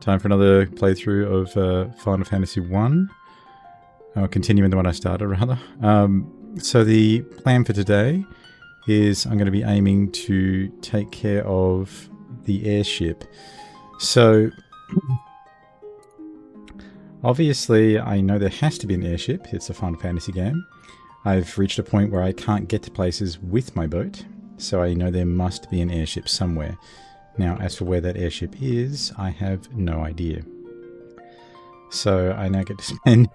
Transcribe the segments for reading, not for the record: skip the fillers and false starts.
Time for another playthrough of Final Fantasy 1. I'll continue in the one I started, rather. So the plan for today is I'm going to be aiming to take care of the airship. So, obviously, I know there has to be an airship. It's a Final Fantasy game. I've reached a point where I can't get to places with my boat, so I know there must be an airship somewhere. Now, as for where that airship is, I have no idea. So I now get to spend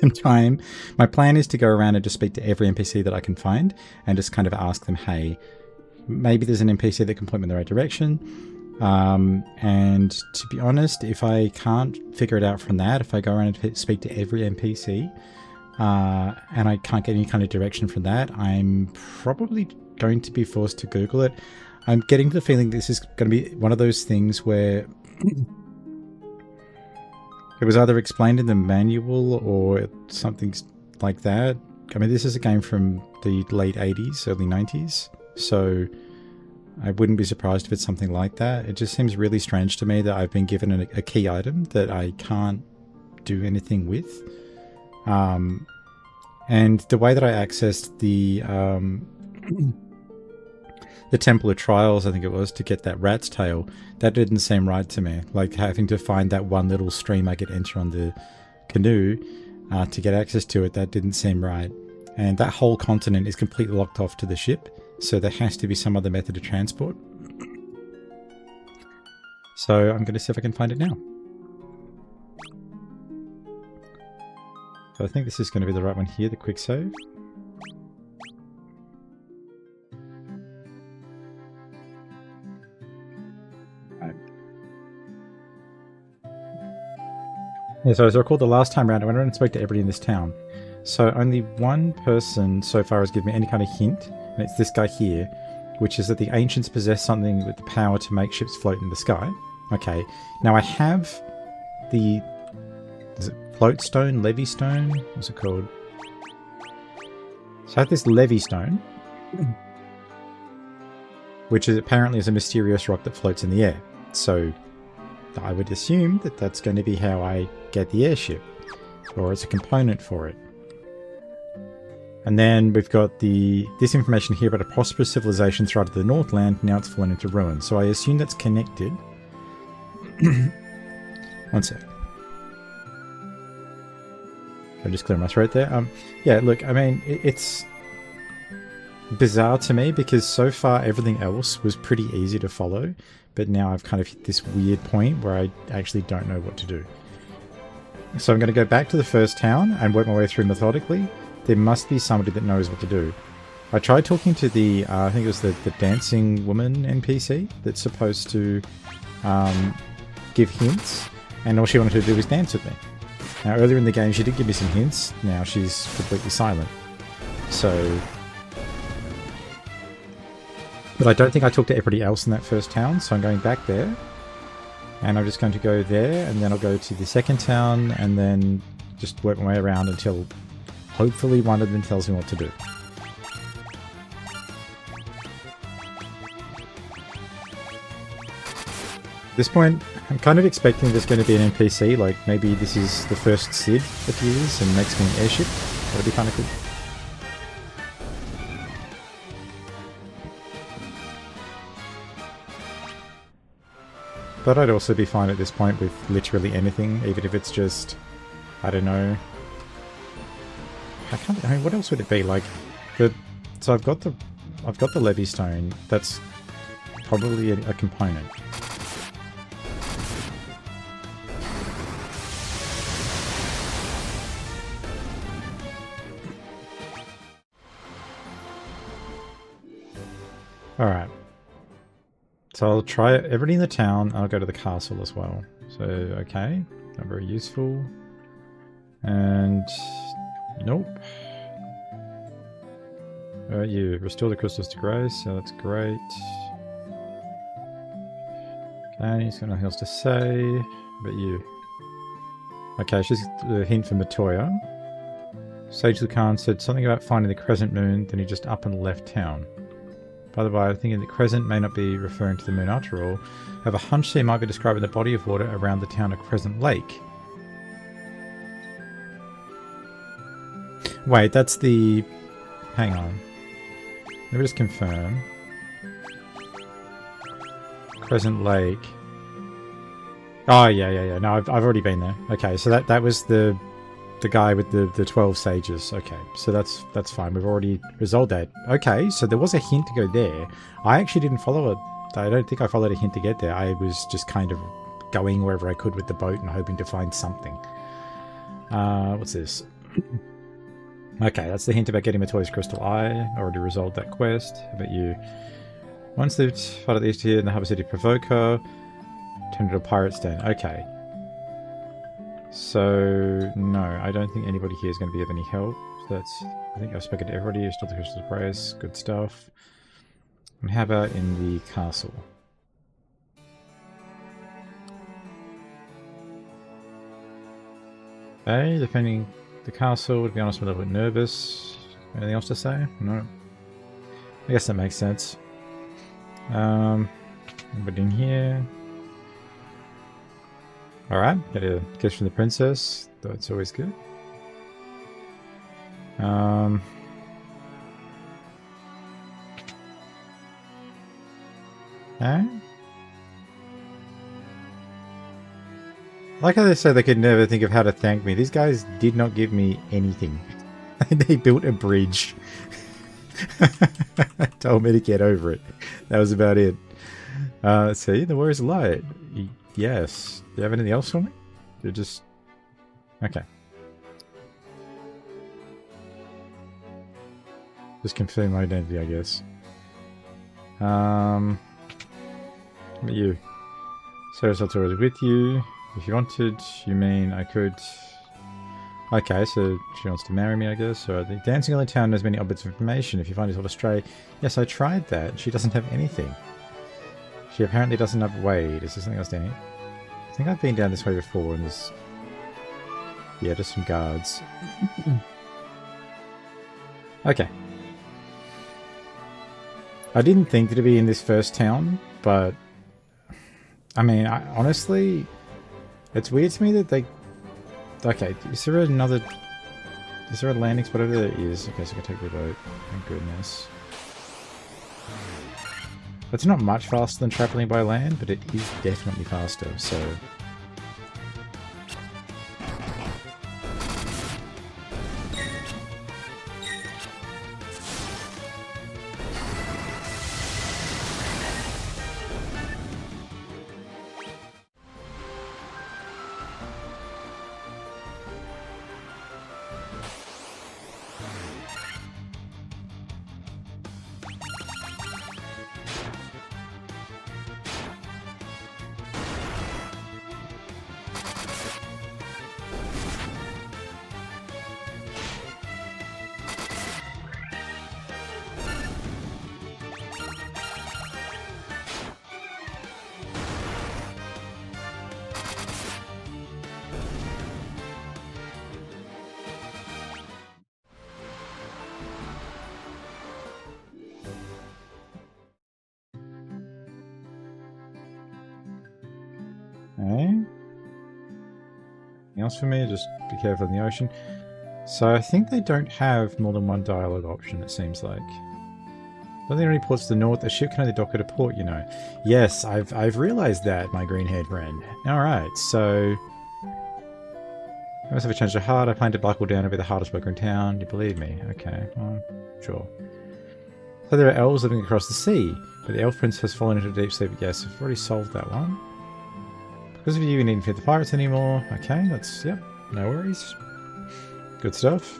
some time. My plan is to go around and just speak to every NPC that I can find and just kind of ask them, hey, maybe there's an NPC that can point me in the right direction. And to be honest, if I can't figure it out from that, if I go around and speak to every NPC and I can't get any kind of direction from that, I'm probably going to be forced to Google it. I'm getting the feeling this is going to be one of those things where it was either explained in the manual or something like that. I mean, this is a game from the late 80s, early 90s, so I wouldn't be surprised if it's something like that. It just seems really strange to me that I've been given a key item that I can't do anything with. And the way that I accessed the Temple of Trials, I think it was, to get that rat's tail, that didn't seem right to me. Like having to find that one little stream I could enter on the canoe to get access to it, that didn't seem right. And that whole continent is completely locked off to the ship, so there has to be some other method of transport. So I'm going to see if I can find it now. So I think this is going to be the right one here, the quick save. Yeah, so as I recall the last time around, I went around and spoke to everybody in this town. So only one person so far has given me any kind of hint, and it's this guy here, which is that the ancients possess something with the power to make ships float in the sky. Okay, now I have the... is it float stone? Levy stone? What's it called? So I have this levy stone, which is apparently is a mysterious rock that floats in the air. So I would assume that that's going to be how I get the airship, or it's a component for it. And then we've got this information here about a prosperous civilization thrived at the Northland, now it's fallen into ruin. So I assume that's connected. One sec. I'll just clear my throat there. Yeah, look, I mean, it's bizarre to me because so far everything else was pretty easy to follow, but now I've kind of hit this weird point where I actually don't know what to do. So I'm going to go back to the first town and work my way through methodically. There must be somebody that knows what to do. I tried talking to the, I think it was the dancing woman NPC that's supposed to give hints, and all she wanted to do was dance with me. Now earlier in the game she did give me some hints, now she's completely silent. So... but I don't think I talked to everybody else in that first town, so I'm going back there. And I'm just going to go there, and then I'll go to the second town, and then just work my way around until hopefully one of them tells me what to do. At this point, I'm kind of expecting there's going to be an NPC, like maybe this is the first Cid appears and makes me an airship. That would be kind of cool. But I'd also be fine at this point with literally anything, even if it's just, I don't know. I mean, what else would it be? Like, so I've got the levy stone. That's probably a component. All right. So I'll try everybody in the town. I'll go to the castle as well. So, okay. Not very useful. And... nope. You restore the crystals to grace. So that's great. Okay, he's got nothing else to say. But you. Okay, she's a hint for Matoya. Sage Lucan said something about finding the crescent moon, then he just up and left town. By the way, I'm thinking that Crescent may not be referring to the moon after all. I have a hunch they might be describing the body of water around the town of Crescent Lake. Wait, that's the... Hang on. Let me just confirm. Crescent Lake. Oh, yeah. No, I've already been there. Okay, so that was the guy with the 12 sages. Okay, so that's fine. We've already resolved that. Okay, so there was a hint to go there. I actually didn't follow it. I don't think I followed a hint to get there. I was just kind of going wherever I could with the boat and hoping to find something. What's this? Okay, that's the hint about getting Matoi's crystal eye. Already resolved that quest. How about you? Once they've fought at the east here in the Harbour City Provoker, turned into a pirate's den. Okay. So, no, I don't think anybody here is going to be of any help. So that's, I think I've spoken to everybody. Stole the crystal prize. Good stuff. And how about in the castle? Hey, defending the castle, to be honest, I'm a little bit nervous. Anything else to say? No. I guess that makes sense. But in here. Alright, get a gift from the princess. That's always good. Okay. Like how they say they could never think of how to thank me. These guys did not give me anything. They built a bridge. Told me to get over it. That was about it. See, the warrior's light. Yes. Do you have anything else for me? You're just... Okay. Just confirm my identity, I guess. What about you? Sarah's already with you. If you wanted, you mean I could... Okay, so she wants to marry me, I guess. Or the dancing on the town knows many odd bits of information. If you find yourself astray... Yes, I tried that. She doesn't have anything. She apparently doesn't have... Wait, is there something else down here? I think I've been down this way before and there's... Yeah, just some guards. Okay. I didn't think it'd be in this first town, but... I mean, honestly... It's weird to me that they... Okay, is there another... Is there a landing spot over there? There is. Okay, so I can take the boat. Thank goodness. It's not much faster than travelling by land, but it is definitely faster, so... Okay. Anything else for me? Just be careful in the ocean. So I think they don't have more than one dialogue option, it seems like. Don't they only ports to the north? A ship can only dock at a port, you know. Yes, I've realised that, my green-haired friend. Alright, so... I must have a change of heart. I plan to buckle down and be the hardest worker in town. You believe me? Okay, well, sure. So there are elves living across the sea, but the elf prince has fallen into deep sleep. Yes, I've already solved that one. Because of you, we need to fear the pirates anymore. Okay, that's, yep, no worries. Good stuff.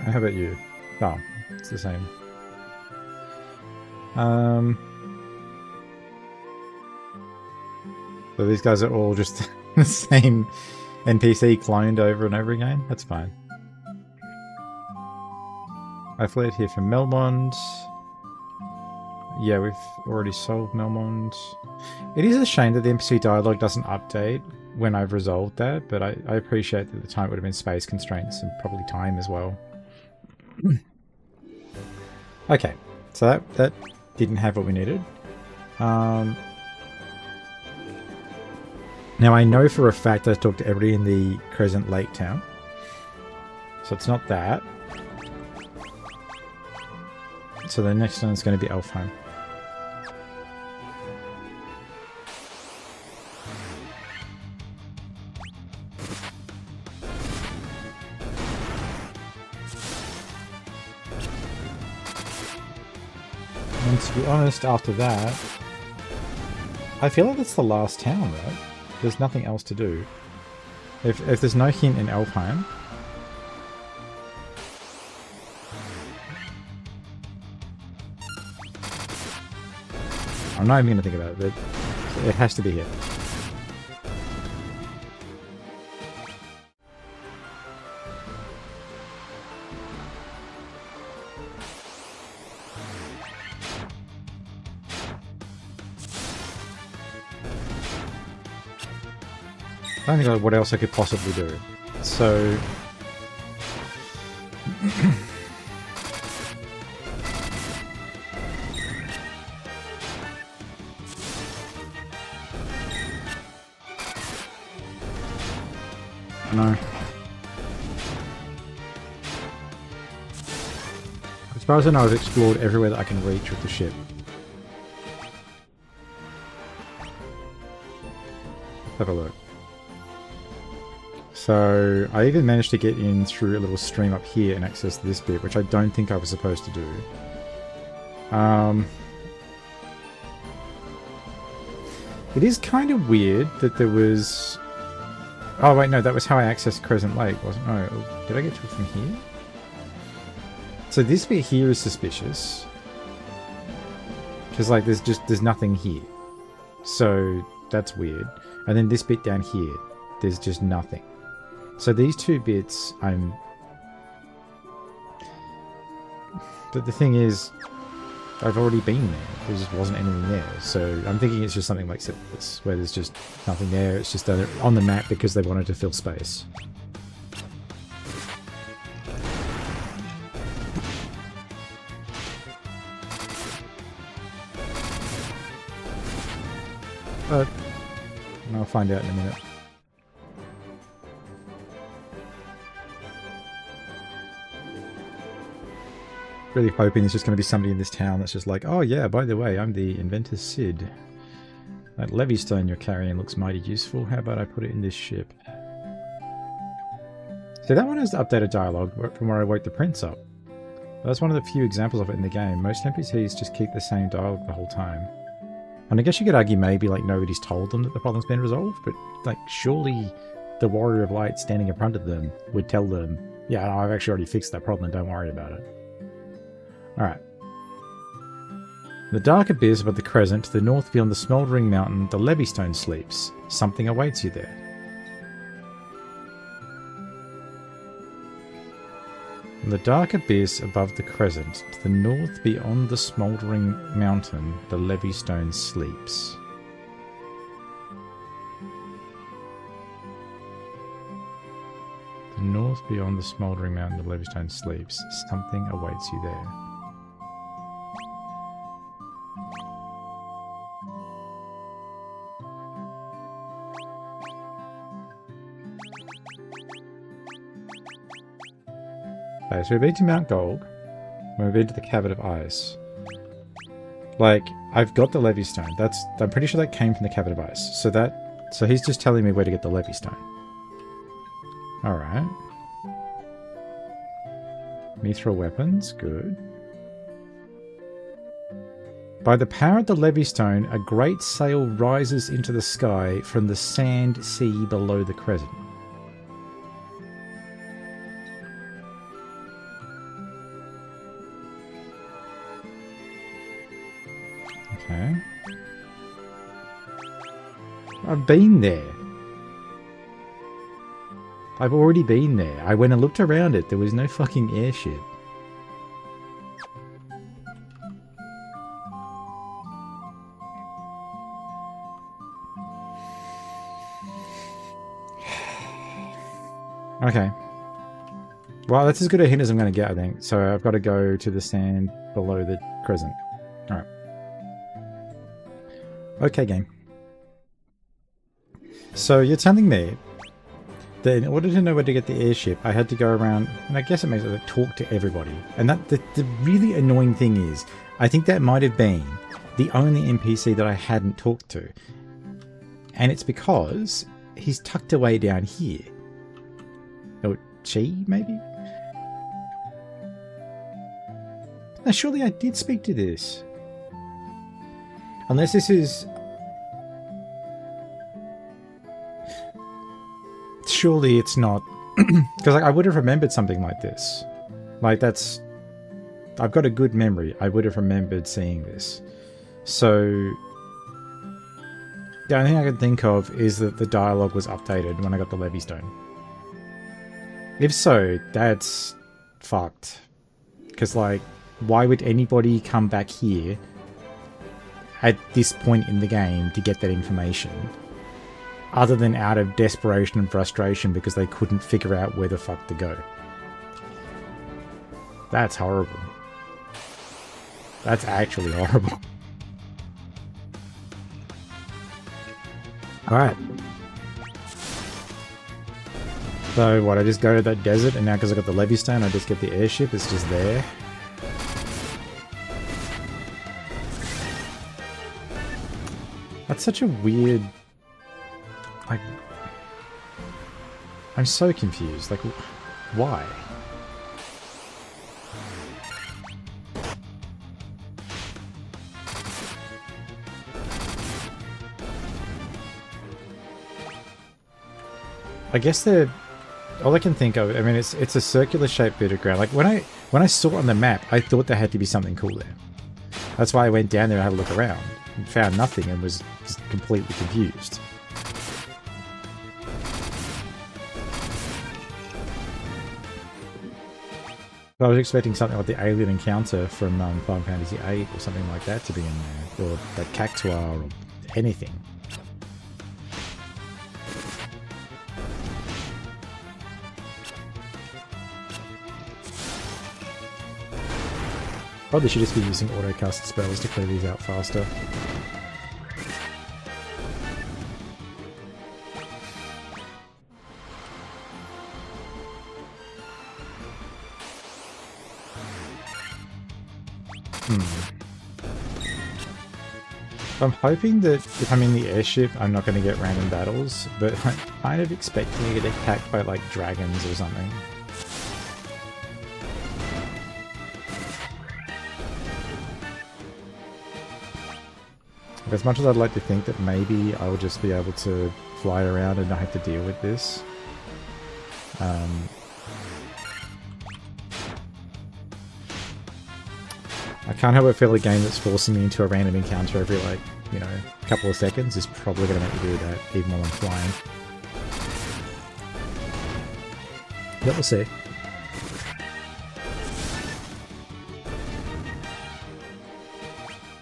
How about you? Oh, it's the same. So these guys are all just the same NPC cloned over and over again? That's fine. I fled here from Melmond. Yeah, we've already solved Melmond. It is a shame that the NPC dialogue doesn't update when I've resolved that, but I appreciate that at the time it would have been space constraints and probably time as well. Okay, so that didn't have what we needed. Now I know for a fact I talked to everybody in the Crescent Lake town. So it's not that. So the next one is going to be Elfheim. And to be honest, after that, I feel like that's the last town, right? There's nothing else to do. If there's no hint in Elfheim, I'm not even going to think about it, but it has to be here. I don't think of what else I could possibly do. So... no. As far as I know, I've explored everywhere that I can reach with the ship. Have a look. So, I even managed to get in through a little stream up here and access this bit, which I don't think I was supposed to do. It is kind of weird that there was... Oh wait, no, that was how I accessed Crescent Lake, wasn't it? No, did I get to it from here? So this bit here is suspicious. Because like there's nothing here. So that's weird. And then this bit down here, there's just nothing. So these two bits, but the thing is, I've already been there. There just wasn't anything there. So I'm thinking it's just something like this, where there's just nothing there. It's just on the map because they wanted to fill space. But I'll find out in a minute. Really hoping there's just going to be somebody in this town that's just like, oh yeah, by the way, I'm the inventor Sid. That levystone you're carrying looks mighty useful. How about I put it in this ship? So that one has updated dialogue from where I woke the prince up. That's one of the few examples of it in the game. Most NPCs just keep the same dialogue the whole time. And I guess you could argue maybe like nobody's told them that the problem's been resolved, but like surely the Warrior of Light standing in front of them would tell them, yeah, no, I've actually already fixed that problem, don't worry about it. Alright. The dark abyss above the crescent, to the north beyond the smouldering mountain, the levystone sleeps. Something awaits you there. In the dark abyss above the crescent, to the north beyond the smouldering mountain, the levystone sleeps. The north beyond the smouldering mountain, the levystone sleeps. Something awaits you there. Okay, so we've been to Mount Gold. We've been to the Cavern of Ice. Like, I've got the Levystone. I'm pretty sure that came from the Cavern of Ice. So he's just telling me where to get the Levystone. Alright. Mithril weapons, good. By the power of the Levystone, a great sail rises into the sky from the sand sea below the crescent. Okay. I've been there. I've already been there. I went and looked around it. There was no fucking airship. Okay. Well, that's as good a hint as I'm going to get, I think. So I've got to go to the sand below the crescent. Alright. Okay, game. So you're telling me that in order to know where to get the airship, I had to go around, and I guess it makes it like, talk to everybody. And that the really annoying thing is, I think that might have been the only NPC that I hadn't talked to. And it's because he's tucked away down here. Or she, maybe? Now, surely I did speak to this. Unless this is... Surely it's not... Because like, I would have remembered something like this. Like, that's... I've got a good memory. I would have remembered seeing this. So... The only thing I can think of is that the dialogue was updated when I got the Levy Stone. If so, that's... fucked. Because, like... Why would anybody come back here at this point in the game to get that information? Other than out of desperation and frustration because they couldn't figure out where the fuck to go. That's horrible. That's actually horrible. Alright. So what, I just go to that desert and now because I got the Levy Stone I just get the airship, it's just there. That's such a weird... Like... I'm so confused. Like, why? I guess they're... All I can think of... I mean, it's a circular shaped bit of ground. Like, when I saw it on the map, I thought there had to be something cool there. That's why I went down there and had a look around. And found nothing and was just completely confused. I was expecting something like the alien encounter from Final Fantasy VIII or something like that to be in there. Or that Cactua or anything. Probably should just be using autocast spells to clear these out faster. I'm hoping that if I'm in the airship, I'm not going to get random battles, but I'm kind of expecting to get attacked by like dragons or something. As much as I'd like to think that maybe I'll just be able to fly around and not have to deal with this. I can't help but feel a game that's forcing me into a random encounter every, like, you know, couple of seconds is probably going to make me do that, even while I'm flying. But we'll see.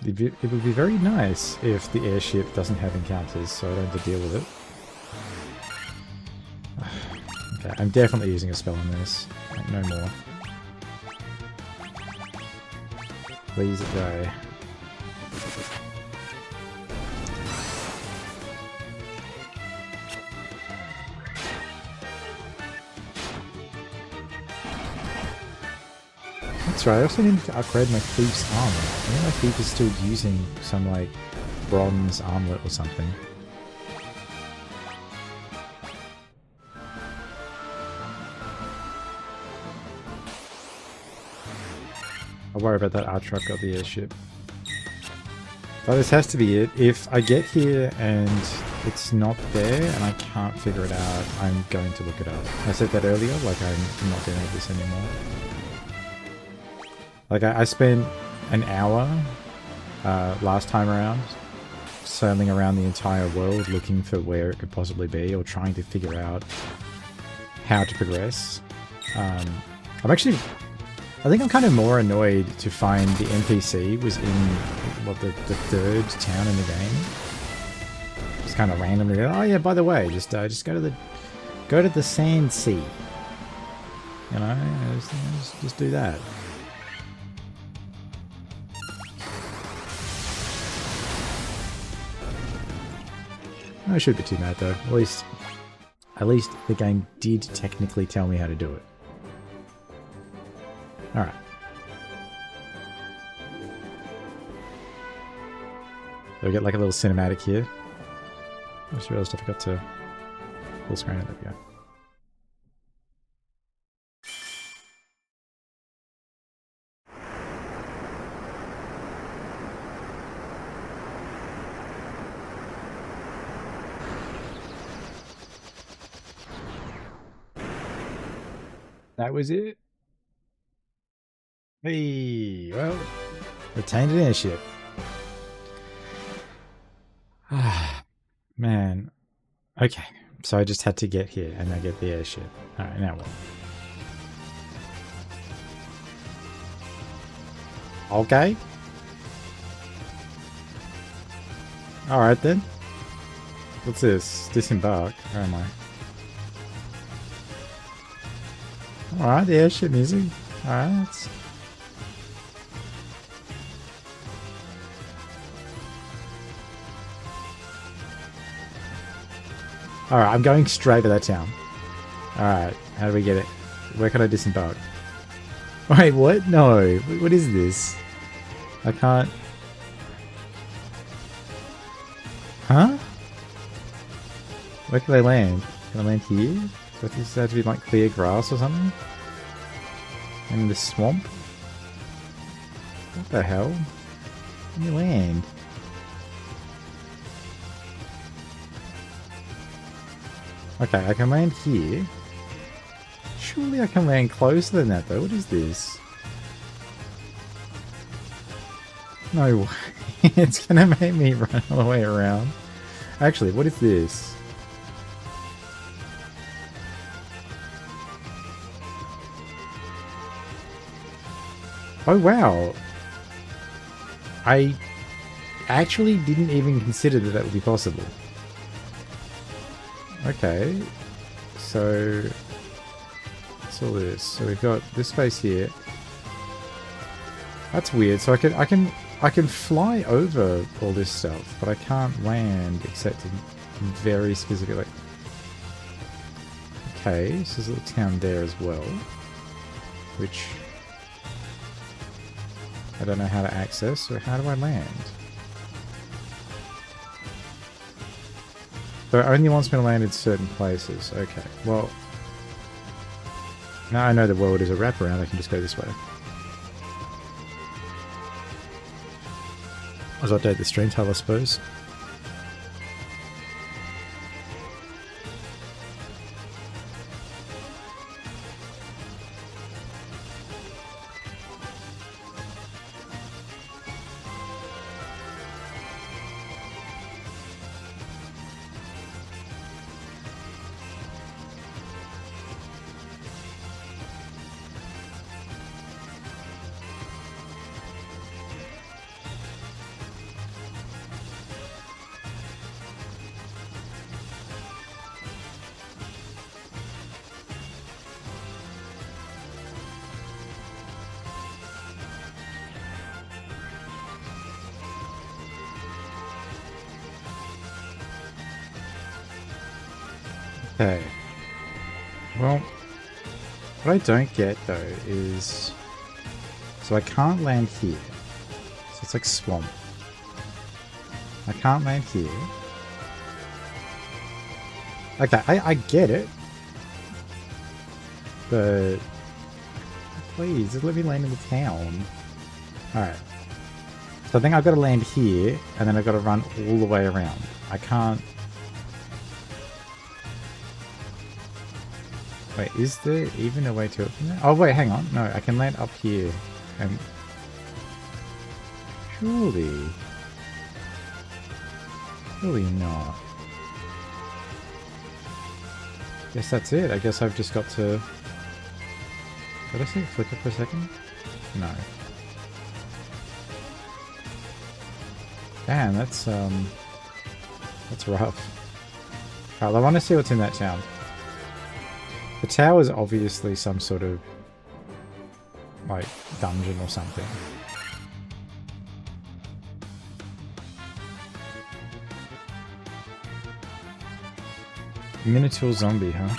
It would be very nice if the airship doesn't have encounters, so I don't have to deal with it. Okay, I'm definitely using a spell on this. Like, no more. Please die. That's right, I also need to upgrade my thief's armor. I think my thief is still using some, like, bronze armlet or something. I'll worry about that truck of the airship. So this has to be it. If I get here and it's not there and I can't figure it out, I'm going to look it up. I said that earlier, like I'm not doing this anymore. Like I spent an hour last time around sailing around the entire world looking for where it could possibly be or trying to figure out how to progress. I think I'm kind of more annoyed to find the NPC was in what the third town in the game. Just kind of randomly, oh yeah, by the way, just go to the sand sea. You know, just do that. I shouldn't be too mad though. At least the game did technically tell me how to do it. Alright. So we get like a little cinematic here. I just realized I forgot to full screen it. There we go. That was it. Hey, well, retained an airship. Ah, man. Okay, so I just had to get here and I get the airship. Alright, now what? Okay. Alright then. What's this? Disembark. Where am I? Alright, the airship music. Alright. Alright, I'm going straight to that town. Alright, how do we get it? Where can I disembark? Wait, what? No. What is this? I can't... Huh? Where can I land? Can I land here? So I think this has to be like clear grass or something? In the swamp? What the hell? Where do you land? Okay, I can land here. Surely I can land closer than that though. What is this? No way. It's gonna make me run all the way around. Actually, what is this? Oh wow. I actually didn't even consider that would be possible. Okay, so what's all this? So we've got this space here. That's weird. So I can fly over all this stuff, but I can't land except in very specific. Like, okay, so there's a little town there as well, which I don't know how to access. So how do I land? So it only wants me to land in certain places. Okay, well, now I know the world is a wraparound, I can just go this way. I'll update the stream title, I suppose. Okay. Well, what I don't get though is... So I can't land here. So it's like swamp. I can't land here. Okay, I get it. But... Please, just let me land in the town. Alright. So I think I've got to land here, and then I've got to run all the way around. I can't... Wait, is there even a way to it from there? Oh wait, hang on. No, I can land up here. And surely not. Guess that's it. I guess I've just got to... Did I see it flicker for a second? No. Damn, that's rough. Alright, I want to see what's in that town. The tower is obviously some sort of like dungeon or something. Minotaur zombie, huh?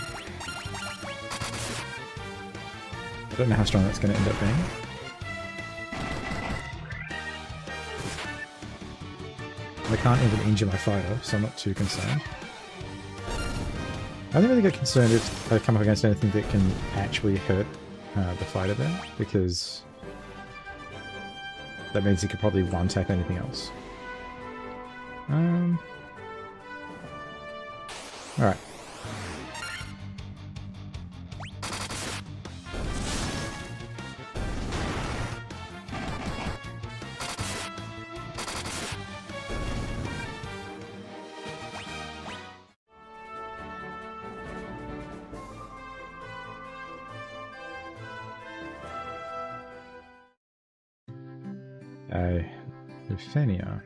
I don't know how strong that's going to end up being. I can't even injure my fighter, so I'm not too concerned. I don't really get concerned if I come up against anything that can actually hurt the fighter there, because that means he could probably one-tap anything else. Alright. Euphenia.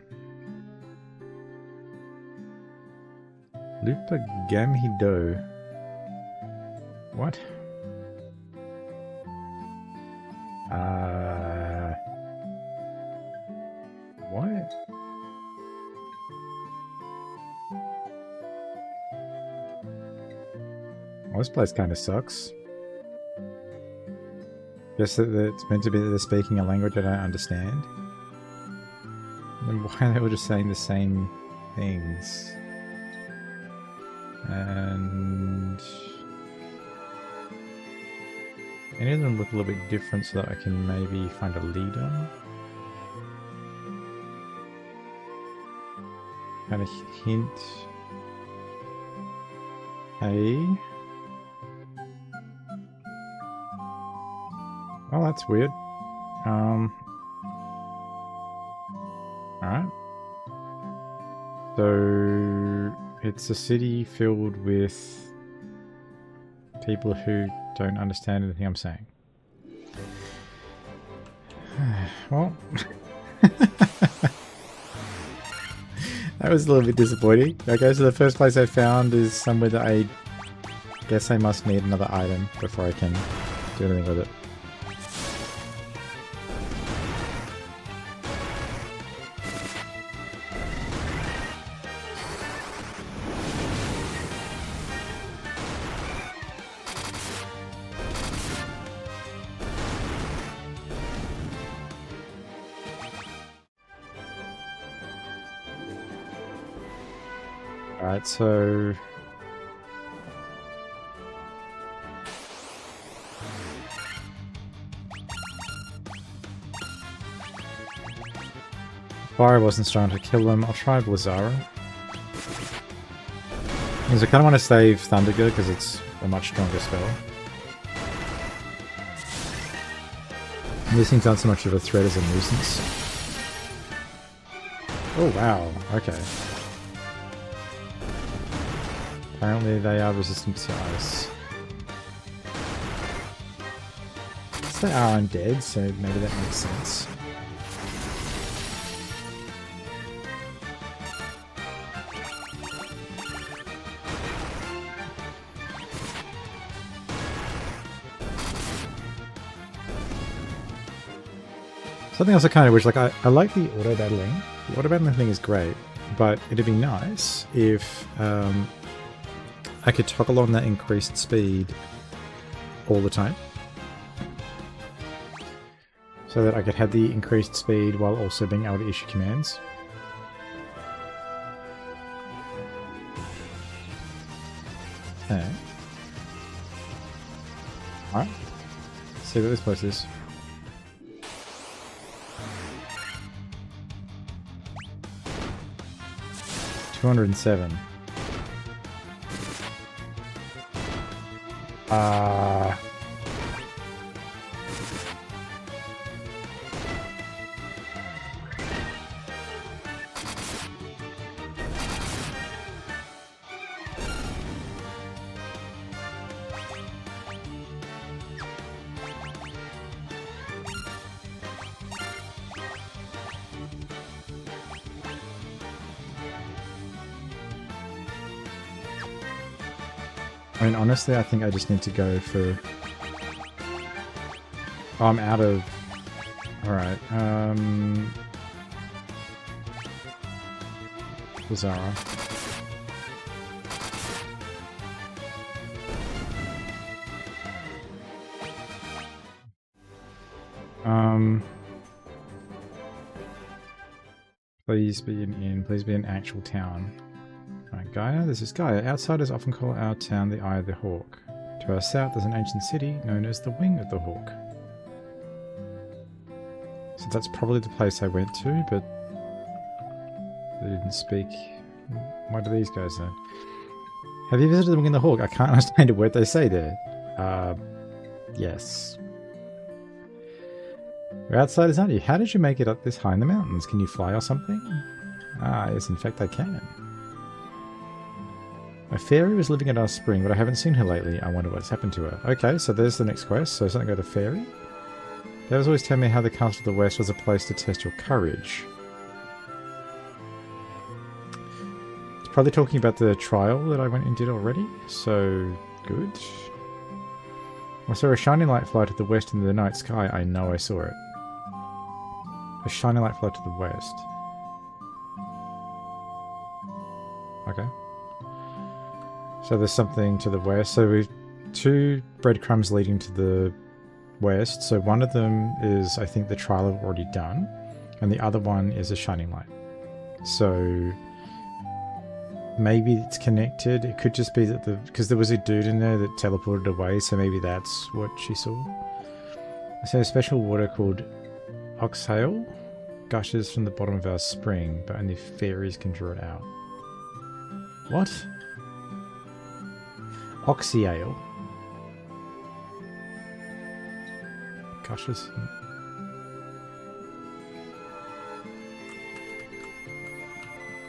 Lupa Gamhido. What? What? Well, this place kind of sucks. Guess that it's meant to be that they're speaking a language I don't understand. Then why are they all just saying the same things? And any of them look a little bit different so that I can maybe find a leader? Kind of hint. Hey. Oh, that's weird. Alright. So it's a city filled with people who don't understand anything I'm saying. Well, that was a little bit disappointing. Okay, so the first place I found is somewhere that I guess I must need another item before I can do anything with it. Alright, so fire wasn't strong to kill them. I'll try Blizzara. Because I kind of want to save Thundergird because it's a much stronger spell. And these things aren't so much of a threat as a nuisance. Oh wow, okay. Apparently they are resistant to ice. They are undead, so maybe that makes sense. Something else I kind of wish, like I like the auto battling. The auto battling thing is great, but it'd be nice if I could toggle on that increased speed all the time. So that I could have the increased speed while also being able to issue commands. Okay. Alright. Let's see what this place is. $207. I mean, honestly, I think I just need to go for... Oh, I'm out of... Alright, Lazara. Please be an inn. Please be an actual town. Alright, Gaia. This is Gaia. Outsiders often call our town the Eye of the Hawk. To our south, there's an ancient city known as the Wing of the Hawk. So that's probably the place I went to, but they didn't speak. What do these guys say? Have you visited the Wing of the Hawk? I can't understand a word they say there. Yes. You're outsiders, aren't you? How did you make it up this high in the mountains? Can you fly or something? Ah, yes, in fact I can. A fairy was living at our spring, but I haven't seen her lately. I wonder what's happened to her. Okay, so there's the next quest. So something about a fairy. They was always telling me how the Castle of the West was a place to test your courage. It's probably talking about the trial that I went and did already. So, good. I saw a shining light fly to the west in the night sky. I know I saw it. A shining light fly to the west. Okay. So there's something to the west. So we've two breadcrumbs leading to the west. So one of them is, I think, the trial I've already done. And the other one is a shining light. So maybe it's connected. It could just be that because there was a dude in there that teleported away. So maybe that's what she saw. I see a special water called Oxale gushes from the bottom of our spring, but only fairies can draw it out. What? Oxyale. Gushes.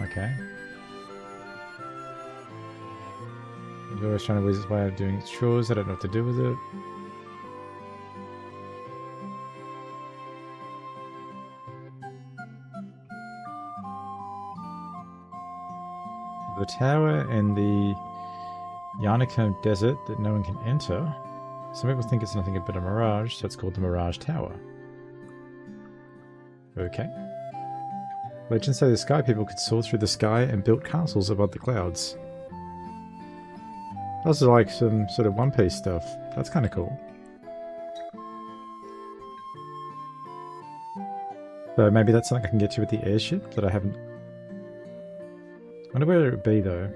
Okay. He's always trying to weasel his way out of doing chores. I don't know what to do with it. The tower in the Yarnica desert that no one can enter. Some people think it's nothing but a mirage, so it's called the Mirage Tower. Okay. Legends say the sky people could soar through the sky and build castles above the clouds. Those are like some sort of One Piece stuff. That's kind of cool. So maybe that's something I can get to with the airship that I haven't... I wonder where it would be though.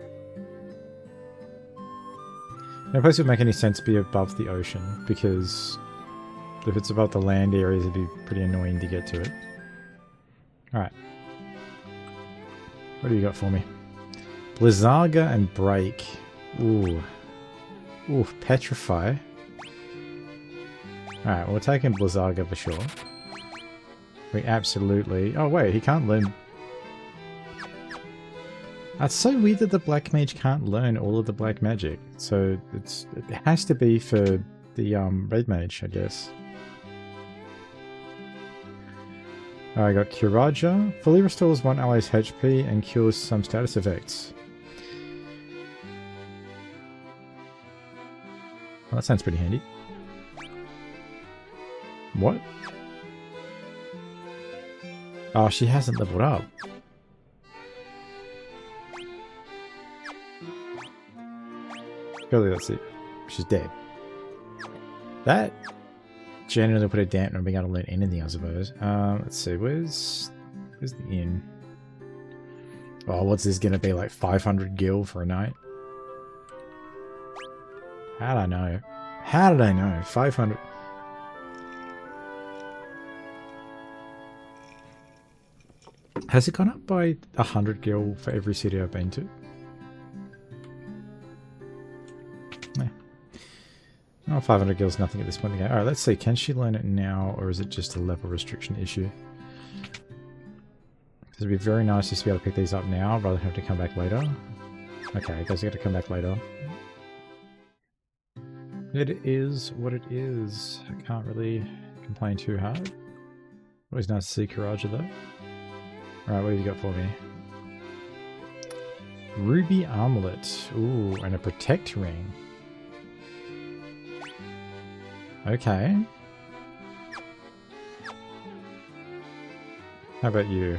No place would make any sense to be above the ocean, because if it's above the land areas it'd be pretty annoying to get to it. Alright. What do you got for me? Blizzaga and Break. Ooh. Ooh, Petrify. Alright, well, we're taking Blizzaga for sure. We absolutely... Oh wait, he can't learn... That's so weird that the Black Mage can't learn all of the Black Magic. So it has to be for the Red Mage, I guess. I got Curaja. Fully restores one ally's HP and cures some status effects. Well, that sounds pretty handy. What? Oh, she hasn't leveled up. Surely that's it. She's dead. That generally put a dampener on being able to learn anything, I suppose. Let's see, where's the inn? Oh, what's this gonna be, like 500 gil for a night? How did I know? How did I know? 500... Has it gone up by 100 gil for every city I've been to? Oh, 500 gil is nothing at this point in the game. Alright, let's see. Can she learn it now, or is it just a level restriction issue? It'd be very nice just to be able to pick these up now, rather than have to come back later. Okay, I guess I got to come back later. It is what it is. I can't really complain too hard. Always nice to see Karaja though. Alright, what have you got for me? Ruby Armlet. Ooh, and a Protect Ring. Okay. How about you?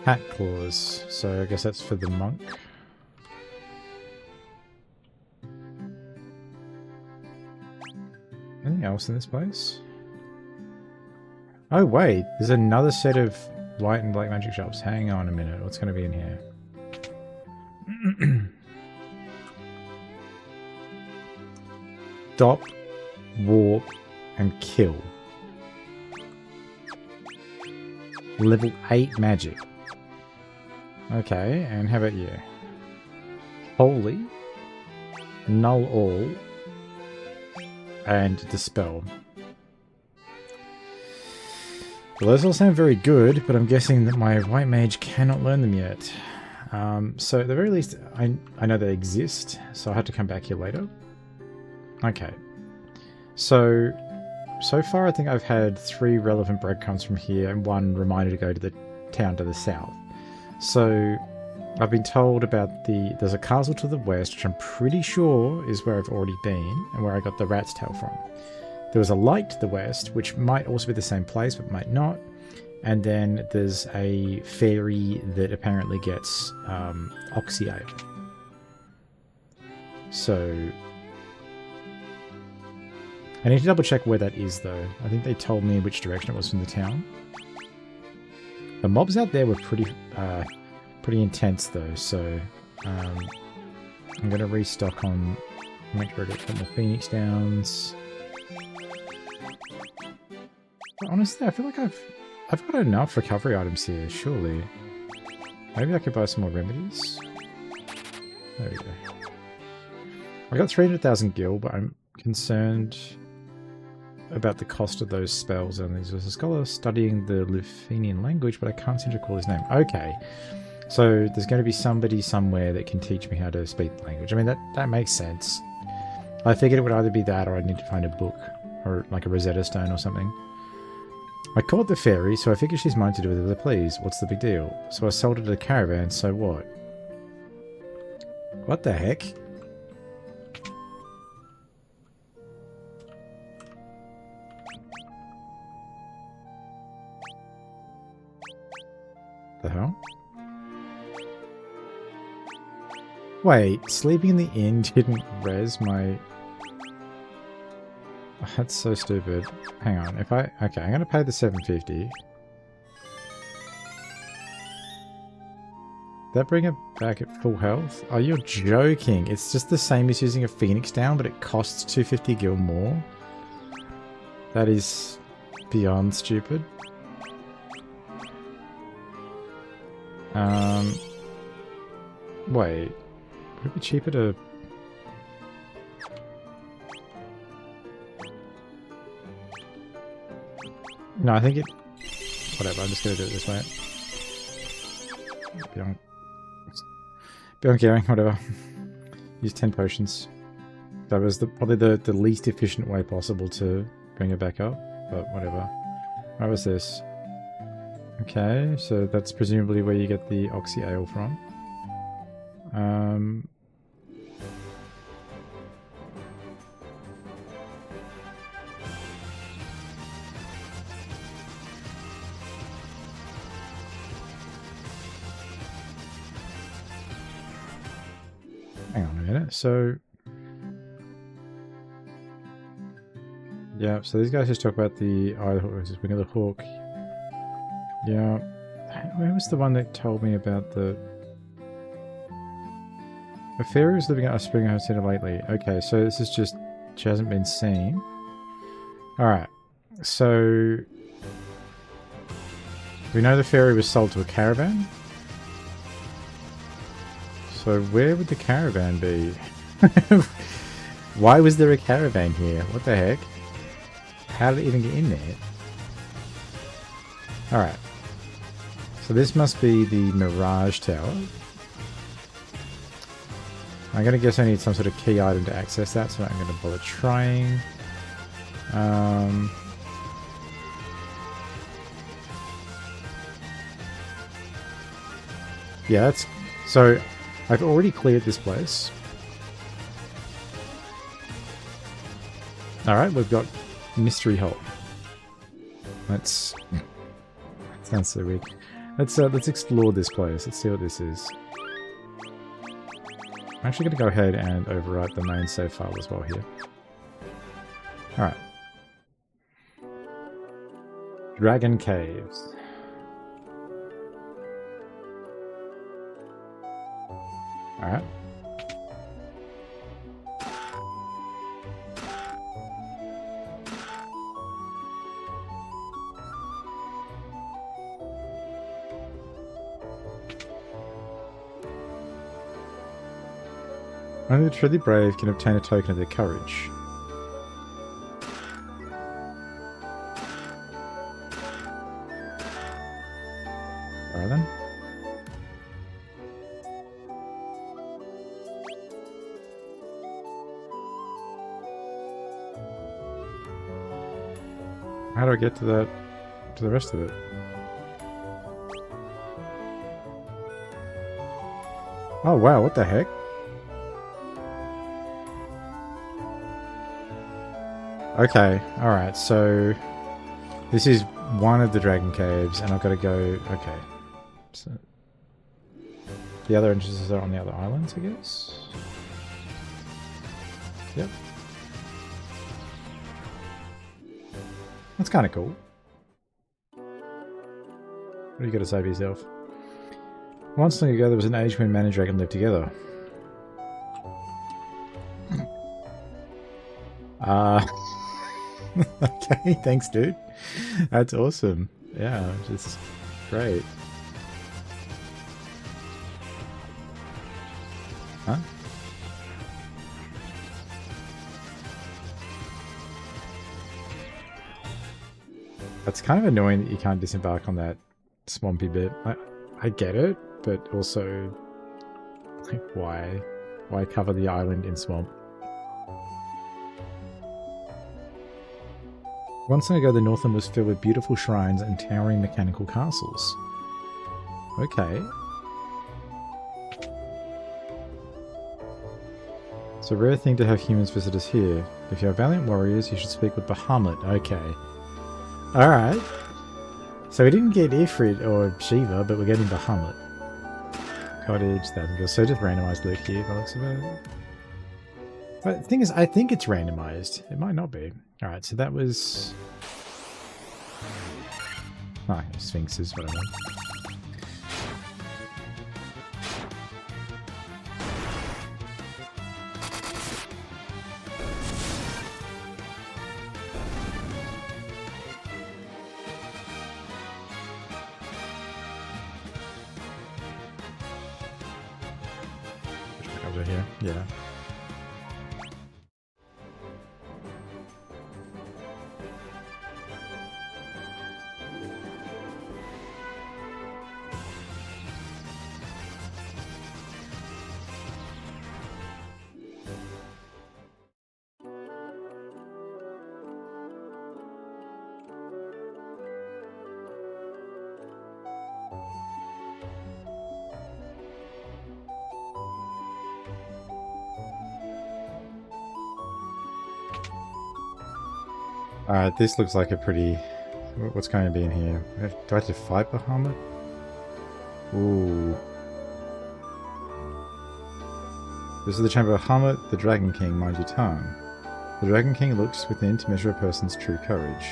Hat claws. So I guess that's for the monk. Anything else in this place? Oh wait, there's another set of white and black magic shops. Hang on a minute, what's going to be in here? Stop, warp, and kill. Level 8 magic. Okay, and how about you? Holy, null all, and dispel. Well, those all sound very good, but I'm guessing that my white mage cannot learn them yet. So at the very least, I know they exist, so I'll have to come back here later. Okay. So far I think I've had 3 relevant breadcrumbs from here and 1 reminder to go to the town to the south. So I've been told about there's a castle to the west, which I'm pretty sure is where I've already been and where I got the rat's tail from. There was a light to the west, which might also be the same place, but might not. And then there's a fairy that apparently gets oxy ale. So I need to double check where that is though. I think they told me which direction it was from the town. The mobs out there were pretty intense though, so I'm going to restock on, make sure I get a couple more Phoenix Downs. But honestly, I feel like I've got enough recovery items here, surely. Maybe I could buy some more remedies. There we go. I got 300,000 gil, but I'm concerned about the cost of those spells. And there's a scholar studying the Lithuanian language, but I can't seem to recall his name. Okay, so there's going to be somebody somewhere that can teach me how to speak the language. I mean, that makes sense. I figured it would either be that or I'd need to find a book or like a Rosetta Stone or something. I caught the fairy, so I figured she's mine to do with it, please. What's the big deal? So I sold it to the caravan, so what? What the heck? The hell? Wait, sleeping in the inn didn't res my... Oh, that's so stupid. Hang on, if I... Okay, I'm gonna pay the 750. That bring it back at full health? Oh, you're joking. It's just the same as using a Phoenix Down, but it costs 250 gil more. That is beyond stupid. Wait. Would it be cheaper to... No, I think it... Whatever, I'm just gonna do it this way. Beyond caring, whatever. Use 10 potions. That was probably the least efficient way possible to bring it back up, but whatever. What was this? Okay, so that's presumably where you get the oxy ale from. Hang on a minute, so... Yeah, so these guys just talk about the eye of the hawk, wing of the hawk. Yeah. Where was the one that told me about the... A fairy was living at a spring I haven't seen her lately. Okay, so this is just... She hasn't been seen. Alright. So... We know the fairy was sold to a caravan. So where would the caravan be? Why was there a caravan here? What the heck? How did it even get in there? Alright. So this must be the Mirage Tower. I'm going to guess I need some sort of key item to access that, so I'm going to bother trying. Yeah, that's... So, I've already cleared this place. Alright, we've got mystery hole. Let's... That sounds so weird. Let's explore this place. Let's see what this is. I'm actually going to go ahead and overwrite the main save file as well here. Alright. Dragon Caves. Alright. Only the truly brave can obtain a token of their courage. Alright then. How do I get to that, to the rest of it? Oh wow, what the heck? Okay, alright, so this is one of the dragon caves, and I've got to go... Okay. So the other entrances are on the other islands, I guess? Yep. That's kind of cool. What do you got to say for yourself? Once long ago, there was an age when man and dragon lived together. Okay, thanks dude. That's awesome. Yeah, just great. Huh? That's kind of annoying that you can't disembark on that swampy bit. I get it, but also, like, why? Why cover the island in swamp? Once long ago, the Northland was filled with beautiful shrines and towering mechanical castles. Okay. It's a rare thing to have humans visit us here. If you are valiant warriors, you should speak with Bahamut. Okay. Alright. So we didn't get Ifrit or Shiva, but we're getting Bahamut. Cottage, that. So just randomized loot here, by the looks of it. But the thing is, I think it's randomized. It might not be. Alright, so that was... Oh, sphinxes, whatever. Over here, yeah. Alright, this looks like a pretty... What's going to be in here? Do I have to fight Bahamut? Ooh. This is the chamber of Bahamut, the Dragon King, mind your tongue. The Dragon King looks within to measure a person's true courage.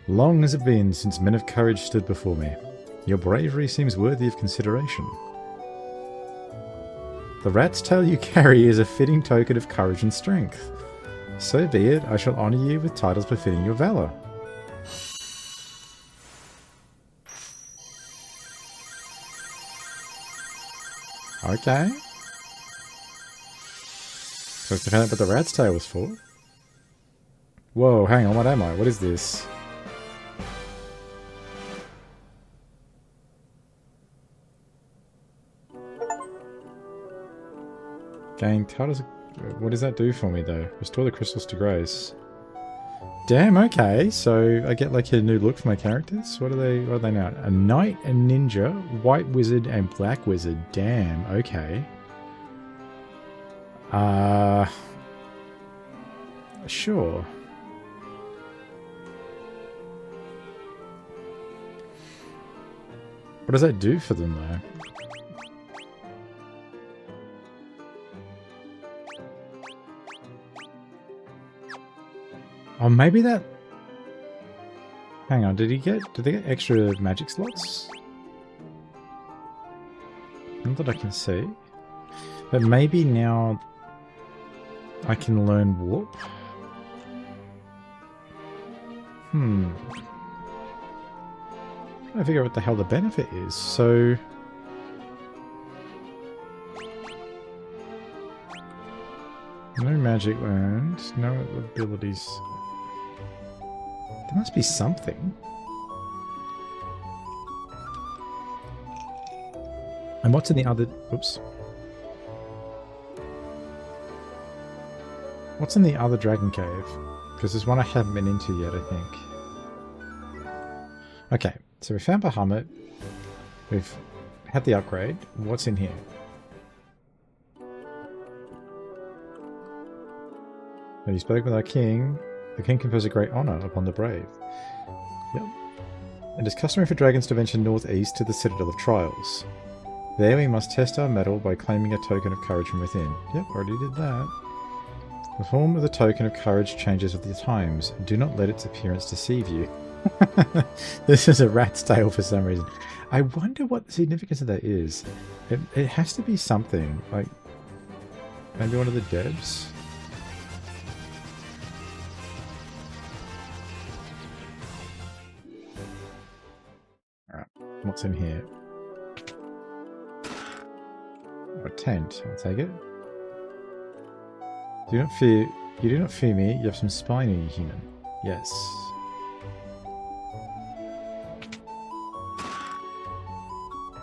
Long has it been since men of courage stood before me. Your bravery seems worthy of consideration. The rat's tail you carry is a fitting token of courage and strength. So be it, I shall honour you with titles befitting your valour. Okay. So let's find out what the rat's tail was for. Whoa, hang on, what am I? What is this? Gain titles... What does that do for me, though? Restore the crystals to grace. Damn, okay. So I get like a new look for my characters? What are they now? A knight, a ninja, white wizard, and black wizard. Damn, okay. Sure. What does that do for them, though? Oh, maybe that... Hang on, did they get extra magic slots? Not that I can see. But maybe now I can learn warp? I'm trying to figure out what the hell the benefit is. So... no magic learned, no abilities. There must be something. And what's in the other... Oops. What's in the other dragon cave? Because there's one I haven't been into yet, I think. Okay, so we found Bahamut. We've had the upgrade. What's in here? When you spoke with our king, the king confers a great honour upon the brave. Yep. It is customary for dragons to venture northeast to the Citadel of Trials. There we must test our mettle by claiming a token of courage from within. Yep, already did that. The form of the token of courage changes with the times. Do not let its appearance deceive you. This is a rat's tail for some reason. I wonder what the significance of that is. It has to be something. Like, maybe one of the devs? Alright, what's in here? A tent, I'll take it. Do not fear. You do not fear me. You have some spine in you, human. Yes.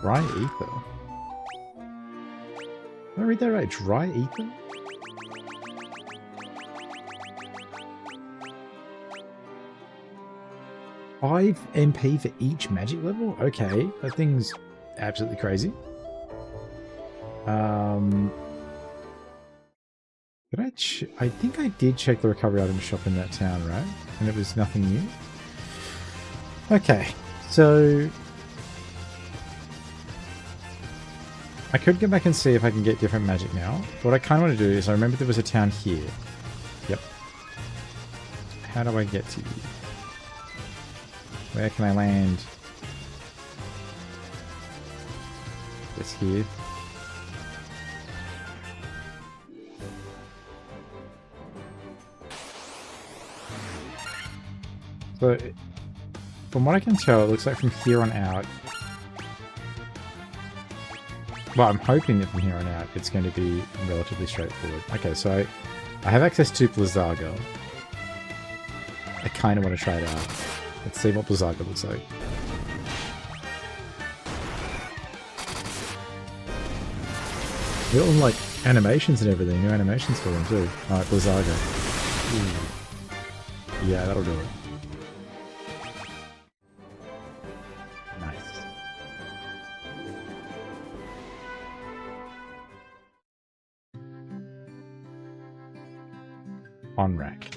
Dry ether. Did I read that right? Dry ether? Five MP for each magic level? Okay, that thing's absolutely crazy. Did I think I did check the recovery item shop in that town, right? And it was nothing new? Okay, so... I could go back and see if I can get different magic now. What I kind of want to do is, I remember there was a town here. Yep. How do I get to you? Where can I land? It's here. So, from what I can tell, it looks like from here on out... Well, I'm hoping that from here on out, it's going to be relatively straightforward. Okay, so I have access to Blizzaga. I kind of want to try it out. Let's see what Blizzaga looks like. Little, like, animations and everything. New animations for them, too. Alright, Blizzaga. Ooh. Yeah, that'll do it. On rack.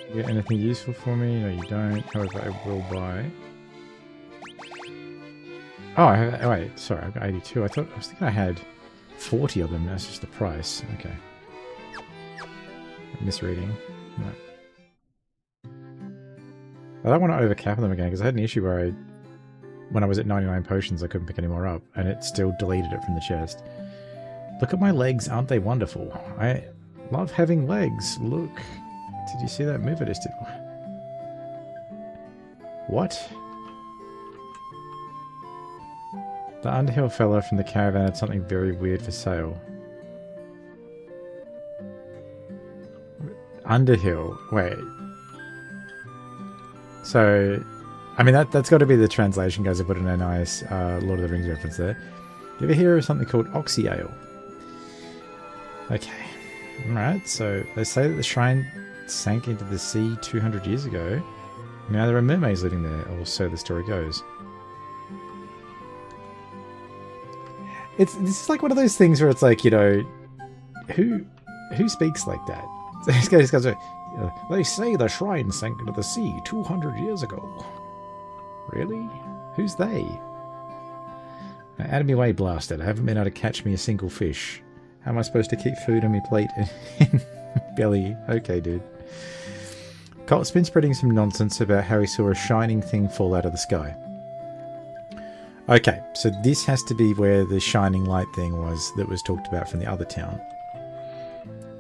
You get anything useful for me? No, you don't. However, I will buy. Oh, I have, oh wait, sorry, I've got 82. I was thinking I had 40 of them. That's just the price. Okay. Misreading. No. I don't want to overcap them again because I had an issue where when I was at 99 potions, I couldn't pick any more up, and it still deleted it from the chest. Look at my legs, aren't they wonderful? I love having legs. Look. Did you see that move I just did? What? The Underhill fellow from the caravan had something very weird for sale. Underhill. Wait. So... I mean, that's got to be the translation, guys. I put in a nice Lord of the Rings reference there. You ever hear of something called Oxy Ale? Okay. Alright, so they say that the shrine sank into the sea 200 years ago. Now there are mermaids living there, or so the story goes. This is like one of those things where it's like, you know, who speaks like that? These guys are, they say the shrine sank into the sea 200 years ago. Really? Who's they? Out of my way, blasted. I haven't been able to catch me a single fish. How am I supposed to keep food on my plate and belly? Okay, dude. Colt's been spreading some nonsense about how he saw a shining thing fall out of the sky. Okay, so this has to be where the shining light thing was that was talked about from the other town.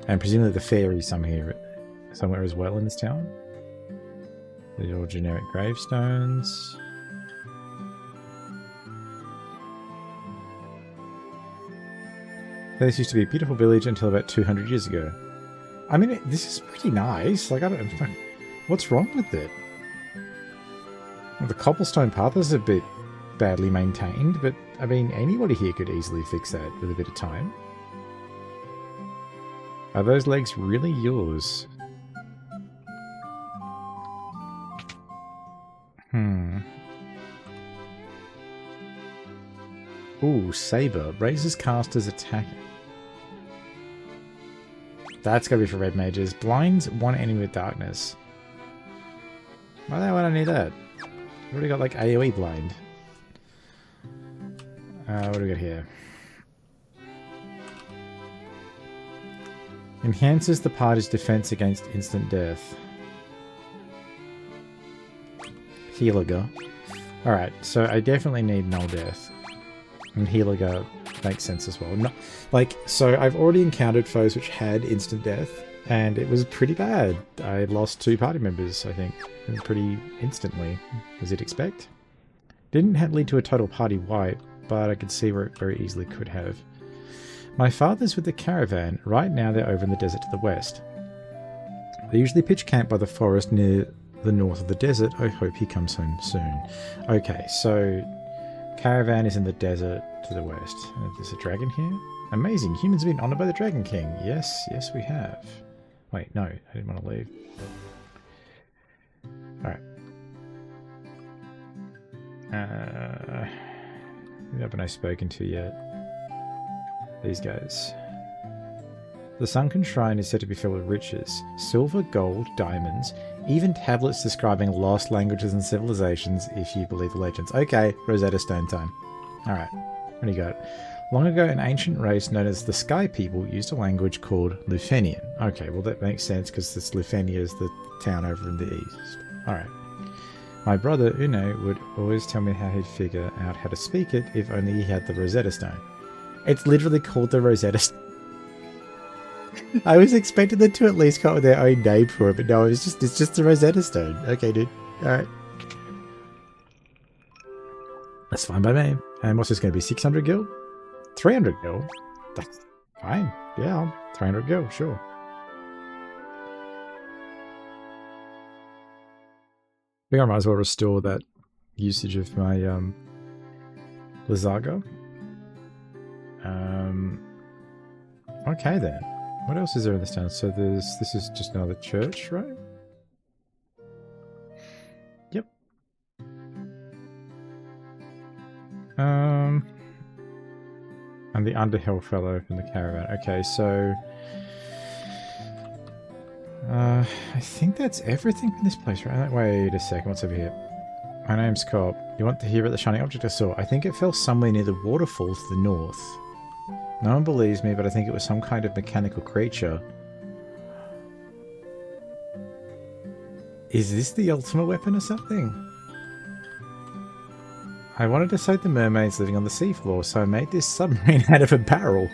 And presumably the fairy's somewhere as well in this town. These are all generic gravestones. This used to be a beautiful village until about 200 years ago. I mean, this is pretty nice. Like, I don't know. What's wrong with it? Well, the cobblestone path is a bit badly maintained, but I mean, anybody here could easily fix that with a bit of time. Are those legs really yours? Ooh, Saber. Raises caster's attack. That's gotta be for red mages. Blinds one enemy with darkness. Why the hell would I need that? I've already got like AoE blind. What do we got here? Enhances the party's defense against instant death. Healager. Alright, so I definitely need null death. And Healager makes sense as well. No, like, so I've already encountered foes which had instant death, and it was pretty bad. I lost 2 party members, I think, pretty instantly, as you'd expect. Didn't lead to a total party wipe, but I could see where it very easily could have. My father's with the caravan. Right now they're over in the desert to the west. They usually pitch camp by the forest near the north of the desert. I hope he comes home soon. Okay, so caravan is in the desert to the west. There's a dragon here. Amazing. Humans have been honoured by the Dragon King. Yes, yes we have. Wait, no, I didn't want to leave. Alright. Who haven't I spoken to yet? These guys. The sunken shrine is said to be filled with riches. Silver, gold, diamonds, even tablets describing lost languages and civilizations, if you believe the legends. Okay, Rosetta Stone time. Alright, what do you got? Long ago, an ancient race known as the Sky People used a language called Lufenian. Okay, well that makes sense because this Lufenia is the town over in the east. Alright. My brother, Une, would always tell me how he'd figure out how to speak it if only he had the Rosetta Stone. It's literally called the Rosetta Stone. I was expecting them to at least come up with their own name for it, but no, it's just the Rosetta Stone. Okay, dude. Alright. That's fine by me. And what's this going to be? 600 gil? 300 gil? That's fine. Yeah, 300 gil, sure. I think I might as well restore that usage of my Lazaga. Okay then. What else is there in this town? So this is just another church, right? Yep. And the Underhill fellow from the caravan. Okay, so I think that's everything from this place, right? Wait a second, what's over here? My name's Cobb. You want to hear about the shining object I saw? I think it fell somewhere near the waterfall to the north. No one believes me, but I think it was some kind of mechanical creature. Is this the ultimate weapon or something? I wanted to save the mermaids living on the seafloor, so I made this submarine out of a barrel.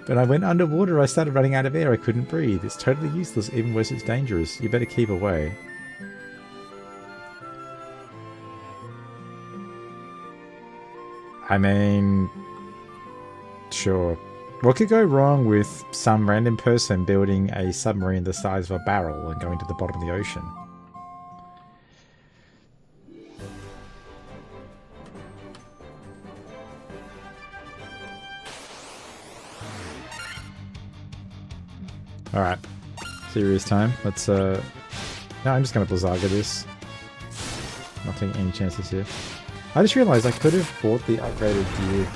But I went underwater, I started running out of air, I couldn't breathe. It's totally useless, even worse it's dangerous. You better keep away. I mean, sure. What could go wrong with some random person building a submarine the size of a barrel and going to the bottom of the ocean? Alright. Serious time. Let's, no, I'm just gonna Blizzaga this. Not taking any chances here. I just realised I could have bought the upgraded gear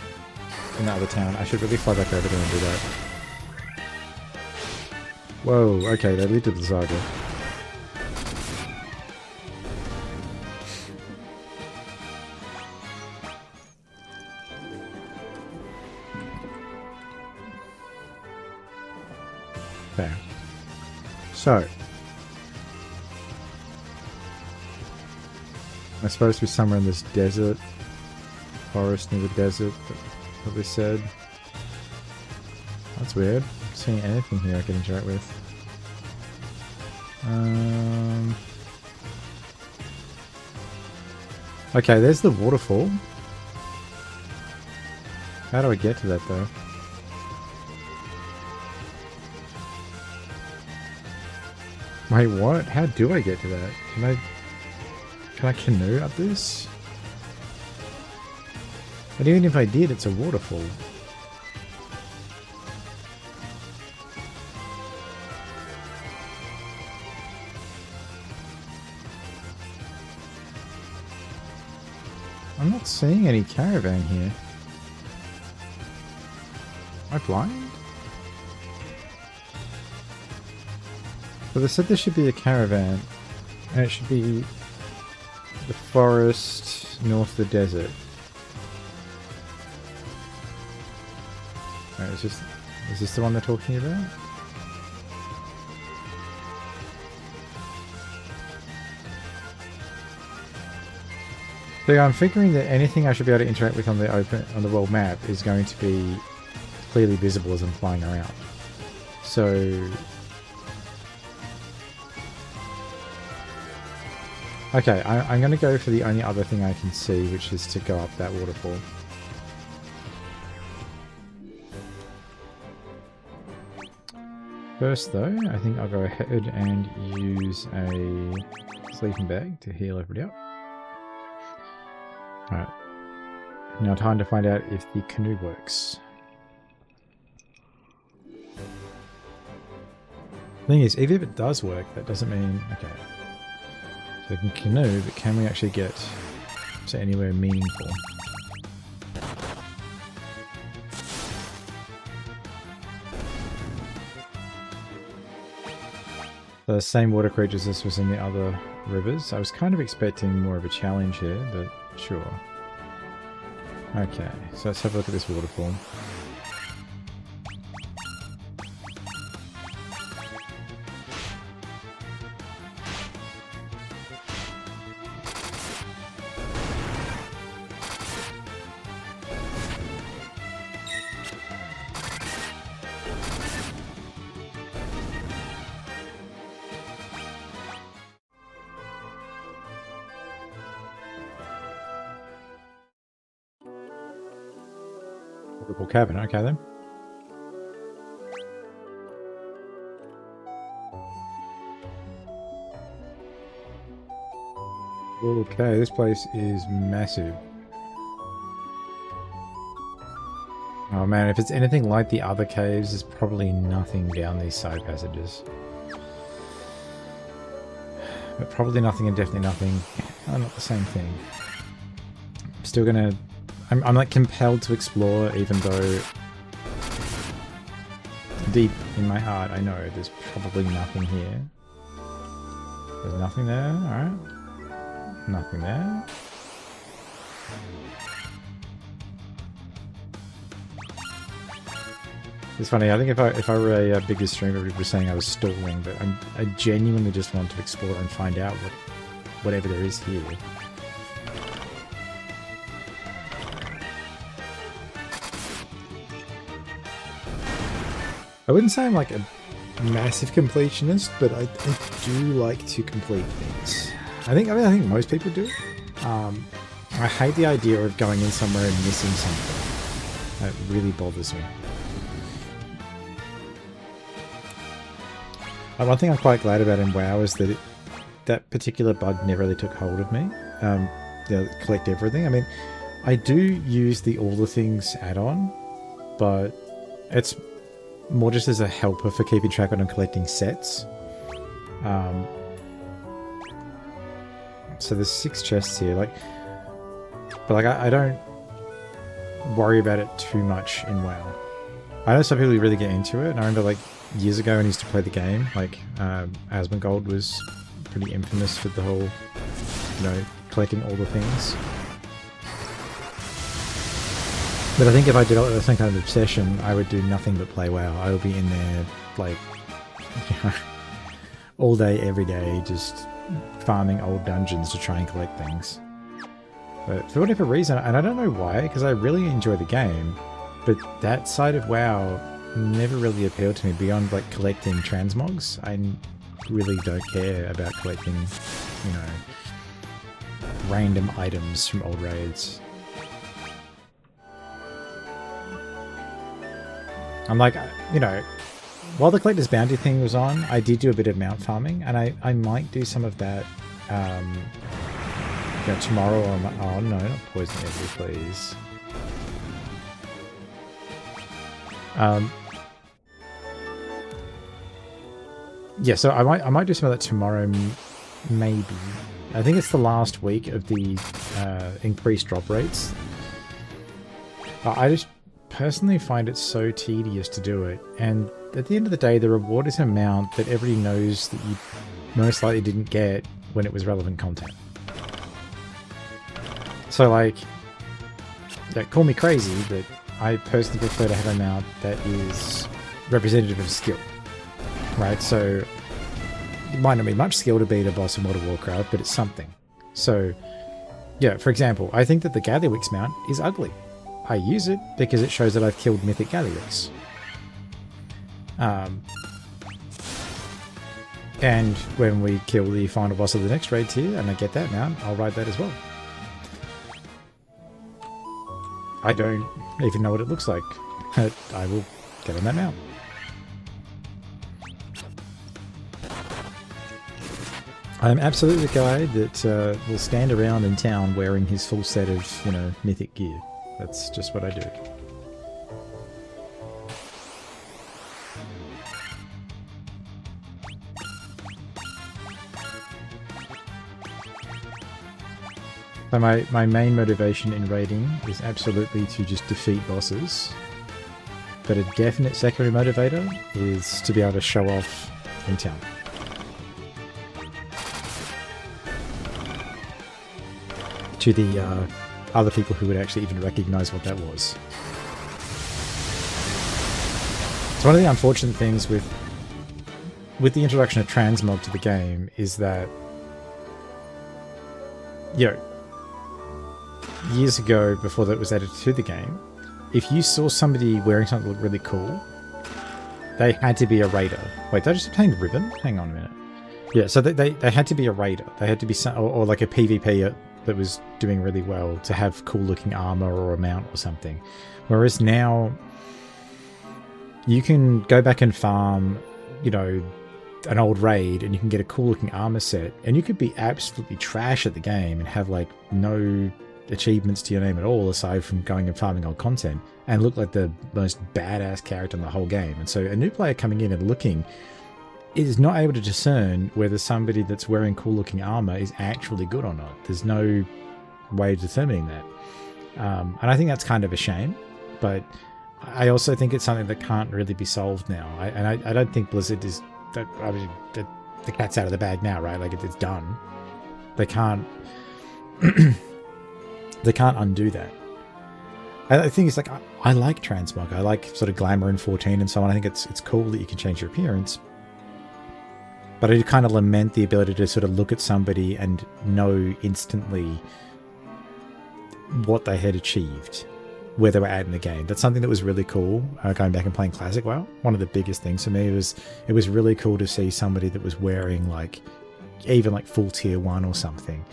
in the other town. I should really fly back over there and do that. Whoa, okay, they lifted the saga. Okay. So. I'm supposed to be somewhere in this desert. Forest near the desert, what they said. That's weird. I'm not seeing anything here I can interact with. Okay, there's the waterfall. How do I get to that though? Wait, what? How do I get to that? Can I canoe up this? But even if I did, it's a waterfall. I'm not seeing any caravan here. Am I blind? So they said there should be a caravan, and it should be the forest north of the desert. Right, is this the one they're talking about? So I'm figuring that anything I should be able to interact with on the world map is going to be clearly visible as I'm flying around. So okay, I'm going to go for the only other thing I can see, which is to go up that waterfall. First though, I think I'll go ahead and use a sleeping bag to heal everybody up. Alright. Now time to find out if the canoe works. Thing is, even if it does work, that doesn't mean... Okay. So we can canoe, but can we actually get to anywhere meaningful? The same water creatures as was in the other rivers. I was kind of expecting more of a challenge here, but sure. Okay, so let's have a look at this waterfall. Waterfall cabin, okay then. Okay, this place is massive. Oh man, if it's anything like the other caves, there's probably nothing down these side passages. But probably nothing and definitely nothing. Oh, not the same thing. I'm still gonna... I'm like compelled to explore, even though deep in my heart I know there's probably nothing here. There's nothing there, alright. Nothing there. It's funny, I think if I were a bigger streamer, everybody was saying I was stalling, but I genuinely just want to explore and find out whatever there is here. I wouldn't say I'm like a massive completionist, but I do like to complete things. I think most people do. I hate the idea of going in somewhere and missing something. That really bothers me. One thing I'm quite glad about in WoW is that that particular bug never really took hold of me. Collect everything. I mean, I do use the all the things add-on, but it's more just as a helper for keeping track when I'm collecting sets. So there's 6 chests here, but I don't... worry about it too much in WoW. I know some people really get into it, and I remember like years ago when I used to play the game, like Asmongold was pretty infamous for the whole, you know, collecting all the things. But I think if I did it with some kind of obsession, I would do nothing but play WoW. I would be in there like, you know, all day, every day, just farming old dungeons to try and collect things. But for whatever reason, and I don't know why, because I really enjoy the game, but that side of WoW never really appealed to me beyond like collecting transmogs. I really don't care about collecting, you know, random items from old raids. I'm like, you know, while the Collector's Bounty thing was on, I did do a bit of mount farming, and I might do some of that you know, tomorrow or... Oh no, not Poison Ivy, please. Yeah, so I might do some of that tomorrow, maybe. I think it's the last week of the increased drop rates. I just personally find it so tedious to do it, and at the end of the day, the reward is an amount that everybody knows that you most likely didn't get when it was relevant content. So like, yeah, call me crazy, but I personally prefer to have an amount that is representative of skill, right? So it might not be much skill to beat a boss in World of Warcraft, but it's something. So yeah, for example, I think that the Gatherwix mount is ugly. I use it because it shows that I've killed mythic Gatherwix. And when we kill the final boss of the next raid tier and I get that mount, I'll ride that as well. I don't even know what it looks like, but I will get on that mount. I'm absolutely the guy that will stand around in town wearing his full set of, you know, mythic gear. That's just what I do. So my main motivation in raiding is absolutely to just defeat bosses. But a definite secondary motivator is to be able to show off in town. To the other people who would actually even recognize what that was. So one of the unfortunate things with the introduction of transmog to the game is that, you know, years ago, before that was added to the game, if you saw somebody wearing something that looked really cool, they had to be a raider. Wait, did I just obtain ribbon? Hang on a minute. Yeah, so they had to be a raider. They had to be some, or like a PvP that was doing really well to have cool looking armor or a mount or something. Whereas now you can go back and farm, you know, an old raid and you can get a cool looking armor set, and you could be absolutely trash at the game and have like no achievements to your name at all aside from going and farming old content and look like the most badass character in the whole game. And so a new player coming in and looking is not able to discern whether somebody that's wearing cool looking armor is actually good or not. There's no way of determining that. And I think that's kind of a shame, but I also think it's something that can't really be solved now. I don't think Blizzard is... I mean, the cat's out of the bag now, right? Like, it's done. They can't... they can't undo that. I think it's like, I like transmog. I like sort of glamour in 14 and so on. I think it's cool that you can change your appearance. But I do kind of lament the ability to sort of look at somebody and know instantly what they had achieved, where they were at in the game. That's something that was really cool, going back and playing Classic WoW. One of the biggest things for me was it was really cool to see somebody that was wearing like even like full tier 1 or something.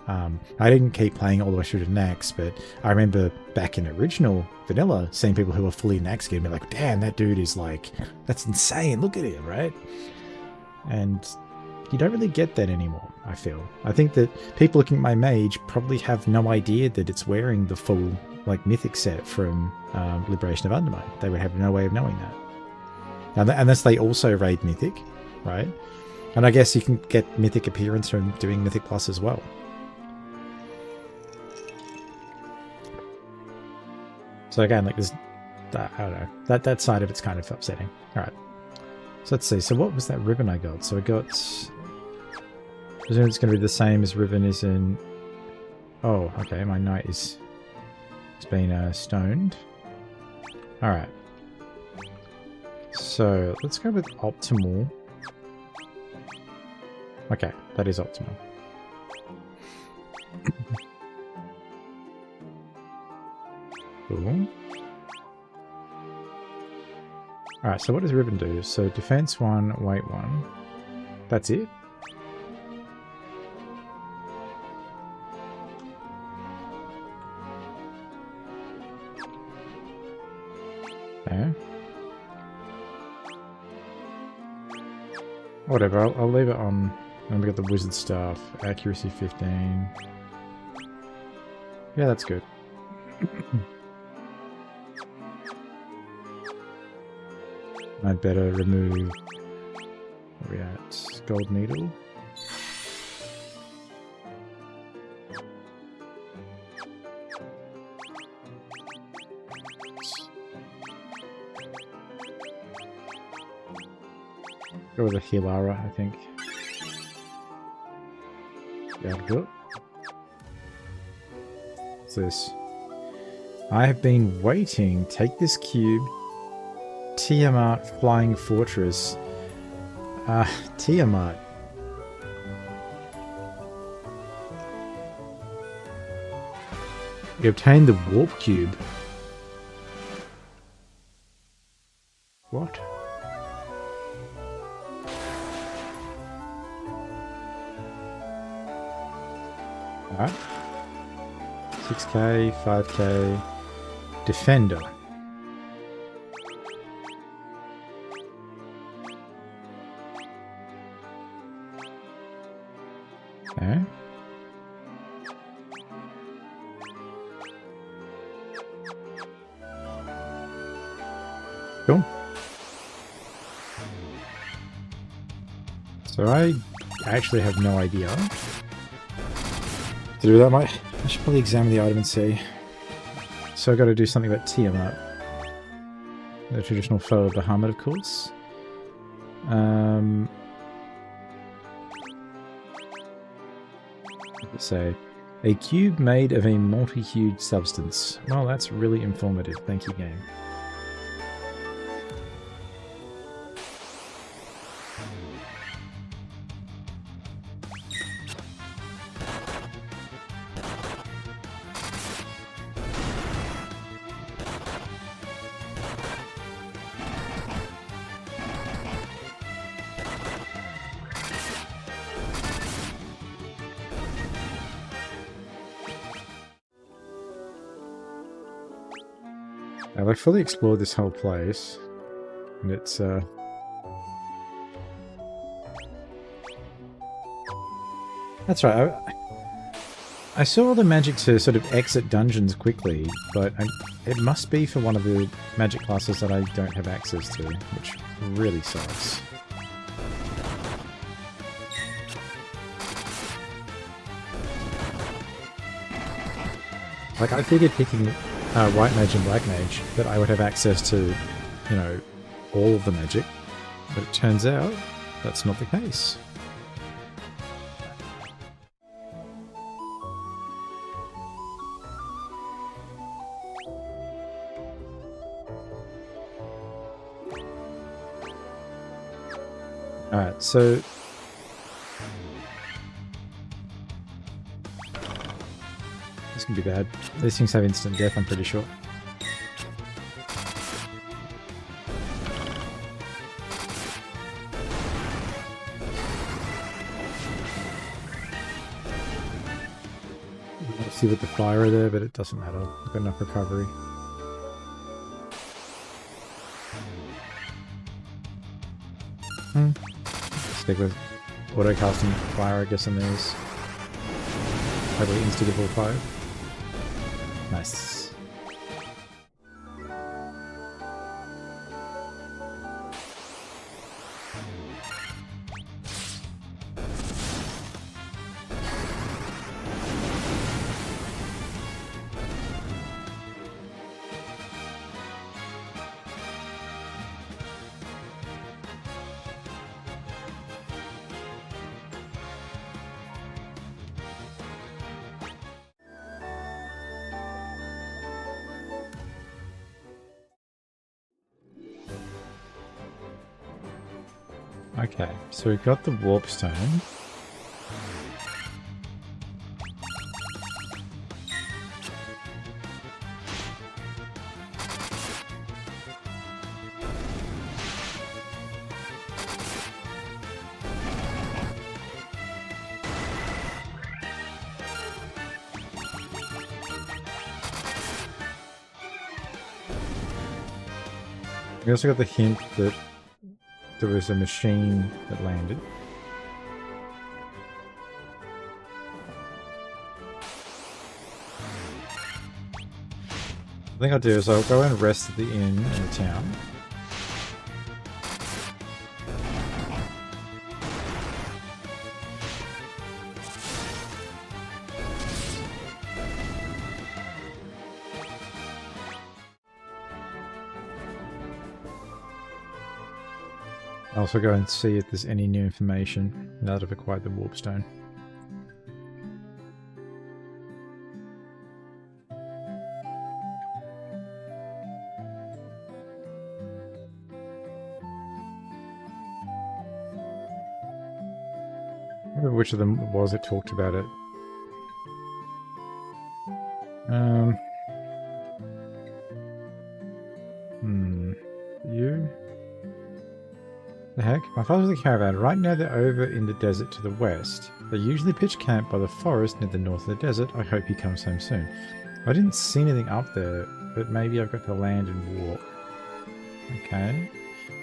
I didn't keep playing all the way through to Nax, but I remember back in original vanilla seeing people who were fully Nax geared and be like, damn, that dude is like, that's insane, look at him, right? And you don't really get that anymore, I feel. I think that people looking at my mage probably have no idea that it's wearing the full like mythic set from Liberation of Undermine. They would have no way of knowing that. Unless they also raid mythic, right? And I guess you can get mythic appearance from doing Mythic Plus as well. So again, like this, I don't know, that side of it's kind of upsetting. All right. So let's see. So what was that ribbon I got? So I got. Presume it's going to be the same as ribbon is in. Oh, okay. My knight is. It's been stoned. All right. So let's go with optimal. Okay, that is optimal. Cool. Alright, so what does ribbon do? So defense 1, weight 1. That's it? Okay. Whatever, I'll leave it on. Then we got the wizard staff. Accuracy 15. Yeah, that's good. I'd better remove. Where are we at? Gold needle. Go with a Hilara, I think. Yeah, good. What's this? I have been waiting. Take this cube. Tiamat Flying Fortress. Tiamat. You obtained the warp cube. What? Alright. 6k, 5k. Defender. Okay. Cool. So I actually have no idea. To do that, I should probably examine the item and see. So I've got to do something about Tiamat. The traditional foe of Bahamut, of course. Let's say, a cube made of a multi-hued substance. Well, that's really informative. Thank you, game. Now, I fully explored this whole place, and it's, That's right, I saw all the magic to sort of exit dungeons quickly, but it must be for one of the magic classes that I don't have access to, which really sucks. Like, I figured picking White Mage and Black Mage that I would have access to, you know, all of the magic, but it turns out that's not the case. Alright, so this can be bad. These things have instant death, I'm pretty sure. Let's see with the fire there, but it doesn't matter. I've got enough recovery. Stick with auto casting fire, I guess, on these. Probably insta-double 5. Nice. Okay, so we've got the warp stone. We also got the hint that there was a machine that landed. I think I'll do is I'll go and rest at the inn in the town. I'll also go and see if there's any new information now that I've acquired the warp stone. I remember which of them it was that talked about it. You? The heck? My father's the caravan. Right now they're over in the desert to the west. They usually pitch camp by the forest near the north of the desert. I hope he comes home soon. I didn't see anything up there, but maybe I've got to land and walk. Okay.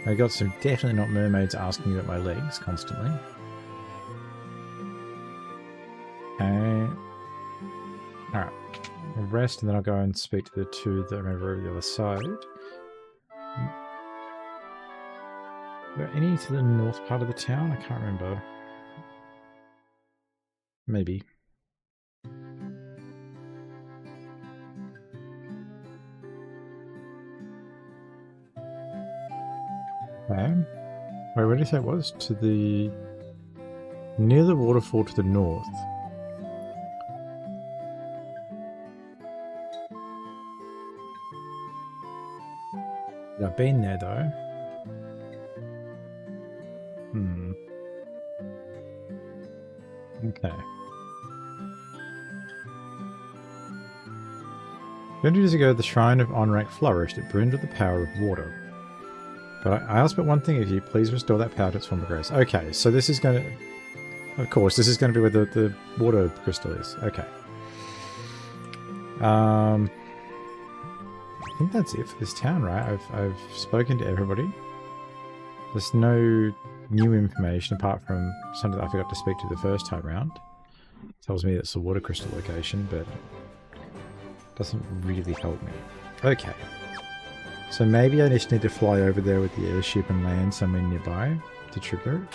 I got some definitely not mermaids asking me about my legs constantly. Okay. Alright. I'll rest and then I'll go and speak to the two that are over the other side. Are there any to the north part of the town? I can't remember. Maybe. Okay. Wait, where did you say it was? To the... near the waterfall to the north. I've been there though. Okay. 20 years ago, the shrine of Onrak flourished. It brimmed with the power of water. But I ask but one thing of you, please restore that power to its former grace. Okay, so this is going to... Of course, this is going to be where the water crystal is. Okay. I think that's it for this town, right? I've spoken to everybody. There's no new information apart from something that I forgot to speak to the first time round. Tells me it's the water crystal location, but doesn't really help me. Okay. So maybe I just need to fly over there with the airship and land somewhere nearby to trigger it.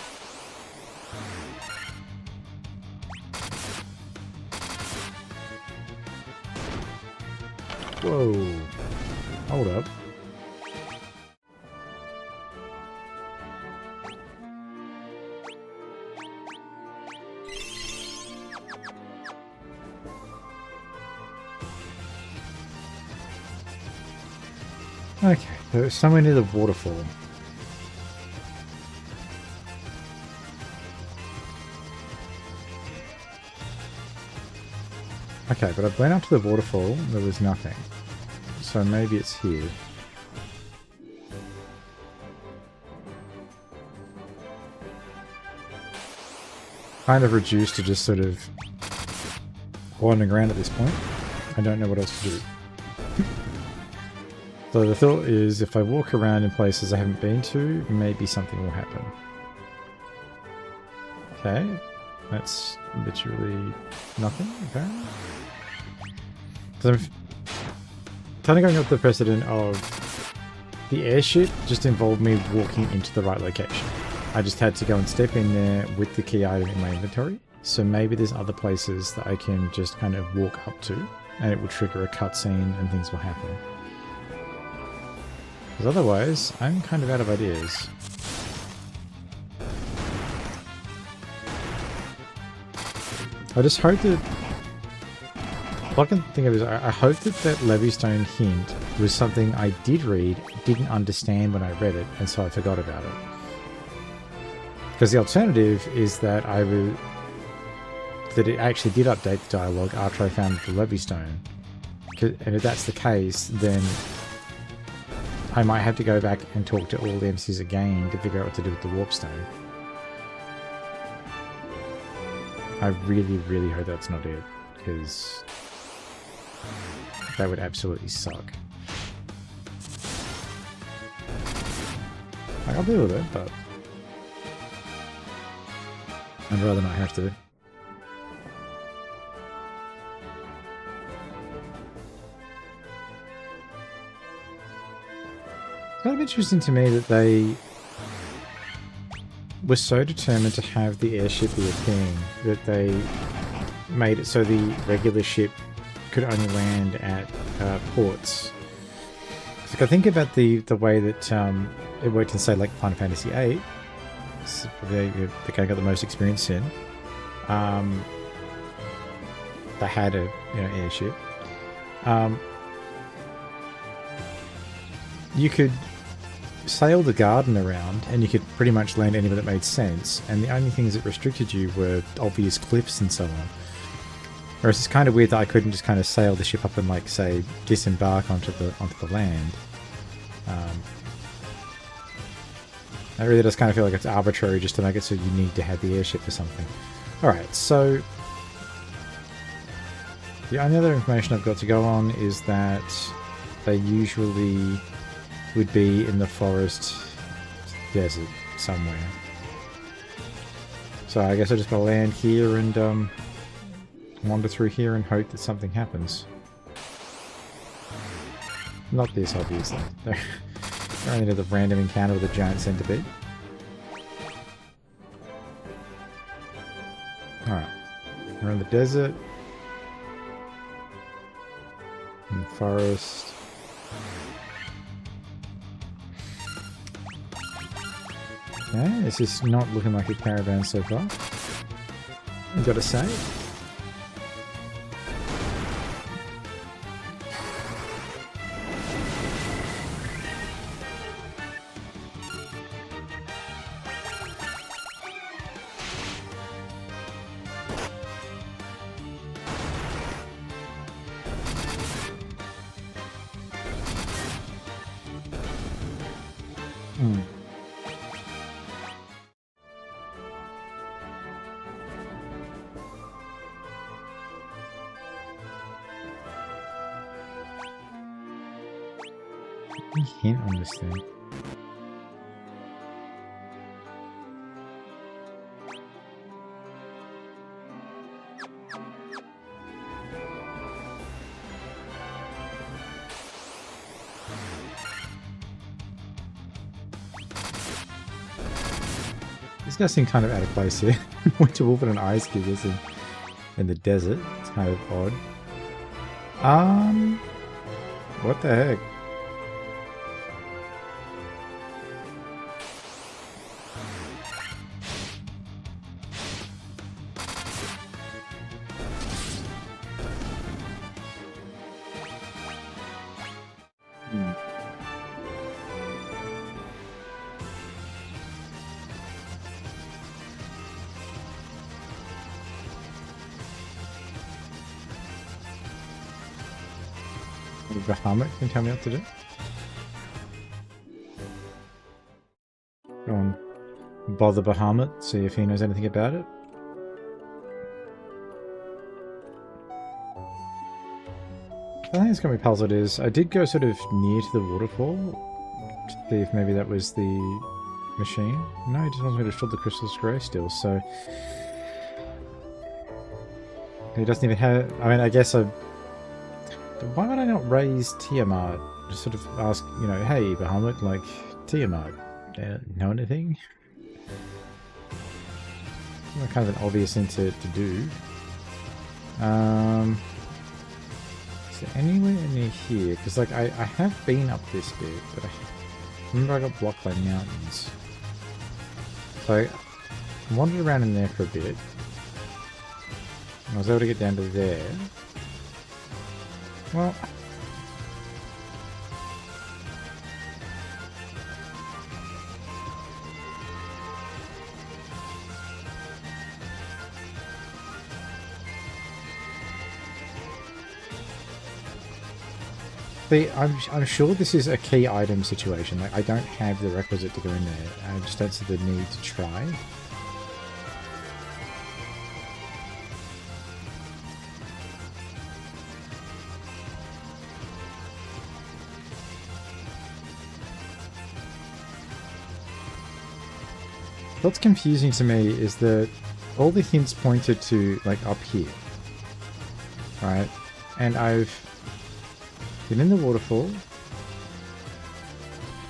Whoa. Hold up. Okay, so it's somewhere near the waterfall. Okay, but I went up to the waterfall and there was nothing. So maybe it's here. Kind of reduced to just sort of wandering around at this point. I don't know what else to do. So the thought is, if I walk around in places I haven't been to, maybe something will happen. Okay, that's literally nothing, apparently. So I'm kind of going up the precedent of the airship just involved me walking into the right location. I just had to go and step in there with the key item in my inventory. So maybe there's other places that I can just kind of walk up to, and it will trigger a cutscene and things will happen. Because otherwise, I'm kind of out of ideas. I just hope that... What I can think of is, I hope that that Levystone hint was something I did read, didn't understand when I read it, and so I forgot about it. Because the alternative is that that it actually did update the dialogue after I found the lobby stone. And if that's the case, then I might have to go back and talk to all the MCs again to figure out what to do with the warp stone. I really, really hope that's not it, because that would absolutely suck. Like, I'll deal with it, but I'd rather not have to. It's kind of interesting to me that they were so determined to have the airship be a thing that they made it so the regular ship could only land at ports. Like, I think about the way that it worked in, say, like Final Fantasy VIII, the game I got the most experience in. They had a airship. You could sail the garden around and you could pretty much land anywhere that made sense, and the only things that restricted you were obvious cliffs and so on. Whereas it's kind of weird that I couldn't just kind of sail the ship up and, like, say, disembark onto the land. That really does kind of feel like it's arbitrary just to make it so you need to have the airship for something. Alright, so the only other information I've got to go on is that they usually would be in the forest desert somewhere. So I guess I just gotta land here and wander through here and hope that something happens. Not this, obviously. They're only the random encounter with a giant centipede. Alright. We're in the desert. In the forest. Okay, this is not looking like a caravan so far, I've got to say. Any hint on this thing? This does seem kind of out of place here. Winter Wolf and an Ice Giggers in the desert. It's kind of odd. What the heck? Bahamut can tell me what to do. Go on, bother Bahamut, see if he knows anything about it. I think it's going to be puzzled is, I did go sort of near to the waterfall to see if maybe that was the machine. No, it just wants me to fill the crystal square still, so he doesn't even have, I mean, I guess why would I not raise Tiamat? Just sort of ask, you know, hey Bahamut, like, Tiamat, know anything? Kind of an obvious thing to do. Is there anywhere near here? Because, like, I have been up this bit, but I remember I got blocked by mountains. So I wandered around in there for a bit. I was able to get down to there. Well, See, I'm sure this is a key item situation. Like, I don't have the requisite to go in there. I just don't see the need to try. What's confusing to me is that all the hints pointed to, like, up here. Right? And I've been in the waterfall.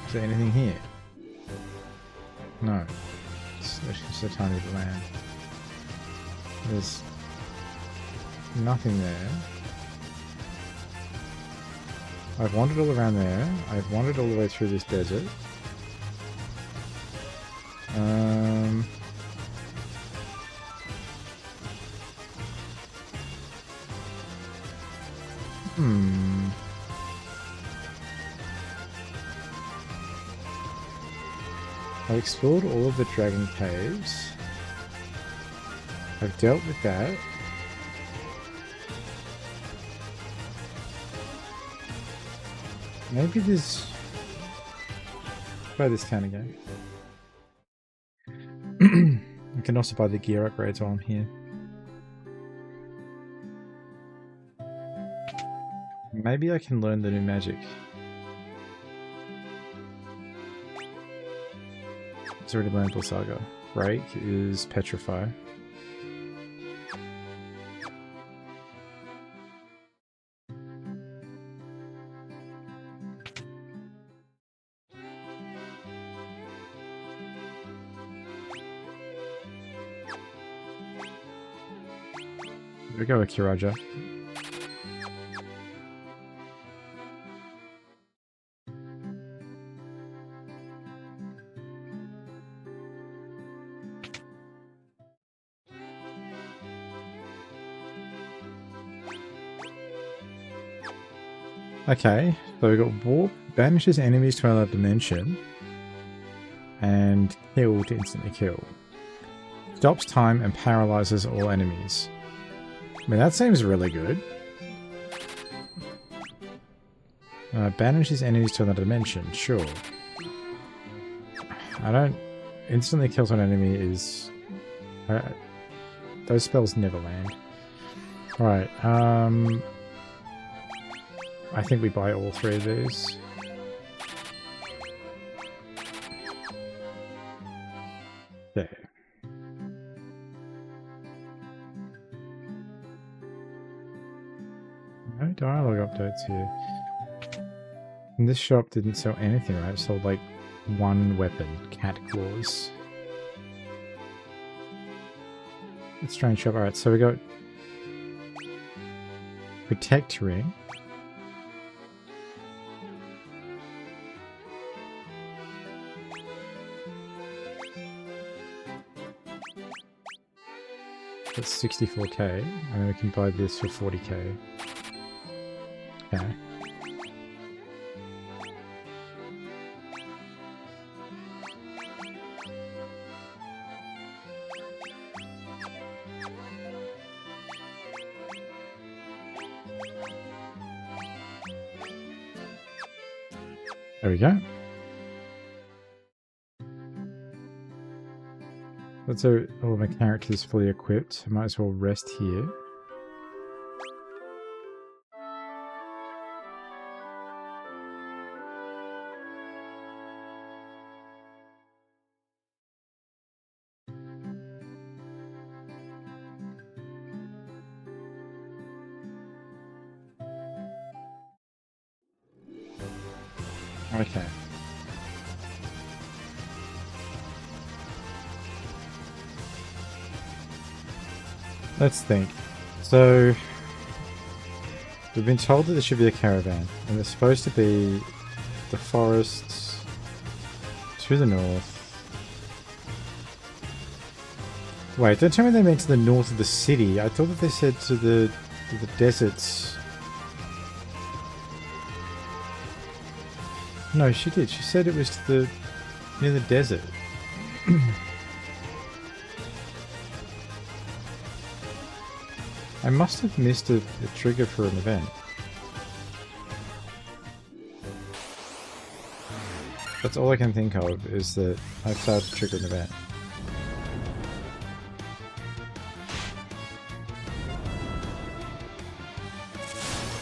Is there anything here? No. It's just a tiny bit of land. There's nothing there. I've wandered all around there. I've wandered all the way through this desert. I explored all of the dragon caves. I've dealt with that. Maybe there's... Try this town again. I can also buy the gear upgrades while I'm here. Maybe I can learn the new magic. It's already learned Saga. Break is Petrify. There we go, Akiraja. Okay, so we got Warp, banishes enemies to another dimension, and Kill to instantly kill. Stops time and paralyzes all enemies. I mean, that seems really good. Banishes enemies to another dimension, sure. I don't... Instantly kills an enemy is... those spells never land. Alright, I think we buy all three of these. There. No dialogue updates here. And this shop didn't sell anything, right? It sold like one weapon, cat claws. It's a strange shop. Alright, so we got Protect Ring. That's 64k, and then we can buy this for 40k. Okay. There we go. So all of my characters fully equipped. I might as well rest here. Okay. Let's think. So, we've been told that there should be a caravan, and there's supposed to be the forests to the north. Wait, don't tell me they meant to the north of the city. I thought that they said to the deserts. No, she did. She said it was to the near the desert. I must have missed a trigger for an event. That's all I can think of, is that I've failed to trigger an event.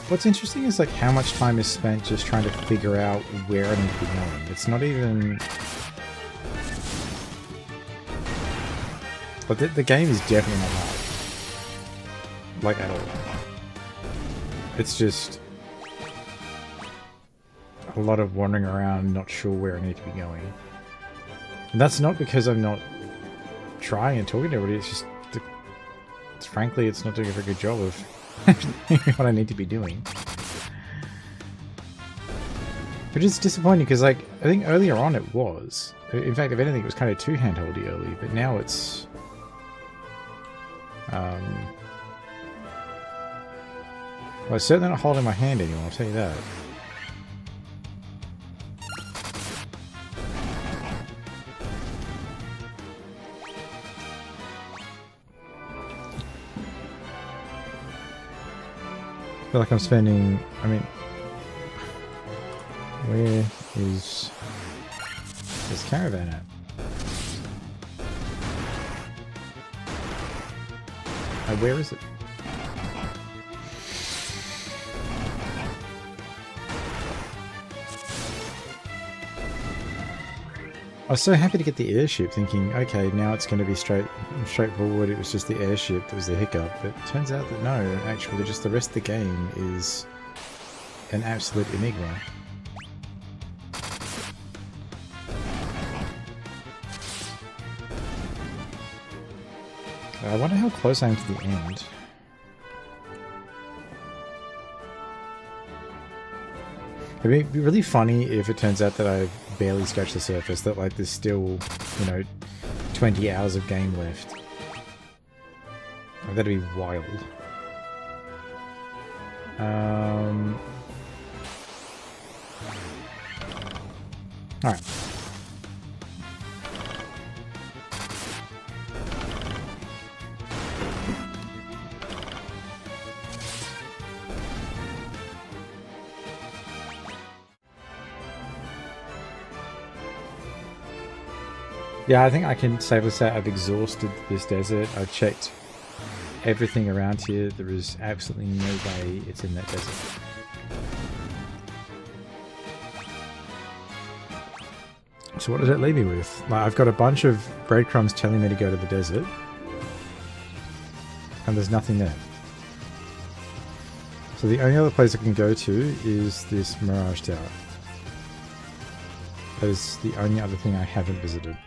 What's interesting is like how much time is spent just trying to figure out where I need to be going. It's not even... But the game is definitely not hard. Like, at all. It's just a lot of wandering around, not sure where I need to be going. And that's not because I'm not trying and talking to everybody, it's just... frankly, it's not doing a very good job of what I need to be doing. Which is disappointing because, like, I think earlier on it was. In fact, if anything, it was kind of too handholdy early, but now it's... well, it's certainly not holding my hand anymore, I'll tell you that. I feel like I'm spending... I mean... Where is this caravan at? Where is it? I was so happy to get the airship, thinking, okay, now it's going to be straightforward. It was just the airship that was the hiccup, but it turns out that no, actually, just the rest of the game is an absolute enigma. I wonder how close I am to the end. It'd be really funny if it turns out that I've barely scratched the surface, that like there's still, you know, 20 hours of game left. Oh, that'd be wild. Alright. Yeah, I think I can safely say I've exhausted this desert. I've checked everything around here. There is absolutely no way it's in that desert. So what does that leave me with? Like, I've got a bunch of breadcrumbs telling me to go to the desert. And there's nothing there. So the only other place I can go to is this Mirage Tower. That is the only other thing I haven't visited.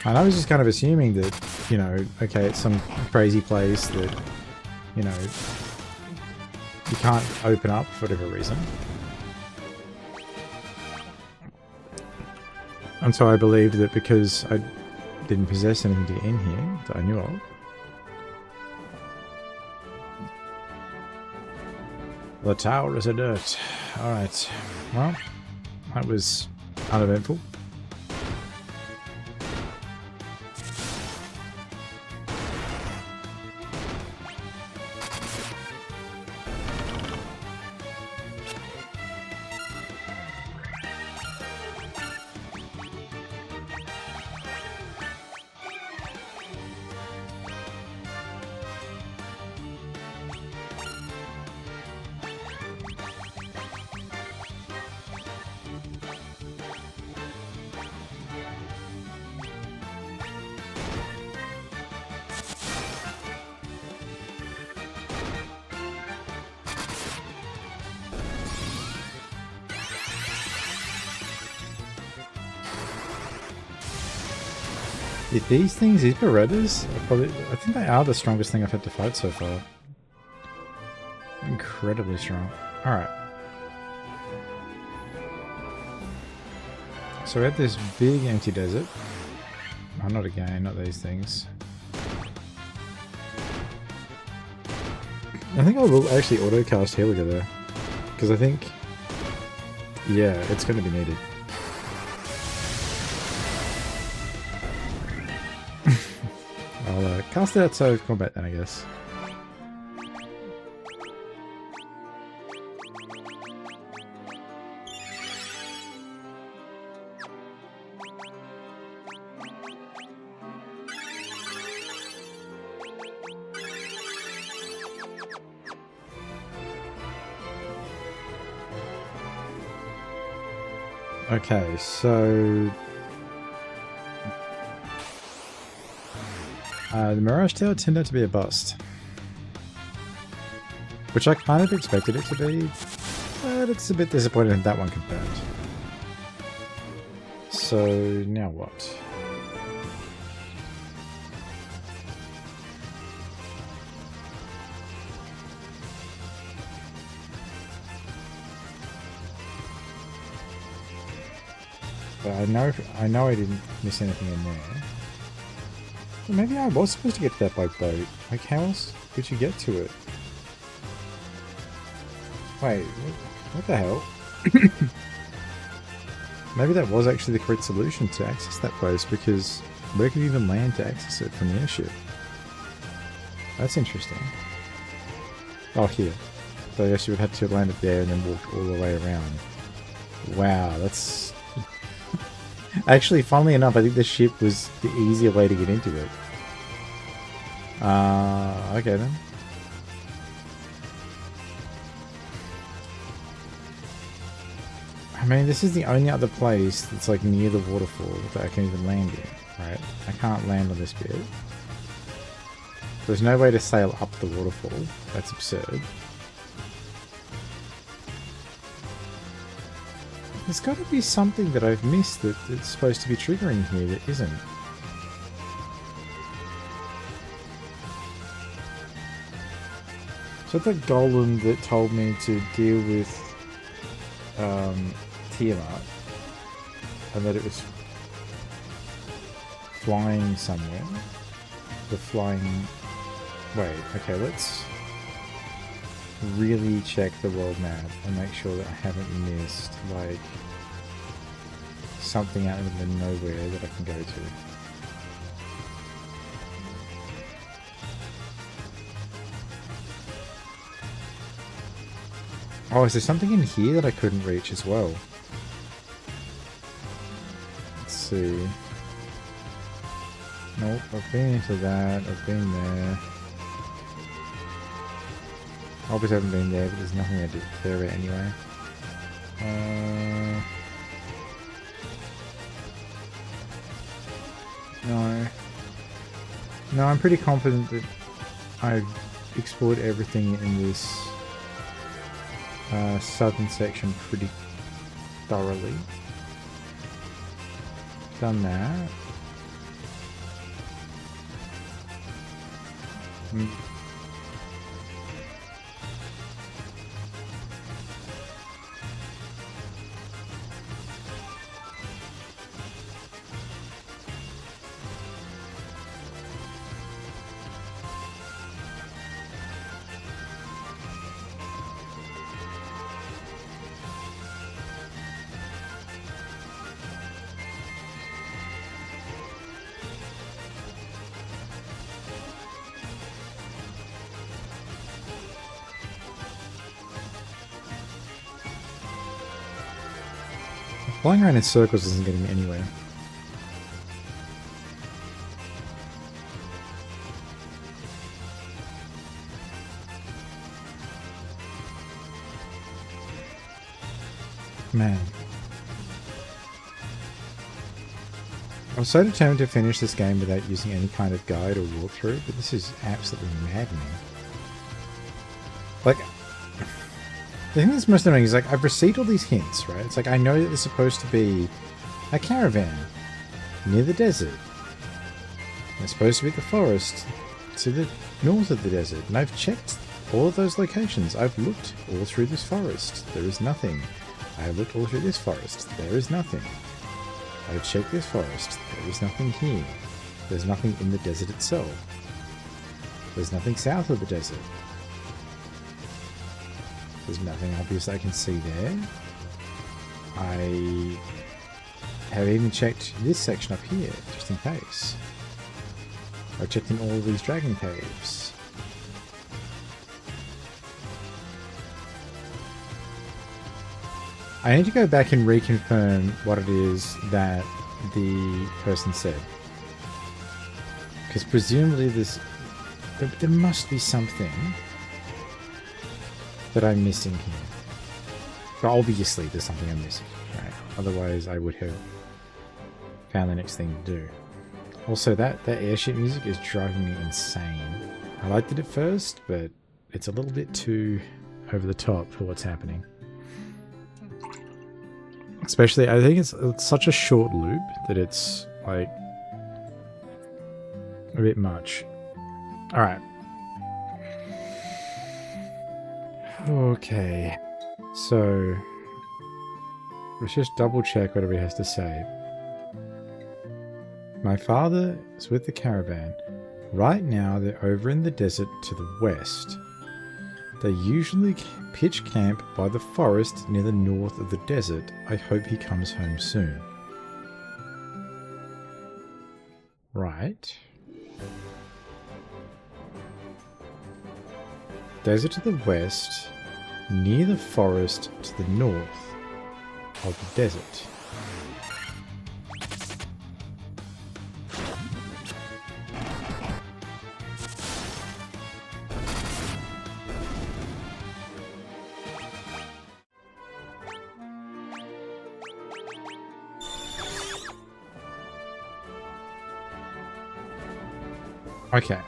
And I was just kind of assuming that, you know, okay, it's some crazy place that, you know, you can't open up for whatever reason. And so I believed that because I didn't possess anything to get in here that I knew of. The tower is inert. Alright. Well, that was uneventful. These things, these Berettas, I think they are the strongest thing I've had to fight so far. Incredibly strong. Alright. So we're at this big empty desert. Oh, not again, not these things. I think I will actually auto-cast Helga there. Because I think... yeah, it's going to be needed. I'll cast it outside of combat then, I guess. Okay, so the Mirage Tower turned out to be a bust. Which I kind of expected it to be, but it's a bit disappointing that one confirmed. So, now what? But I know I didn't miss anything in there. Well, maybe I was supposed to get to that by boat. Like, how else could you get to it? Wait, what the hell? Maybe that was actually the correct solution to access that place, because where could you even land to access it from the airship? That's interesting. Oh, here. So I guess you would have to land it there and then walk all the way around. Wow, that's... Actually, funnily enough, I think the ship was the easier way to get into it. Okay then. I mean, this is the only other place that's like near the waterfall that I can even land in, right? I can't land on this bit. There's no way to sail up the waterfall. That's absurd. There's got to be something that I've missed that's supposed to be triggering here that isn't. So the golem that told me to deal with Tiamat, and that it was flying somewhere. The flying... Wait, okay, let's really check the world map and make sure that I haven't missed, like, something out in the nowhere that I can go to. Oh, is there something in here that I couldn't reach as well? Let's see. Nope, I've been into that, I've been there. Obviously I haven't been there, but there's nothing I did care about anyway. No. No, I'm pretty confident that I've explored everything in this southern section pretty thoroughly. Done that. Flying around in circles isn't getting me anywhere. Man. I was so determined to finish this game without using any kind of guide or walkthrough, but this is absolutely maddening. Like, the thing that's most annoying is, like, I've received all these hints, right? It's like, I know that there's supposed to be a caravan near the desert. There's supposed to be the forest to the north of the desert. And I've checked all of those locations. I've looked all through this forest. There is nothing. I've looked all through this forest. There is nothing. I've checked this forest. There is nothing here. There's nothing in the desert itself. There's nothing south of the desert. There's nothing obvious I can see there. I have even checked this section up here, just in case. I've checked in all of these dragon caves. I need to go back and reconfirm what it is that the person said. Because presumably there must be something that I'm missing here. But obviously there's something I'm missing, right? otherwise I would have found the next thing to do. Also, that airship music is driving me insane. I liked it at first, but it's a little bit too over the top for what's happening. Especially, I think it's such a short loop that it's like a bit much. Alright. Okay. So, let's just double check whatever he has to say. My father is with the caravan. Right now, they're over in the desert to the west. They usually pitch camp by the forest near the north of the desert. I hope he comes home soon. Right. Desert to the west, near the forest to the north of the desert. Okay,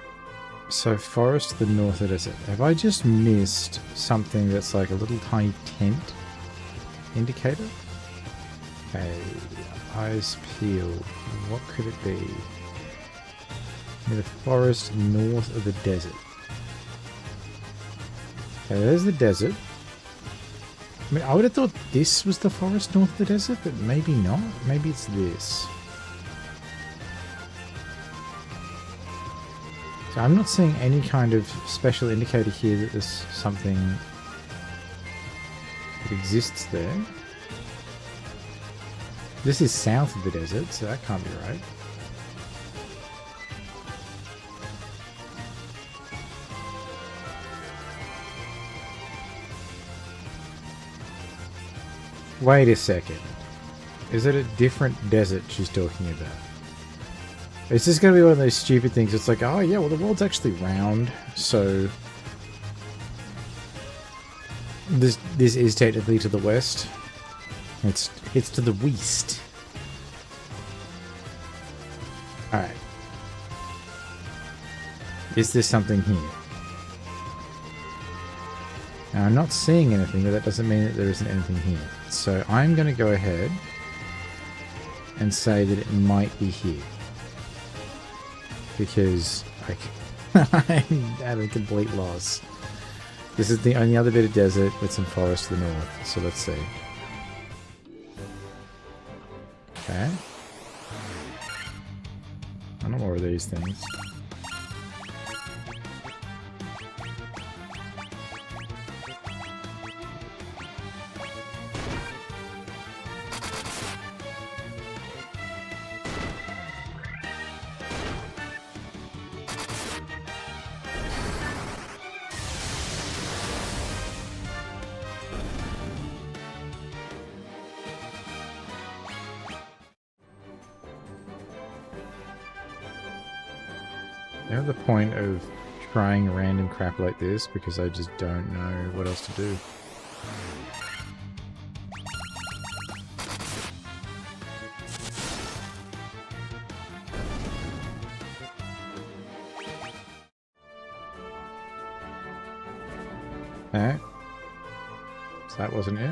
so forest to the north of the desert. Have I just missed something that's like a little tiny tent indicator? Okay, eyes peeled. What could it be? Near the forest north of the desert. Okay, there's the desert. I mean, I would have thought this was the forest north of the desert, but maybe not. Maybe it's this. So I'm not seeing any kind of special indicator here that there's something that exists there. This is south of the desert, so that can't be right. Wait a second. Is it a different desert she's talking about? It's just going to be one of those stupid things. It's like, oh yeah, well the world's actually round, so this is technically to the west. It's to the west. All right. Is there something here? Now I'm not seeing anything, but that doesn't mean that there isn't anything here. So I'm going to go ahead and say that it might be here. Because I'm at a complete loss. This is the only other bit of desert with some forest to the north. So let's see. Okay. I don't know more of these things. Now the point of trying random crap like this because I just don't know what else to do. Okay. So that wasn't it.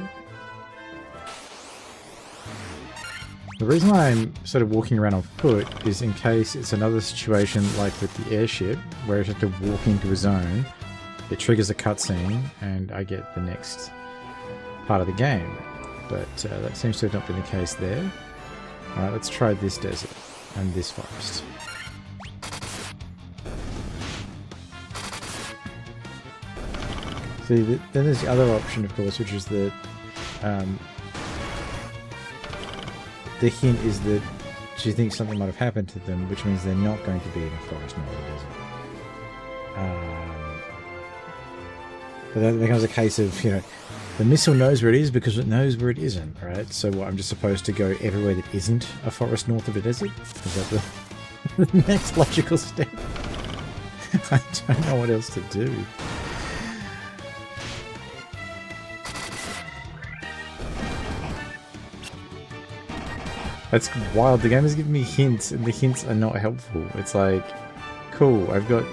The reason I'm sort of walking around on foot is in case it's another situation like with the airship, where I have to walk into a zone, it triggers a cutscene, and I get the next part of the game. But that seems to have not been the case there. Alright, let's try this desert and this forest. See, then there's the other option, of course, which is that the hint is that she thinks something might have happened to them, which means they're not going to be in a forest nor a desert. But that becomes a case of, you know, the missile knows where it is because it knows where it isn't, right? So what, I'm just supposed to go everywhere that isn't a forest north of a desert? Is that the next logical step? I don't know what else to do. That's wild. The game is giving me hints, and the hints are not helpful. It's like, cool, I've got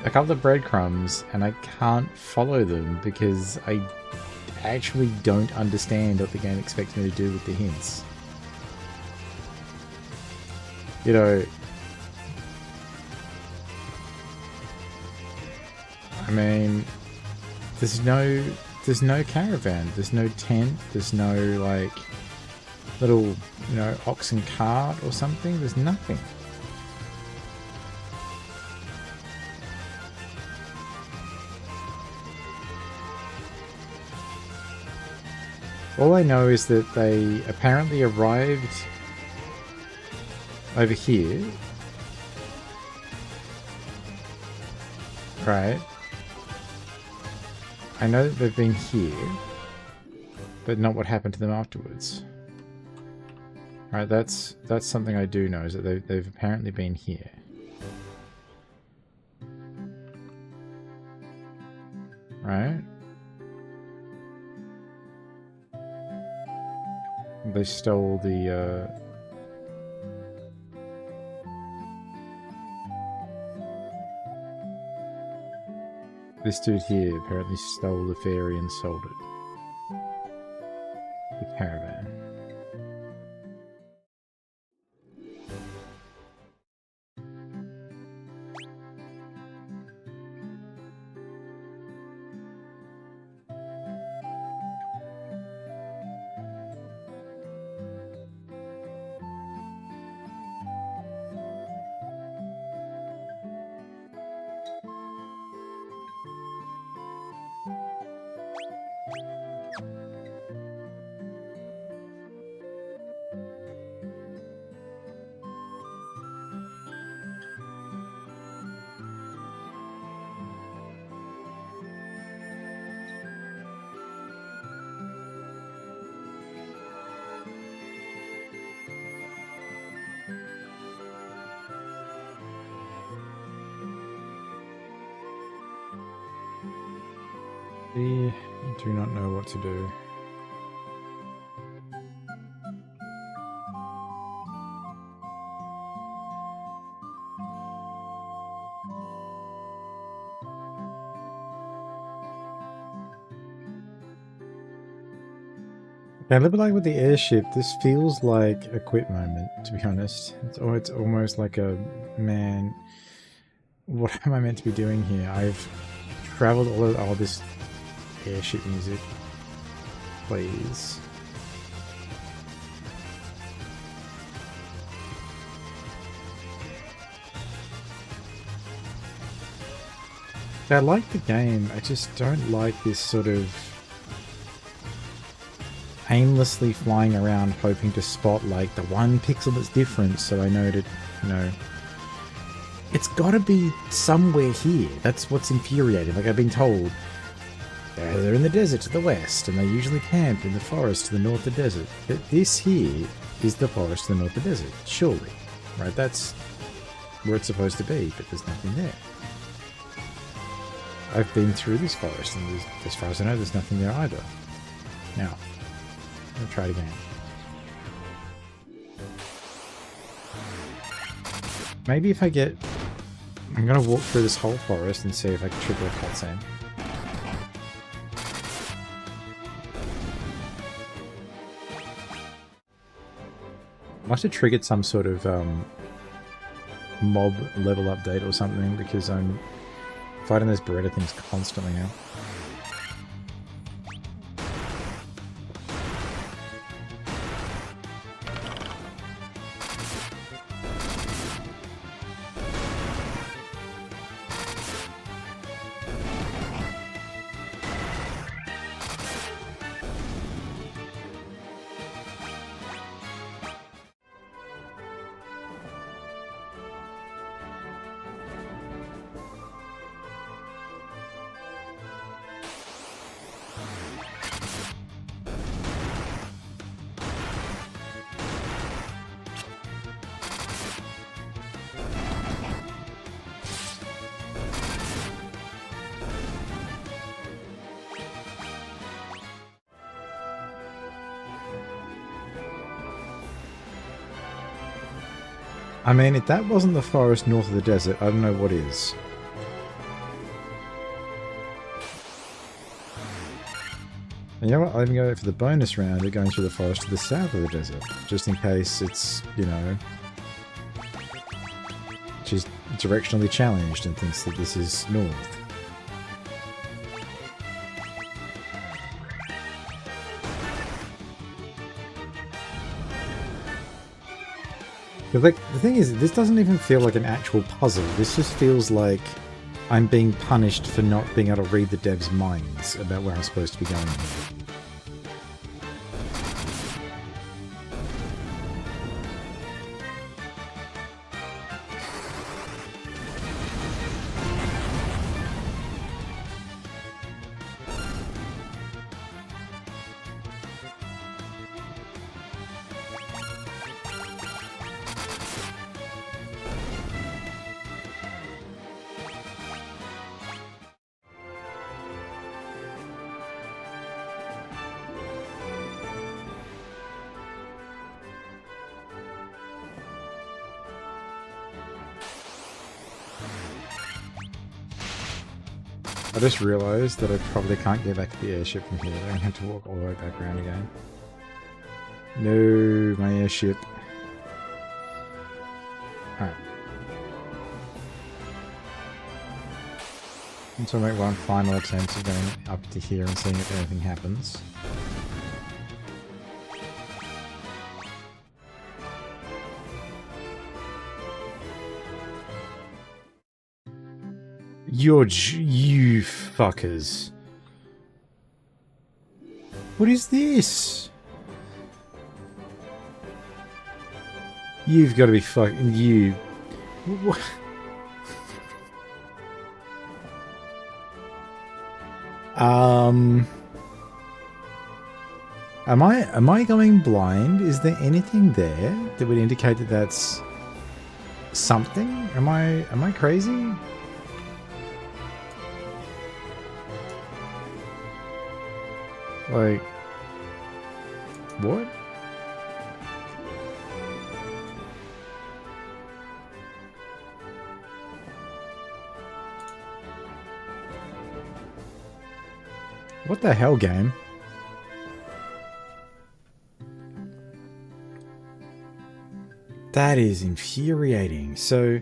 a couple of breadcrumbs, and I can't follow them because I actually don't understand what the game expects me to do with the hints. You know, I mean, there's no caravan, there's no tent, there's no like little, you know, oxen cart or something. There's nothing. All I know is that they apparently arrived over here. Right. I know that they've been here, but not what happened to them afterwards. Right, that's something I do know, is that they've apparently been here. Right? They stole the, this dude here apparently stole the ferry and sold it. The caravan. I do not know what to do. Yeah, a little bit like with the airship, this feels like a quit moment, to be honest. It's almost like a, man, what am I meant to be doing here? I've traveled all this airship music. Please. I like the game, I just don't like this sort of aimlessly flying around hoping to spot like the one pixel that's different, so I know to, you know, it's gotta be somewhere here. That's what's infuriating. Like, I've been told they're in the desert to the west, and they usually camp in the forest to the north of the desert. But this here is the forest to the north of the desert, surely. Right, that's where it's supposed to be, but there's nothing there. I've been through this forest, and as far as I know, there's nothing there either. Now, I'll try it again. Maybe if I get... I'm gonna walk through this whole forest and see if I can trigger a cutscene. I must have triggered some sort of mob level update or something, because I'm fighting those Beretta things constantly now. I mean, if that wasn't the forest north of the desert, I don't know what is. And you know what? I'll even go for the bonus round of going through the forest to the south of the desert. Just in case it's, you know... she's directionally challenged and thinks that this is north. But like, the thing is, this doesn't even feel like an actual puzzle. This just feels like I'm being punished for not being able to read the devs' minds about where I'm supposed to be going here. I just realised that I probably can't get back to the airship from here. I'm going to have to walk all the way back around again. No, my airship. Alright. So I'll make one final attempt of going up to here and seeing if anything happens. You fuckers. What is this? You've got to be fucking you. What? Am I going blind? Is there anything there that would indicate that that's something? Am I crazy? Like, what? What the hell, game? That is infuriating. So,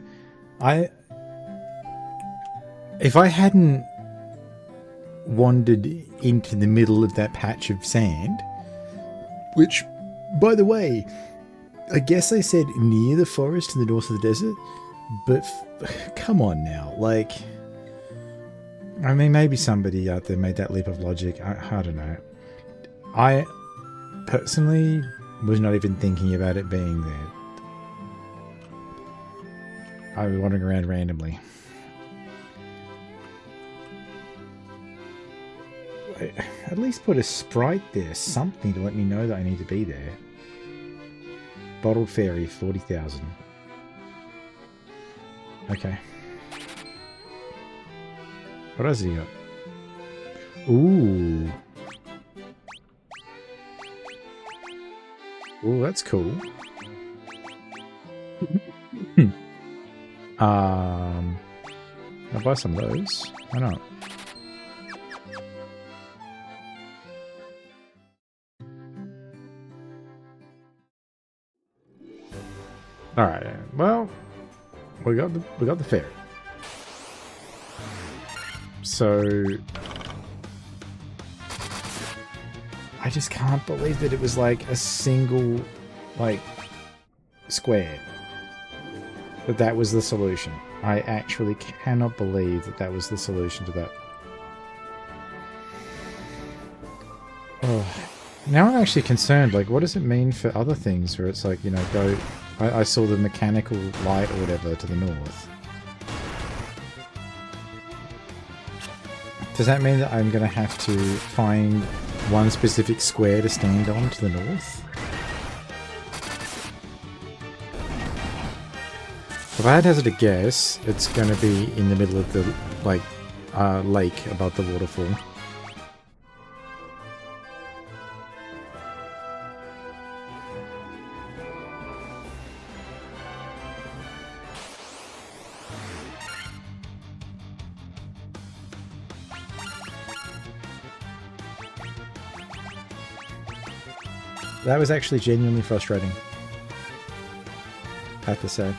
if I hadn't wandered into the middle of that patch of sand, which, by the way, I guess I said near the forest in the north of the desert, but come on now, like, I mean, maybe somebody out there made that leap of logic. I don't know. I personally was not even thinking about it being there. I was wandering around randomly. At least put a sprite there, something to let me know that I need to be there. Bottled Fairy, 40,000. Okay. What else has he got? Ooh. Ooh, that's cool. I'll buy some of those. Why not? Alright, well, we got the ferry. So I just can't believe that it was like a single like square. That was the solution. I actually cannot believe that that was the solution to that. Oh. Now I'm actually concerned, like, what does it mean for other things where it's like, you know, go... I saw the mechanical light or whatever to the north. Does that mean that I'm going to have to find one specific square to stand on to the north? If I had to hazard a guess, it's going to be in the middle of the, like, lake above the waterfall. That was actually genuinely frustrating, I have to say.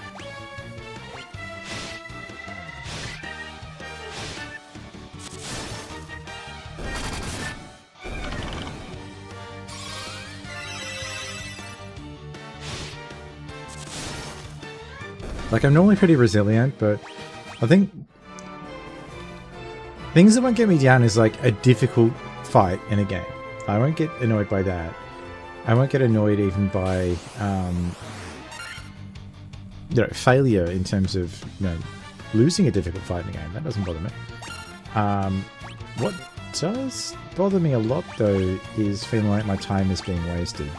Like, I'm normally pretty resilient, but I think things that won't get me down is like a difficult fight in a game. I won't get annoyed by that. I won't get annoyed even by, you know, failure in terms of, you know, losing a difficult fight in a game. That doesn't bother me. What does bother me a lot, though, is feeling like my time is being wasted.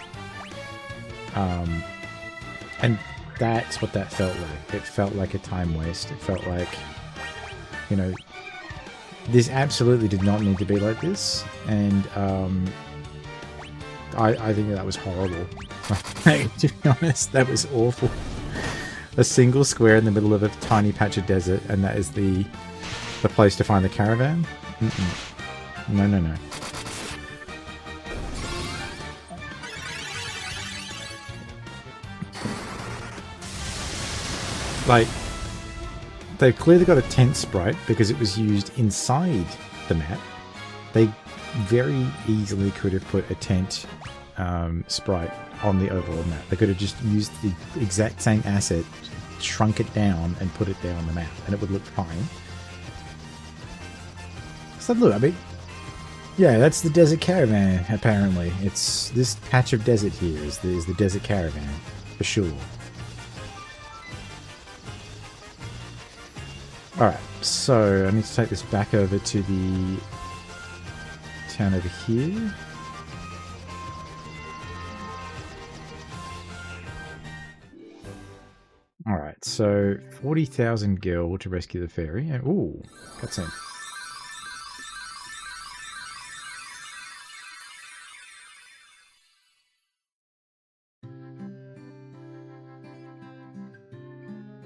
And that's what that felt like. It felt like a time waste. It felt like, you know, this absolutely did not need to be like this. And I think that was horrible. To be honest, that was awful. A single square in the middle of a tiny patch of desert, and that is the place to find the caravan? No, no, no. Like, they've clearly got a tent sprite because it was used inside the map. They very easily could have put a tent sprite on the overall map. They could have just used the exact same asset, shrunk it down, and put it there on the map, and it would look fine. So look, I mean, yeah, that's the desert caravan, apparently. It's this patch of desert here is the desert caravan, for sure. Alright, so I need to take this back over to the town over here. Alright, so 40,000 gil to rescue the ferry. And, ooh, cutscene.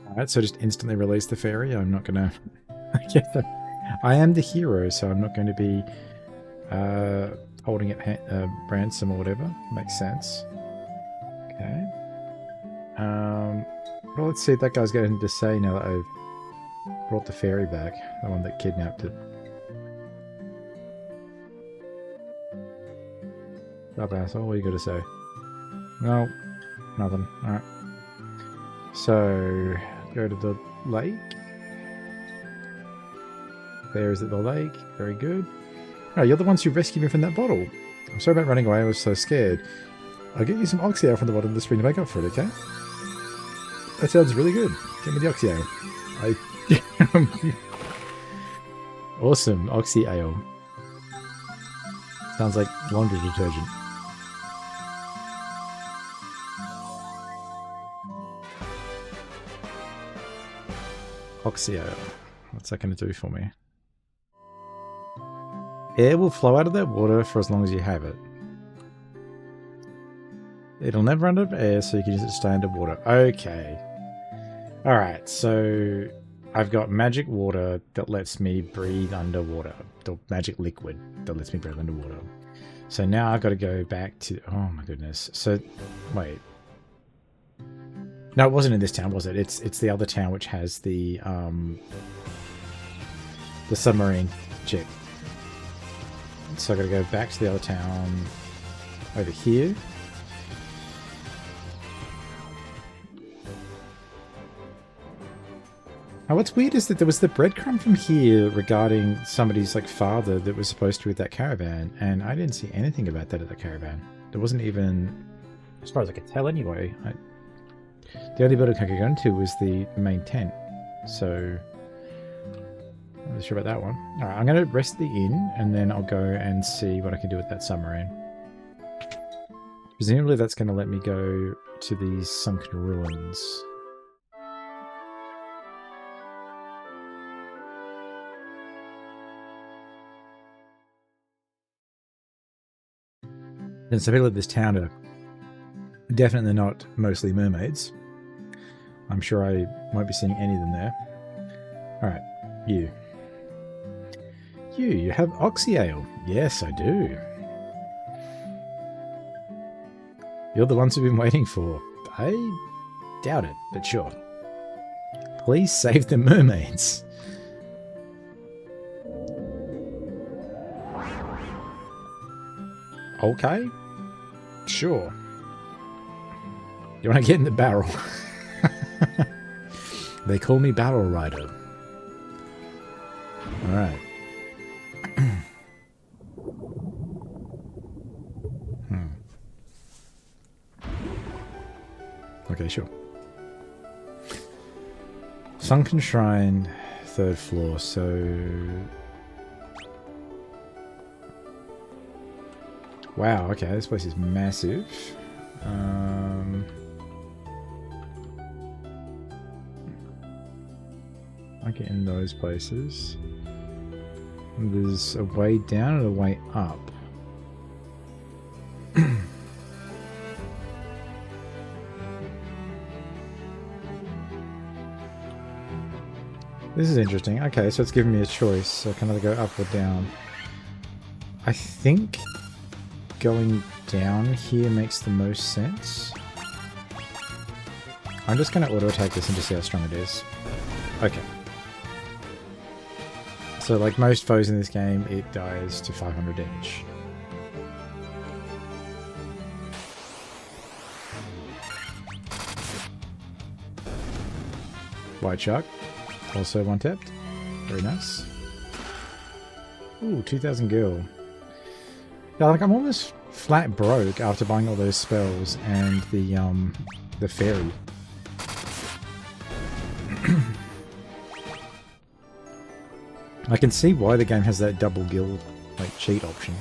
Alright, so just instantly release the ferry. I'm not gonna... I am the hero, so I'm not going to be holding it ransom or whatever. Makes sense. Okay. Well, let's see if that guy's got anything to say now that I've brought the ferry back. The one that kidnapped it. Stop, asshole. What are you going to say? No. Nothing. Alright. So, go to the lake. There is at the lake. Very good. Oh, you're the ones who rescued me from that bottle. I'm sorry about running away. I was so scared. I'll get you some oxy ale from the bottom of the spring to make up for it, okay? That sounds really good. Get me the oxy ale. Awesome. Oxy ale. Sounds like laundry detergent. Oxy ale. What's that going to do for me? Air will flow out of that water for as long as you have it. It'll never run out of air, so you can use it to stay underwater. Okay. Alright, so I've got magic water that lets me breathe underwater. The magic liquid that lets me breathe underwater. So now I've got to go back to... Oh my goodness. So, wait. No, it wasn't in this town, was it? It's the other town which has the submarine chick. So I've got to go back to the other town over here. Now what's weird is that there was the breadcrumb from here regarding somebody's like father that was supposed to be with that caravan, and I didn't see anything about that at the caravan. There wasn't even, as far as I could tell anyway. The only building I could go into was the main tent, so I'm not sure about that one. Alright, I'm going to rest the inn, and then I'll go and see what I can do with that submarine. Presumably that's going to let me go to these sunken ruins. And so people at this town are definitely not mostly mermaids. I'm sure I won't be seeing any of them there. Alright, you. You have oxy ale. Yes, I do. You're the ones we've been waiting for. I doubt it, but sure. Please save the mermaids. Okay. Sure. You want to get in the barrel? They call me Barrel Rider. Alright. Okay, sure. Sunken Shrine, 3rd floor, so... Wow, okay, this place is massive. I get in those places. And there's a way down and a way up. This is interesting. Okay, so it's giving me a choice. So can I go up or down? I think going down here makes the most sense. I'm just going to auto-attack this and just see how strong it is. Okay. So like most foes in this game, it dies to 500 damage. White Shark. Also one tapped. Very nice. Ooh, 2000 gil. Yeah, like I'm almost flat broke after buying all those spells and the fairy. I can see why the game has that double gil like cheat option.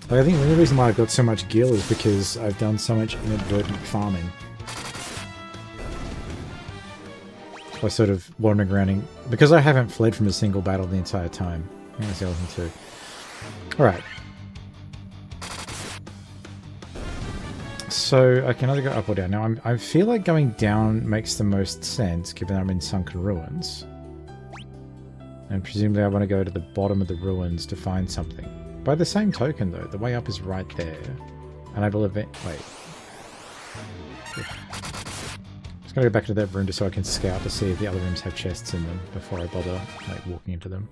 Like, I think the only reason why I've got so much gil is because I've done so much inadvertent farming. By sort of wandering around, because I haven't fled from a single battle the entire time. I think that's the other thing too. Alright. So I can either go up or down. Now I feel like going down makes the most sense, given that I'm in Sunken Ruins. And presumably I want to go to the bottom of the ruins to find something. By the same token though, the way up is right there. And I will wait. Just gotta go back to that room just so I can scout to see if the other rooms have chests in them before I bother like walking into them.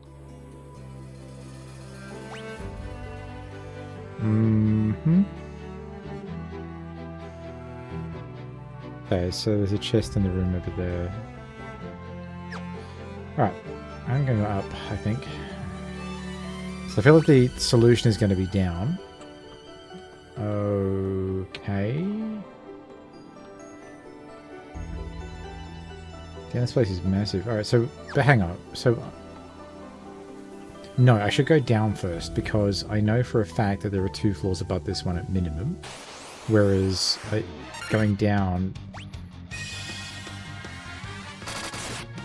Okay, so there's a chest in the room over there. Alright, I'm gonna go up, I think. So I feel like the solution is going to be down. Okay. Yeah, this place is massive. Alright, so, but hang on. So, no, I should go down first because I know for a fact that there are 2 floors above this one at minimum. Whereas, going down,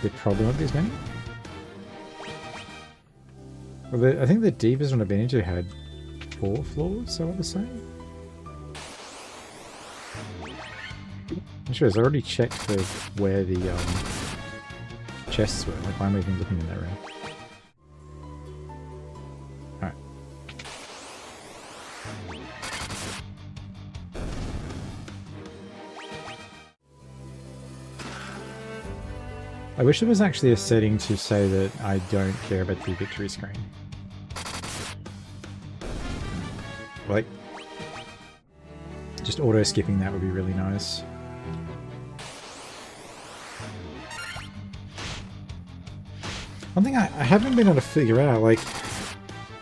there probably won't be as many. Well, I think the deepest one I've been into had 4 floors, so I want to say. I'm sure I already checked for where the chests were. Like, why am I even looking in that room? Alright. I wish there was actually a setting to say that I don't care about the victory screen. Like, just auto-skipping that would be really nice. One thing I haven't been able to figure out, like,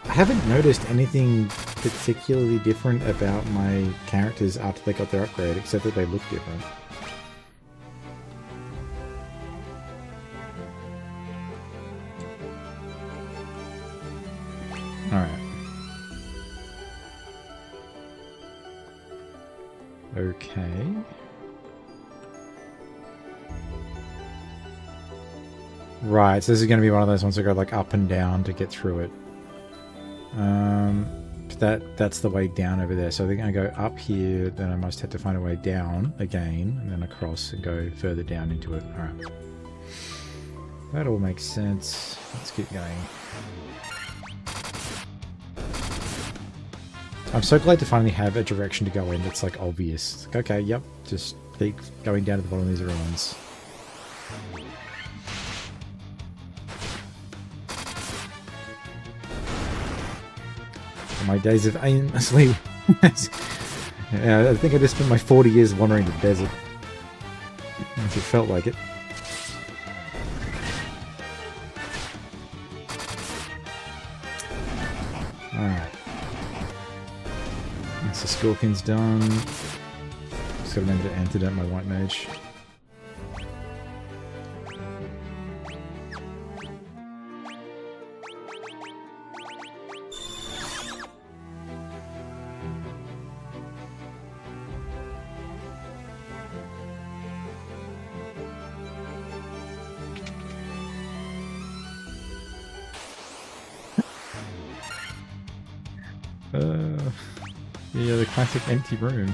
I haven't noticed anything particularly different about my characters after they got their upgrade, except that they look different. Alright. Okay. Right, so this is going to be one of those ones that go like up and down to get through it. That's the way down over there. So they're going to go up here, then I must have to find a way down again, and then across and go further down into it. Alright. That all makes sense. Let's keep going. I'm so glad to finally have a direction to go in that's like obvious. It's like, okay, yep, just keep going down to the bottom of these ruins. My days of aimlessly... yeah, I think I just spent my 40 years wandering the desert. If it felt like it. Alright. So Scorpion's done. Just gotta remember to antidote my white mage. Yeah, the classic empty room.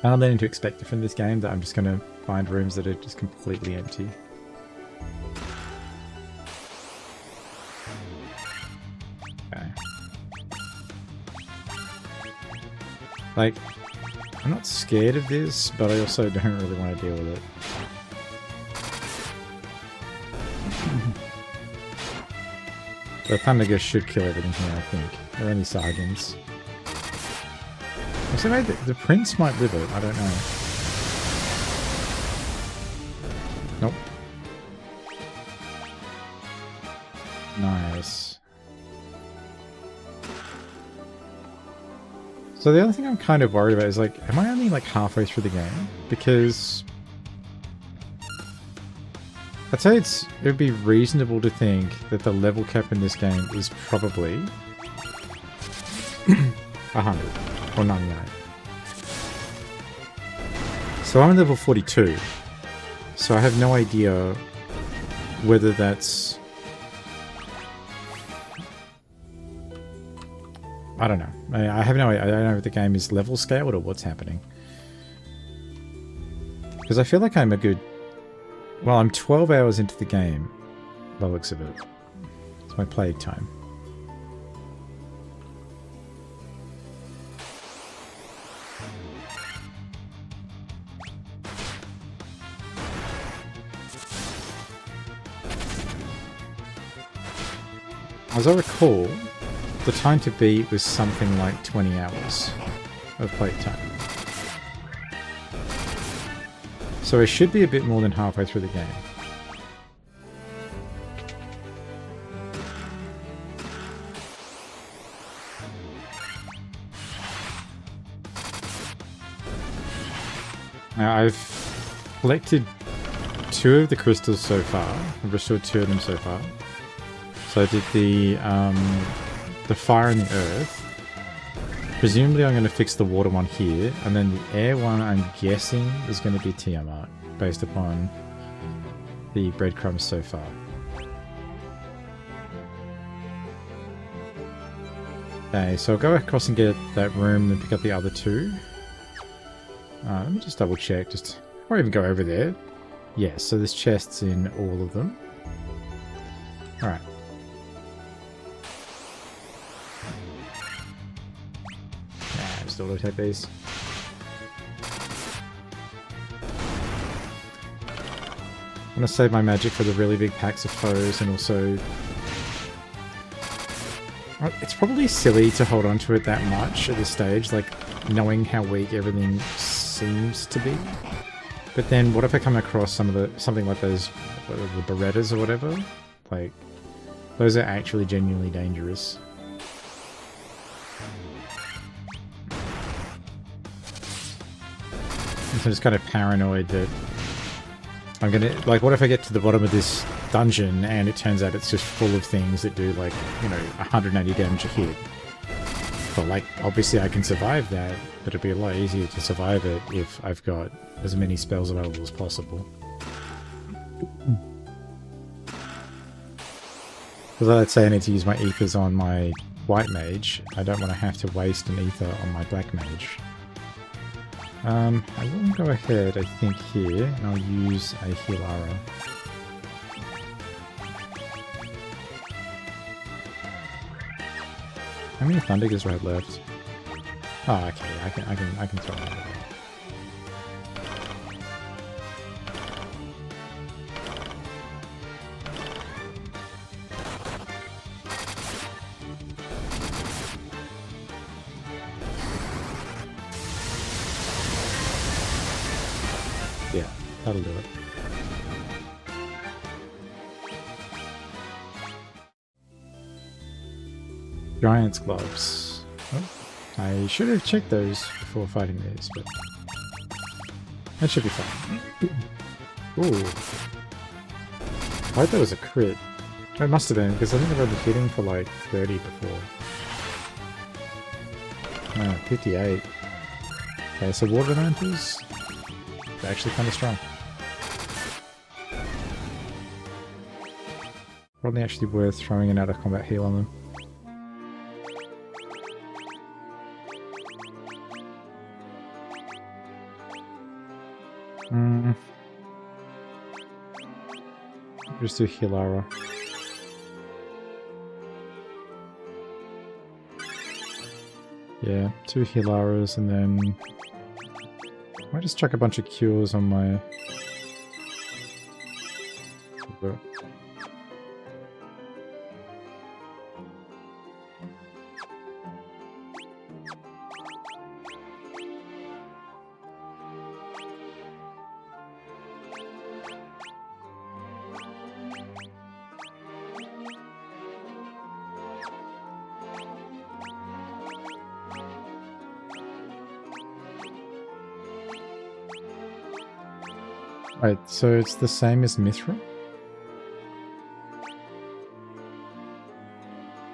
I'm learning to expect it from this game that I'm just going to find rooms that are just completely empty. Okay. Like, I'm not scared of this, but I also don't really want to deal with it. The Thundergust should kill everything here, I think. They're only Sargans. So maybe the Prince might live it, I don't know. Nope. Nice. So the other thing I'm kind of worried about is like, am I only like halfway through the game? Because I'd say it would be reasonable to think that the level cap in this game is probably 100 or 99. So I'm level 42, so I have no idea whether that's... I don't know. I have no idea. I don't know if the game is level scaled or what's happening. Because I feel like I'm a good... Well, I'm 12 hours into the game, by the looks of it. It's my play time. As I recall, the time to beat was something like 20 hours of playtime. So I should be a bit more than halfway through the game. Now I've collected 2 of the crystals so far. I've restored 2 of them so far. So I did the fire and the earth. Presumably I'm going to fix the water one here, and then the air one I'm guessing is going to be Tiamat, based upon the breadcrumbs so far. Okay, so I'll go across and get that room and pick up the other 2. Let me just double check, or even go over there. Yes, so there's chests in all of them. Alright. Just auto-take these. I'm going to save my magic for the really big packs of foes, and also... It's probably silly to hold on to it that much at this stage, like, knowing how weak everything seems to be. But then, what if I come across something like those, the Berettas or whatever? Like, those are actually genuinely dangerous. I'm just kind of paranoid that I'm gonna, like, what if I get to the bottom of this dungeon and it turns out it's just full of things that do, like, you know, 180 damage a hit. But, like, obviously I can survive that, but it'd be a lot easier to survive it if I've got as many spells available as possible. Because let's say I need to use my ethers on my white mage, I don't want to have to waste an ether on my black mage. I will go ahead, I think, here, and I'll use a heal arrow. How many thunder does I have left? Oh, okay. I can throw it away. Yeah, that'll do it. Giant's gloves. Oh, I should have checked those before fighting these, but that should be fine. Ooh. I hope that was a crit. It must have been, because I think I've already hit him for like 30 before. No, 58. Okay, so water elementals, they're actually kind of strong. Probably actually worth throwing an out of combat heal on them. Just do Hilara. Yeah, 2 Hilaras and then I might just chuck a bunch of cures on my... Right, so it's the same as Mithra?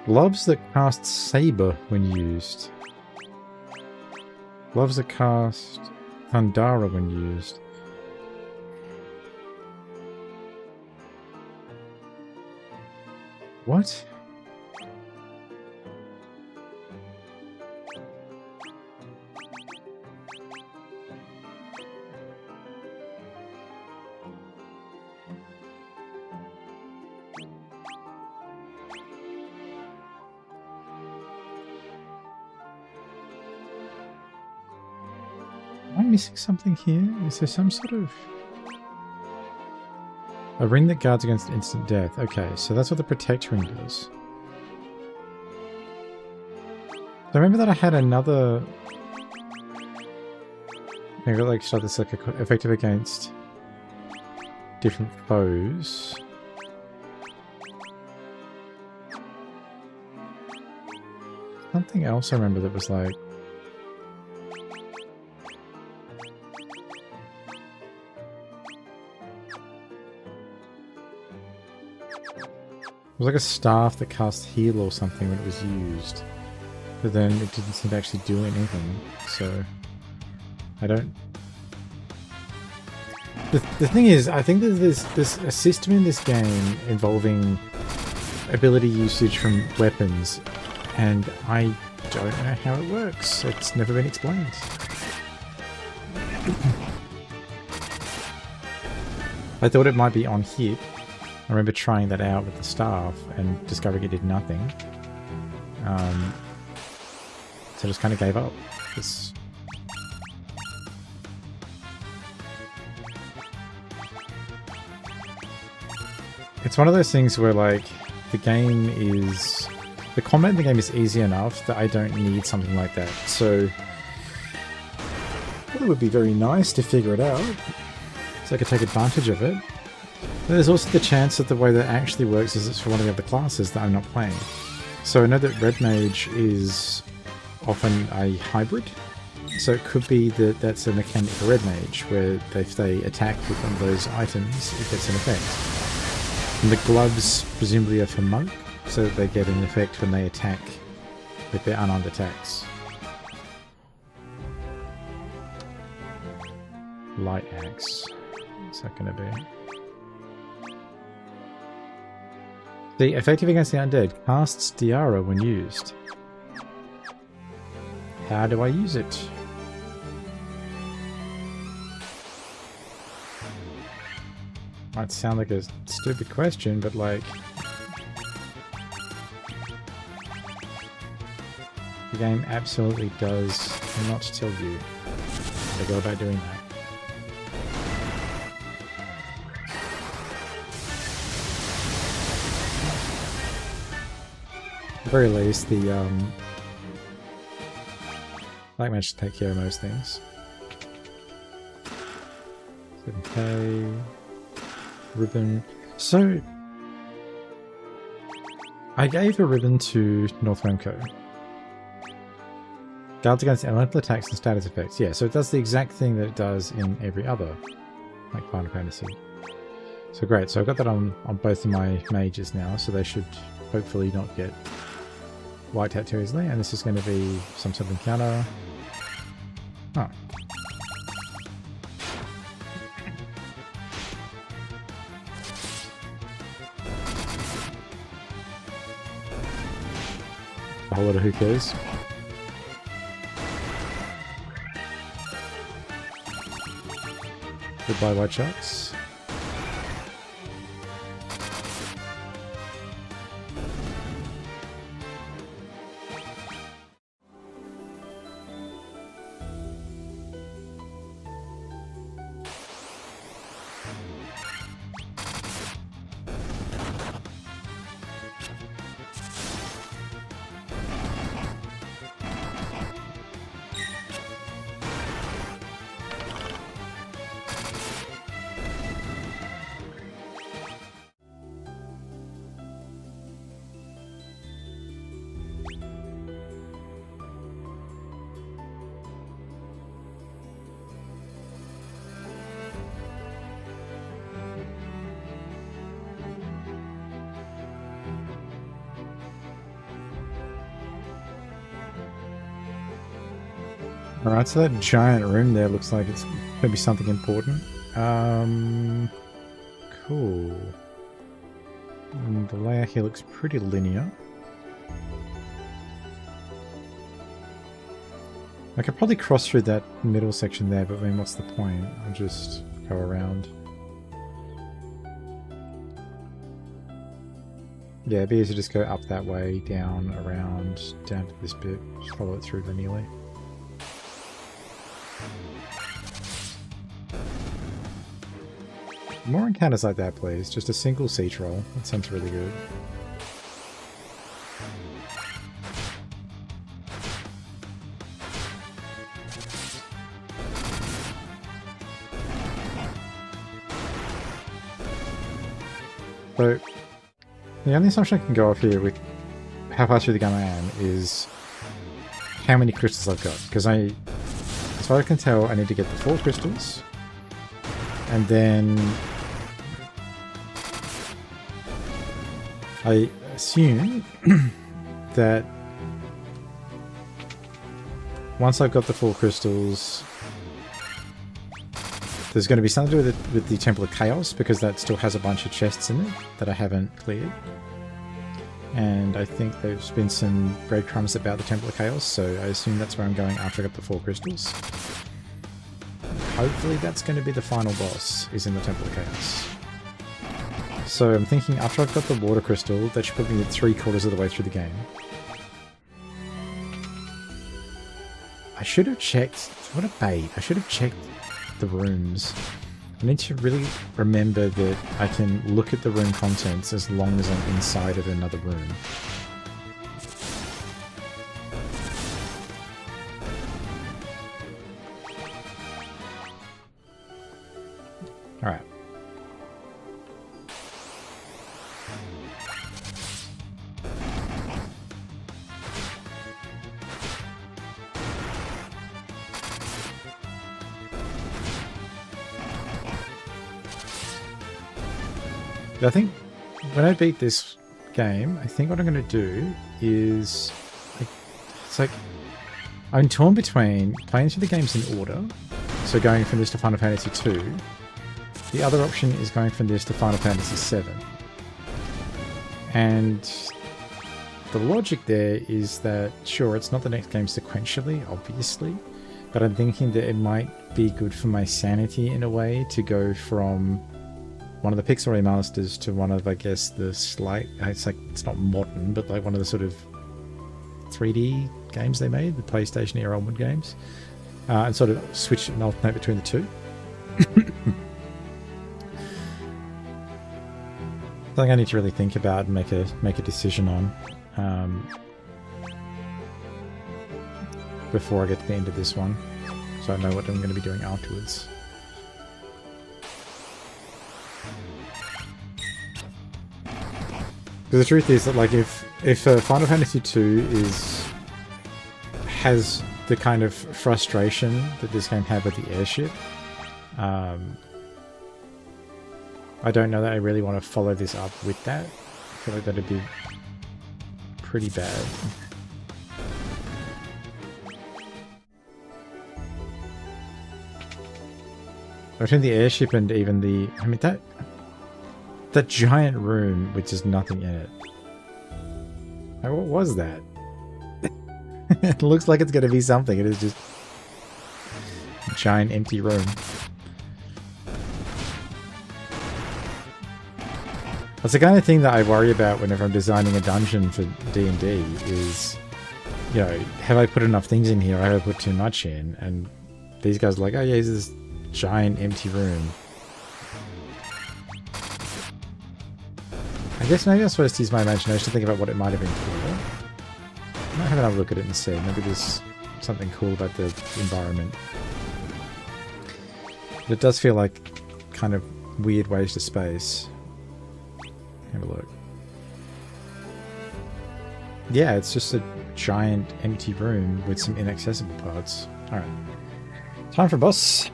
Gloves that cast Saber when used. Gloves that cast Thundara when used. What? Am I missing something here? Is there some sort of... A ring that guards against instant death. Okay, so that's what the Protect Ring does. I remember that I had another... I got like stuff that's like effective against different foes. Something else I remember that was like... It was like a staff that cast heal or something when it was used. But then it didn't seem to actually do anything, so... I don't... The thing is, I think that there's a system in this game involving ability usage from weapons, and I don't know how it works. It's never been explained. I thought it might be on hit. I remember trying that out with the staff and discovering it did nothing. So I just kind of gave up. It's one of those things where, like, the game is... The combat in the game is easy enough that I don't need something like that. So... Well, it would be very nice to figure it out, so I could take advantage of it. But there's also the chance that the way that actually works is it's for one of the other classes that I'm not playing. So I know that Red Mage is often a hybrid. So it could be that that's a mechanic for Red Mage, where if they attack with one of those items, it gets an effect. And the gloves presumably are for Monk, so that they get an effect when they attack with their unarmed attacks. Light Axe. What's that going to be? The effective against the undead casts Tiara when used. How do I use it? Might sound like a stupid question, but like... game absolutely does not tell you how to go about doing that. At the very least, the Black Match to take care of most things. 7k ribbon. So I gave a ribbon to Northbound Co. Guards against elemental attacks and status effects. Yeah, so it does the exact thing that it does in every other, like, Final Fantasy. So great, so I've got that on both of my mages now, so they should hopefully not get wiped out too easily. And this is going to be some sort of encounter. Oh. A whole lot of who cares. Goodbye, white sharks. Alright, so that giant room there looks like it's going to be something important. Cool. And the layout here looks pretty linear. I could probably cross through that middle section there, but I mean, what's the point? I'll just go around. Yeah, it'd be easy to just go up that way, down, around, down to this bit, just follow it through linearly. More encounters like that, please. Just a single sea troll. That sounds really good. So, the only assumption I can go off here with how far through the game I am is how many crystals I've got. Because as far as I can tell, I need to get the 4 crystals. And then I assume that once I've got the 4 crystals, there's going to be something to do with the Temple of Chaos, because that still has a bunch of chests in it that I haven't cleared. And I think there's been some breadcrumbs about the Temple of Chaos, so I assume that's where I'm going after I got the 4 crystals. Hopefully that's going to be the final boss, is in the Temple of Chaos. So I'm thinking after I've got the water crystal, that should put me at 3/4 of the way through the game. I should have checked... What a bait. I should have checked the rooms. I need to really remember that I can look at the room contents as long as I'm inside of another room. Alright. I think when I beat this game, I think what I'm going to do is... it's like... I'm torn between playing through the games in order, so going from this to Final Fantasy 2. The other option is going from this to Final Fantasy 7. And the logic there is that, sure, it's not the next game sequentially, obviously, but I'm thinking that it might be good for my sanity in a way to go from one of the Pixel remasters to one of, I guess, the slight... it's like, it's not modern, but like one of the sort of 3D games they made, the PlayStation era onward games, and sort of switch and alternate between the two. Something I need to really think about and make a decision on before I get to the end of this one, so I know what I'm going to be doing afterwards. Because the truth is that, like, if Final Fantasy II has the kind of frustration that this game had with the airship, I don't know that I really want to follow this up with that. I feel like that'd be pretty bad. Between the airship and even the... I mean, that giant room with just nothing in it. Like, what was that? It looks like it's going to be something. It is just a giant empty room. That's the kind of thing that I worry about whenever I'm designing a dungeon for D&D is, you know, have I put enough things in here or have I put too much in? And these guys are like, oh yeah, there's this giant empty room. I guess maybe I'm supposed to use my imagination to think about what it might have been for. I might have another look at it and see. Maybe there's something cool about the environment. But it does feel like kind of weird waste of space. Have a look. Yeah, it's just a giant empty room with some inaccessible parts. Alright. Time for boss.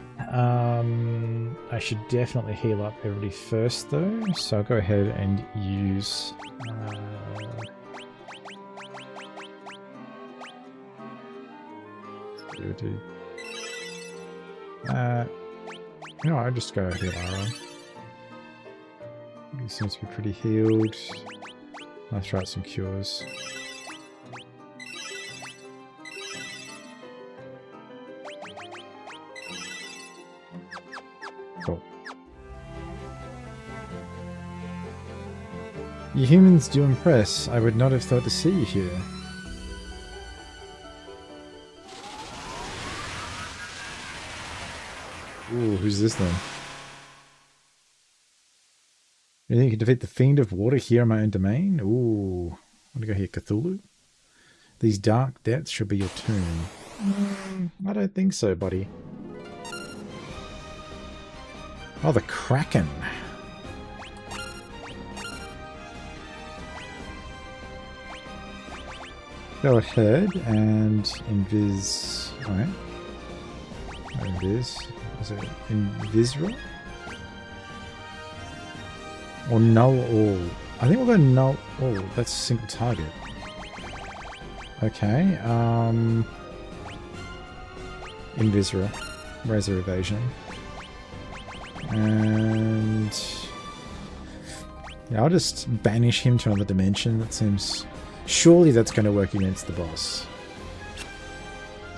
I should definitely heal up everybody first though, so I'll go ahead and use no, I'll just go heal Ara. He seems to be pretty healed. I'll try out some cures. Cool. You humans do impress. I would not have thought to see you here. Ooh, who's this then? You think you can defeat the Fiend of Water here in my own domain? Ooh. I want to go here, Cthulhu. These dark depths should be your tomb. I don't think so, buddy. Oh, the Kraken. Go ahead and invis... Alright. Invis... Is it Invisra? Or null all. I think we'll go null all. That's a single target. Okay. Invisra. Razor evasion. And yeah, I'll just banish him to another dimension. That seems... Surely that's going to work against the boss.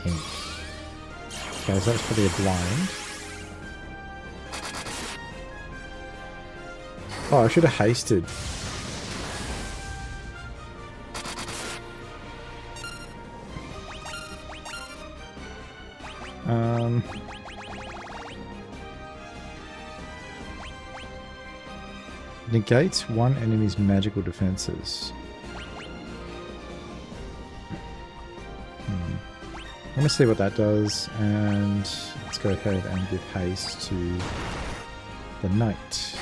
Ink. Okay, so that's probably a blind. Oh, I should have hasted. Negates one enemy's magical defenses. I'm going to see what that does, and let's go ahead and give haste to the knight.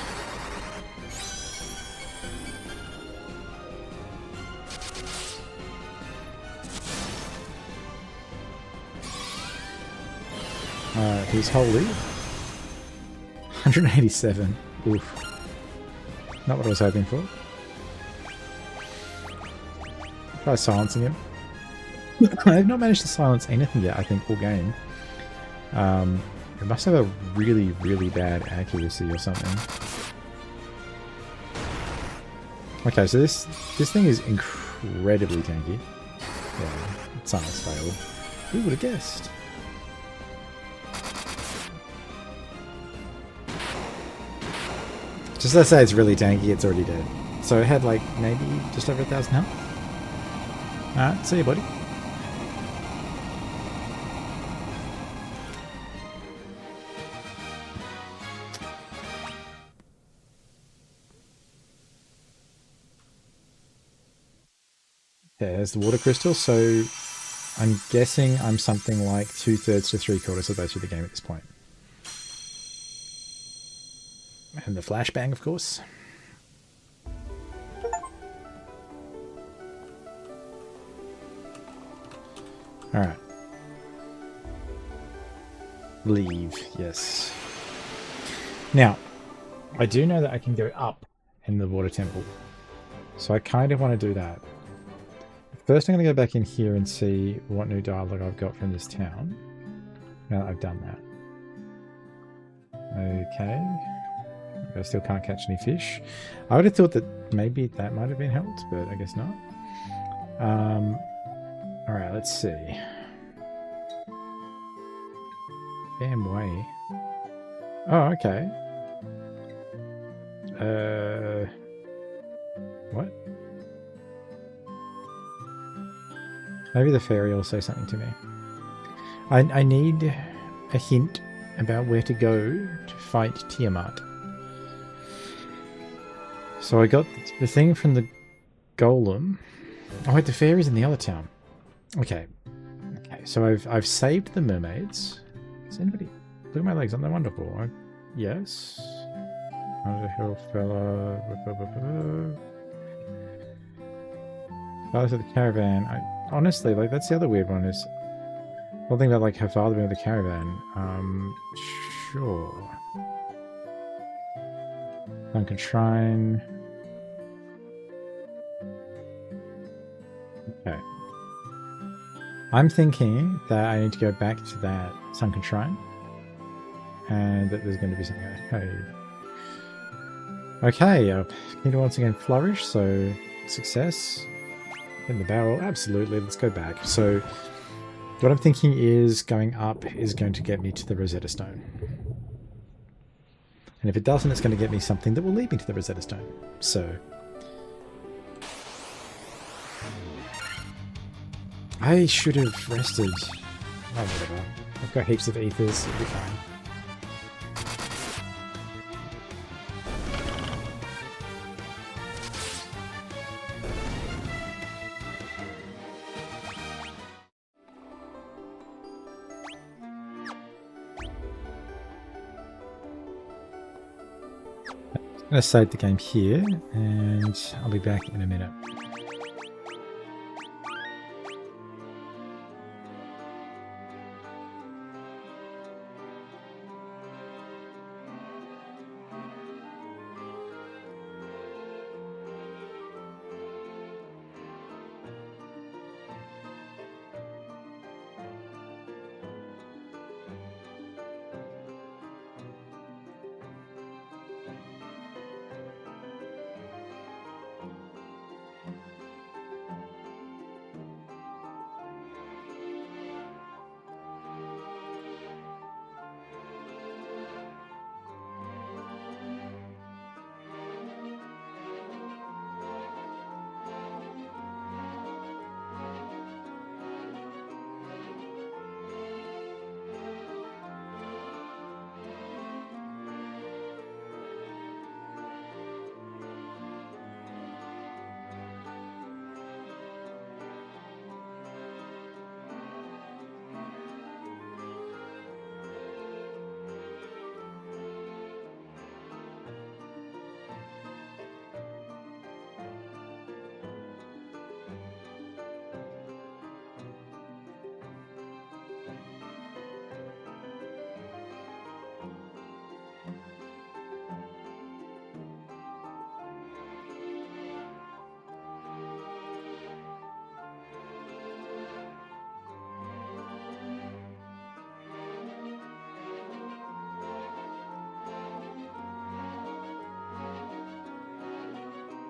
He's holy. 187. Oof. Not what I was hoping for. Try silencing him. I've not managed to silence anything yet, I think, all game. It must have a really, really bad accuracy or something. Okay, so this thing is incredibly tanky. Yeah, silence failed. Who would have guessed? Just let's say it's really tanky, it's already dead. So it had like maybe just over 1,000 health? See you, buddy. There's the water crystal, so I'm guessing I'm something like 2/3 to 3/4 of the way through the game at this point. And the flashbang, of course. Alright. Leave, yes. Now, I do know that I can go up in the water temple. So I kind of want to do that. First, I'm going to go back in here and see what new dialogue I've got from this town. Now that I've done that. Okay. I still can't catch any fish. I would have thought that maybe that might have been helped, but I guess not. Alright, let's see. Damn way. Oh, okay. What? Maybe the fairy will say something to me. I need a hint about where to go to fight Tiamat. So I got the thing from the golem. Oh wait, the fairy's in the other town. Okay. Okay, so I've saved the mermaids. Does anybody look at my legs? Aren't they wonderful? Yes. Under hill fella. Father to the caravan. Honestly, like that's the other weird one is the whole thing about like her father being with the caravan. Sure. Sunken Shrine. Okay. I'm thinking that I need to go back to that Sunken Shrine. And that there's going to be something. Hey. Okay, need to once again flourish, so success. In the barrel, absolutely, let's go back. So what I'm thinking is going up is going to get me to the Rosetta Stone. And if it doesn't, it's going to get me something that will lead me to the Rosetta Stone. So I should have rested. Oh, whatever. I've got heaps of ethers, it'll be fine. I'm going to save the game here, and I'll be back in a minute.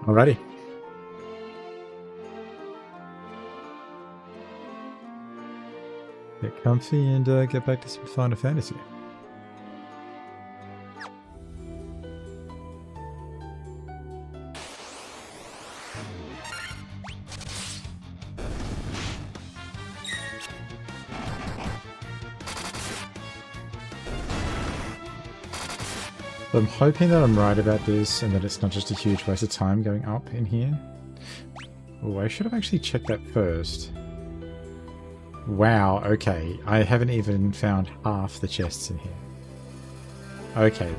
Alrighty. Get comfy and get back to some Final Fantasy. I'm hoping that I'm right about this and that it's not just a huge waste of time going up in here. Oh, I should have actually checked that first. Wow, okay. I haven't even found half the chests in here. Okay then.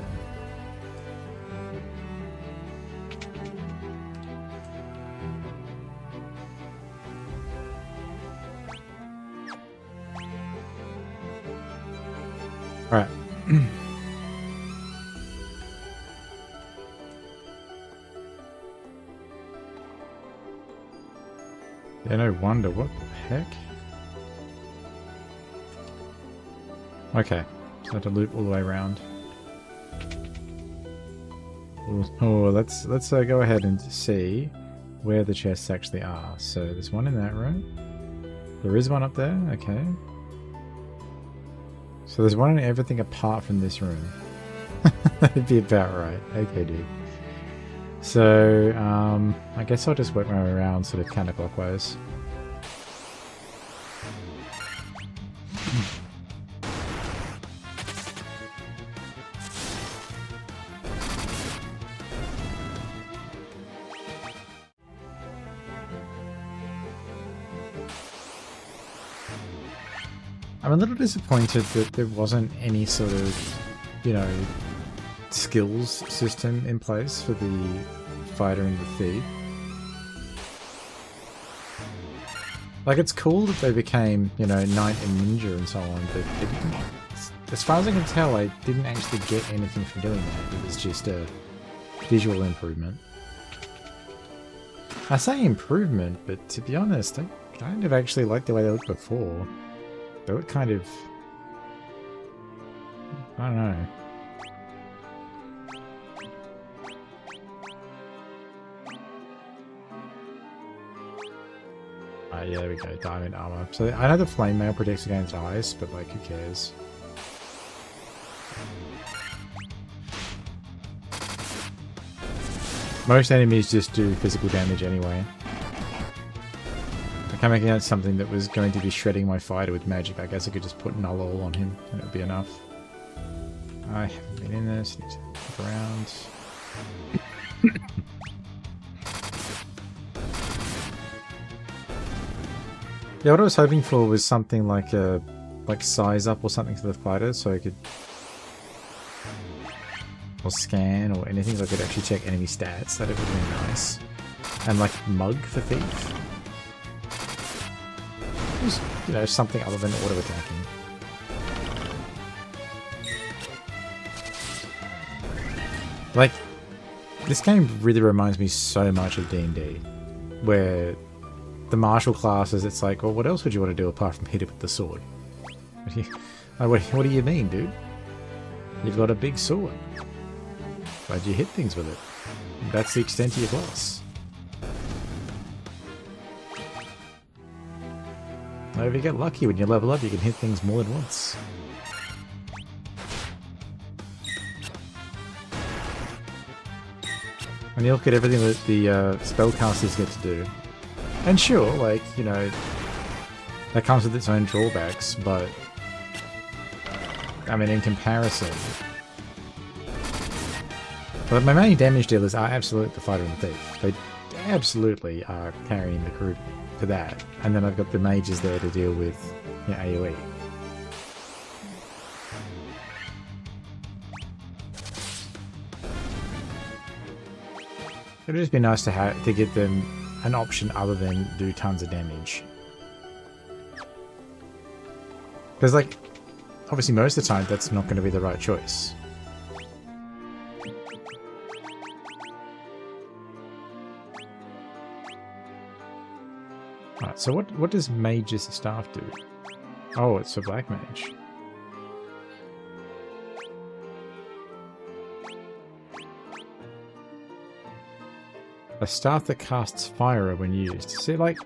Alright. Yeah, no wonder. What the heck? Okay. So I have to loop all the way around. Oh, let's go ahead and see where the chests actually are. So there's one in that room. There is one up there. Okay. So there's one in everything apart from this room. That'd be about right. Okay, dude. So, I guess I'll just work my way around sort of counterclockwise. I'm a little disappointed that there wasn't any sort of, you know, skills system in place for the fighter and the thief. Like, it's cool that they became, you know, knight and ninja and so on, but it didn't, as far as I can tell, I didn't actually get anything from doing that. It was just a visual improvement. I say improvement, but to be honest, I kind of actually liked the way they looked before. They look kind of... I don't know. Yeah, there we go. Diamond armor. So I know the flame mail protects against ice, but like, who cares? Most enemies just do physical damage anyway. I came against something that was going to be shredding my fighter with magic. I guess I could just put null all on him and it would be enough. I haven't been in there, so need to look around. Yeah, what I was hoping for was something like a size up or something for the fighter, so I could, or scan or anything, so I could actually check enemy stats. That would be really nice. And like mug for thief. Just, you know, something other than auto attacking. Like, this game really reminds me so much of D&D, where the martial classes, it's like, well, what else would you want to do apart from hit it with the sword? What do you mean, dude? You've got a big sword. Why'd you hit things with it? That's the extent of your class. Now, if you get lucky when you level up, you can hit things more than once. When you look at everything that the spellcasters get to do, and sure, like, you know, that comes with its own drawbacks, but I mean, in comparison, but my main damage dealers are absolutely the fighter and the thief. They absolutely are carrying the crew for that, and then I've got the mages there to deal with, you know, AoE. It would just be nice to give them an option other than do tons of damage. Because, like, obviously most of the time that's not going to be the right choice. Alright, so what does Mage's staff do? Oh, it's for Black Mage. A staff that casts fire when used. See, like...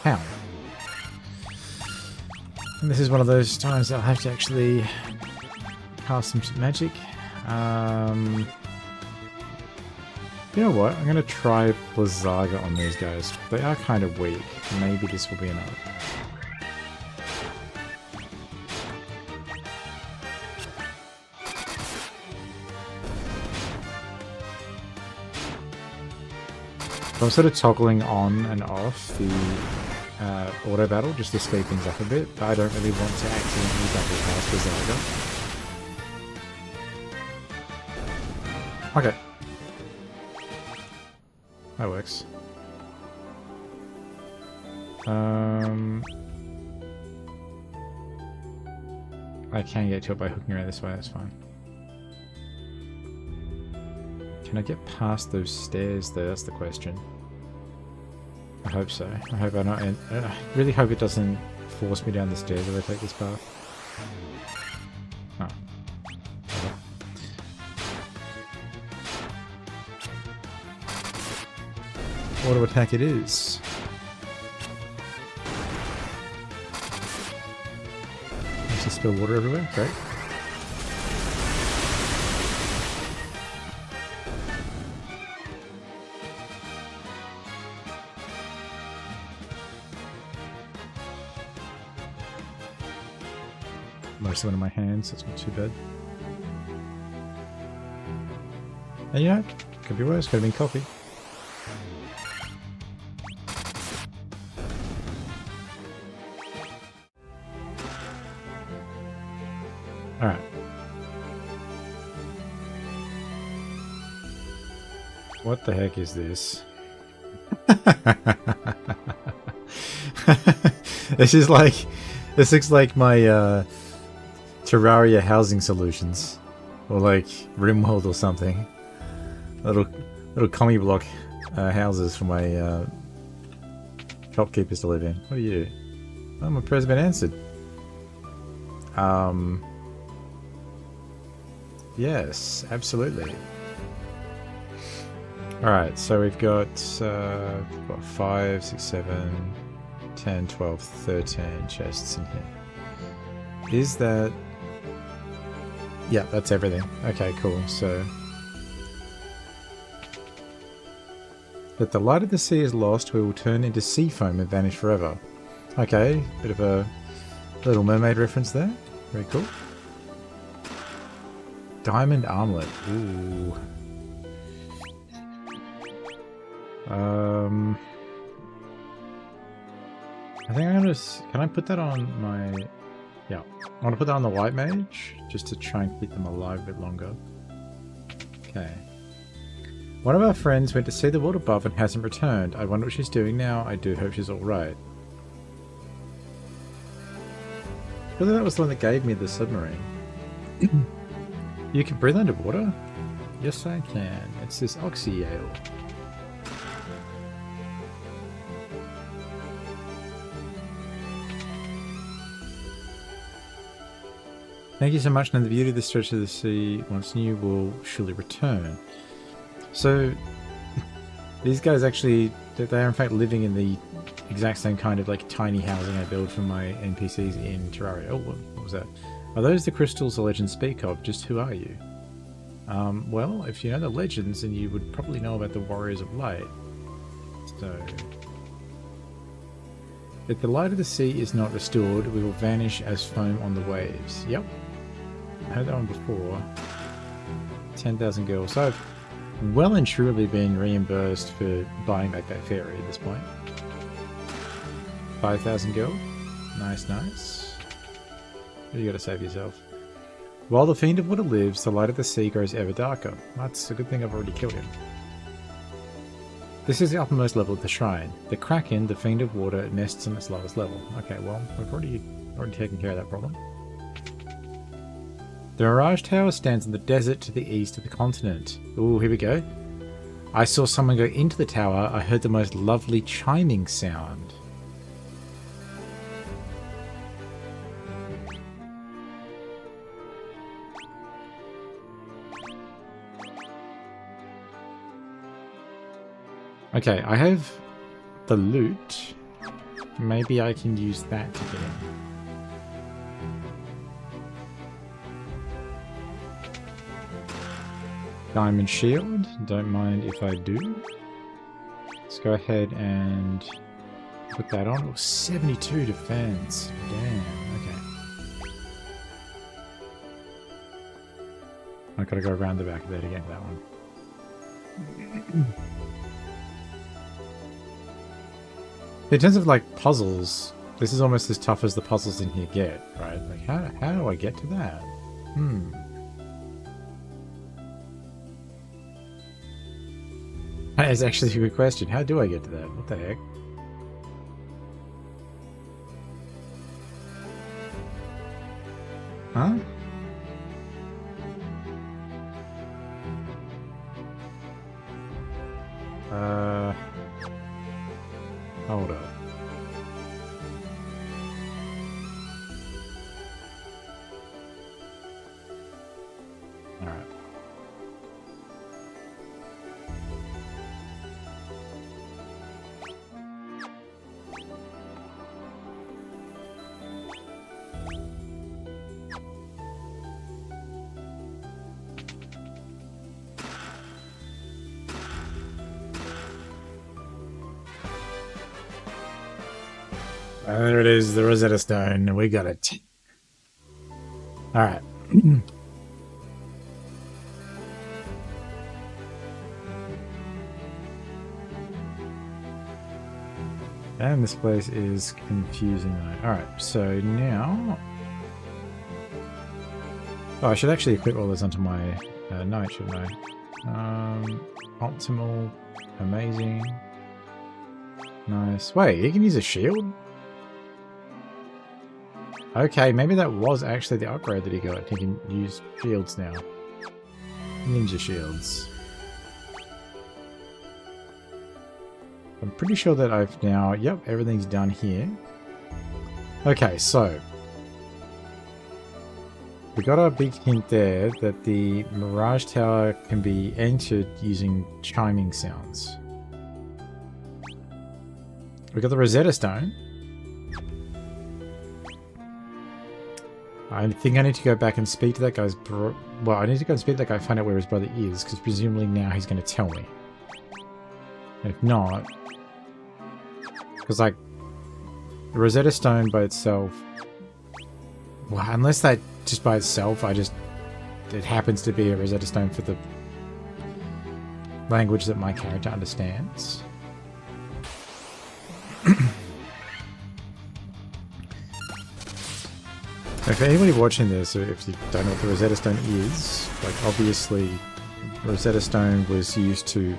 How? And this is one of those times that I'll have to actually cast some magic. You know what? I'm going to try Blizzaga on these guys. They are kind of weak. Maybe this will be enough. I'm sort of toggling on and off the auto battle just to speed things up a bit, but I don't really want to accidentally double pass the Zyga. Okay. That works. I can get to it by hooking around this way, that's fine. Can I get past those stairs though? That's the question. I hope so. I hope I not. I really hope it doesn't force me down the stairs if I take this path. Oh. Okay. Auto attack it is. Makes it spill water everywhere. Great. Most of it in my hands, so it's not too bad. And you know, could be worse, could have been coffee. Alright. What the heck is this? This looks like my Terraria housing solutions, or like RimWorld or something. Little commie block houses for my shopkeepers to live in. What are you? Oh, my prayer's been answered. Yes, absolutely. Alright, so we've got 5, 6, 7, 10, 12, 13 chests in here. Is that... Yeah, that's everything. Okay, cool. So... If the light of the sea is lost, we will turn into sea foam and vanish forever. Okay, bit of a Little Mermaid reference there. Very cool. Diamond armlet. Ooh. I think I'm gonna... Can I put that on my... Yeah. I want to put that on the white mage, just to try and keep them alive a bit longer. Okay. One of our friends went to see the world above and hasn't returned. I wonder what she's doing now. I do hope she's alright. I feel like that was the one that gave me the submarine. You can breathe underwater? Yes, I can. It's this oxy ale. Thank you so much. Now the beauty of the stretch of the sea, once new, will surely return. So, these guys actually, they are in fact living in the exact same kind of like tiny housing I build for my NPCs in Terraria. Oh, what was that? Are those the crystals the legends speak of? Just who are you? Well, if you know the legends, then you would probably know about the Warriors of Light. So... If the light of the sea is not restored, we will vanish as foam on the waves. Yep. I heard that one before. 10,000 girls. So I've well and truly been reimbursed for buying back that ferry at this point. 5,000 girl. Nice, nice. You gotta save yourself. While the Fiend of Water lives, the light of the sea grows ever darker. That's a good thing I've already killed him. This is the uppermost level of the shrine. The Kraken, the Fiend of Water, nests on its lowest level. Okay, well, we've already taken care of that problem. The Mirage Tower stands in the desert to the east of the continent. Ooh, here we go. I saw someone go into the tower. I heard the most lovely chiming sound. Okay, I have the loot. Maybe I can use that to get in. Diamond shield. Don't mind if I do. Let's go ahead and put that on. Oh, 72 defense. Damn, okay. I gotta go around the back of that again, that one. In terms of like puzzles, this is almost as tough as the puzzles in here get, right? Like how do I get to that? That is actually a good question. How do I get to that? What the heck? Huh? Hold up. Alright. There it is, the Rosetta Stone. We got it. Alright. And this place is confusing though. Alright, so now... Oh, I should actually equip all this onto my knight, shouldn't I? Optimal. Amazing. Nice. Wait, he can use a shield? Okay, maybe that was actually the upgrade that he got. He can use shields now. Ninja shields. I'm pretty sure that I've now... Yep, everything's done here. Okay, so... We got our big hint there that the Mirage Tower can be entered using chiming sounds. We got the Rosetta Stone. I think I need to go back and speak to that guy's well, I need to go and speak to that guy, find out where his brother is, because presumably now he's going to tell me. If not... Because, like, the Rosetta Stone by itself... Well, unless that just by itself, it happens to be a Rosetta Stone for the language that my character understands. If anybody watching this, or if you don't know what the Rosetta Stone is, like obviously Rosetta Stone was used to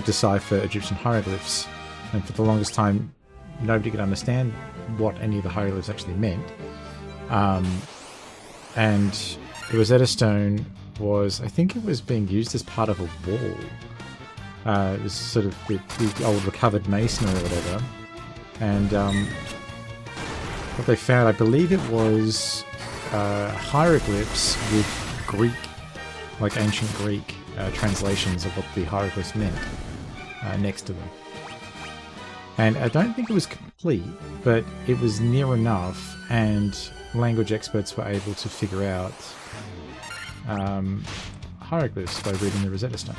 decipher Egyptian hieroglyphs, and for the longest time nobody could understand what any of the hieroglyphs actually meant. And the Rosetta Stone was, I think it was being used as part of a wall. It was sort of the old recovered masonry or whatever. And what they found, I believe it was hieroglyphs with Greek, like ancient Greek translations of what the hieroglyphs meant next to them. And I don't think it was complete, but it was near enough, and language experts were able to figure out hieroglyphs by reading the Rosetta Stone.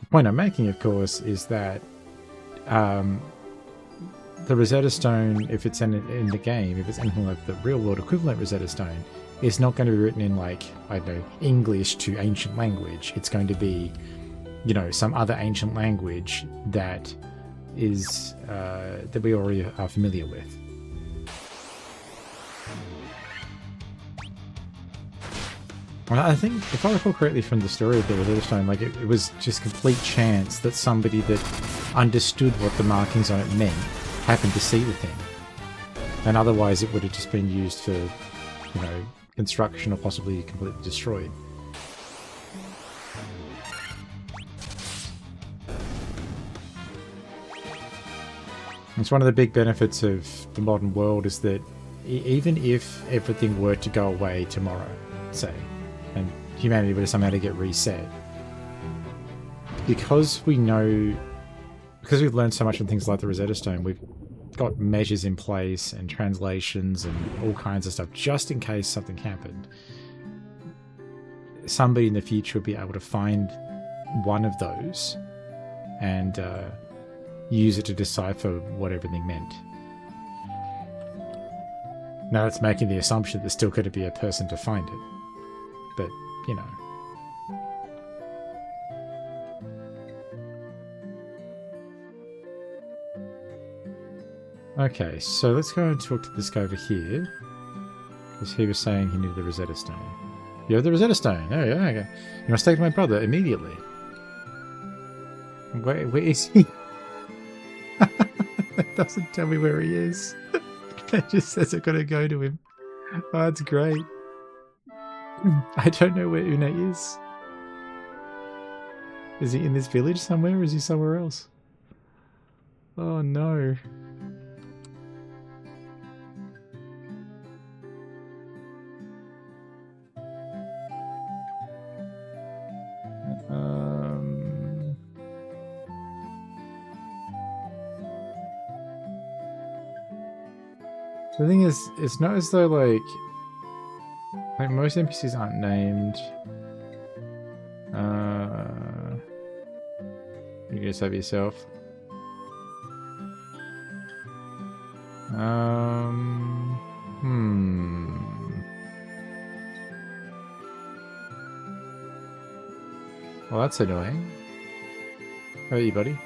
The point I'm making, of course, is that the Rosetta Stone, if it's in the game, if it's anything like the real-world equivalent Rosetta Stone, is not going to be written in, like, I don't know, English to ancient language. It's going to be, you know, some other ancient language that is that we already are familiar with. Well, I think, if I recall correctly from the story of the Rosetta Stone, like it was just complete chance that somebody that understood what the markings on it meant happened to see the thing, and otherwise it would have just been used for, you know, construction or possibly completely destroyed. It's one of the big benefits of the modern world is that even if everything were to go away tomorrow, say, and humanity were somehow to get reset, because we've learned so much from things like the Rosetta Stone, we've got measures in place and translations and all kinds of stuff just in case something happened. Somebody in the future will be able to find one of those and use it to decipher what everything meant. Now that's making the assumption there's still going to be a person to find it, but you know. Okay, so let's go and talk to this guy over here. Because he was saying he needed the Rosetta Stone. You have the Rosetta Stone. Oh, yeah, okay. You must take my brother immediately. Where is he? It doesn't tell me where he is. It just says I've got to go to him. Oh, that's great. I don't know where Une is. Is he in this village somewhere or is he somewhere else? Oh no. The thing is, it's not as though like most NPCs aren't named. You can just have yourself. Well, that's annoying. How are you, buddy?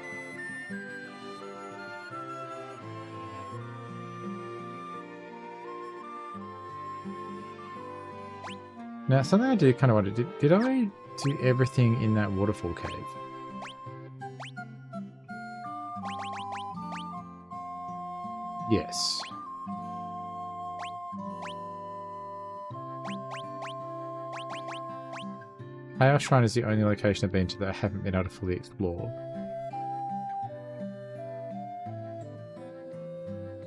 Now, something I do kind of want to do. Did I do everything in that waterfall cave? Yes. Chaos Shrine is the only location I've been to that I haven't been able to fully explore.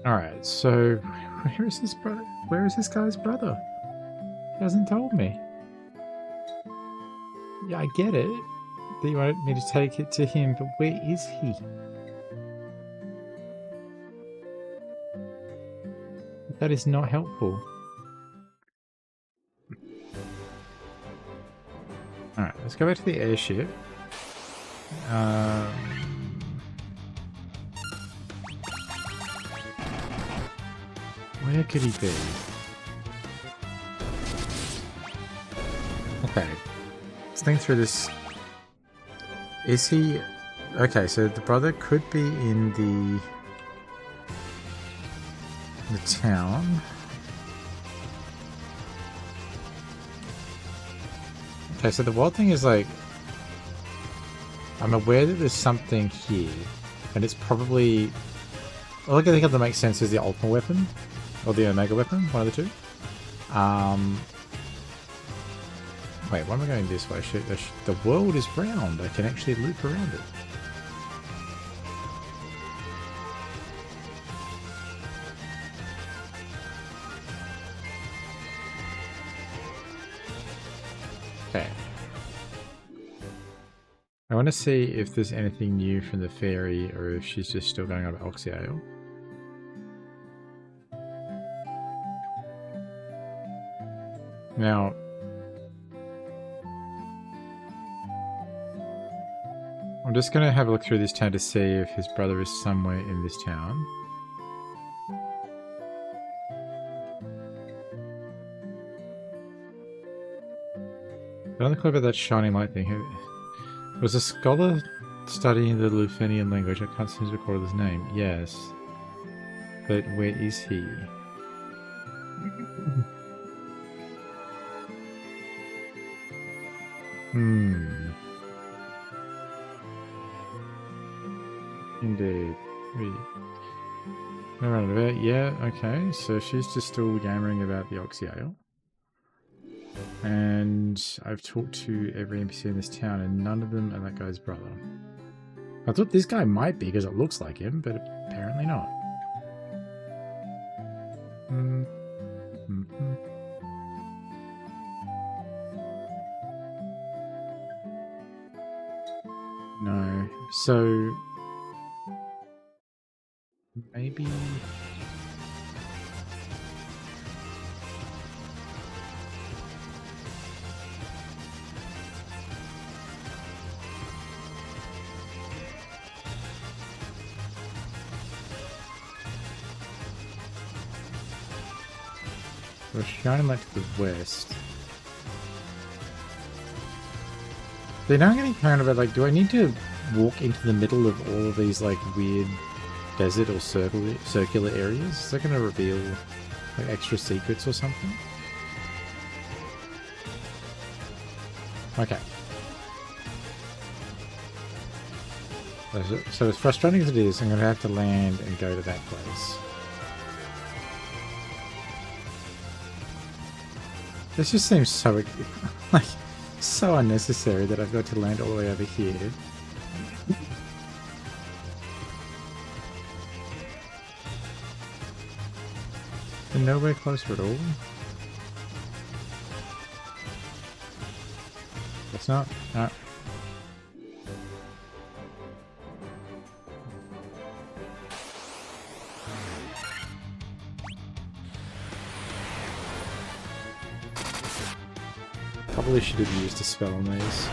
Alright, so where is this brother? Where is this guy's brother? He hasn't told me. Yeah, I get it that you wanted me to take it to him, but where is he? That is not helpful. Alright, let's go back to the airship. Where could he be? Okay. Let's think through this. Is he... Okay, so the brother could be in the town. Okay, so the wild thing is like... I'm aware that there's something here. And it's probably... All I can think of that makes sense is the ultimate weapon. Or the omega weapon, one of the two. Wait, why am I going this way? The world is round. I can actually loop around it. Okay. I want to see if there's anything new from the fairy or if she's just still going on about Oxyale. Now, I'm just going to have a look through this town to see if his brother is somewhere in this town. Another clue about that shining light thing. Was a scholar studying the Lufenian language? I can't seem to record his name. Yes. But where is he? Indeed. No roundabout. Yeah, okay. So she's just still yammering about the Oxyale. And I've talked to every NPC in this town and none of them are that guy's brother. I thought this guy might be because it looks like him, but apparently not. No. So... maybe... we're shining light to the west. They're now getting paranoid about, like, do I need to walk into the middle of all of these, like, weird desert or circular areas? Is that going to reveal like extra secrets or something? Okay. So as frustrating as it is, I'm going to have to land and go to that place. This just seems so like so unnecessary that I've got to land all the way over here. And nowhere closer at all. It's not. No. Probably should have used a spell on these.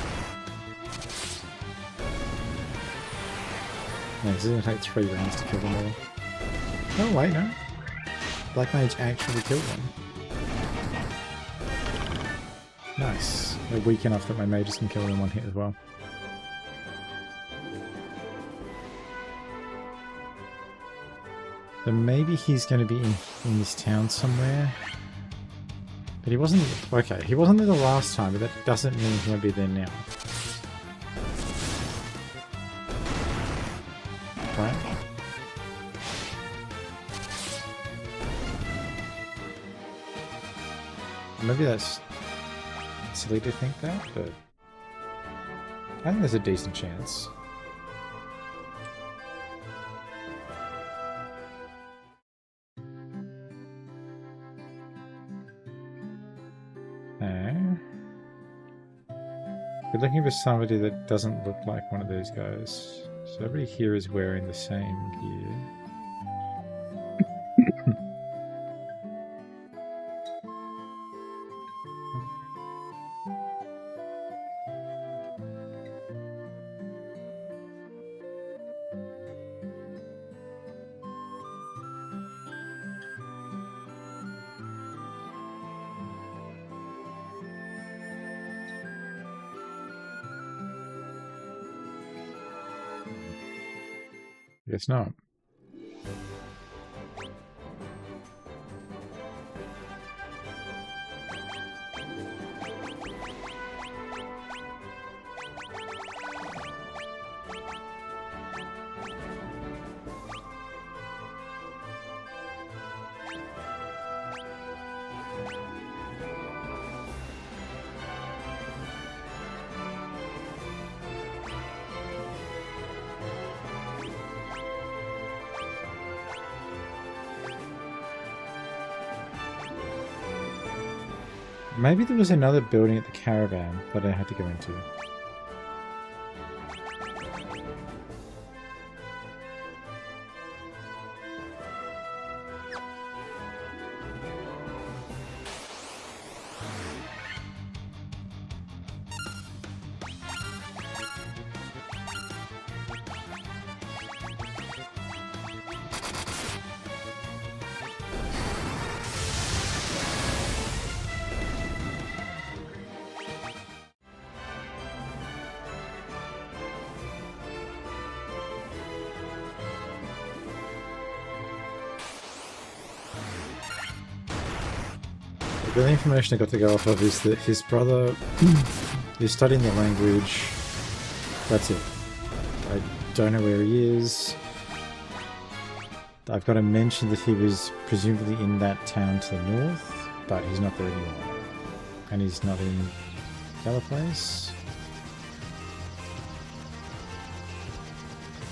Yeah, it's going to take 3 rounds to kill them all. Oh wait, no. Black Mage actually killed them. Nice. They're weak enough that my mages can kill them in one hit as well. So maybe he's going to be in this town somewhere. But he wasn't... Okay, he wasn't there the last time, but that doesn't mean he'll be there now. Right? Maybe that's silly to think that, but I think there's a decent chance. We're looking for somebody that doesn't look like one of those guys. So everybody here is wearing the same gear. Guess not. Maybe there was another building at the caravan that I had to go into. The only information I got to go off of is that his brother is studying the language. That's it. I don't know where he is. I've got to mention that he was presumably in that town to the north, but he's not there anymore. And he's not in the other place.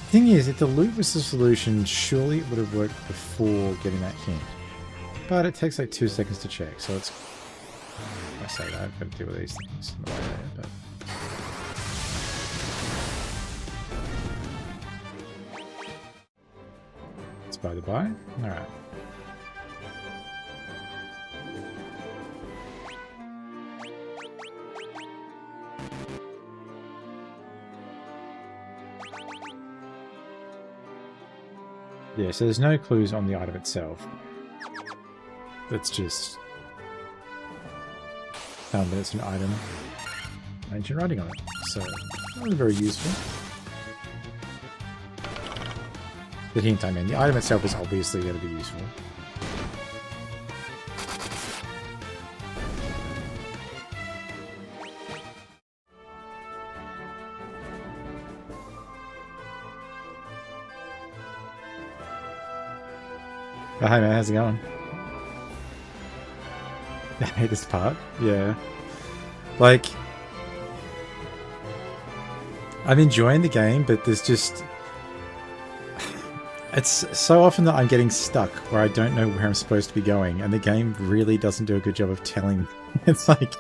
The thing is, if the loot was the solution, surely it would have worked before getting that hint. But it takes like 2 seconds to check, so it's... I say that, I've got to deal with these things on the way there, but... It's by the by. Alright. Yeah, so there's no clues on the item itself. That's just found that it's an item. Ancient writing on it, so not very useful. The hint, I mean. The item itself is obviously going to be useful. Oh, hey man, how's it going? I hate this part. Yeah. Like, I'm enjoying the game, but there's just... It's so often that I'm getting stuck where I don't know where I'm supposed to be going, and the game really doesn't do a good job of telling. It's like...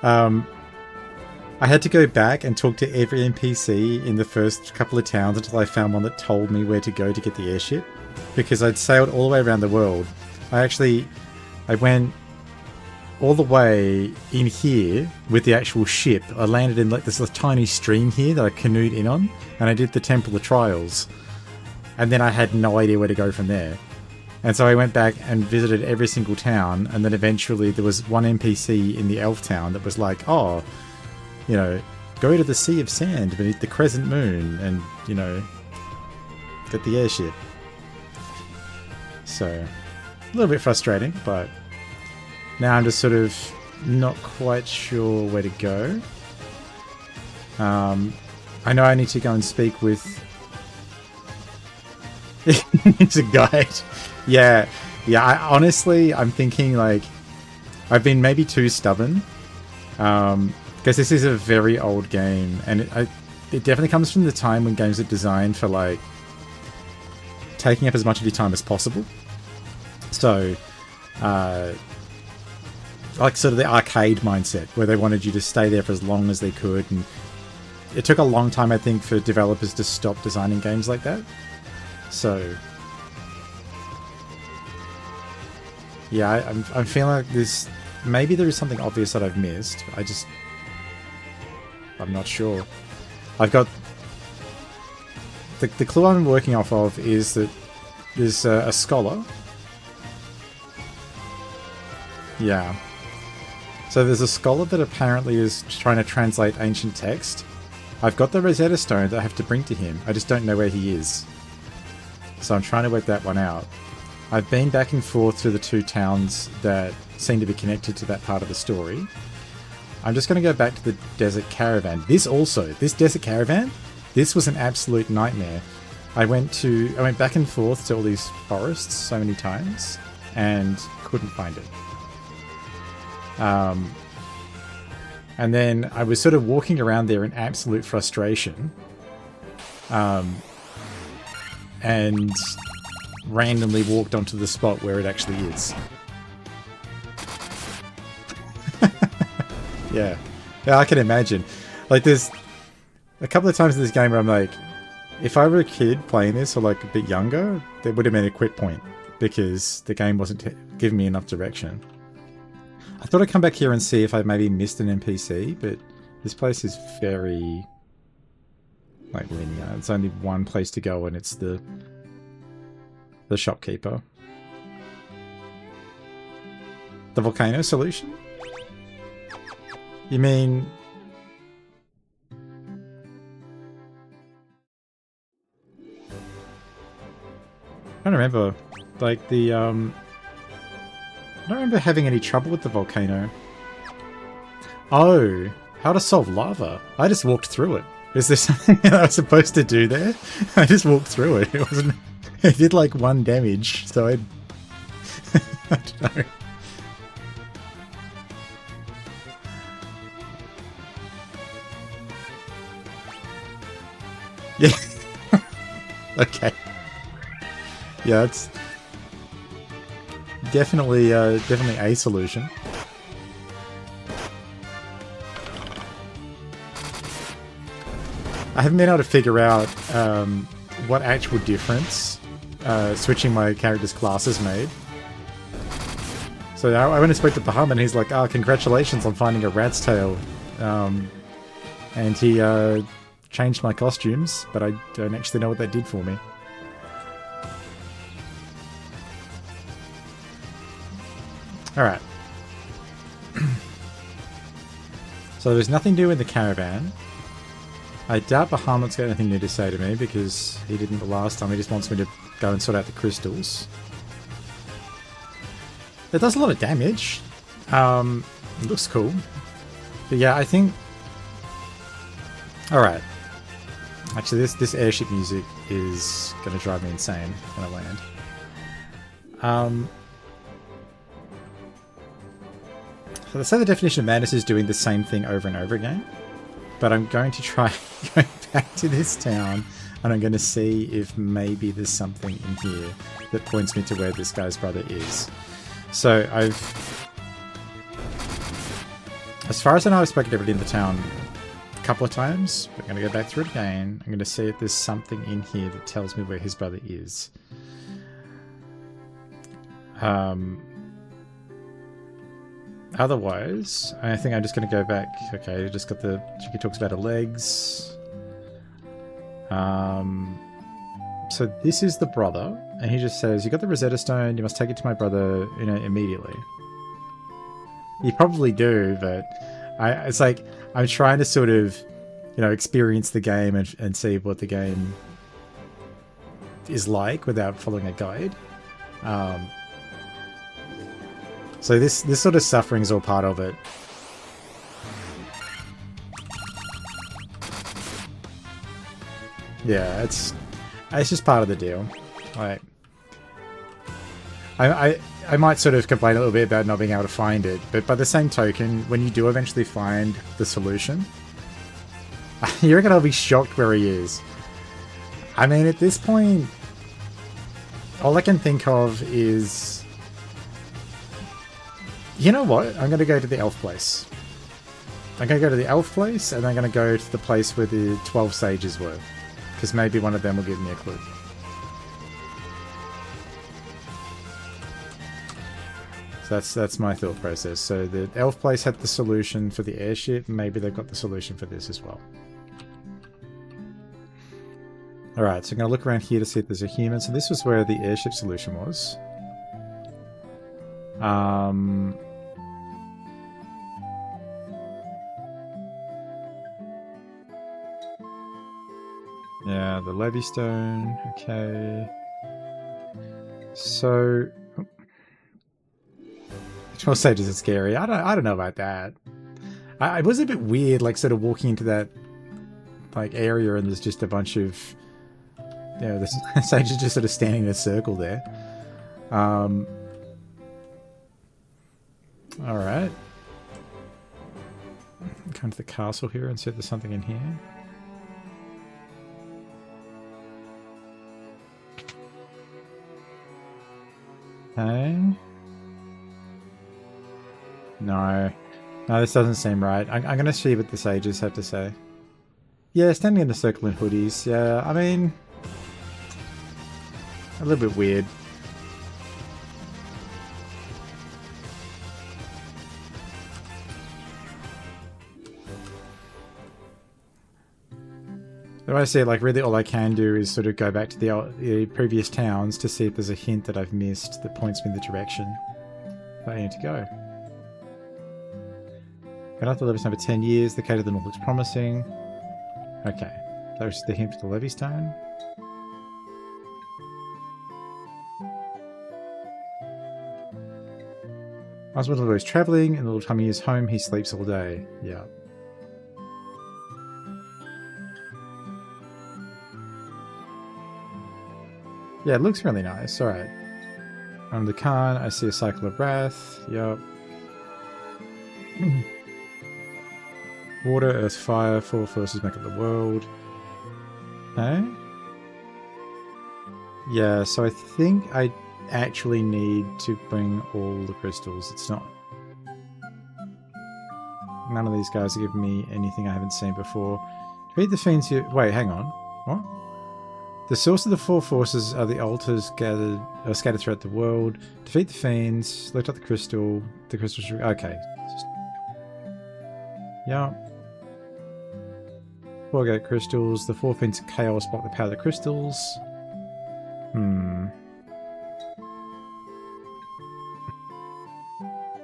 I had to go back and talk to every NPC in the first couple of towns until I found one that told me where to go to get the airship. Because I'd sailed all the way around the world. I went all the way in here with the actual ship. I landed in like this tiny stream here that I canoed in on, and I did the Temple of Trials. And then I had no idea where to go from there. And so I went back and visited every single town, and then eventually there was one NPC in the elf town that was like, oh, you know, go to the Sea of Sand beneath the crescent moon and, you know, get the airship. So, a little bit frustrating, but now I'm just sort of not quite sure where to go. I know I need to go and speak with... It's a guide. Yeah, honestly, I'm thinking, like, I've been maybe too stubborn. Because this is a very old game, and it definitely comes from the time when games are designed for, like, taking up as much of your time as possible. So, like sort of the arcade mindset, where they wanted you to stay there for as long as they could, and it took a long time, I think, for developers to stop designing games like that. So, yeah, I'm feeling like this. Maybe there is something obvious that I've missed. I'm not sure. I've got the clue I'm working off of is that there's a scholar. Yeah. So there's a scholar that apparently is trying to translate ancient text. I've got the Rosetta Stone that I have to bring to him. I just don't know where he is. So I'm trying to work that one out. I've been back and forth to the two towns that seem to be connected to that part of the story. I'm just going to go back to the desert caravan. This desert caravan, this was an absolute nightmare. I went back and forth to all these forests so many times and couldn't find it. And then I was sort of walking around there in absolute frustration, and randomly walked onto the spot where it actually is. Yeah, I can imagine. Like, there's a couple of times in this game where I'm like, if I were a kid playing this, or like a bit younger, there would have been a quit point because the game wasn't giving me enough direction. I thought I'd come back here and see if I maybe missed an NPC, but this place is very, like, linear. It's only one place to go, and it's the shopkeeper. The volcano solution? You mean... I don't remember, like, the, I don't remember having any trouble with the volcano. Oh, how to solve lava. I just walked through it. Is there something that I was supposed to do there? I just walked through it. It wasn't... It did like 1 damage, so I don't know. Yeah. Okay. Yeah, it's definitely a solution. I haven't been able to figure out what actual difference switching my character's classes made. So I went and spoke to Baham, and he's like, "Oh, congratulations on finding a rat's tail," and he changed my costumes, but I don't actually know what that did for me. Alright. So there's nothing to do in the caravan. I doubt Bahamut's got anything new to say to me because he didn't the last time. He just wants me to go and sort out the crystals. It does a lot of damage. It looks cool. But yeah, I think... Alright. Actually, this airship music is going to drive me insane when I land. So let's say the definition of madness is doing the same thing over and over again. But I'm going to try going back to this town, and I'm going to see if maybe there's something in here that points me to where this guy's brother is. So as far as I know, I've spoken to everybody in the town a couple of times. We're going to go back through it again. I'm going to see if there's something in here that tells me where his brother is. Otherwise, I think I'm just going to go back. Okay, just got the... He talks about her legs. So this is the brother, and he just says, "You got the Rosetta Stone, you must take it to my brother, you know, immediately." You probably do, but it's like, I'm trying to sort of, you know, experience the game and see what the game is like without following a guide. So this sort of suffering is all part of it. Yeah, it's just part of the deal. Like, I might sort of complain a little bit about not being able to find it, but by the same token, when you do eventually find the solution, you reckon I'll be shocked where he is. I mean, at this point, all I can think of is... You know what? I'm going to go to the elf place. I'm going to go to the elf place, and I'm going to go to the place where the 12 sages were. Because maybe one of them will give me a clue. So that's my thought process. So the elf place had the solution for the airship. Maybe they've got the solution for this as well. Alright, so I'm going to look around here to see if there's a human. So this was where the airship solution was. Yeah, the levy stone. Okay. So... 12 sages are scary. I don't know about that. It was a bit weird, like, sort of walking into that, like, area and there's just a bunch of... You know, the sages just sort of standing in a circle there. Alright. Come to the castle here and see if there's something in here. Okay. No. No, this doesn't seem right. I'm going to see what the sages have to say. Yeah, standing in a circle in hoodies. Yeah, I mean... A little bit weird. Though I say, like, really all I can do is sort of go back to the previous towns to see if there's a hint that I've missed that points me in the direction that I need to go. Been up the levy's over 10 years, the Cave of the North looks promising. Okay, there's the hint for the levy stone. Oswald always travelling, and the little time he is home, he sleeps all day. Yeah. Yeah, it looks really nice. Alright. On the Khan, I see a cycle of wrath. Yup. Water, earth, fire, four forces make up the world. Okay. Yeah, so I think I actually need to bring all the crystals. It's not... None of these guys are giving me anything I haven't seen before. Defeat the fiends here... Wait, hang on. What? The source of the four forces are the altars scattered throughout the world. Defeat the fiends, lift up the crystal. The crystals... Okay. Yeah. Four gate crystals. The four fiends of chaos block the power of the crystals. You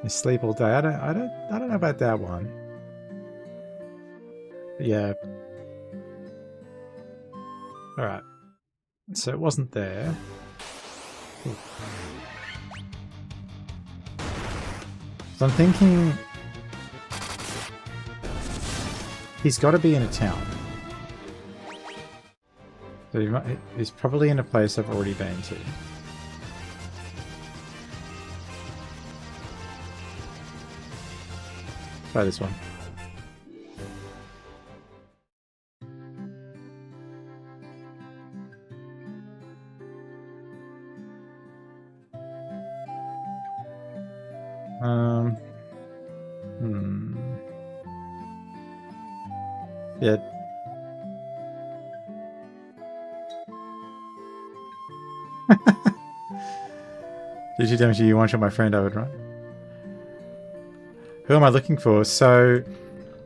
sleep all day. I don't know about that one. But yeah. Alright. So it wasn't there. Ooh. So I'm thinking... he's got to be in a town. So he's probably in a place I've already been to. Try this one. Yeah. Did you damage you one-shot my friend, I would run? Who am I looking for? So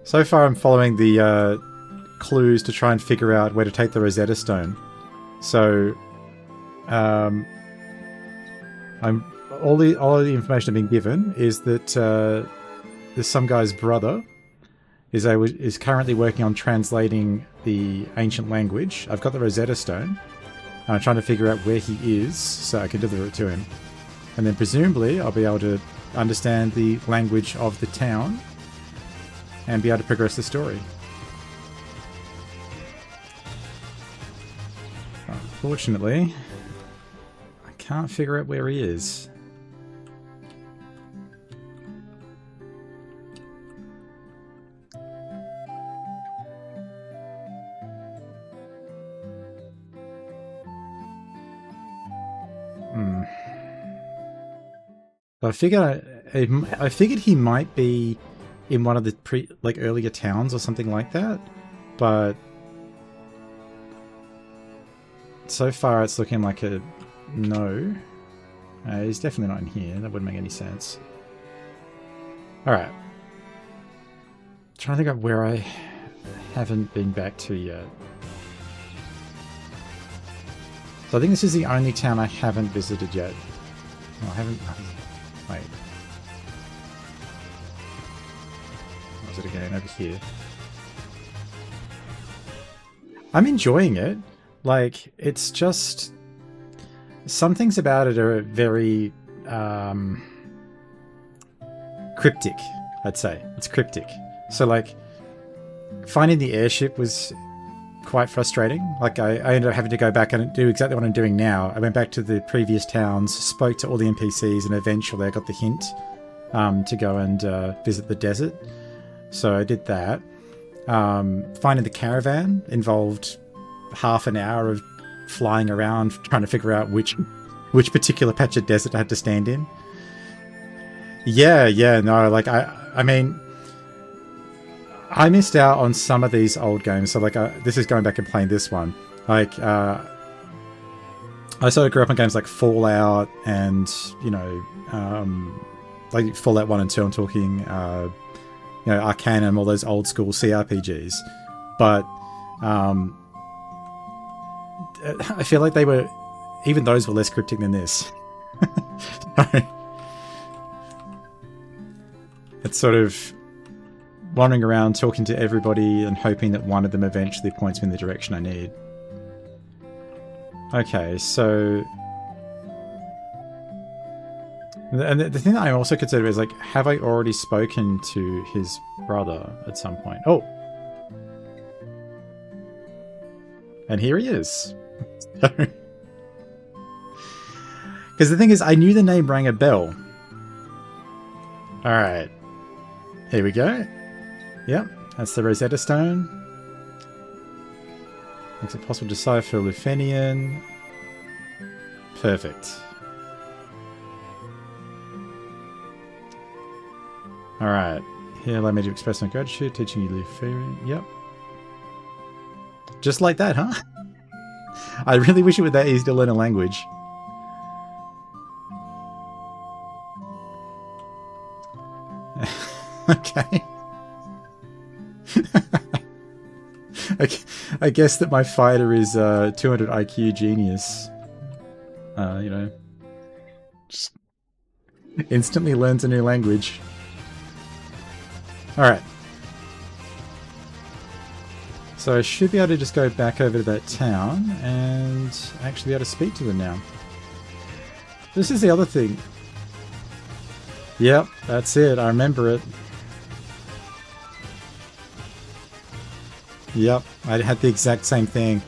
far I'm following the clues to try and figure out where to take the Rosetta Stone. So, all the information I've been given is that there's some guy's brother is currently working on translating the ancient language. I've got the Rosetta Stone, and I'm trying to figure out where he is so I can deliver it to him. And then presumably I'll be able to understand the language of the town and be able to progress the story. Unfortunately, I can't figure out where he is. I figured he might be in one of the earlier towns or something like that, but so far it's looking like a no. He's definitely not in here. That wouldn't make any sense. Alright. Trying to think of where I haven't been back to yet. So I think this is the only town I haven't visited yet. Oh, I haven't... Wait. What was it again? Over here. I'm enjoying it. Like, it's just... some things about it are very... cryptic, I'd say. It's cryptic. So, like, finding the airship was quite frustrating. Like, I ended up having to go back and do exactly what I'm doing now. I went back to the previous towns, spoke to all the NPCs, and eventually I got the hint to go and visit the desert. So I did that. Finding the caravan involved half an hour of flying around trying to figure out which particular patch of desert I had to stand in. Yeah, no, like, I mean... I missed out on some of these old games, so like this is going back and playing this one. Like I sort of grew up on games like Fallout and, you know, like Fallout 1 and 2, I'm talking, you know, Arcanum, all those old school CRPGs. But I feel like even those were less cryptic than this. It's sort of wandering around talking to everybody and hoping that one of them eventually points me in the direction I need. Okay, so... and the thing that I'm also considering is, like, have I already spoken to his brother at some point? Oh! And here he is. Because the thing is, I knew the name rang a bell. Alright. Here we go. Yep, that's the Rosetta Stone. Makes it possible to decipher Lufenian. Perfect. Alright. Here, allow me to express my gratitude, teaching you Lufenian. Yep. Just like that, huh? I really wish it were that easy to learn a language. Okay. I guess that my fighter is 200 IQ genius. You know, just instantly learns a new language. Alright. So I should be able to just go back over to that town and actually be able to speak to them now. This is the other thing. Yep, that's it. I remember it. Yep, I had the exact same thing.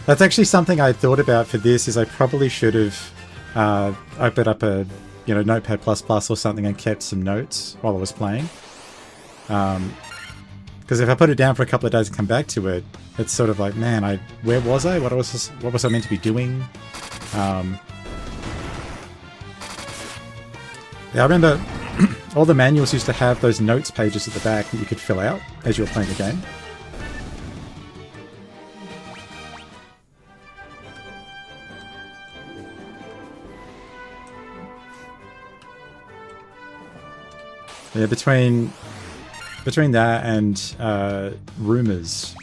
That's actually something I thought about for this, is I probably should have opened up a Notepad++ or something and kept some notes while I was playing. Because if I put it down for a couple of days and come back to it, it's sort of like, man, where was I? What was I meant to be doing? Yeah, I remember all the manuals used to have those notes pages at the back that you could fill out as you were playing the game. Yeah, between that and rumors,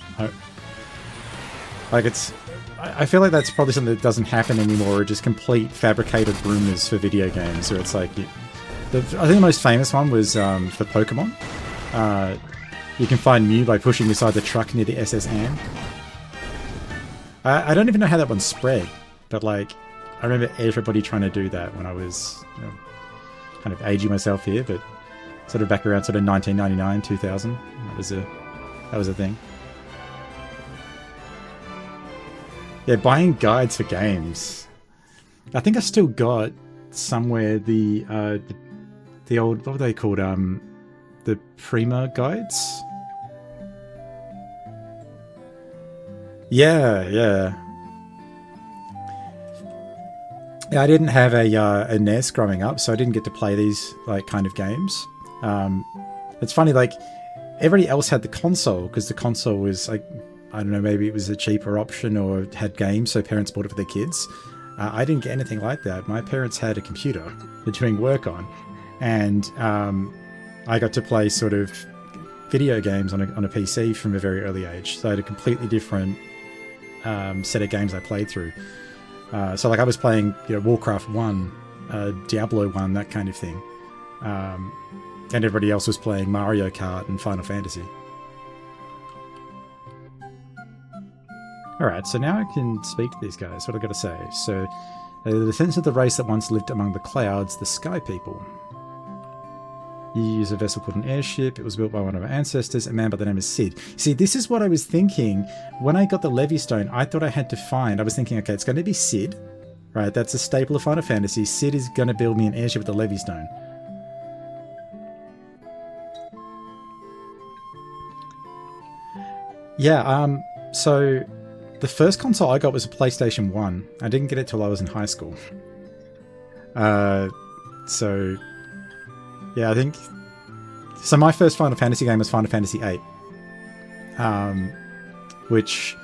I feel like that's probably something that doesn't happen anymore, or just complete fabricated rumors for video games, where it's like, I think the most famous one was for Pokemon. You can find Mew by pushing beside the truck near the SS Anne. I don't even know how that one spread, but like, I remember everybody trying to do that when I was kind of aging myself here, but sort of back around sort of 1999, 2000. That was a thing. Yeah, buying guides for games. I think I still got somewhere the old, what were they called? The Prima guides. Yeah. Yeah, I didn't have a NES growing up, so I didn't get to play these like kind of games. It's funny, like, everybody else had the console, because the console was like, I don't know, maybe it was a cheaper option or had games, so parents bought it for their kids. I didn't get anything like that. My parents had a computer they're doing work on, and I got to play sort of video games on a PC from a very early age. So I had a completely different set of games I played through. So like I was playing, Warcraft 1, Diablo 1, that kind of thing. And everybody else was playing Mario Kart and Final Fantasy. Alright, so now I can speak to these guys. What I've got to say. So, they're the descendants of the race that once lived among the clouds, the Sky People. You use a vessel called an airship. It was built by one of our ancestors, a man by the name of Sid. See, this is what I was thinking. When I got the Levy Stone, I thought I had to find... I was thinking, okay, it's going to be Sid. Right, that's a staple of Final Fantasy. Sid is going to build me an airship with the Levy Stone. Yeah, so the first console I got was a PlayStation 1. I didn't get it till I was in high school. So, yeah, I think... So my first Final Fantasy game was Final Fantasy VIII. Which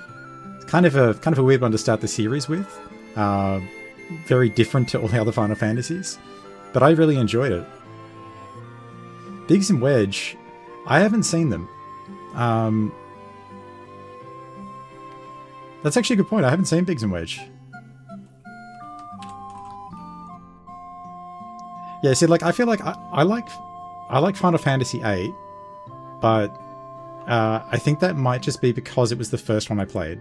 is kind of a weird one to start the series with. Very different to all the other Final Fantasies. But I really enjoyed it. Biggs and Wedge, I haven't seen them. That's actually a good point. I haven't seen Biggs and Wedge. Yeah, see, like, I feel like I like Final Fantasy VIII, but I think that might just be because it was the first one I played.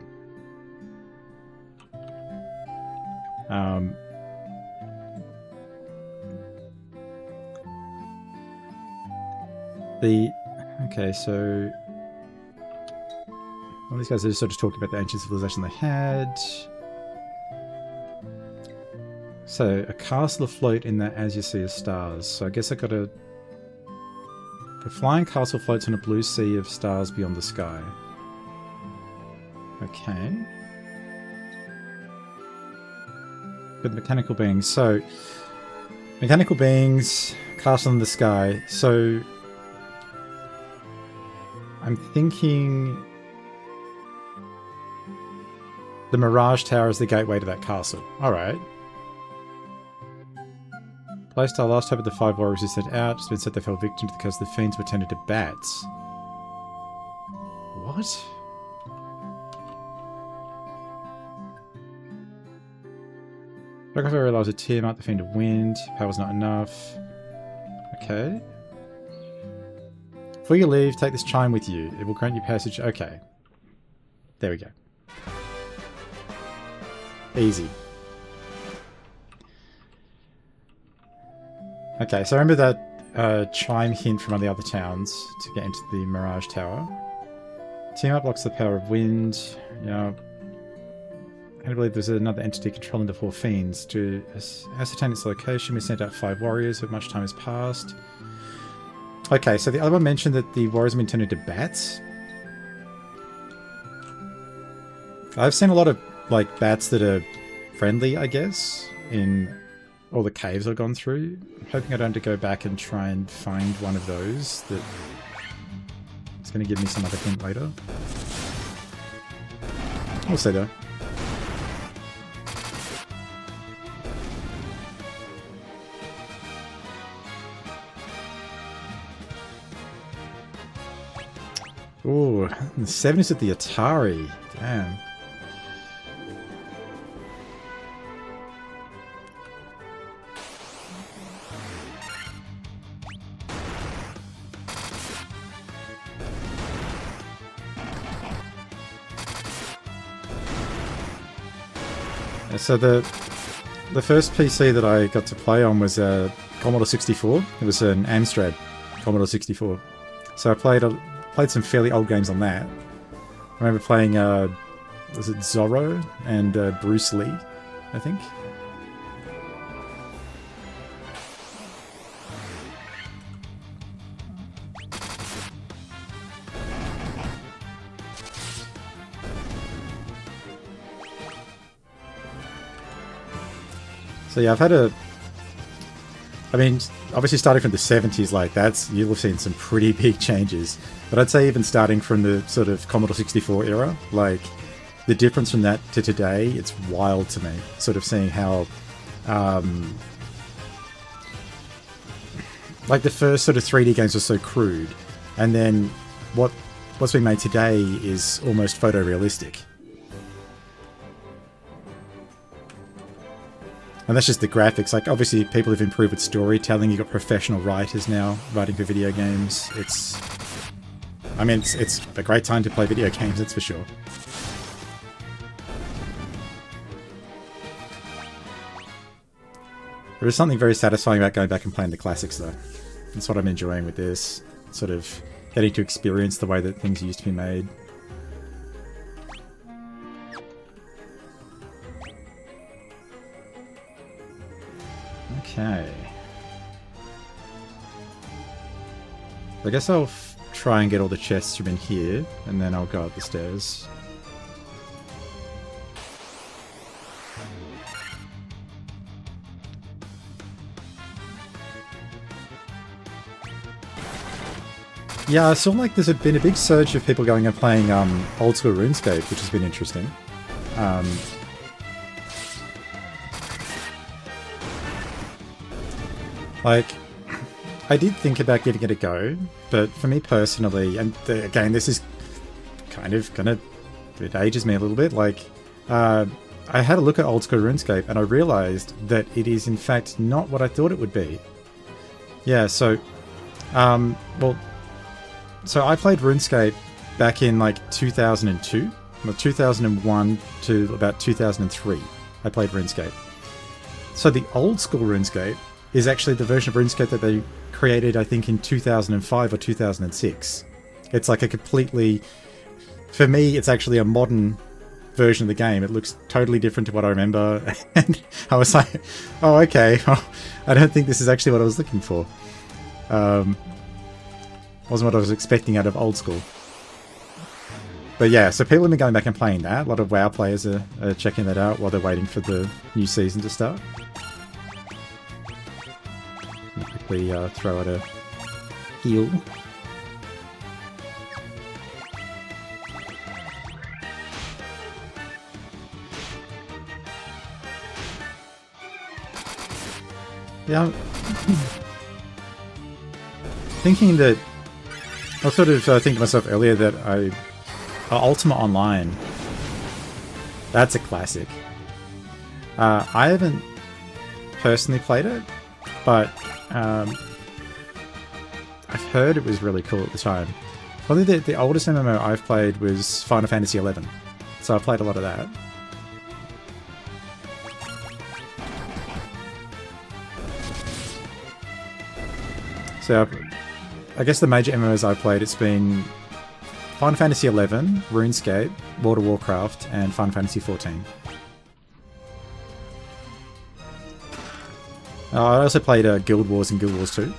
Okay, so... All these guys are just sort of talking about the ancient civilization they had. So, a castle afloat in the As You See of Stars. So I guess I gotta... The flying castle floats on a blue sea of stars beyond the sky. Okay. With mechanical beings. So, mechanical beings, castle in the sky. So, I'm thinking... The Mirage Tower is the gateway to that castle. Alright. Placed our last hope of the 5 warriors who set out. Just been said they fell victim to the curse. The fiends were tended to bats. What? Black Fire allows a tear mark the fiend of wind. Power's not enough. Okay. Before you leave, take this chime with you. It will grant you passage. Okay. There we go. Easy. Okay, so I remember that chime hint from one of the other towns to get into the Mirage Tower. Team up blocks the power of wind. Yeah. I believe there's another entity controlling the four fiends. To ascertain its location, we sent out 5 warriors, but much time has passed. Okay, so the other one mentioned that the warriors have been turned into bats. I've seen a lot of, like, bats that are friendly, I guess, in all the caves I've gone through. I'm hoping I don't have to go back and try and find one of those that is going to give me some other hint later. We'll see though. Ooh, the 70s at the Atari. Damn. So the first PC that I got to play on was a Commodore 64. It was an Amstrad Commodore 64. So I played some fairly old games on that. I remember playing, was it Zorro and Bruce Lee, I think? So yeah, I've had I mean, obviously starting from the 70s, like you'll have seen some pretty big changes. But I'd say even starting from the sort of Commodore 64 era, like the difference from that to today, it's wild to me. Sort of seeing how, like the first sort of 3D games were so crude, and then what's being made today is almost photorealistic. And that's just the graphics. Like, obviously, people have improved with storytelling. You've got professional writers now writing for video games. It's a great time to play video games, that's for sure. There is something very satisfying about going back and playing the classics, though. That's what I'm enjoying with this. Sort of getting to experience the way that things used to be made. Okay. I guess I'll try and get all the chests from in here, and then I'll go up the stairs. Yeah, I saw like there's been a big surge of people going and playing old school RuneScape, which has been interesting. Like, I did think about giving it a go, but for me personally, and again, this is kind of gonna, it ages me a little bit, like, I had a look at old school RuneScape and I realized that it is in fact not what I thought it would be. Yeah, so, so I played RuneScape back in like 2002, well, 2001 to about 2003, I played RuneScape. So the old school RuneScape is actually the version of RuneScape that they created, I think, in 2005 or 2006. It's like a completely... For me, it's actually a modern version of the game. It looks totally different to what I remember. And I was like, oh, okay. I don't think this is actually what I was looking for. Wasn't what I was expecting out of old school. But yeah, so people have been going back and playing that. A lot of WoW players are checking that out while they're waiting for the new season to start. Quickly throw out a heal. Yeah, thinking that I was sort of thinking to myself earlier that Ultima Online, that's a classic. I haven't personally played it, but I've heard it was really cool at the time. Probably the oldest MMO I've played was Final Fantasy XI. so I played a lot of that. So I guess the major MMOs I've played, it's been Final Fantasy XI, RuneScape, World of Warcraft, and Final Fantasy XIV. I also played Guild Wars and Guild Wars 2,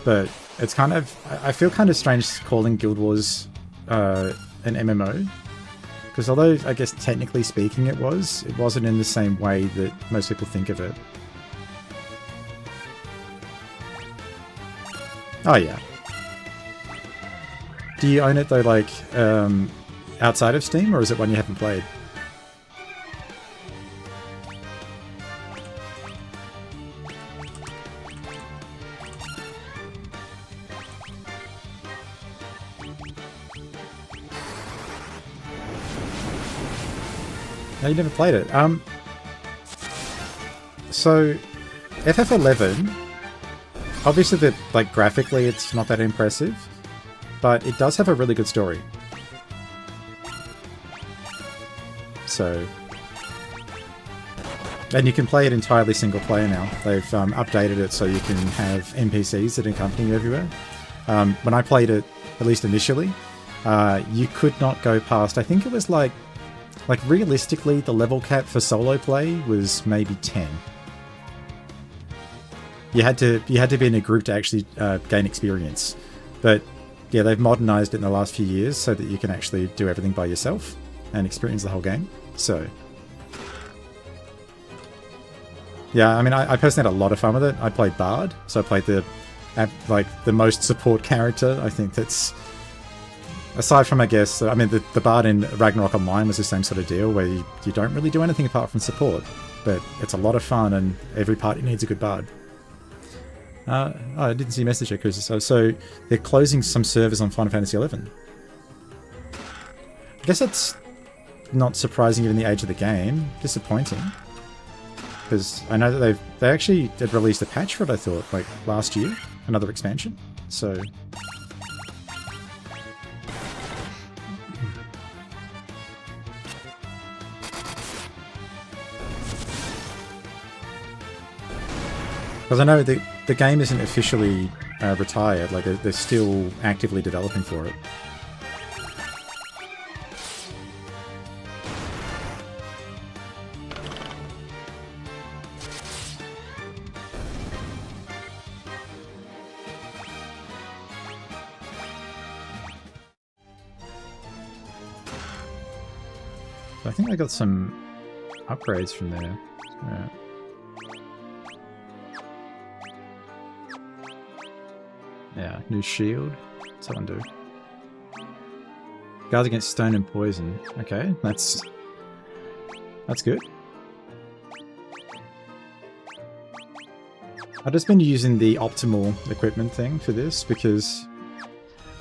but it's kind of... I feel kind of strange calling Guild Wars an MMO, because although I guess technically speaking it wasn't in the same way that most people think of it. Oh yeah. Do you own it though, like, outside of Steam, or is it one you haven't played? No, you never played it. So, FF11, obviously, like, graphically it's not that impressive, but it does have a really good story. So... And you can play it entirely single player now. They've updated it so you can have NPCs that accompany you everywhere. When I played it, at least initially, you could not go past... I think it was like realistically, the level cap for solo play was maybe 10. You had to be in a group to actually gain experience. But yeah, they've modernized it in the last few years so that you can actually do everything by yourself and experience the whole game. So yeah, I mean, I personally had a lot of fun with it. I played Bard, so I played the most support character. I think that's... Aside from, I guess, I mean, the Bard in Ragnarok Online was the same sort of deal, where you don't really do anything apart from support. But it's a lot of fun, and every party needs a good Bard. Oh, I didn't see a message here, Chris. So they're closing some servers on Final Fantasy XI. I guess that's not surprising given the age of the game. Disappointing. Because I know that they actually did release a patch for it, I thought, like last year. Another expansion. So... Because I know the game isn't officially retired, like they're still actively developing for it. I think I got some upgrades from there. Yeah, new shield. What's that one do? Guards against stone and poison. Okay, that's good. I've just been using the optimal equipment thing for this because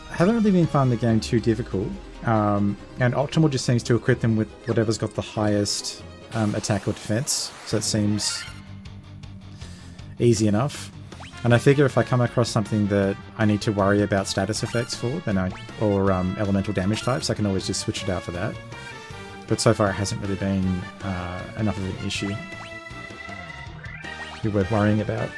I haven't really been finding the game too difficult. And optimal just seems to equip them with whatever's got the highest attack or defense. So it seems easy enough. And I figure if I come across something that I need to worry about status effects for, then or elemental damage types, I can always just switch it out for that. But so far it hasn't really been enough of an issue you're worth worrying about.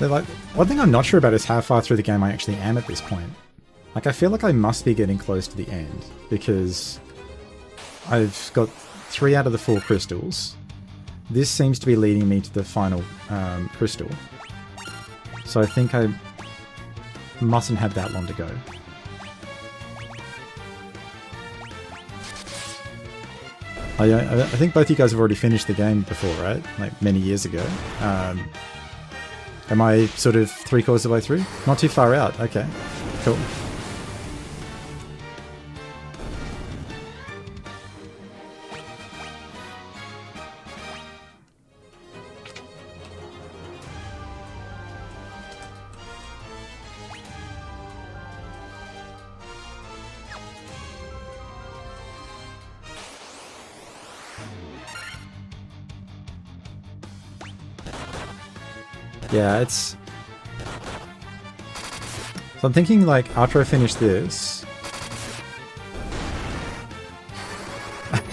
Like, one thing I'm not sure about is how far through the game I actually am at this point. Like, I feel like I must be getting close to the end, because I've got 3 out of the 4 crystals. This seems to be leading me to the final crystal. So I think I mustn't have that long to go. I think both you guys have already finished the game before, right? Like, many years ago. Am I sort of 3/4 of the way through? Not too far out. Okay, cool. Yeah, it's... So I'm thinking, like, after I finish this...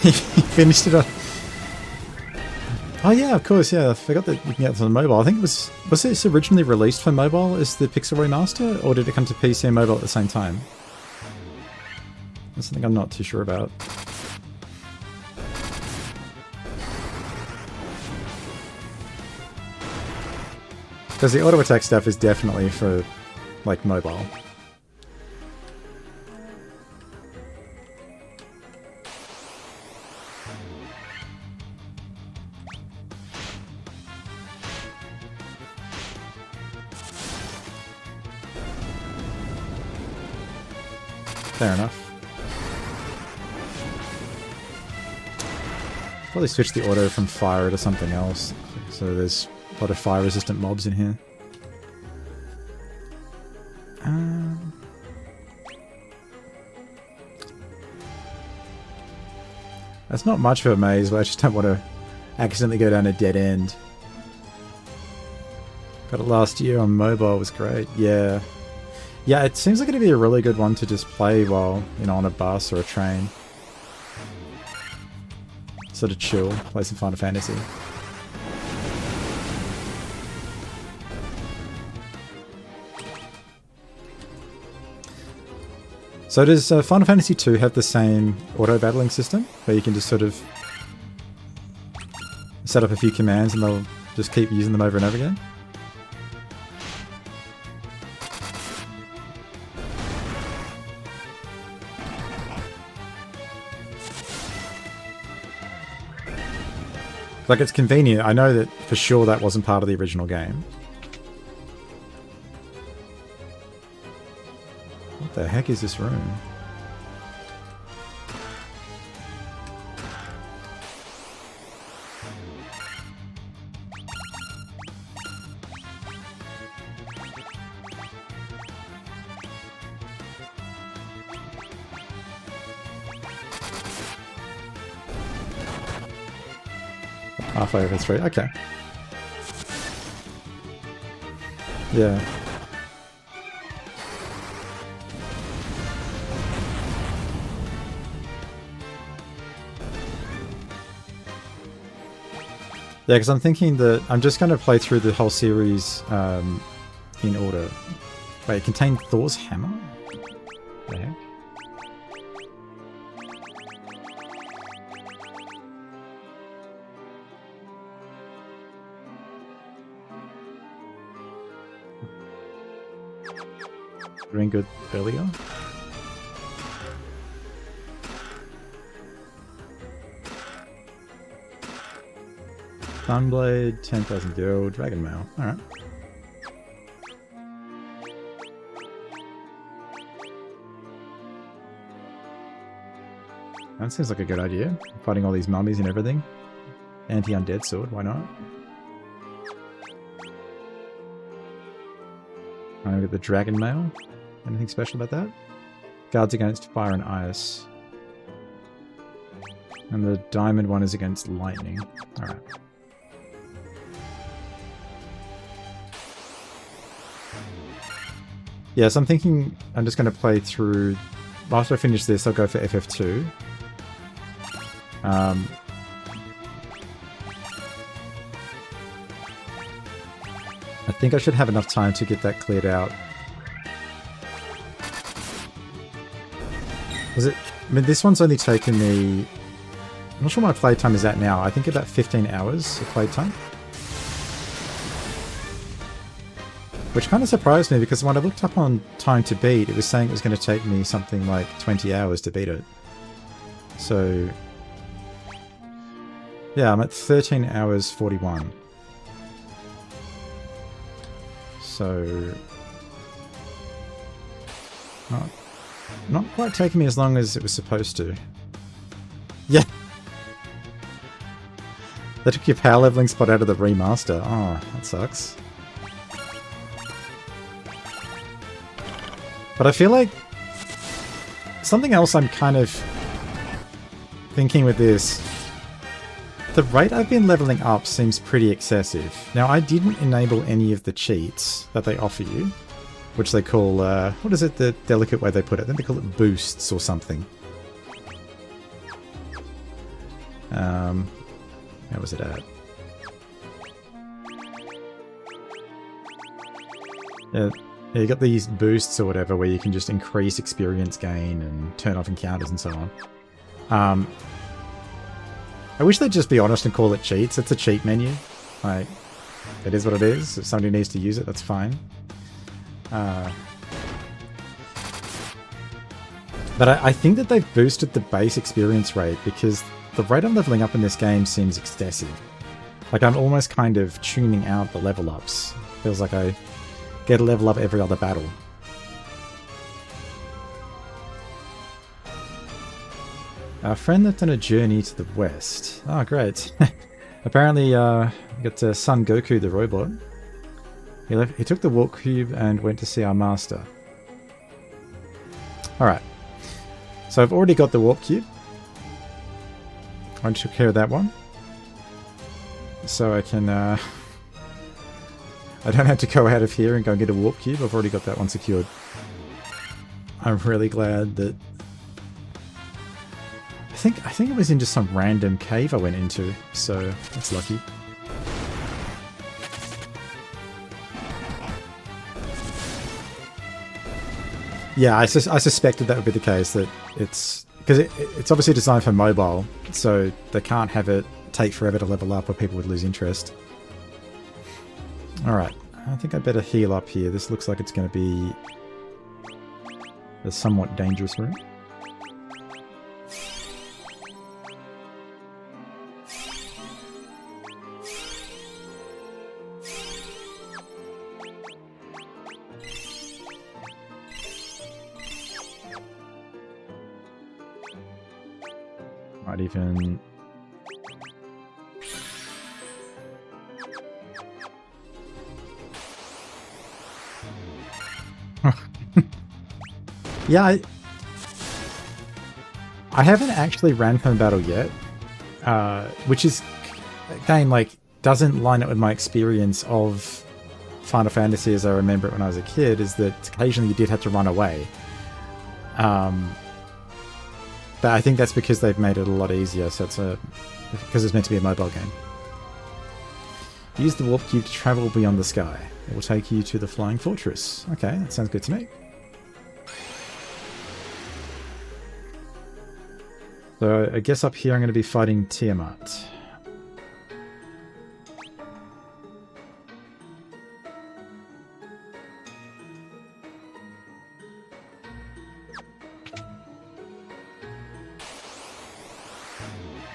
He finished it on... Oh yeah, of course, yeah, I forgot that you can get this on mobile. I think it was this originally released for mobile as the Pixel Remaster, or did it come to PC and mobile at the same time? That's something I'm not too sure about. Because the auto attack stuff is definitely for, like, mobile. Fair enough. Probably switch the auto from fire to something else. So there's a lot of fire resistant mobs in here. That's not much of a maze, but I just don't want to accidentally go down a dead end. Got it last year on mobile, it was great. Yeah. Yeah, it seems like it'd be a really good one to just play while, you know, on a bus or a train. Sort of chill, play some Final Fantasy. So does Final Fantasy II have the same auto-battling system? Where you can just sort of set up a few commands and they'll just keep using them over and over again? Like, it's convenient. I know that for sure that wasn't part of the original game. What the heck is this room? Halfway over 3. Okay. Yeah. Yeah, because I'm thinking that I'm just going to play through the whole series in order. Wait, it contained Thor's hammer? What the heck? Doing good earlier. Sunblade, 10,000 gold, Dragon Mail. Alright. That seems like a good idea. Fighting all these mummies and everything. Anti-undead sword, why not? I get the Dragon Mail. Anything special about that? Guards against fire and ice. And the diamond one is against lightning. Alright. Yeah, so I'm thinking I'm just going to play through... After I finish this, I'll go for FF2. I think I should have enough time to get that cleared out. Was it? I mean, this one's only taken me... I'm not sure what my playtime is at now. I think about 15 hours of playtime. Which kind of surprised me because when I looked up on time to beat, it was saying it was going to take me something like 20 hours to beat it. So... yeah, I'm at 13 hours 41. So... Not quite taking me as long as it was supposed to. Yeah! They took your power leveling spot out of the remaster. Oh, that sucks. But I feel like... something else I'm kind of thinking with this... the rate I've been leveling up seems pretty excessive. Now, I didn't enable any of the cheats that they offer you, which they call, what is it, the delicate way they put it? I think they call it boosts or something. How was it at? Yeah, you got these boosts or whatever where you can just increase experience gain and turn off encounters and so on. I wish they'd just be honest and call it cheats. It's a cheat menu. Like, it is what it is. If somebody needs to use it, that's fine. But I think that they've boosted the base experience rate because the rate I'm leveling up in this game seems excessive. Like, I'm almost kind of tuning out the level ups. Feels like I get a level up every other battle. Our friend left on a journey to the west. Oh, great. Apparently, we got Son Goku the robot. He took the warp cube and went to see our master. Alright. So I've already got the warp cube. I took care of that one. So I can... I don't have to go out of here and go and get a warp cube. I've already got that one secured. I'm really glad that... I think it was in just some random cave I went into, so that's lucky. Yeah, I suspected that would be the case, that it's... Because it's obviously designed for mobile, so they can't have it take forever to level up or people would lose interest. Alright, I think I better heal up here. This looks like it's going to be a somewhat dangerous room. Might even... Yeah, I haven't actually ran from a battle yet, which is, again, like, doesn't line up with my experience of Final Fantasy as I remember it when I was a kid, is that occasionally you did have to run away. But I think that's because they've made it a lot easier, so because it's meant to be a mobile game. Use the warp cube to travel beyond the sky. It will take you to the flying fortress. Okay, that sounds good to me. So I guess up here I'm going to be fighting Tiamat.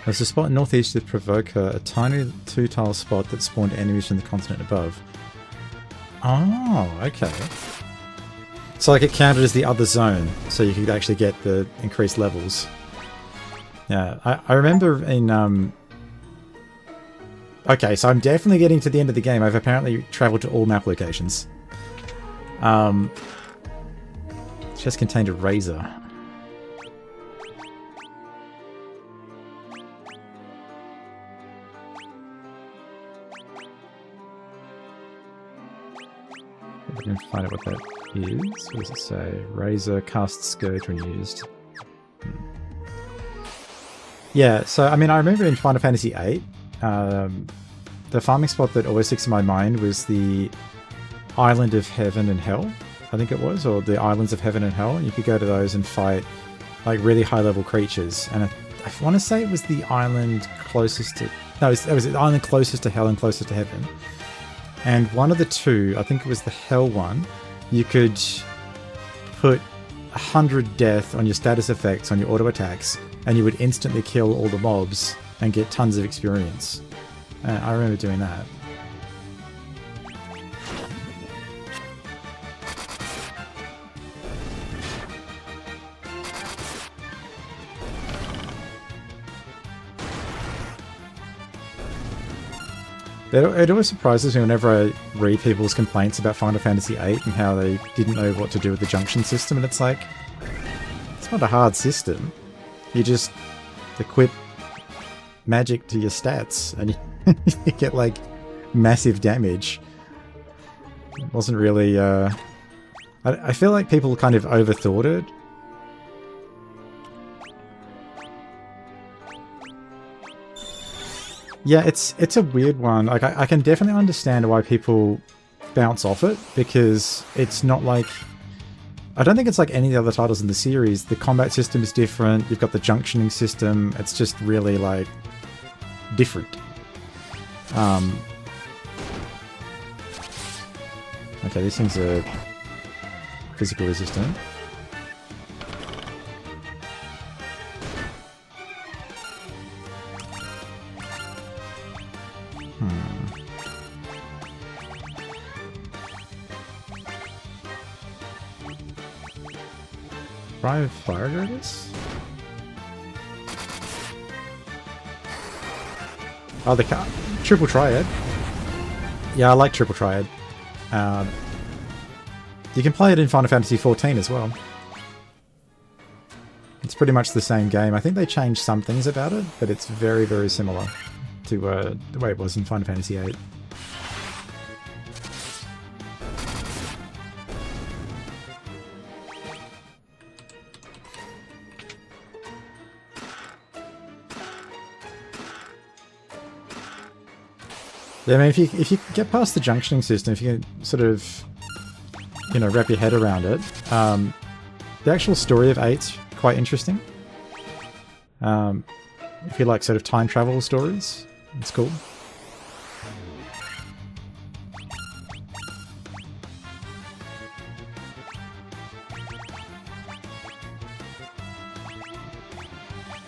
There's a spot northeast of Provoker, a tiny two-tile spot that spawned enemies from the continent above. Oh, okay. So like it counted as the other zone, so you could actually get the increased levels. Yeah, I remember in... Okay, so I'm definitely getting to the end of the game. I've apparently travelled to all map locations. Chest contained a razor. I can find out what that is. What does it say? Razor casts scourge when used. Yeah, so I mean, I remember in Final Fantasy VIII, the farming spot that always sticks in my mind was the Island of Heaven and Hell, I think it was, or the Islands of Heaven and Hell. You could go to those and fight like really high-level creatures, and I want to say it was the island closest to... No, it was the island closest to Hell and closest to Heaven. And one of the two, I think it was the Hell one, you could put 100 death on your status effects, on your auto attacks, and you would instantly kill all the mobs and get tons of experience. I remember doing that. It always surprises me whenever I read people's complaints about Final Fantasy VIII and how they didn't know what to do with the junction system, and it's like, it's not a hard system. You just equip magic to your stats, and you get like massive damage. It wasn't really. I feel like people kind of overthought it. Yeah, it's a weird one. Like I can definitely understand why people bounce off it, because it's not like, I don't think it's like any of the other titles in the series. The combat system is different. You've got the junctioning system. It's just really like different. Okay, these things are physical resistant. Try fire girders? Oh, the triple triad. Yeah, I like triple triad. You can play it in Final Fantasy XIV as well. It's pretty much the same game. I think they changed some things about it, but it's very, very similar to the way it was in Final Fantasy VIII. Yeah, I mean, if you get past the junctioning system, if you can sort of, you know, wrap your head around it, the actual story of 8's quite interesting. If you like sort of time travel stories, it's cool.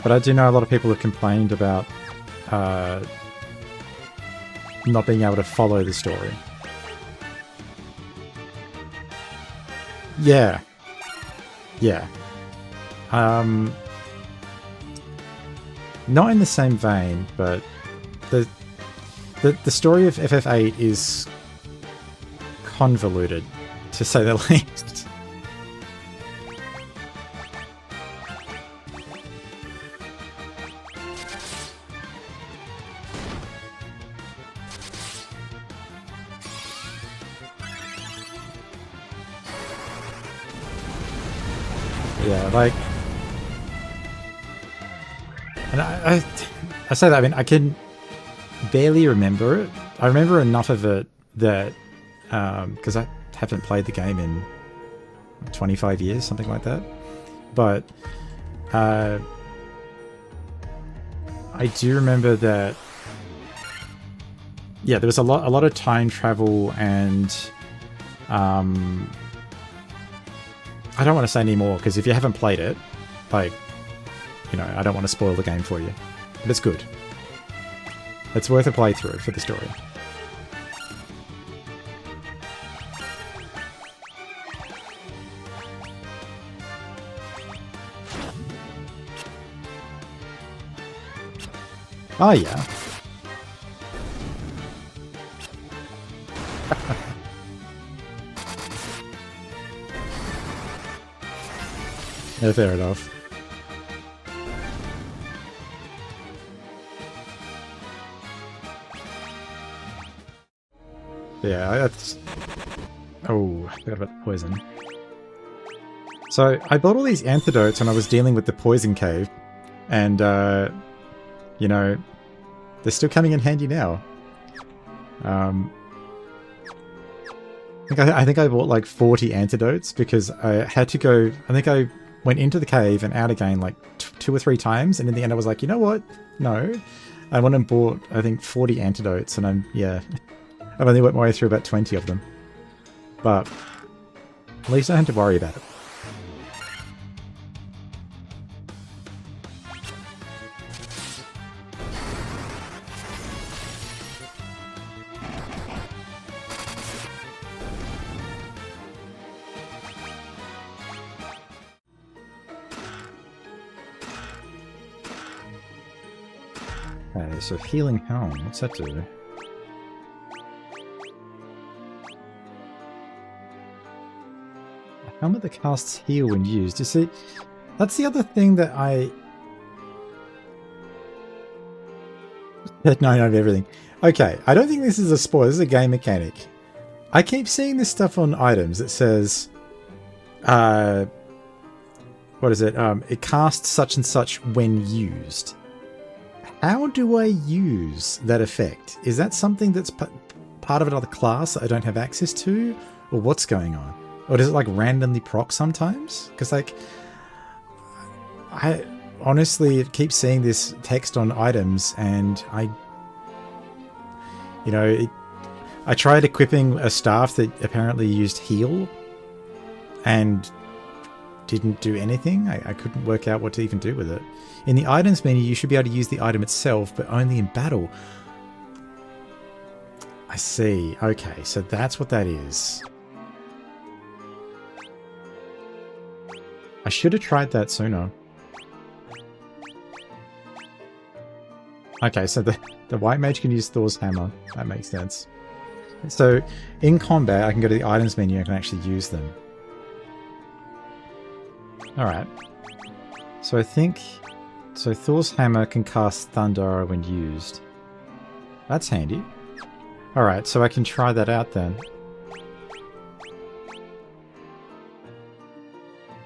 But I do know a lot of people have complained about not being able to follow the story. Yeah. Yeah. Not in the same vein, but the story of FF8 is convoluted, to say the least. Yeah, like, and I say that, I mean, I can barely remember it. I remember enough of it that, because I haven't played the game in 25 years, something like that. But I do remember that, yeah, there was a lot of time travel, and I don't want to say any more, because if you haven't played it, like, you know, I don't want to spoil the game for you. But it's good. It's worth a playthrough for the story. Oh, yeah. Yeah, fair enough. Yeah, that's... Oh, I forgot about the poison. So, I bought all these antidotes when I was dealing with the poison cave, and, you know, they're still coming in handy now. I think I bought like 40 antidotes, because I had to go... I think I went into the cave and out again like 2 or 3 times, and in the end I was like, you know what? No. I went and bought, I think, 40 antidotes, and I've only worked my way through about 20 of them. But at least I don't have to worry about it. Okay, so healing helm, what's that do? A helmet that casts heal when used. You see, that's the other thing that 9 out of everything. Okay, I don't think this is a spoiler. This is a game mechanic. I keep seeing this stuff on items that says, what is it? It casts such and such when used. How do I use that effect? Is that something that's part of another class that I don't have access to? Or what's going on? Or does it like randomly proc sometimes? Because like, I honestly keep seeing this text on items and I tried equipping a staff that apparently used heal and didn't do anything. I couldn't work out what to even do with it. In the items menu, you should be able to use the item itself, but only in battle. I see. Okay, so that's what that is. I should have tried that sooner. Okay, so the white mage can use Thor's hammer. That makes sense. So in combat, I can go to the items menu and I can actually use them. Alright. So I think... So Thor's hammer can cast thunder when used. That's handy. Alright, so I can try that out then.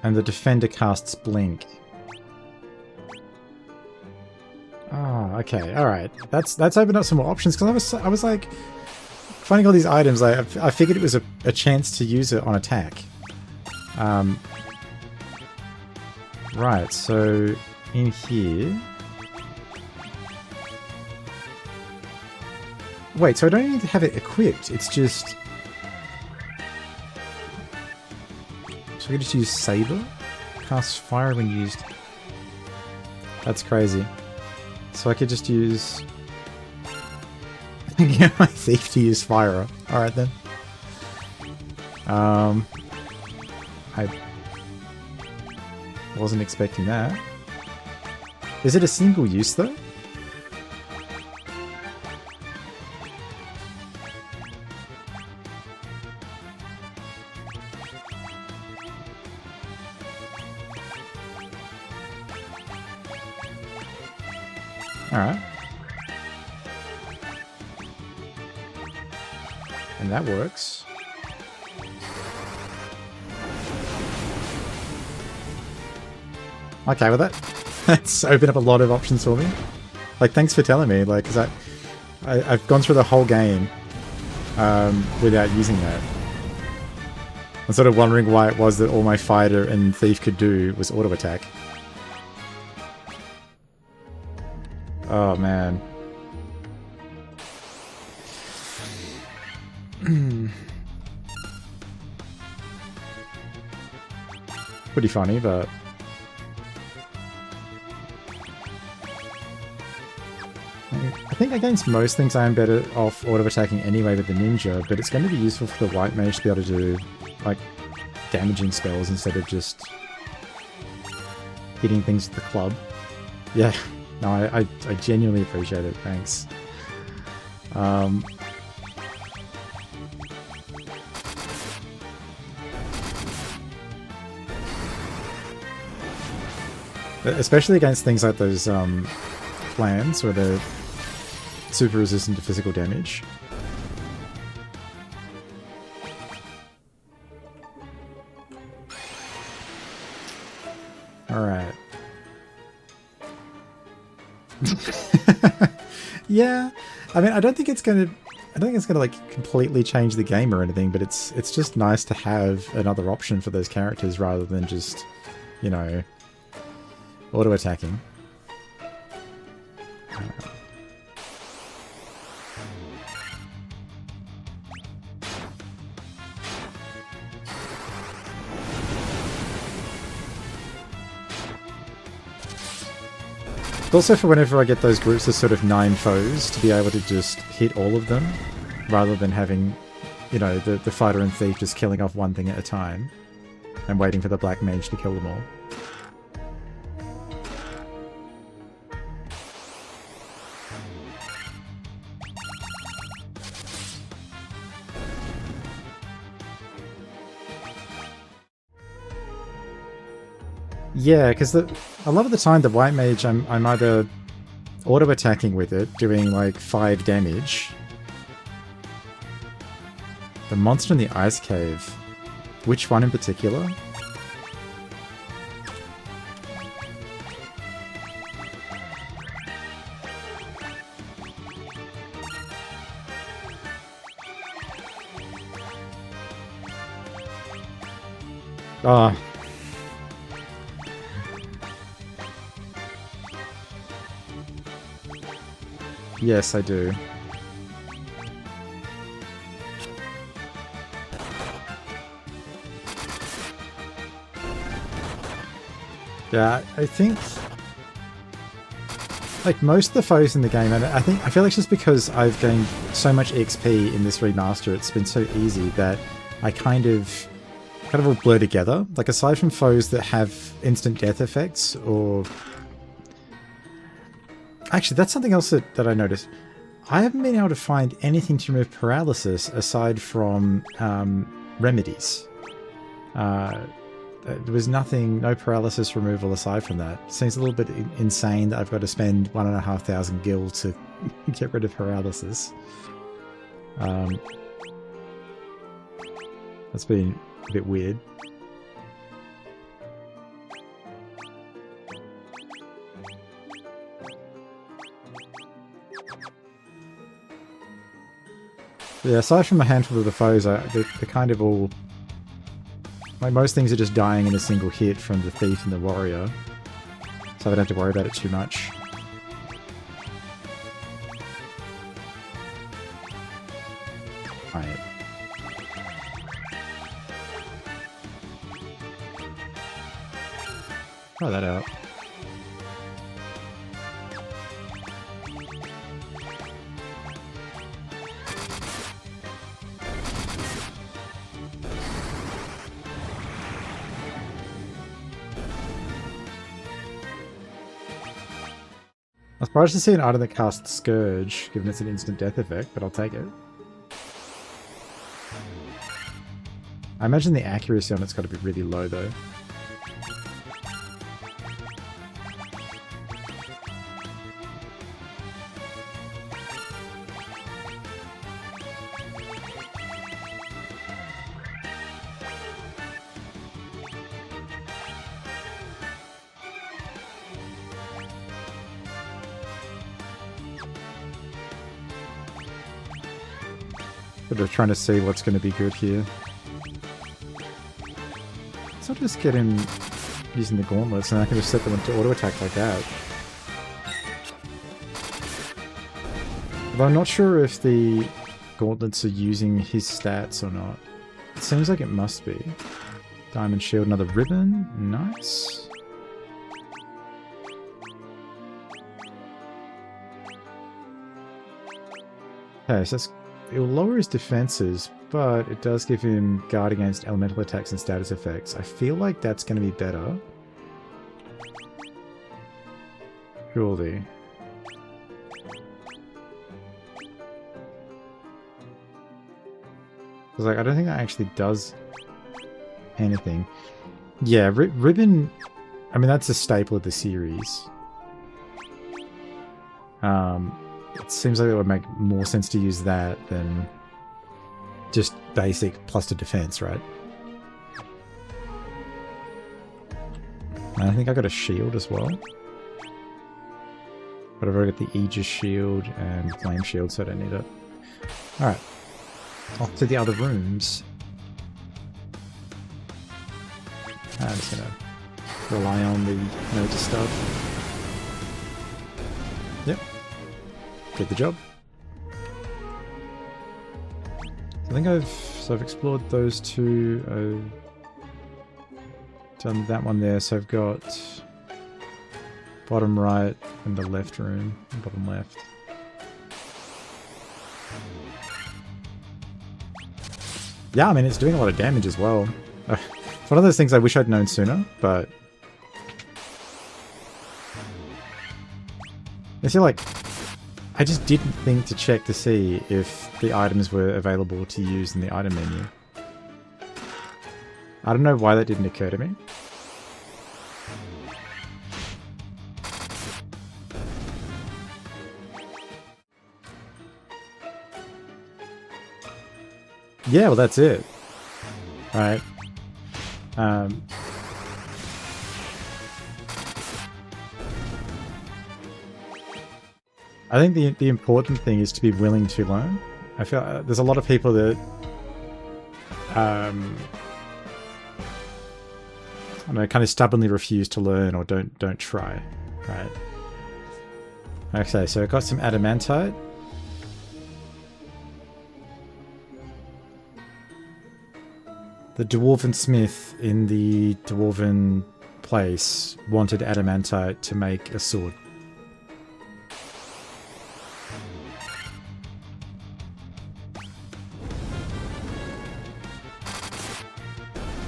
And the defender casts blink. Oh, okay, alright. That's opened up some more options, because I was like... Finding all these items, I figured it was a chance to use it on attack. Right, so in here... Wait, so I don't need to have it equipped, it's just... So I can just use Saber? Cast fire when used. That's crazy. So I could just use... Get my thief to use fire. Alright then. I wasn't expecting that. Is it a single use though? Alright. And that works. Okay, well that's opened up a lot of options for me. Like, thanks for telling me, like, because I've gone through the whole game without using that. I'm sort of wondering why it was that all my fighter and thief could do was auto attack. Oh man. Pretty funny, but I think against most things I am better off auto attacking anyway with the ninja, but it's going to be useful for the white mage to be able to do like damaging spells instead of just hitting things with the club. Yeah, no, I genuinely appreciate it. Thanks. Especially against things like those clans where they're super resistant to physical damage. Alright. Yeah, I mean, I don't think it's gonna like completely change the game or anything, but it's just nice to have another option for those characters rather than just, you know, auto-attacking. Also for whenever I get those groups of sort of 9 foes, to be able to just hit all of them, rather than having, you know, the fighter and thief just killing off one thing at a time, and waiting for the black mage to kill them all. Yeah, because a lot of the time the white mage, I'm either auto-attacking with it, doing like 5 damage. The monster in the ice cave. Which one in particular? Ah. Yes, I do. Yeah, I think like most of the foes in the game, and I feel like it's just because I've gained so much XP in this remaster, it's been so easy that I kind of all blur together. Like aside from foes that have instant death effects, or actually that's something else that I noticed. I haven't been able to find anything to remove paralysis aside from remedies. There was nothing, no paralysis removal aside from that. It seems a little bit insane that I've got to spend 1,500 gil to get rid of paralysis. That's been a bit weird. Yeah, aside from a handful of the foes, they're kind of all... Like, most things are just dying in a single hit from the thief and the warrior. So I don't have to worry about it too much. Right. Try that out. I'm surprised to see an item that casts Scourge, given it's an instant death effect, but I'll take it. I imagine the accuracy on it's got to be really low, though. But just trying to see what's going to be good here. So I'll just get him using the gauntlets and I can just set them to auto attack like that. But I'm not sure if the gauntlets are using his stats or not. It seems like it must be. Diamond shield, another ribbon. Nice. Okay, so it will lower his defenses, but it does give him guard against elemental attacks and status effects. I feel like that's going to be better. Surely. Because like, I don't think that actually does anything. Yeah, ribbon... I mean, that's a staple of the series. It seems like it would make more sense to use that than just basic plus to defense, right? And I think I got a shield as well. But I've already got the Aegis shield and flame shield, so I don't need it. Alright. Off to the other rooms. I'm just gonna rely on the note stuff. Yep. Did the job. I think I've explored those two. I've done that one there, so I've got bottom right and the left room, bottom left. Yeah, I mean, it's doing a lot of damage as well. It's one of those things I wish I'd known sooner, but I feel like I just didn't think to check to see if the items were available to use in the item menu. I don't know why that didn't occur to me. Yeah, well, that's it. Right. I think the important thing is to be willing to learn. I feel there's a lot of people that I don't know, kind of stubbornly refuse to learn or don't try, right? Okay, so I got some adamantite. The dwarven smith in the dwarven place wanted adamantite to make a sword.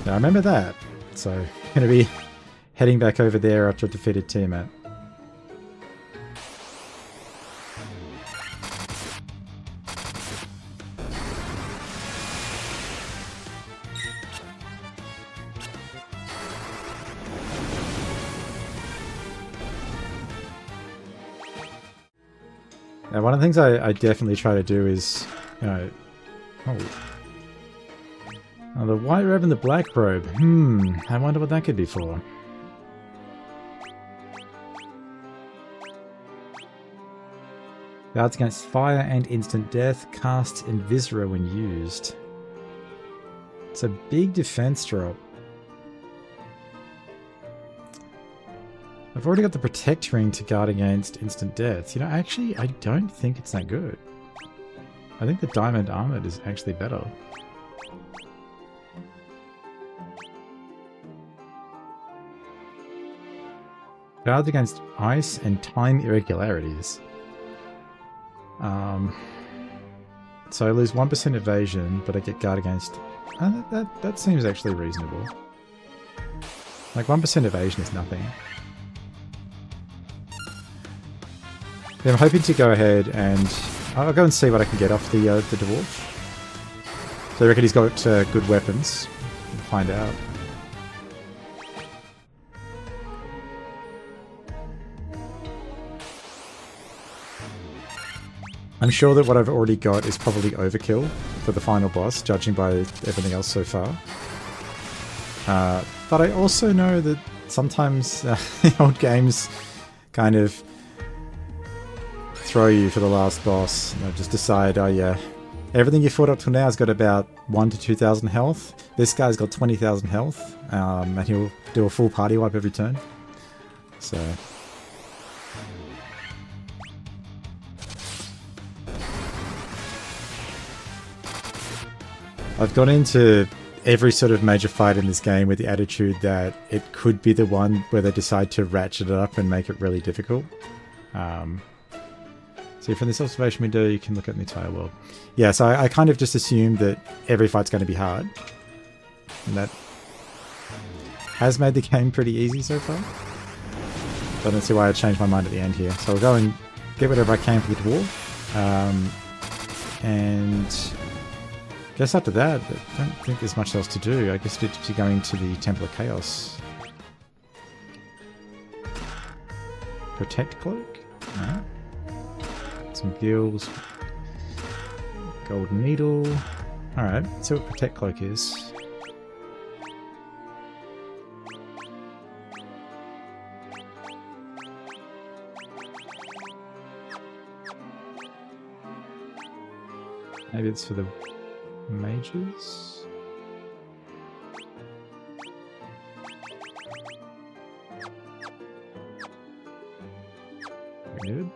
Now I remember that, so I'm going to be heading back over there after I defeated Tiamat. Now, one of the things I definitely try to do is, you know... Oh, the white robe and the black robe. I wonder what that could be for. Guards against fire and instant death, casts Invisera when used. It's a big defense drop. I've already got the Protect Ring to guard against instant death. You know, actually, I don't think it's that good. I think the Diamond Armored is actually better. Guards against ice and time irregularities. So I lose 1% evasion, but I get guard against... that seems actually reasonable. Like, 1% evasion is nothing. Yeah, I'm hoping to go ahead and... I'll go and see what I can get off the dwarf. So I reckon he's got good weapons. We'll find out. I'm sure that what I've already got is probably overkill for the final boss, judging by everything else so far. But I also know that sometimes the old games kind of throw you for the last boss. And just decide, oh yeah, everything you fought up till now has got about 1,000 to 2,000 health. This guy's got 20,000 health, and he'll do a full party wipe every turn. So... I've gone into every sort of major fight in this game with the attitude that it could be the one where they decide to ratchet it up and make it really difficult. So from this observation window, you can look at the entire world. Yeah, so I kind of just assumed that every fight's going to be hard. And that has made the game pretty easy so far. But I don't see why I changed my mind at the end here. So I'll go and get whatever I can for the dwarf. And... I guess after that, I don't think there's much else to do. I guess to be going to the Temple of Chaos. Protect Cloak? No. Some gills. Golden Needle. Alright, let's see what Protect Cloak is. Maybe it's for the mages? Weird.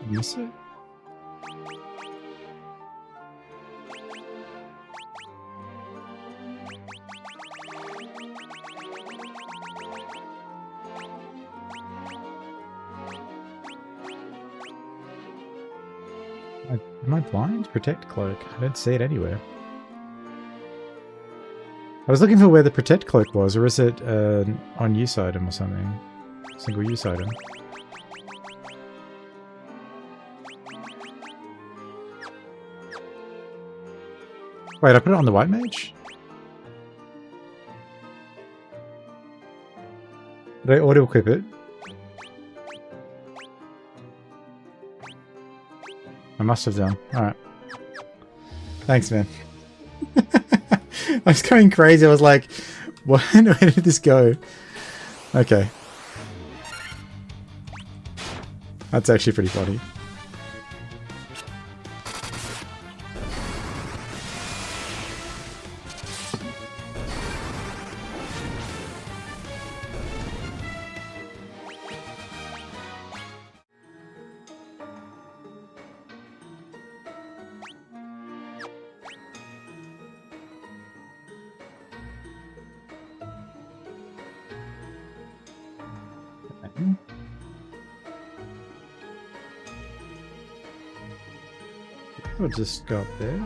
Miss it? Am I blind? Protect Cloak. I don't see it anywhere. I was looking for where the Protect Cloak was, or is it on use item or something? Single use item. Wait, I put it on the White Mage? Did I auto-equip it? I must have done. Alright. Thanks, man. I was going crazy. I was like, what? Where did this go? Okay. That's actually pretty funny. We'll just go up there.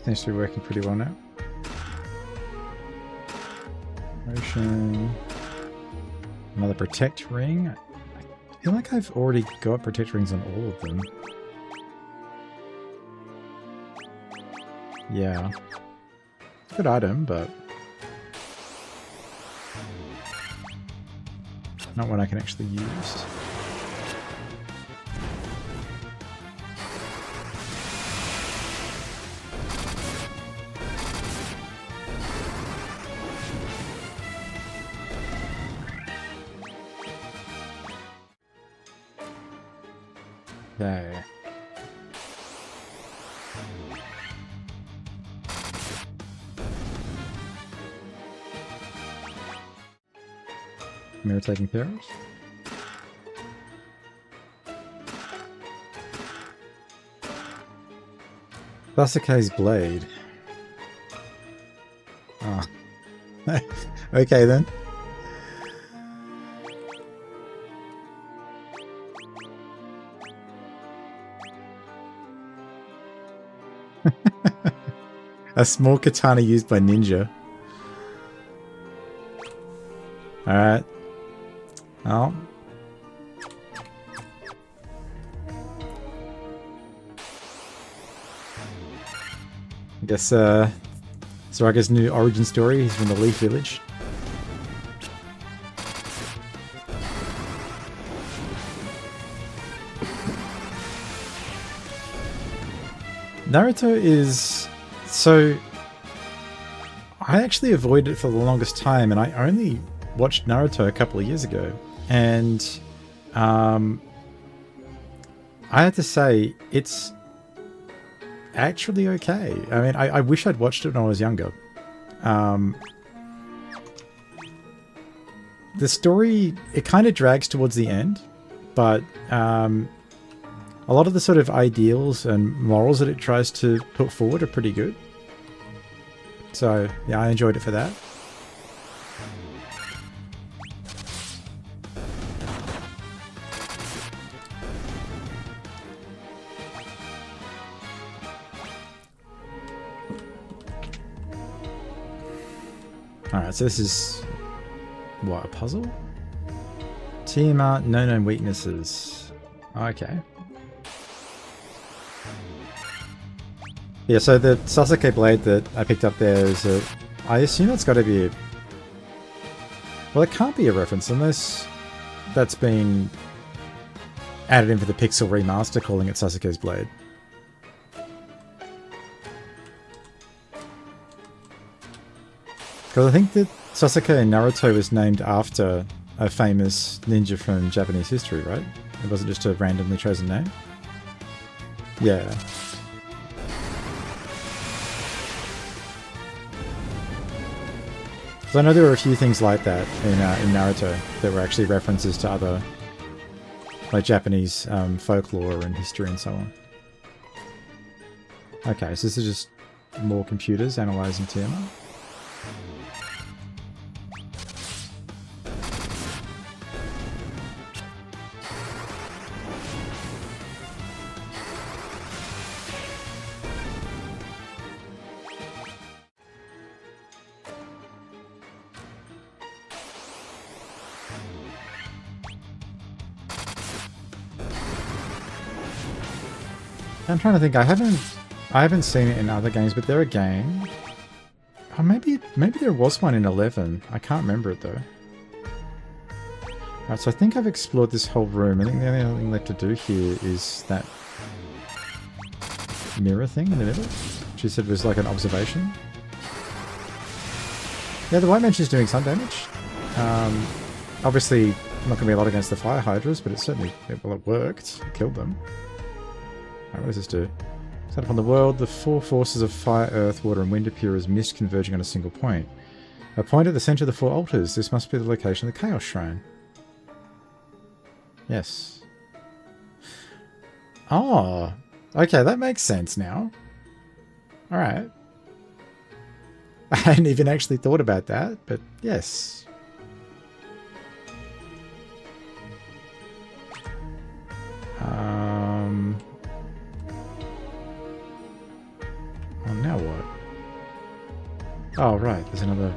Seems to be working pretty well now. Motion. Another protect ring. I feel like I've already got protect rings on all of them. Yeah. Good item, but not one I can actually use. Okay. Mirror taking care of. Sasuke's blade. Oh. Okay then. A small katana used by ninja. Alright. Oh. I guess, Soraga's new origin story. He's from the Leaf Village. Naruto is... So... I actually avoided it for the longest time, and I only watched Naruto a couple of years ago. And... I have to say, it's... actually okay. I mean, I wish I'd watched it when I was younger. The story, it kind of drags towards the end, but a lot of the sort of ideals and morals that it tries to put forward are pretty good. So, yeah, I enjoyed it for that. Alright, so this is... what, a puzzle? Tiamat, no known weaknesses. Okay. Yeah, so the Sasuke blade that I picked up there is a... I assume it's got to be a... Well, it can't be a reference unless that's been added in for the Pixel remaster calling it Sasuke's blade. Because I think that Sasuke in Naruto was named after a famous ninja from Japanese history, right? It wasn't just a randomly chosen name? Yeah. So I know there were a few things like that in Naruto that were actually references to other like Japanese folklore and history and so on. Okay, so this is just more computers analysing Tiamat. I'm trying to think. I haven't seen it in other games, but they're a game. Oh, maybe there was one in 11. I can't remember it though. Alright, so I think I've explored this whole room. I think the only other thing left to do here is that mirror thing in the middle, which you said was like an observation. Yeah, the white mage is doing some damage. Obviously, not going to be a lot against the fire hydras, but it certainly, well, it worked. It killed them. Alright, what does this do? Set upon the world, the four forces of fire, earth, water, and wind appear as mist converging on a single point. A point at the center of the four altars. This must be the location of the Chaos Shrine. Yes. Oh, okay, that makes sense now. Alright. I hadn't even actually thought about that, but yes. Well, now what? Oh, right, there's another...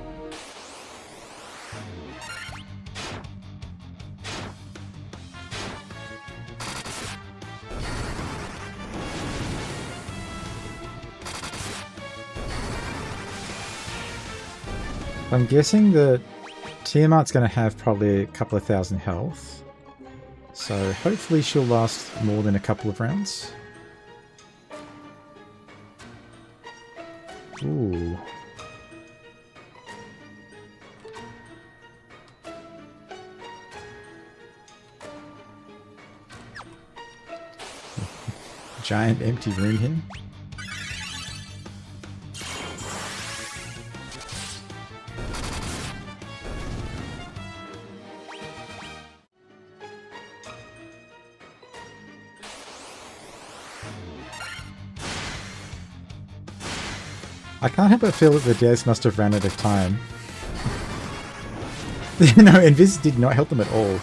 I'm guessing that Tiamat's going to have probably a couple of thousand health. So hopefully she'll last more than a couple of rounds. Ooh. Giant empty room here. I can't help but feel that the devs must have ran out of time. No, Invis did not help them at all.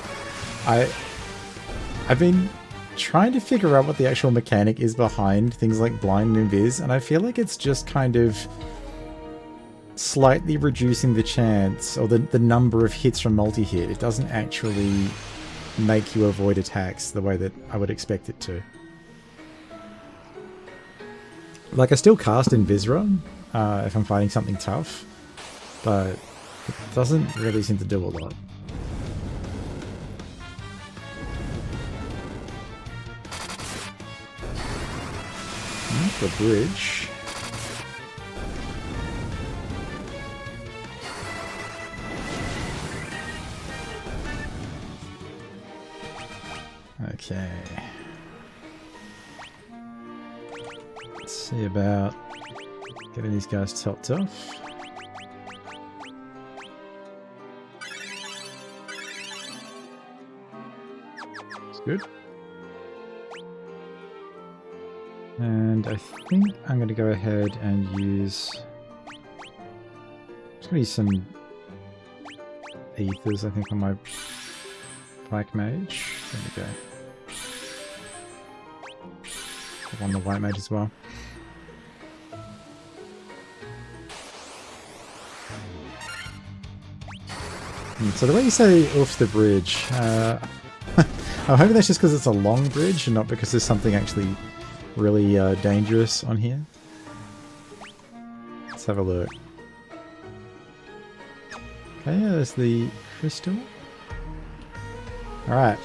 I've been trying to figure out what the actual mechanic is behind things like blind and Invis, and I feel like it's just kind of slightly reducing the chance, or the number of hits from multi-hit. It doesn't actually make you avoid attacks the way that I would expect it to. Like, I still cast Invisra if I'm fighting something tough, but it doesn't really seem to do a lot. The bridge. Okay. Let's see about getting these guys topped off. That's good. And I think I'm going to go ahead and use... I'm just going to use some ethers, I think, on my black mage. There we go. On the white mage as well. So the way you say off the bridge, I'm hoping that's just because it's a long bridge and not because there's something actually really dangerous on here. Let's have a look. Okay, yeah, there's the crystal. Alright.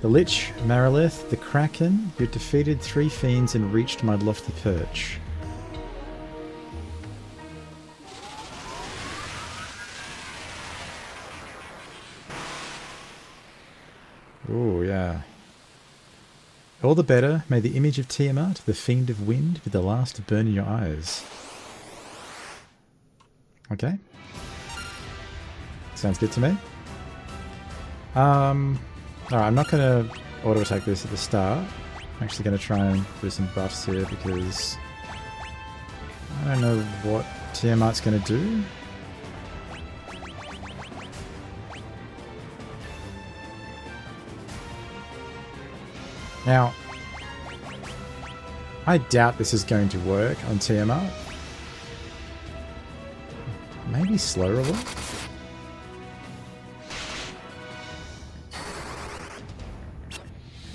The Lich, Marilith, the Kraken, you defeated 3 fiends and reached my lofty perch. Oh, yeah. All the better, may the image of Tiamat, the fiend of wind, be the last to burn in your eyes. Okay. Sounds good to me. Alright, I'm not going to auto-attack this at the start. I'm actually going to try and do some buffs here because I don't know what Tiamat's going to do. Now, I doubt this is going to work on Tiamat. Maybe slow roller?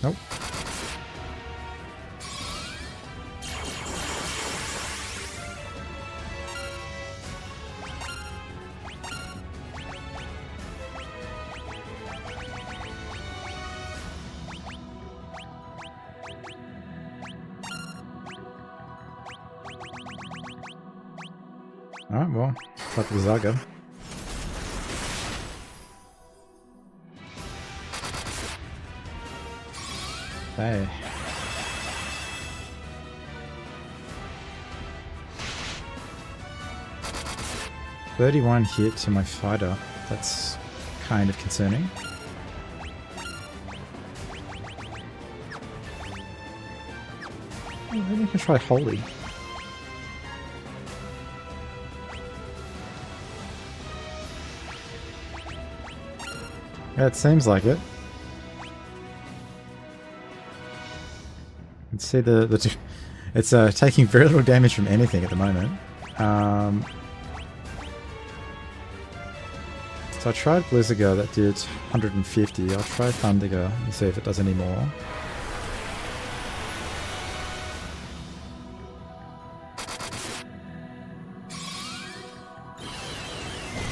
Nope. Alright, well, fight the Zaga. Hey. "31 hit to my fighter." That's kind of concerning. Oh, maybe I can try Holy. Yeah, it seems like it. You can see it's taking very little damage from anything at the moment. So I tried Blizziger, that did 150. I'll try Thundiger and see if it does any more.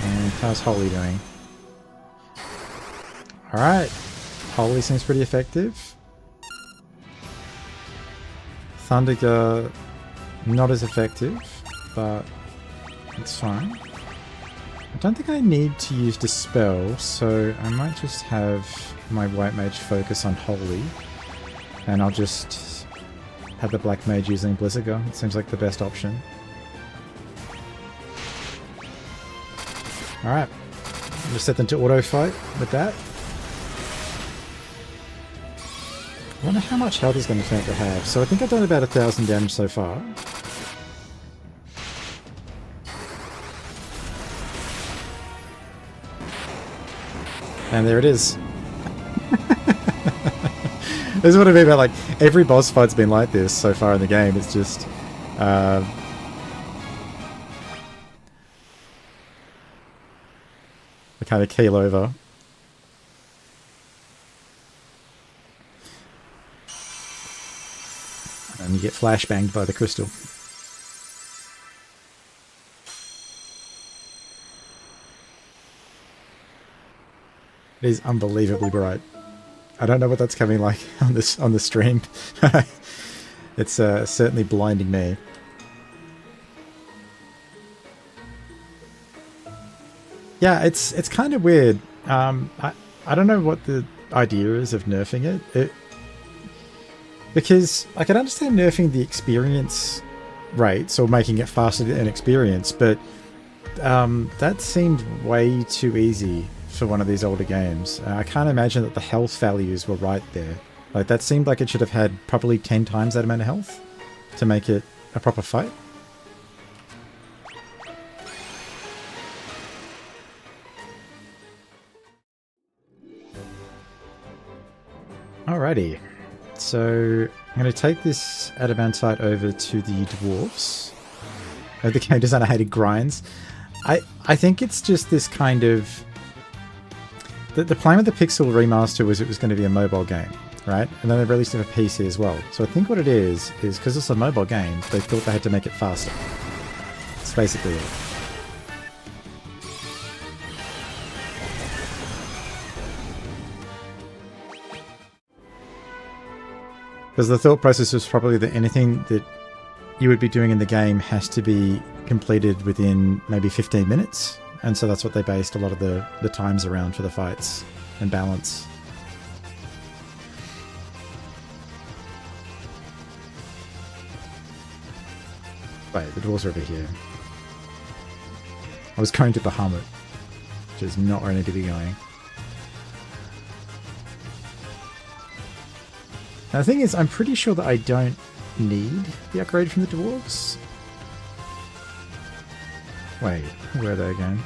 And how's Holy doing? Alright, Holy seems pretty effective. Thundiger, not as effective, but it's fine. I don't think I need to use Dispel, so I might just have my White Mage focus on Holy, and I'll just have the Black Mage using Blizziger. It seems like the best option. Alright, I'll just set them to auto fight with that. I wonder how much health he's going to think to have. So I think I've done about 1,000 damage so far. And there it is. This is what I mean about, like, every boss fight's been like this so far in the game. It's just the kind of keel over. And you get flashbanged by the crystal. It is unbelievably bright. I don't know what that's coming like on the stream. It's certainly blinding me. Yeah, it's kind of weird. I don't know what the idea is of nerfing it. Because I can understand nerfing the experience rates or making it faster than experience, but that seemed way too easy for one of these older games. I can't imagine that the health values were right there. Like, that seemed like it should have had probably 10 times that amount of health to make it a proper fight. Alrighty. So I'm going to take this adamantite over to the dwarves. The game designer hated grinds. I think it's just this kind of... The plan with the Pixel remaster was it was going to be a mobile game, right? And then they released it for PC as well. So I think what it is because it's a mobile game, they thought they had to make it faster. That's basically it. Because the thought process was probably that anything that you would be doing in the game has to be completed within maybe 15 minutes. And so that's what they based a lot of the times around for the fights and balance. Wait, the dwarves are over here. I was going to Bahamut, which is not where I need to be going. Now the thing is, I'm pretty sure that I don't need the upgrade from the dwarves. Wait, where are they again?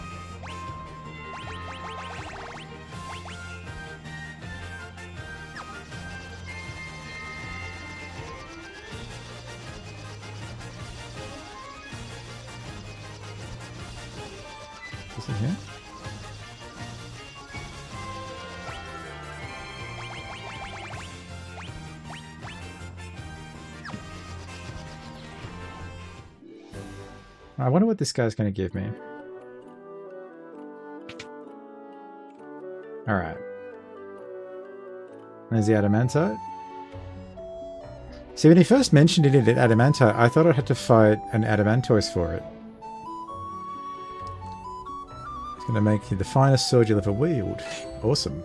Is it here? I wonder what this guy's going to give me. Alright. There's the adamantite. See, when he first mentioned it in adamantite, I thought I had to fight an adamantoise for it. Gonna make you the finest sword you'll ever wield. Awesome.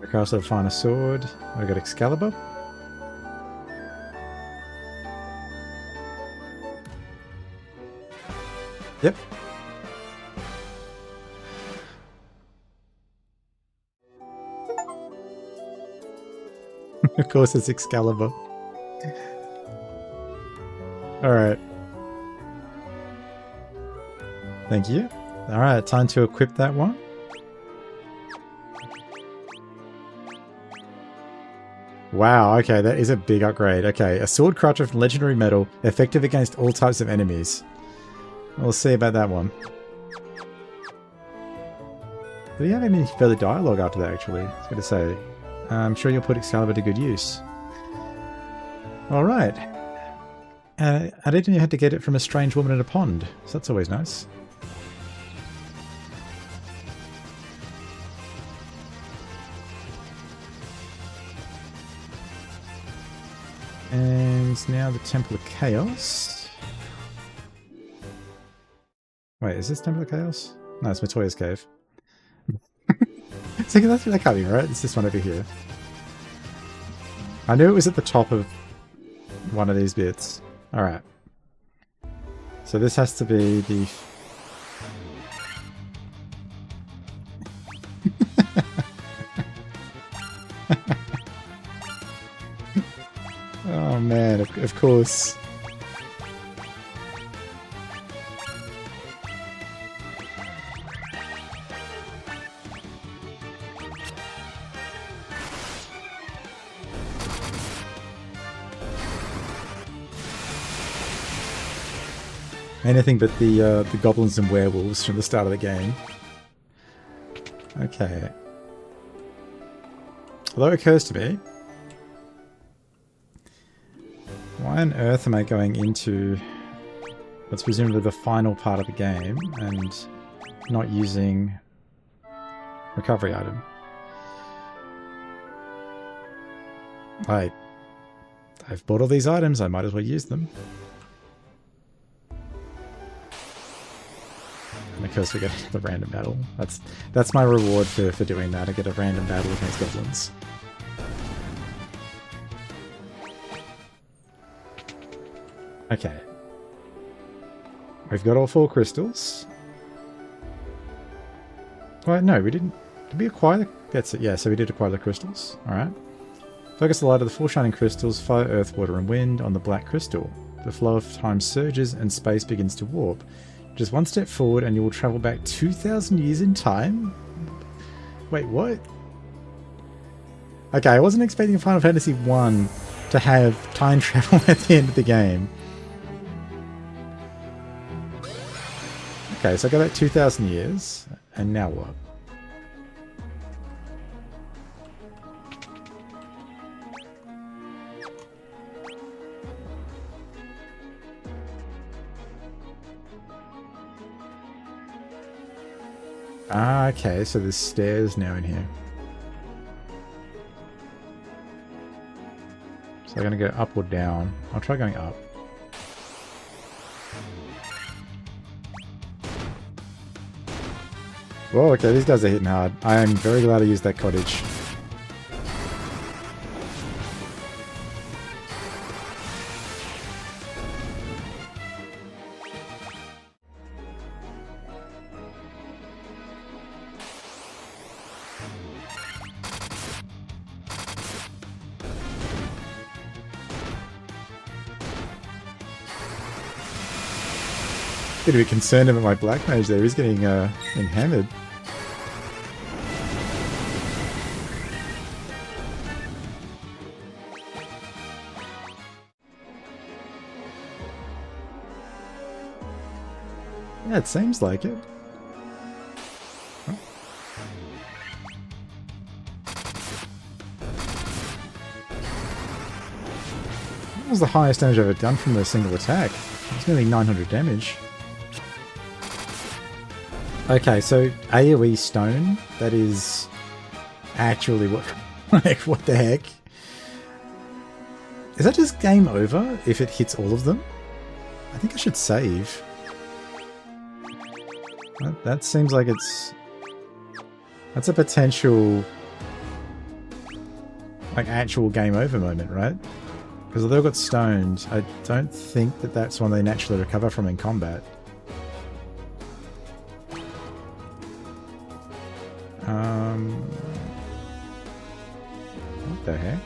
Across the finest sword. I got Excalibur. Yep. Of course it's Excalibur. Alright. Thank you. Alright, time to equip that one. Wow, okay, that is a big upgrade. Okay, a sword crutcher from legendary metal, effective against all types of enemies. We'll see about that one. Do you have any further dialogue after that, actually? I was going to say. I'm sure you'll put Excalibur to good use. Alright. I didn't know you had to get it from a strange woman in a pond, so that's always nice. And now the Temple of Chaos. Wait, is this Temple of Chaos? No, it's Matoya's Cave. So that can't be right. It's this one over here. I knew it was at the top of one of these bits. Alright. So this has to be the... Oh man, of course. Anything but the goblins and werewolves from the start of the game. Okay. Although it occurs to me, why on earth am I going into what's presumably the final part of the game and not using recovery item? I've bought all these items, I might as well use them. And of course we get the random battle. That's my reward for doing that. I get a random battle against goblins. Okay. We've got all 4 crystals. Well, no, we didn't. Did we acquire the... That's it, yeah, so we did acquire the crystals. Alright. Focus the light of the 4 shining crystals, fire, earth, water, and wind on the black crystal. The flow of time surges and space begins to warp. Just one step forward and you will travel back 2,000 years in time? Wait, what? Okay, I wasn't expecting Final Fantasy 1 to have time travel at the end of the game. Okay, so I go back 2,000 years, and now what? Ah, okay, so there's stairs now in here. So I'm going to go up or down. I'll try going up. Whoa, okay, these guys are hitting hard. I am very glad I used that cottage. Bit of a concern about my black mage there. He's getting hammered. Yeah, it seems like it. Oh. That was the highest damage I've ever done from a single attack. It's nearly 900 damage. Okay, so AoE stone, that is actually what, like, what the heck? Is that just game over if it hits all of them? I think I should save. That seems like it's... That's a potential... like actual game over moment, right? Because they all got stoned. I don't think that that's one they naturally recover from in combat. What the heck?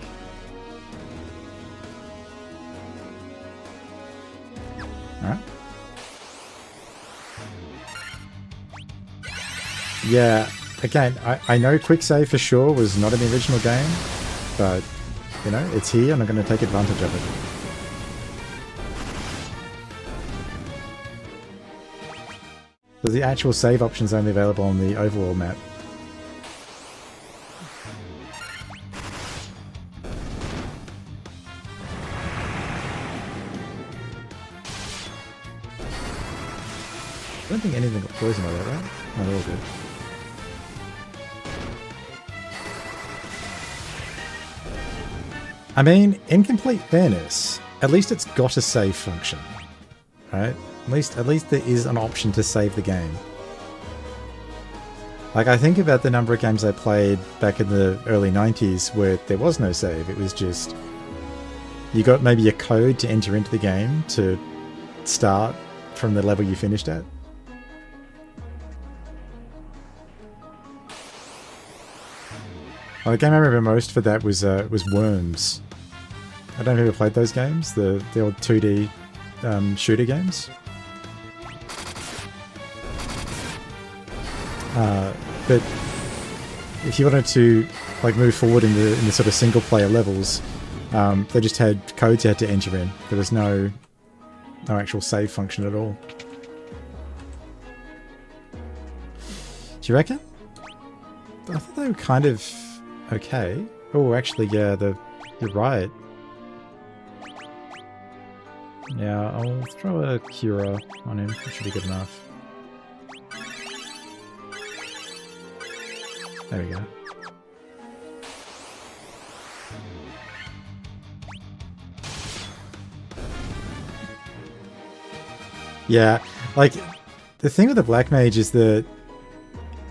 Alright. Yeah, again, I know quick save for sure was not in the original game, but, you know, it's here and I'm going to take advantage of it. So the actual save option's only available on the overworld map. I don't think anything got poisoned by that, right? No, they're all good. I mean, in complete fairness, at least it's got a save function, right? At least there is an option to save the game. Like, I think about the number of games I played back in the early 90s where there was no save. It was just, you got maybe a code to enter into the game to start from the level you finished at. Well, the game I remember most for that was Worms. I don't know if you ever played those games, the old 2D shooter games. But if you wanted to like move forward in the sort of single player levels, they just had codes you had to enter in. There was no actual save function at all. Do you reckon? I thought they were kind of okay. Oh, actually, yeah, you're right. Yeah, I'll throw a Cura on him. That should be good enough. There we go. Yeah, like, the thing with the Black Mage is that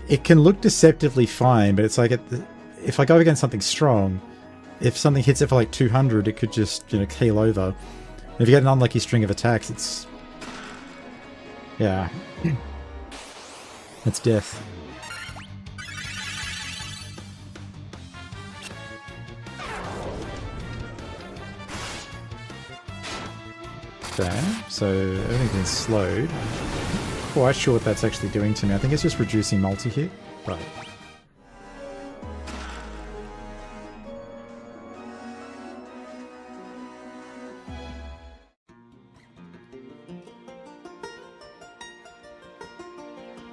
it can look deceptively fine, but it's like, if I go against something strong, if something hits it for like 200, it could just, you know, keel over. If you get an unlucky string of attacks, it's... yeah. It's death. Okay, so everything's been slowed. I'm not quite sure what that's actually doing to me. I think it's just reducing multi-hit. Right.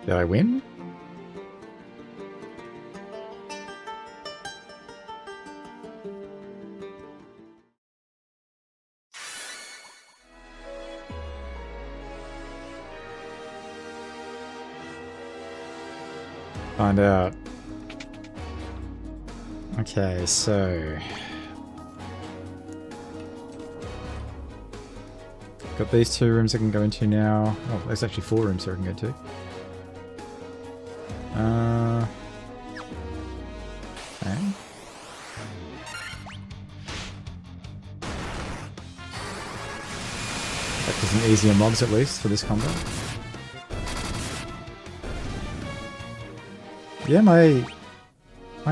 Did I win? Find out. Okay, so... got these 2 rooms I can go into now. Oh, there's actually 4 rooms here I can go to. Okay. That gives some easier mobs at least for this combat. Yeah, my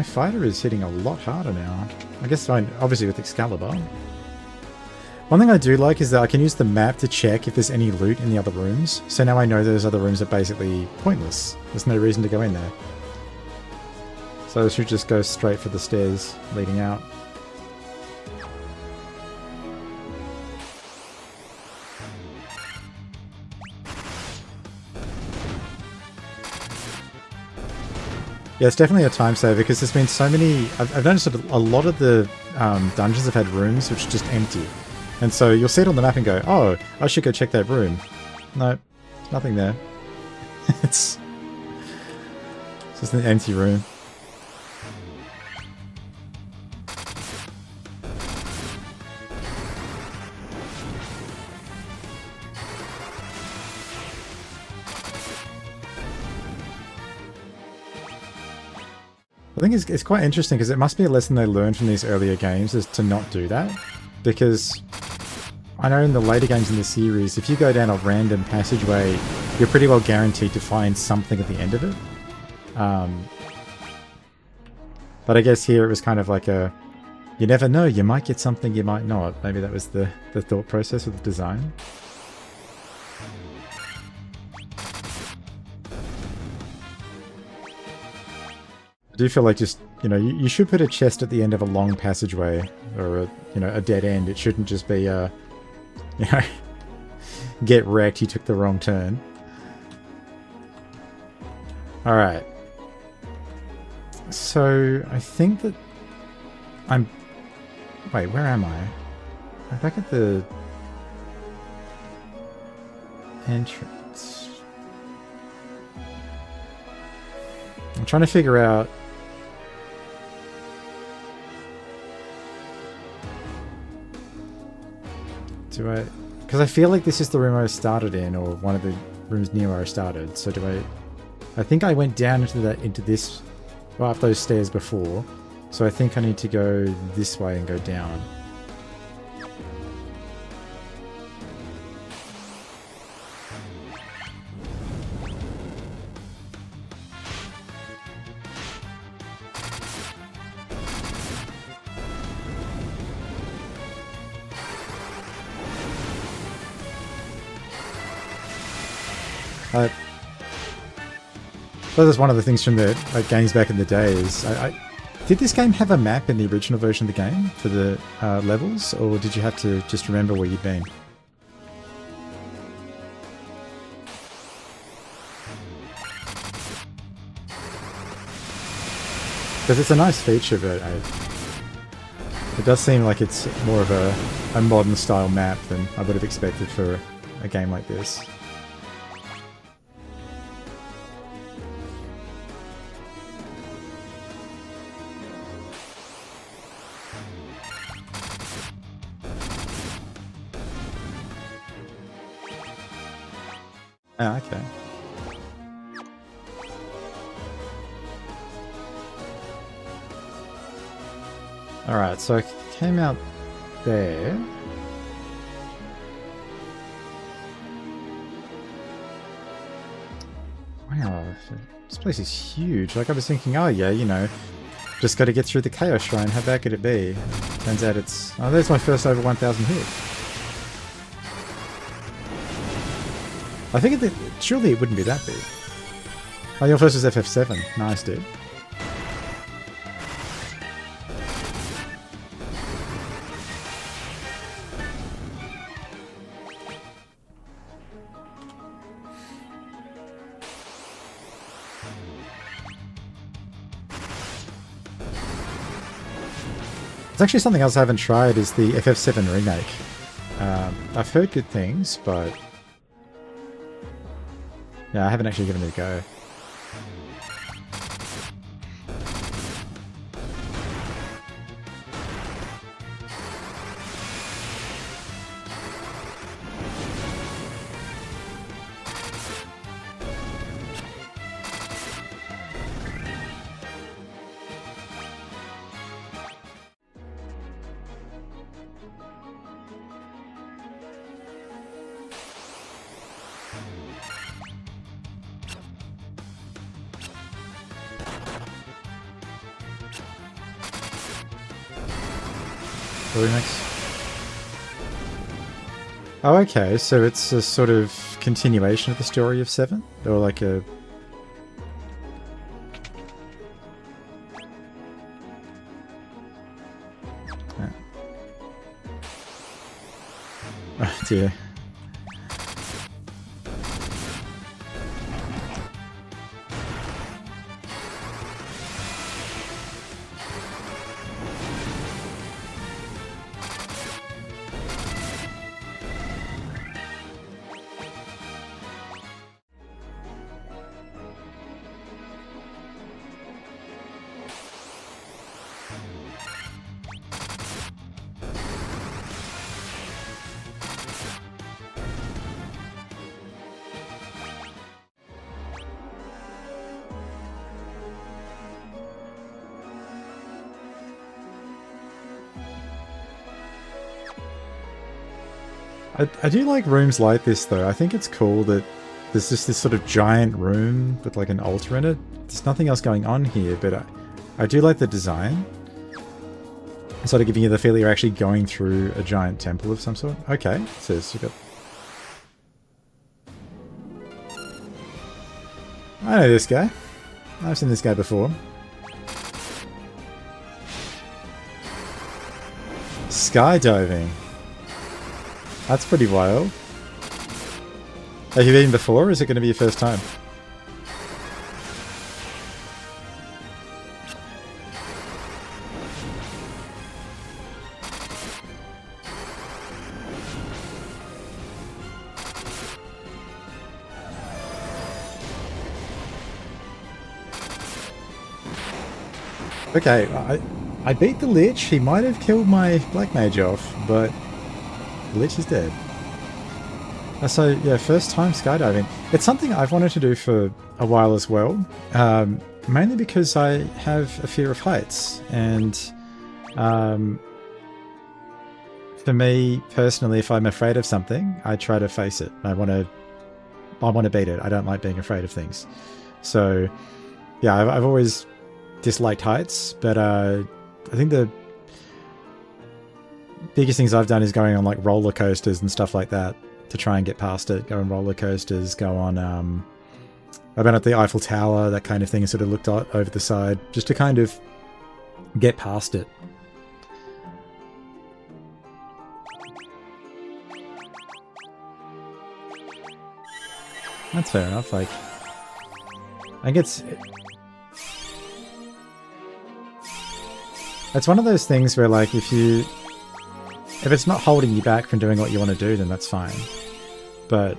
fighter is hitting a lot harder now. I guess obviously with Excalibur. One thing I do like is that I can use the map to check if there's any loot in the other rooms. So now I know those other rooms are basically pointless. There's no reason to go in there. So I should just go straight for the stairs leading out. Yeah, it's definitely a time saver because there's been so many... I've noticed that a lot of the dungeons have had rooms which are just empty. And so you'll see it on the map and go, oh, I should go check that room. No, nothing there. It's just an empty room. I think it's quite interesting because it must be a lesson they learned from these earlier games is to not do that. Because I know in the later games in the series, if you go down a random passageway, you're pretty well guaranteed to find something at the end of it. But I guess here it was kind of like a, you never know, you might get something, you might not. Maybe that was the thought process of the design. I do feel like just, you know, you should put a chest at the end of a long passageway or a, you know, a dead end. It shouldn't just be you know, get wrecked, you took the wrong turn. Alright. So, I think that I'm... Wait, where am I? I'm back at the entrance. I'm trying to figure out... Do I... Because I feel like this is the room I started in, or one of the rooms near where I started. So do I think I went down into this, well, up those stairs before. So I think I need to go this way and go down. Well, that's one of the things from the games back in the day is, did this game have a map in the original version of the game for the levels, or did you have to just remember where you'd been? Because it's a nice feature, but it does seem like it's more of a modern style map than I would have expected for a game like this. Ah, okay. Alright, so I came out there. Wow, this place is huge. Like I was thinking, oh yeah, you know, just got to get through the Chaos Shrine. How bad could it be? Turns out it's... Oh, there's my first over 1,000 hit. I think surely it wouldn't be that big. Oh, your first was FF7. Nice, dude. It's actually something else I haven't tried is the FF7 remake. I've heard good things, but yeah, I haven't actually given it a go. Oh, okay, so it's a sort of continuation of the story of 7? Or like a... Oh dear. I do like rooms like this though. I think it's cool that there's just this sort of giant room with like an altar in it. There's nothing else going on here, but I do like the design. It's sort of giving you the feel that you're actually going through a giant temple of some sort. Okay, so you've got... I know this guy. I've seen this guy before. Skydiving. That's pretty wild. Have you been before, or is it going to be your first time? Okay, I beat the Lich. He might have killed my Black Mage off, but the Lich is dead. So yeah, first time skydiving. It's something I've wanted to do for a while as well, mainly because I have a fear of heights, and for me personally, if I'm afraid of something, I try to face it. I want to beat it. I don't like being afraid of things. So yeah, I've always disliked heights, but I think the biggest things I've done is going on like roller coasters and stuff like that to try and get past it. Go on roller coasters, go on I've been at the Eiffel Tower, that kind of thing, and sort of looked out over the side just to kind of get past it. That's fair enough. Like, I think it's one of those things where, like, if it's not holding you back from doing what you want to do, then that's fine. But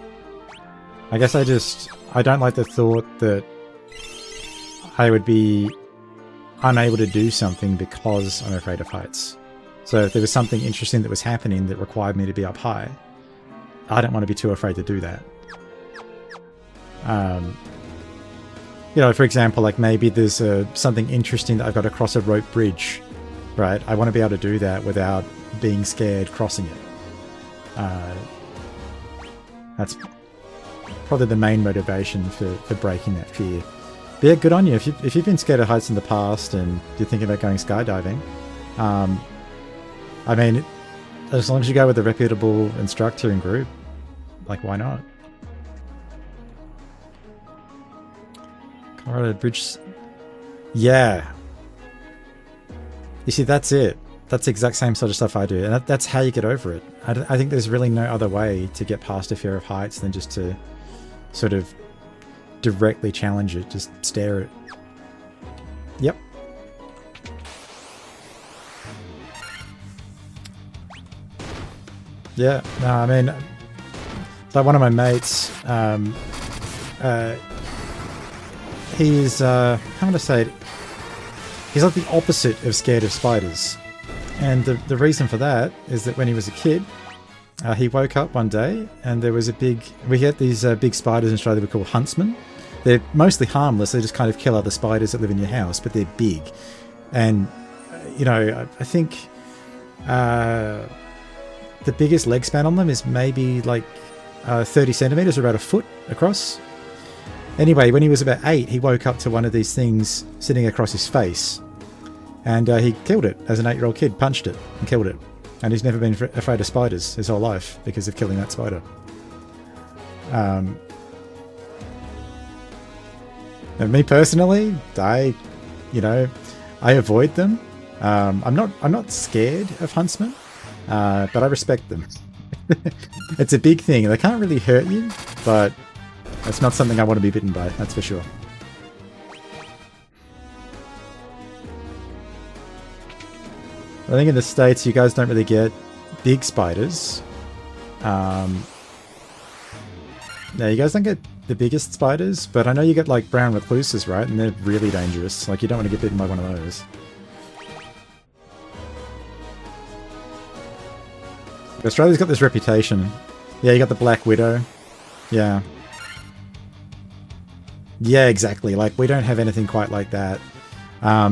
I guess I don't like the thought that I would be unable to do something because I'm afraid of heights. So if there was something interesting that was happening that required me to be up high, I don't want to be too afraid to do that. You know, for example, like maybe there's something interesting that I've got to cross a rope bridge, right? I want to be able to do that without being scared crossing it. That's probably the main motivation for breaking that fear. But yeah, good on you. If you've been scared of heights in the past and you're thinking about going skydiving, I mean, as long as you go with a reputable instructor and group, like, why not? Colorado Bridge. Yeah. You see, that's it. That's the exact same sort of stuff I do. And that's how you get over it. I think there's really no other way to get past a fear of heights than just to sort of directly challenge it. Just stare at it. Yep. Yeah. No, I mean, like one of my mates, he's, how would I say it? He's like the opposite of scared of spiders. And the reason for that is that when he was a kid, he woke up one day and there was we get these big spiders in Australia we call huntsmen. They're mostly harmless, they just kind of kill other spiders that live in your house, but they're big. And, you know, I think the biggest leg span on them is maybe like 30 centimeters, or about a foot across. Anyway, when he was about 8, he woke up to one of these things sitting across his face. And he killed it as an 8-year-old kid, punched it and killed it. And he's never been afraid of spiders his whole life because of killing that spider. And me personally, I avoid them. I'm not scared of huntsmen, but I respect them. It's a big thing. They can't really hurt you, but it's not something I want to be bitten by, that's for sure. I think in the States you guys don't really get big spiders. Yeah, you guys don't get the biggest spiders, but I know you get like brown recluses, right? And they're really dangerous. Like, you don't want to get bitten by one of those. Australia's got this reputation. Yeah, you got the Black Widow. Yeah. Yeah, exactly. Like, we don't have anything quite like that. I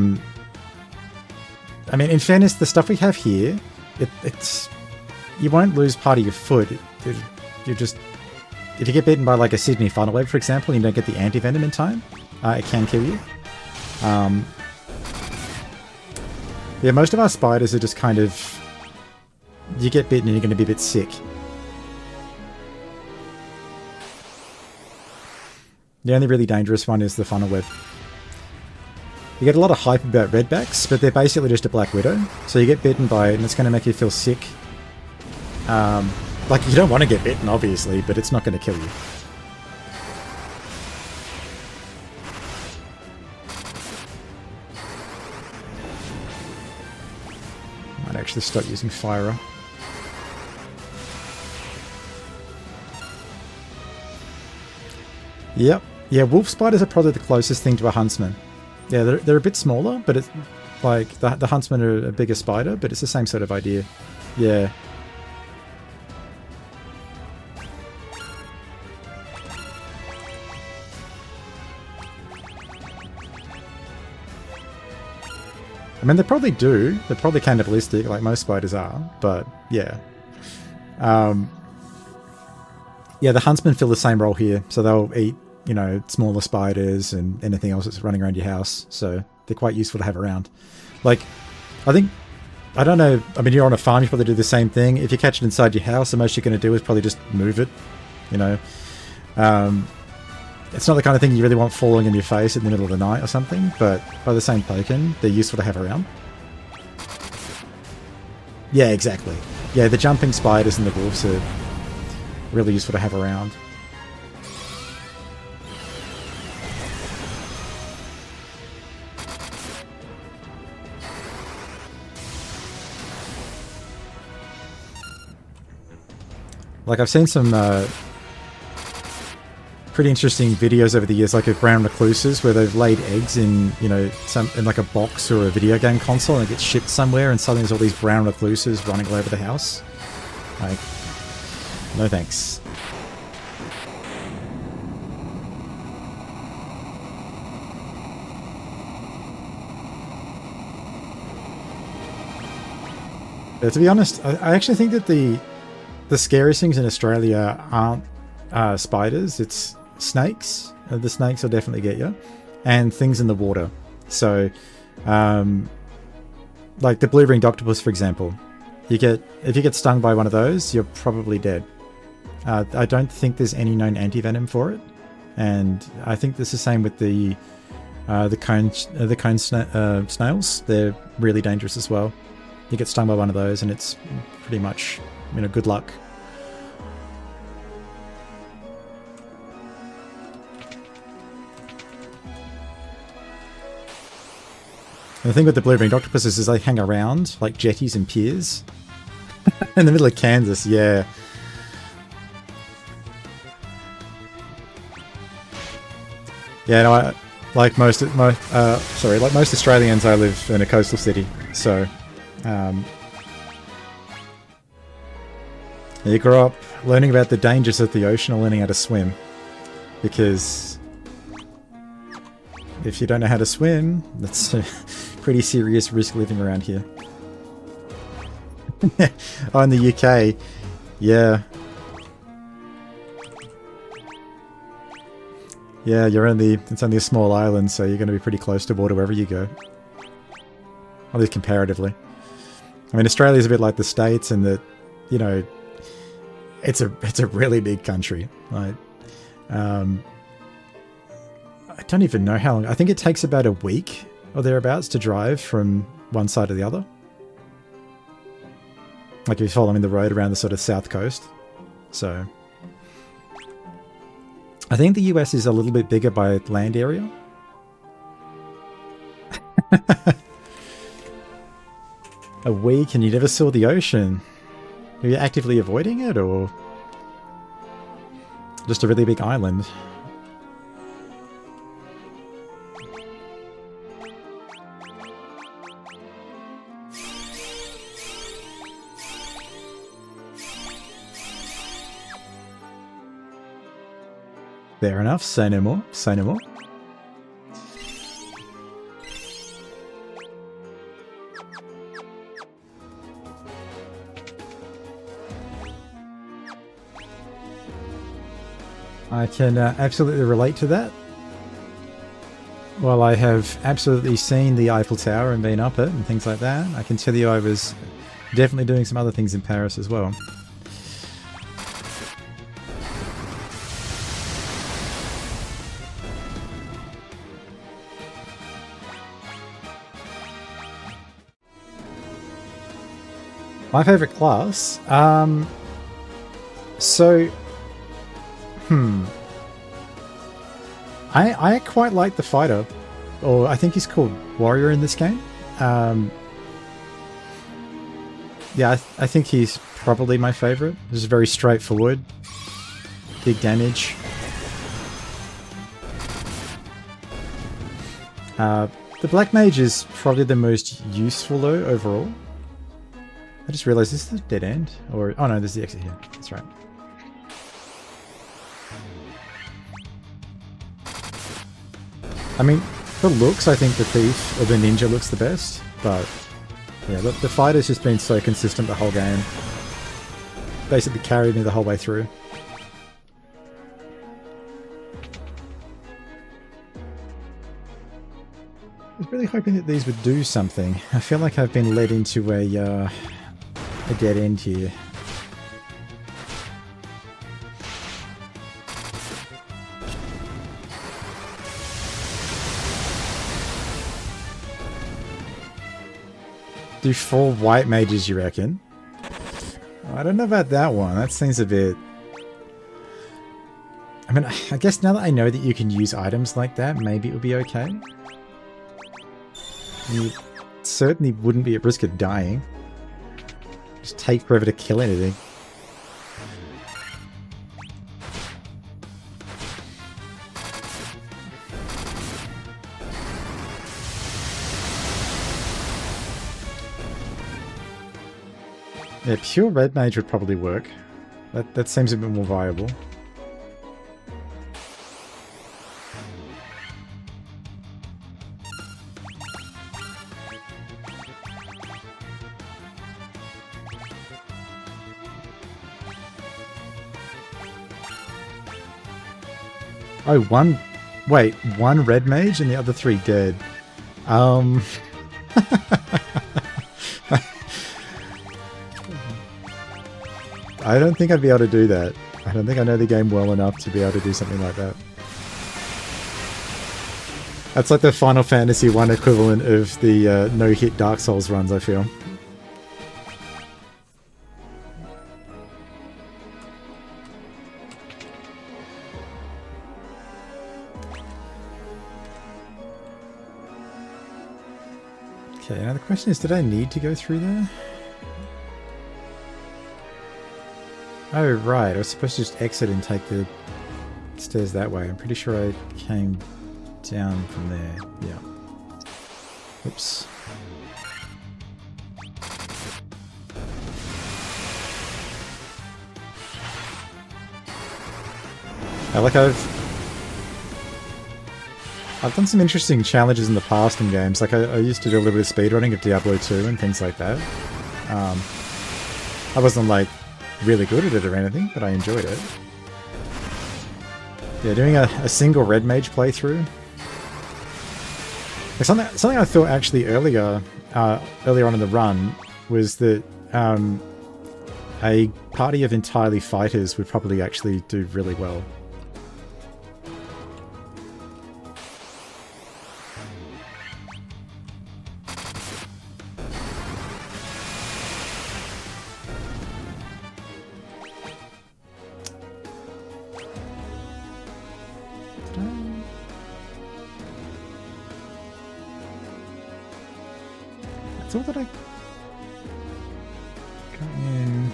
mean, in fairness, the stuff we have here, it's you won't lose part of your foot. you just... If you get bitten by like a Sydney funnelweb, for example, and you don't get the anti-venom in time, it can kill you. Yeah, most of our spiders are just kind of... You get bitten and you're going to be a bit sick. The only really dangerous one is the funnelweb. You get a lot of hype about redbacks, but they're basically just a black widow. So you get bitten by it and it's going to make you feel sick. Like, you don't want to get bitten, obviously, but it's not going to kill you. Might actually start using Fire. Yep. Yeah, wolf spiders are probably the closest thing to a huntsman. Yeah, they're a bit smaller, but it's like the huntsmen are a bigger spider, but it's the same sort of idea. Yeah. I mean, they probably do. They're probably cannibalistic, like most spiders are, but yeah. Yeah, the huntsmen fill the same role here, so they'll eat, you know, smaller spiders and anything else that's running around your house, so they're quite useful to have around. Like, I don't know, I mean, you're on a farm, you probably do the same thing. If you catch it inside your house, the most you're going to do is probably just move it, you know. It's not the kind of thing you really want falling in your face in the middle of the night or something, but by the same token, they're useful to have around. Yeah, exactly. Yeah, the jumping spiders and the wolves are really useful to have around. Like, I've seen some pretty interesting videos over the years, like of brown recluses, where they've laid eggs in, you know, in like a box or a video game console, and it gets shipped somewhere, and suddenly there's all these brown recluses running all over the house. Like, no thanks. To be honest, I actually think that the scariest things in Australia aren't spiders, it's snakes. The snakes will definitely get you. And things in the water. So, like the blue-ringed octopus, for example. If you get stung by one of those, you're probably dead. I don't think there's any known anti-venom for it. And I think this is the same with the cone snails. They're really dangerous as well. You get stung by one of those and it's pretty much, you know, good luck. And the thing with the blue-ringed octopuses is they hang around like jetties and piers. In the middle of Kansas, yeah. Yeah, no, like most Australians, I live in a coastal city, so you grow up learning about the dangers of the ocean or learning how to swim, because if you don't know how to swim, that's a pretty serious risk living around here. Oh, in the UK, yeah. Yeah, it's only a small island, so you're going to be pretty close to water wherever you go. At least comparatively. I mean, Australia's a bit like the States in that, you know, it's a really big country. Like, I don't even know how long. I think it takes about a week or thereabouts to drive from one side to the other. Like if you're following the road around the sort of south coast. So I think the US is a little bit bigger by land area. A week and you never saw the ocean. Are you actively avoiding it, or just a really big island? Fair enough, say no more, say no more. I can absolutely relate to that. While I have absolutely seen the Eiffel Tower and been up it and things like that, I can tell you I was definitely doing some other things in Paris as well. My favourite class? I quite like the fighter, or I think he's called warrior in this game. Yeah, I think he's probably my favourite. This is very straightforward. Big damage. The Black Mage is probably the most useful though, overall. I just realised this is a dead end. Or, oh no, there's the exit here. That's right. I mean, for looks, I think the Thief or the Ninja looks the best, but yeah, the fighter's just been so consistent the whole game. Basically carried me the whole way through. I was really hoping that these would do something. I feel like I've been led into a dead end here. Do 4 white mages, you reckon? I don't know about that one. That seems a bit... I mean, I guess now that I know that you can use items like that, maybe it would be okay. You certainly wouldn't be at risk of dying. Just take forever to kill anything. Yeah, pure red mage would probably work. That seems a bit more viable. Oh, wait, one red mage and the other 3 dead. I don't think I'd be able to do that. I don't think I know the game well enough to be able to do something like that. That's like the Final Fantasy 1 equivalent of the no-hit Dark Souls runs, I feel. Okay, now the question is, did I need to go through there? Oh, right. I was supposed to just exit and take the stairs that way. I'm pretty sure I came down from there. Yeah. Oops. I've done some interesting challenges in the past in games. Like I used to do a little bit of speedrunning of Diablo 2 and things like that. I wasn't like really good at it or anything, but I enjoyed it. Yeah, doing a single red mage playthrough. Like something I thought actually earlier on in the run was that a party of entirely fighters would probably actually do really well. I thought that I got in.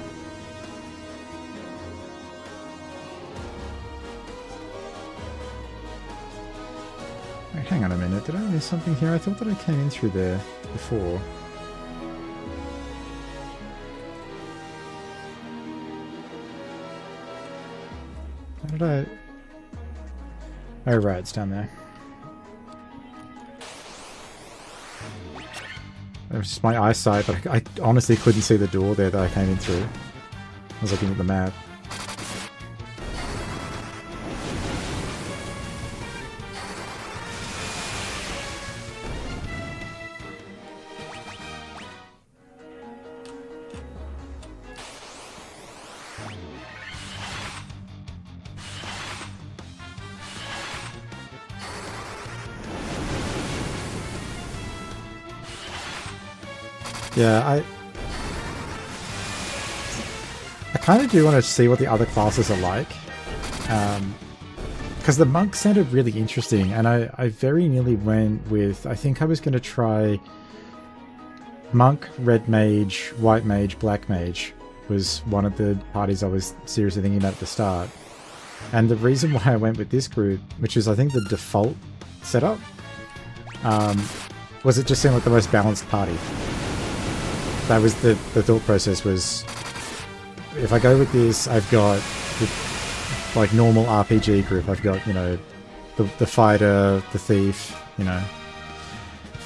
Wait, hang on a minute, did I miss something here? I thought that I came in through there before. How did I... Oh right, it's down there. It was just my eyesight, but I honestly couldn't see the door there that I came in through. I was looking at the map. Yeah, I kind of do want to see what the other classes are like. Because the monk sounded really interesting, and I very nearly went with... I think I was going to try monk, red mage, white mage, black mage was one of the parties I was seriously thinking about at the start. And the reason why I went with this group, which is I think the default setup, was it just seemed like the most balanced party. That was the thought process was, if I go with this, I've got the, like, normal RPG group. I've got, you know, the fighter, the thief, you know.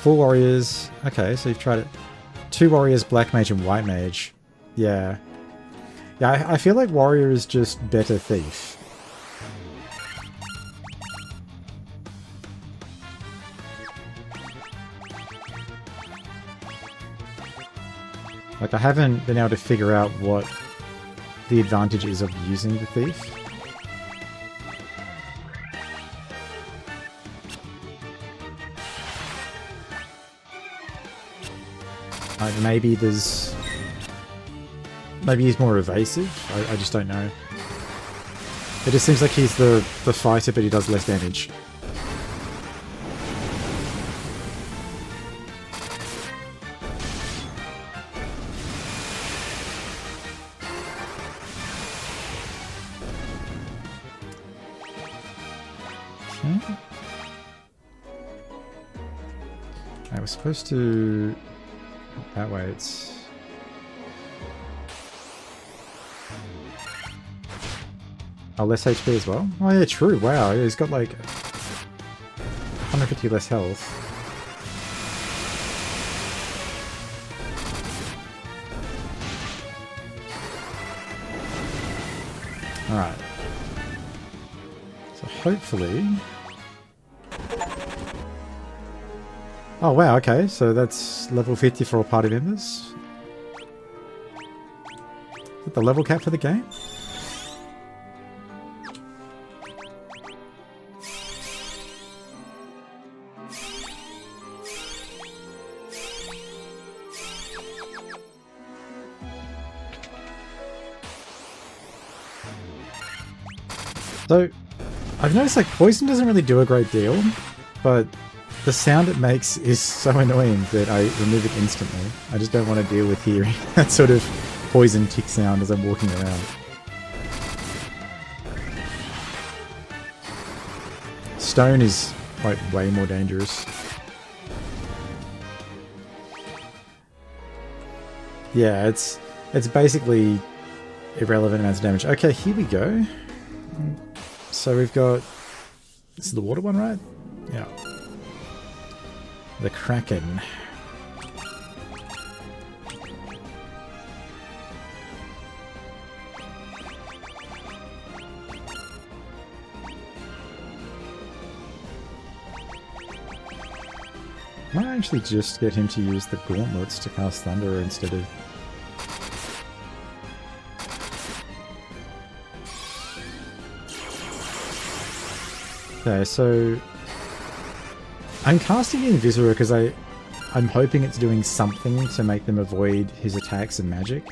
4 warriors. Okay, so you've tried it. 2 warriors, black mage and white mage. Yeah. Yeah, I feel like warrior is just better thief. Like, I haven't been able to figure out what the advantage is of using the thief. Like, maybe there's... Maybe he's more evasive? I just don't know. It just seems like he's the fighter, but he does less damage. Okay. I was supposed to... That way it's... Oh, less HP as well? Oh yeah, true, wow, yeah, he's got like 150 less health. Alright. So hopefully... Oh wow, okay, so that's level 50 for all party members. Is that the level cap for the game? So, I've noticed like poison doesn't really do a great deal, but the sound it makes is so annoying that I remove it instantly. I just don't want to deal with hearing that sort of poison tick sound as I'm walking around. Stone is like way more dangerous. Yeah, it's basically irrelevant amounts of damage. Okay, here we go. So we've got... This is the water one, right? Yeah. The Kraken. Might actually just get him to use the gauntlets to cast Thunder instead of... Okay, so... I'm casting Invisora because I'm hoping it's doing something to make them avoid his attacks and magic.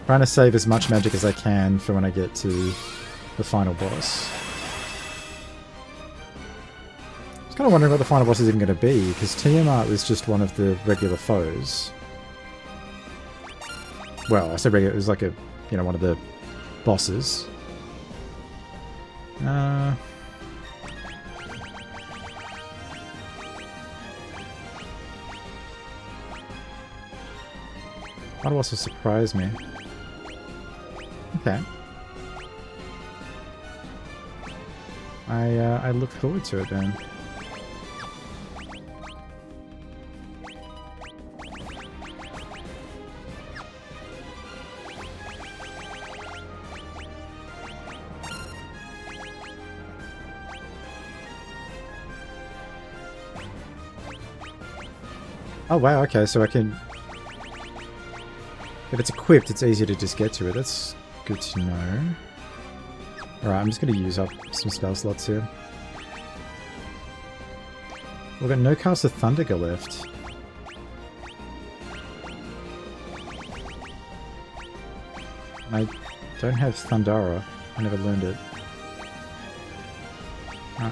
Trying to save as much magic as I can for when I get to the final boss. I was kind of wondering what the final boss is even going to be, because Tiamat was just one of the regular foes. Well, I said regular, it was like a, you know, one of the bosses. Final boss will surprise me. Okay. I look forward to it then. Oh wow, okay, so I can... If it's equipped, it's easier to just get to it. That's good to know. Alright, I'm just going to use up some spell slots here. We've got no Cast of Thunderga left. I don't have Thundara. I never learned it. Right.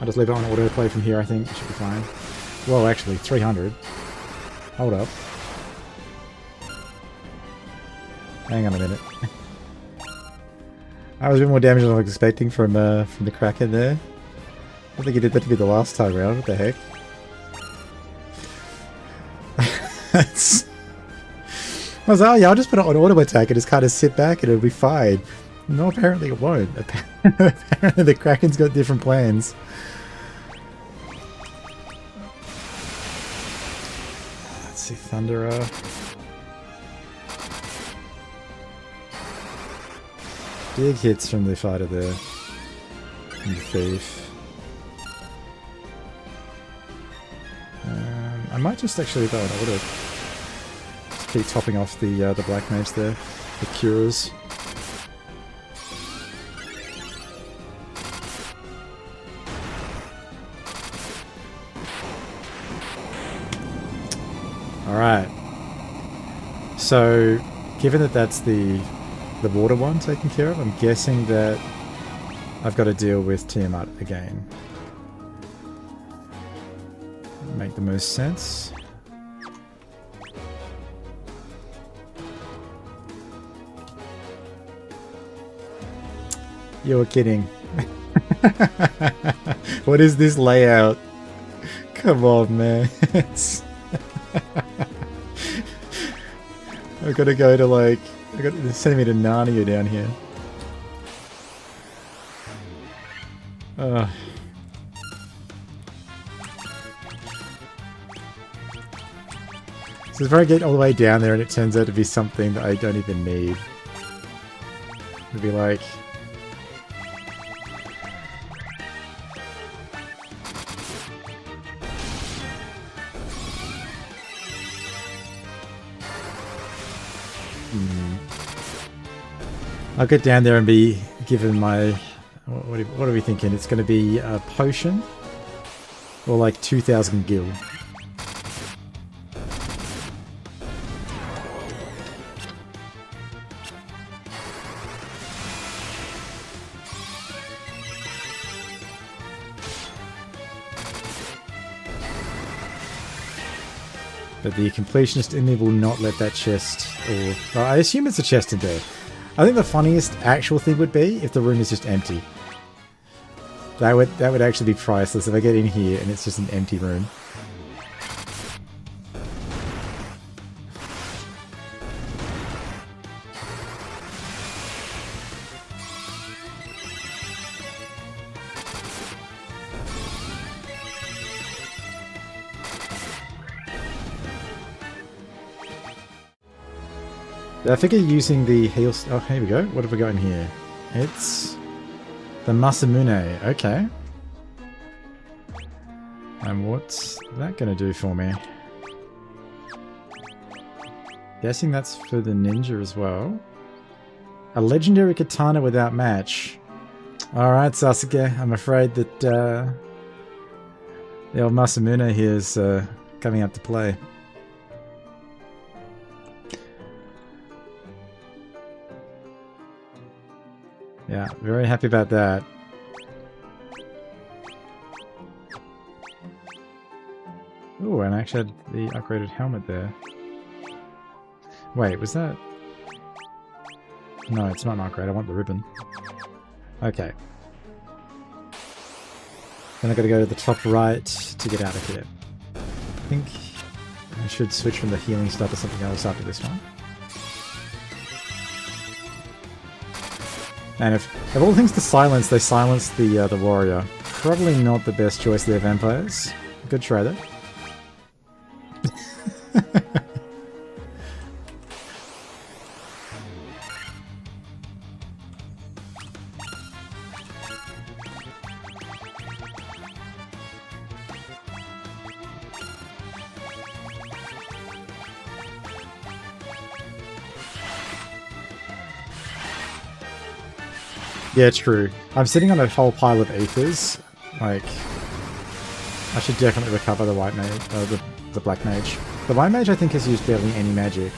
I'll just leave it on autoplay from here, I think. It should be fine. Whoa, actually, 300. Hold up. Hang on a minute. That was a bit more damage than I was expecting from the Kraken there. I don't think he did that to be the last time around. What the heck? That's... I was like, oh yeah, I'll just put it on auto attack and just kind of sit back and it'll be fine. No, apparently it won't. Apparently the Kraken's got different plans. Let's see, Thunderer. Big hits from the fighter there. And the thief. I might just actually go in order. Just keep topping off the black mage there. The cures. Alright. So, given that that's the water one taken care of, I'm guessing that I've got to deal with Tiamat again. Make the most sense. You're kidding. What is this layout? Come on, man. I've got to go to like... I've got to send me to Narnia down here. So if I get all the way down there and it turns out to be something that I don't even need. It'd be like... I'll get down there and be given my... What are we thinking? It's going to be a potion? Or like 2,000 gil? But the completionist in me will not let that chest, or... Well, I assume it's a chest in there. I think the funniest actual thing would be if the room is just empty. That would actually be priceless if I get in here and it's just an empty room. I figure using the heal... Oh, here we go. What have we got in here? It's... the Masamune. Okay. And what's that going to do for me? Guessing that's for the ninja as well. A legendary katana without match. Alright, Sasuke. I'm afraid that the old Masamune here is coming up to play. Yeah, very happy about that. Oh, and I actually had the upgraded helmet there. Wait, was that... No, it's not an upgrade. I want the ribbon. Okay. Then I've got to go to the top right to get out of here. I think I should switch from the healing stuff to something else after this one. And if all things to silence, they silence the warrior. Probably not the best choice there, vampires. Good try though. Yeah, true. I'm sitting on a whole pile of ethers. Like, I should definitely recover the white mage, the black mage. The white mage I think has used barely any magic,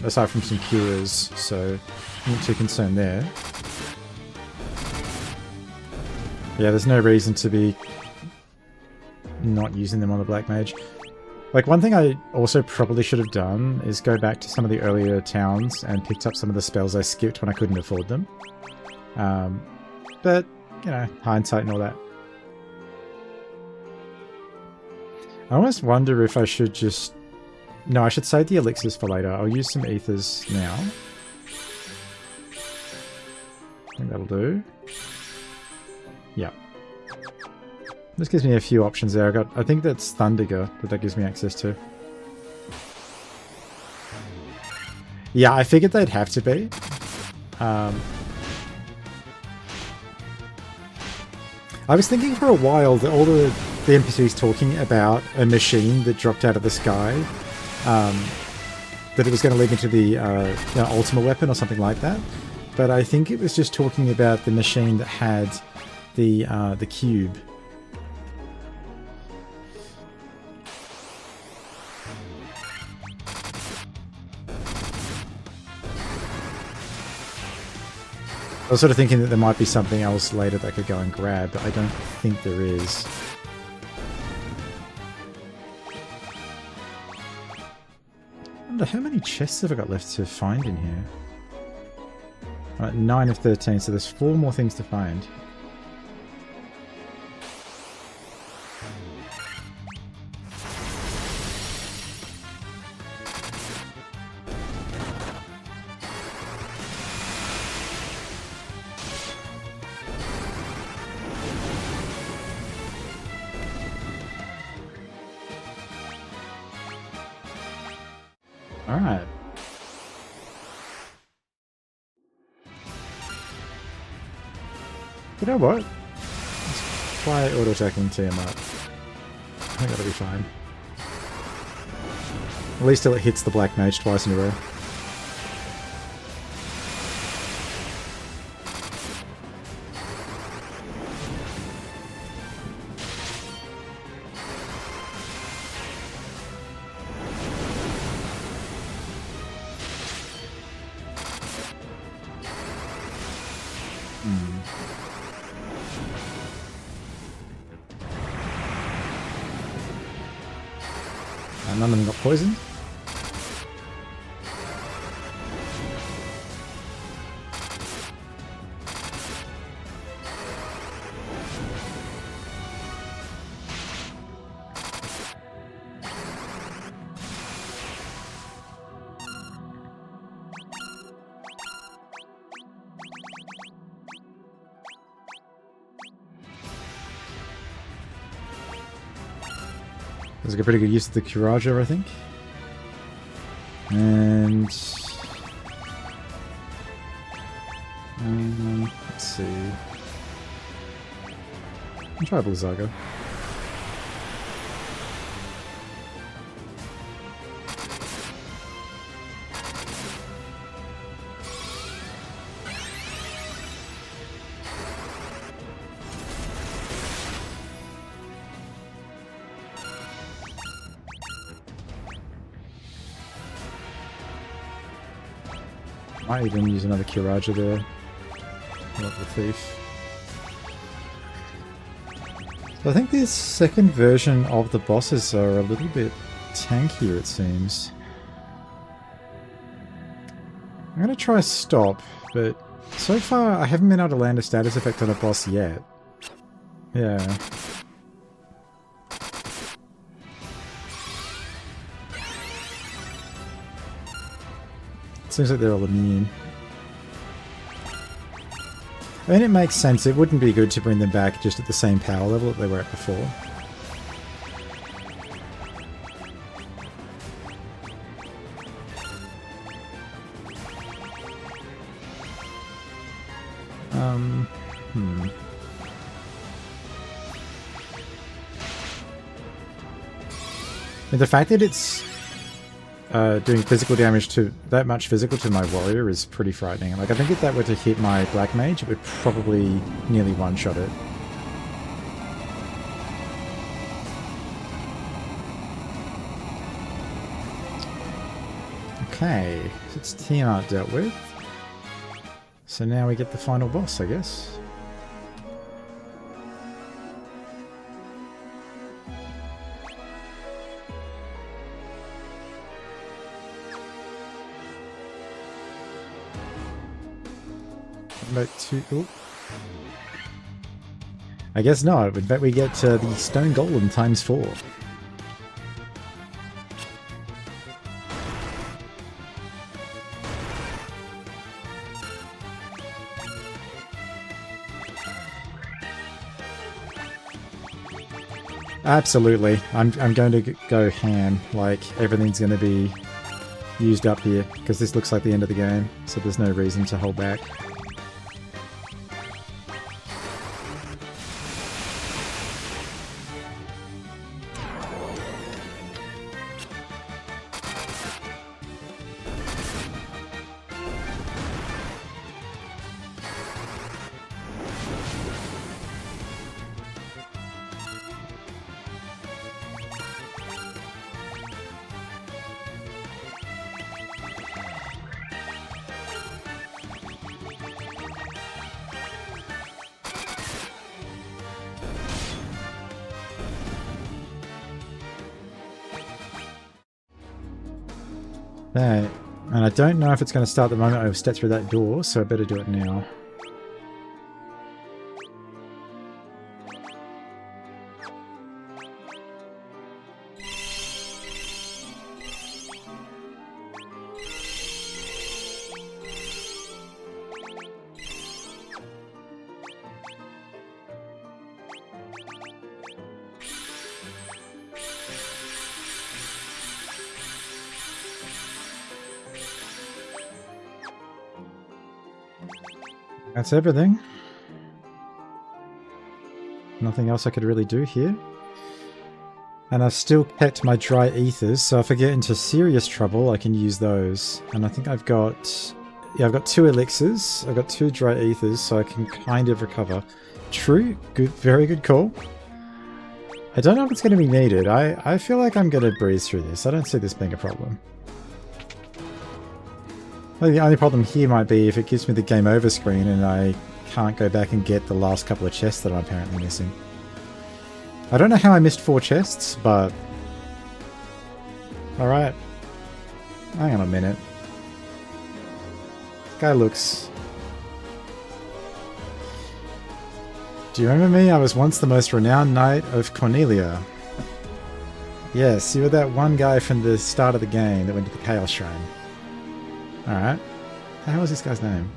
aside from some cures, so I'm not too concerned there. Yeah, there's no reason to be not using them on the black mage. Like, one thing I also probably should have done is go back to some of the earlier towns and picked up some of the spells I skipped when I couldn't afford them. But, you know, hindsight and all that. I almost wonder if I should just... No, I should save the elixirs for later. I'll use some ethers now. I think that'll do. Yeah. This gives me a few options there. I think that's Thundiger that gives me access to. Yeah, I figured they'd have to be. I was thinking for a while that all the NPCs talking about a machine that dropped out of the sky, that it was going to lead into the you know, ultimate weapon or something like that. But I think it was just talking about the machine that had the cube. I was sort of thinking that there might be something else later that I could go and grab, but I don't think there is. I wonder how many chests have I got left to find in here? Alright, 9 of 13, so there's 4 more things to find. Alright. You know what? Let's try auto-attacking Tiamat. I think that'll be fine. At least till it hits the black mage twice in a row. None of them got poisoned. There's a pretty good use of the Curager, I think. And... let's see... I'll try Blizzaga. Might even use another Curager there. Not the thief. So I think this second version of the bosses are a little bit tankier, it seems. I'm gonna try stop, but so far I haven't been able to land a status effect on a boss yet. Yeah. Seems like they're all immune. I mean, it makes sense. It wouldn't be good to bring them back just at the same power level that they were at before. And the fact that it's doing physical damage to that much physical to my warrior is pretty frightening. Like, I think if that were to hit my black mage, it would probably nearly one-shot it. Okay, so it's Tiamat dealt with. So now we get the final boss, I guess. About two. Ooh. I guess not. I bet we get the stone golem times 4. Absolutely. I'm going to go ham. Like, everything's going to be used up here because this looks like the end of the game, so there's no reason to hold back. There. And I don't know if it's going to start the moment I step through that door, so I better do it now. That's everything. Nothing else I could really do here. And I've still kept my dry ethers, so if I get into serious trouble, I can use those. And I think I've got... yeah, I've got 2 elixirs. I've got 2 dry ethers, so I can kind of recover. True. Good. Very good call. I don't know if it's going to be needed. I feel like I'm going to breeze through this. I don't see this being a problem. The only problem here might be if it gives me the game over screen and I can't go back and get the last couple of chests that I'm apparently missing. I don't know how I missed 4 chests, but... alright. Hang on a minute. This guy looks... do you remember me? I was once the most renowned knight of Cornelia. Yes, you were that one guy from the start of the game that went to the Chaos Shrine. Alright. How was this guy's name?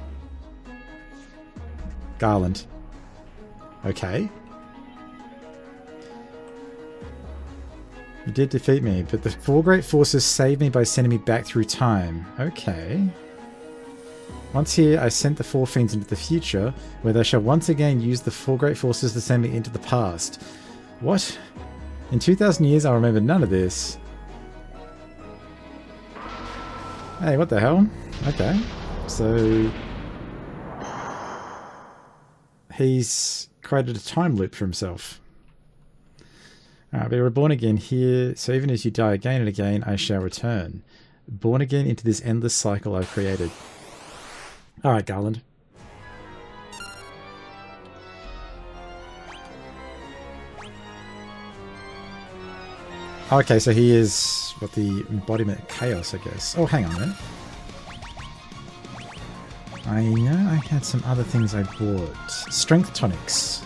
Garland. Okay. You did defeat me, but the 4 great forces saved me by sending me back through time. Okay. Once here, I sent the 4 fiends into the future, where they shall once again use the 4 great forces to send me into the past. What? In 2,000 years, I'll remember none of this. Hey, what the hell? Okay. So... he's created a time loop for himself. Alright, we were born again here, so even as you die again and again, I shall return. Born again into this endless cycle I've created. Alright, Garland. Okay, so he is, what, the embodiment of chaos, I guess. Oh, hang on a minute. I know I had some other things I bought. Strength tonics.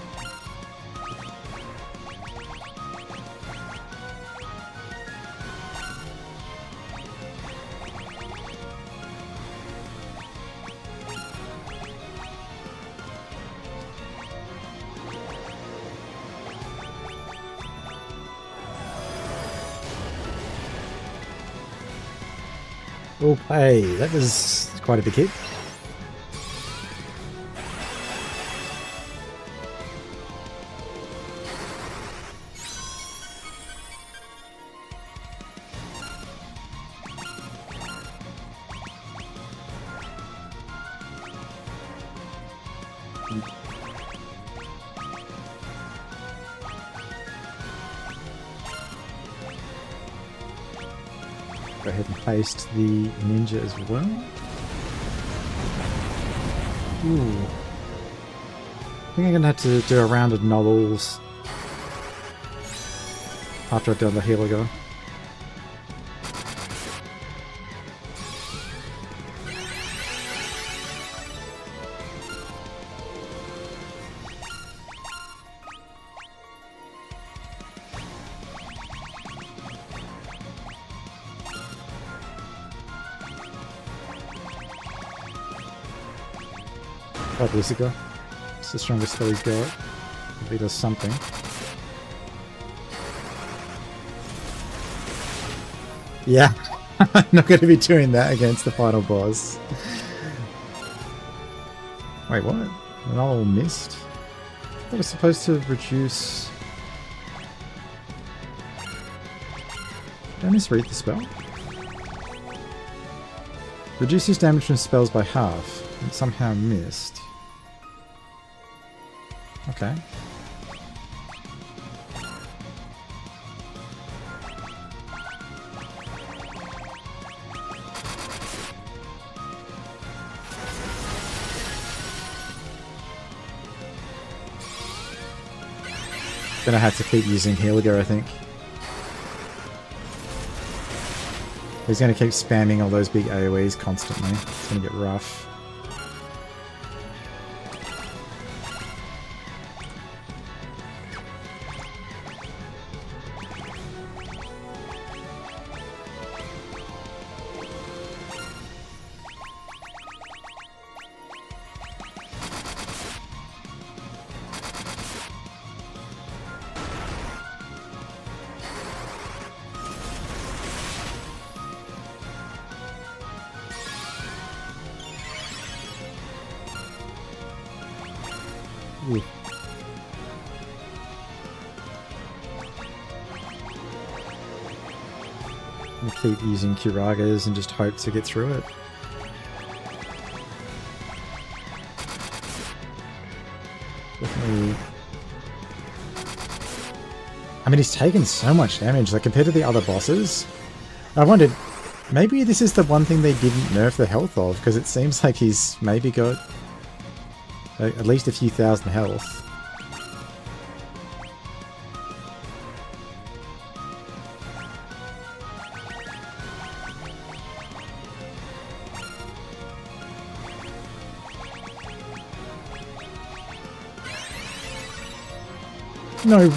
Oh, hey, that was quite a big hit. Go ahead and paste the ninja as well. Ooh. I think I'm going to have to do a round of novels after I've done the healer guy. Oh, there's a guy. It's the strongest spell he's got. If he does something. Yeah, I'm not going to be doing that against the final boss. Wait, what? An all missed? I thought it was supposed to reduce... Did I misread the spell? Reduces damage from spells by half. It somehow missed. Okay. Gonna have to keep using Healer, I think. He's gonna keep spamming all those big AoEs constantly. It's gonna get rough. Ooh. We'll keep using Kiragas and just hope to get through it. Definitely. I mean, he's taken so much damage, like compared to the other bosses. I wondered, maybe this is the one thing they didn't nerf the health of, because it seems like he's maybe got at least a few thousand health. No,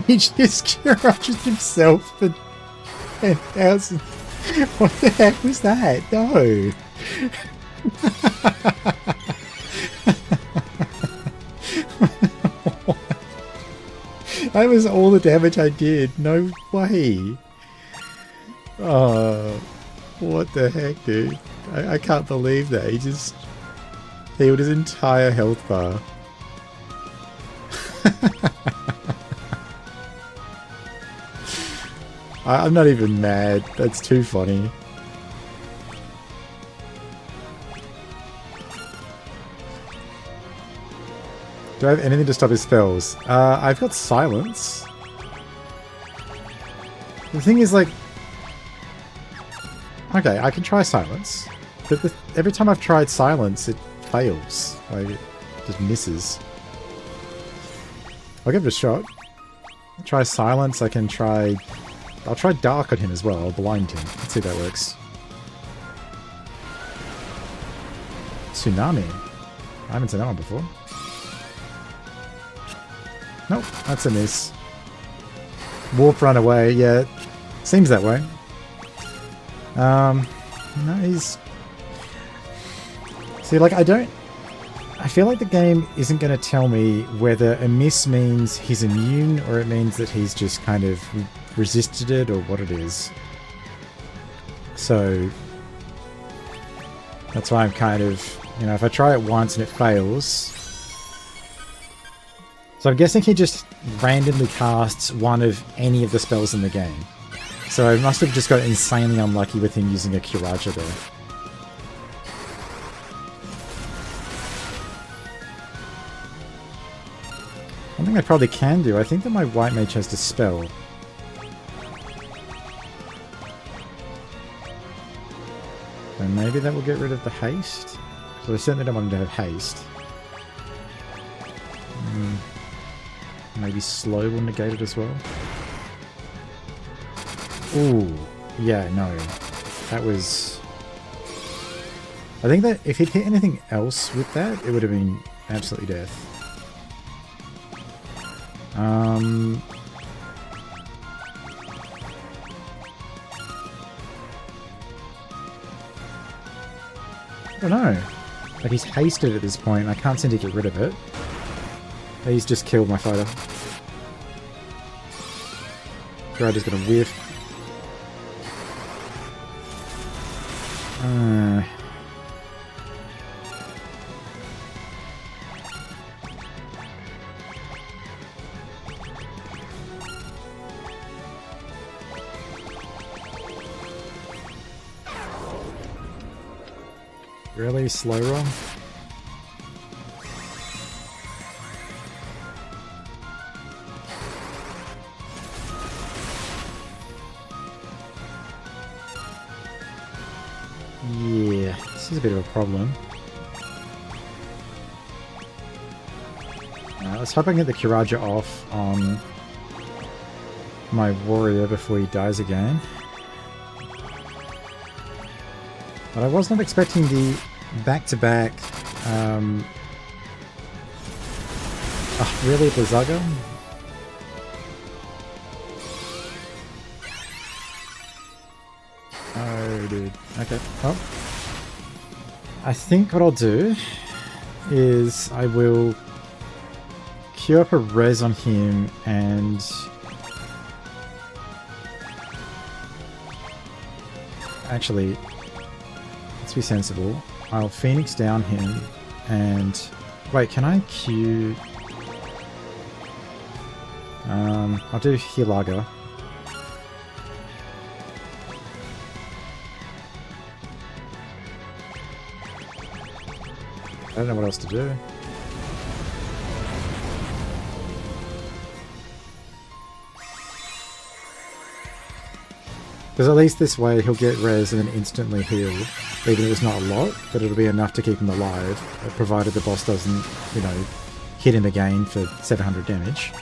he just crushes himself for 10,000. What the heck was that? No. That was all the damage I did. No way. Oh, what the heck, dude? I can't believe that. He just healed his entire health bar. I'm not even mad. That's too funny. Do I have anything to stop his spells? I've got silence. The thing is, like... Okay, I can try silence. But every time I've tried silence, it fails. Like, it just misses. I'll give it a shot. I'll try silence, I can try... I'll try dark on him as well, I'll blind him. Let's see if that works. Tsunami. I haven't seen that one before. Nope, that's a miss. Warp run away, yeah. Seems that way. No, he's... See, like, I feel like the game isn't going to tell me whether a miss means he's immune or it means that he's just kind of resisted it or what it is. So that's why I'm kind of, you know, if I try it once and it fails. So I'm guessing he just randomly casts one of any of the spells in the game. So I must have just got insanely unlucky with him using a Kiraja there. One thing I probably can do, I think that my white mage has Dispel. maybe that will get rid of the haste. So I certainly don't want him to have haste. Maybe slow will negate it as well. Ooh, yeah, no. That was... I think that if he'd hit anything else with that, it would have been absolutely death. I don't know. But he's hasted at this point. I can't seem to get rid of it. He's just killed my fighter. Rider's gonna whiff. Really? Slow roll? Yeah, this is a bit of a problem. Let's hope I can get the Kiraja off on my warrior before he dies again. But I was not expecting the back-to-back... oh, really, Blizzaga? Oh, dude. Okay, well... I think what I'll do is I will queue up a res on him and... Actually... Let's be sensible. I'll Phoenix down him and... Wait, can I queue... I'll do Hilaga. I don't know what else to do. Because at least this way he'll get res and then instantly heal. Even if it's not a lot, but it'll be enough to keep him alive, provided the boss doesn't, you know, hit him again for 700 damage.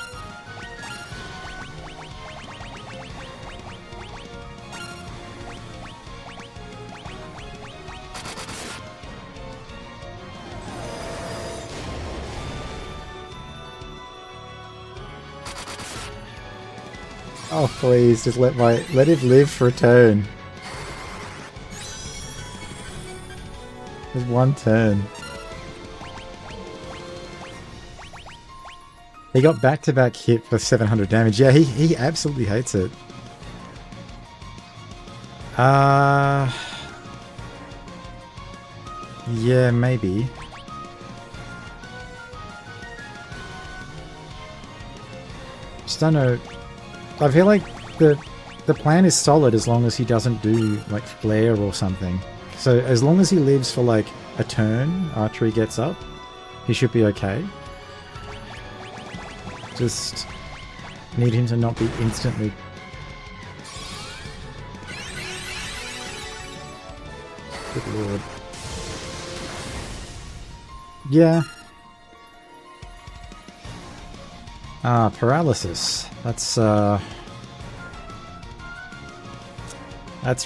Oh please, just let him live for a turn. There's one turn. He got back-to-back hit for 700 damage. Yeah, he absolutely hates it. Yeah, maybe. Just don't know. I feel like the plan is solid as long as he doesn't do like flare or something. So as long as he lives for like a turn after he gets up, he should be okay. Just need him to not be instantly... Good lord. Yeah. Paralysis. That's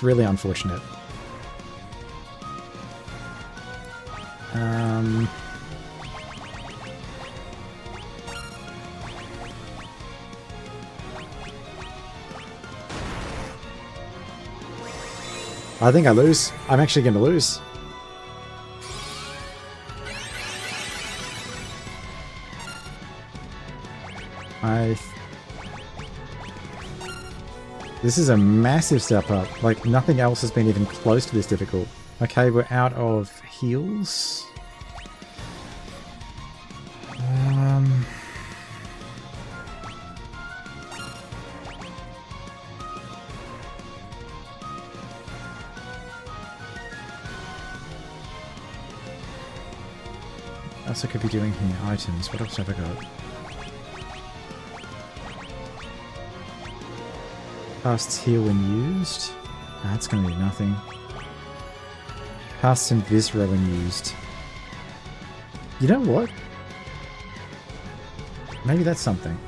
really unfortunate. I think I lose. I'm actually going to lose. This is a massive step up. Like, nothing else has been even close to this difficult. Okay, we're out of heals. What else I could be doing here? Items. What else have I got? Casts heal when used. That's going to be nothing. Cast some Visro when used. You know what? Maybe that's something.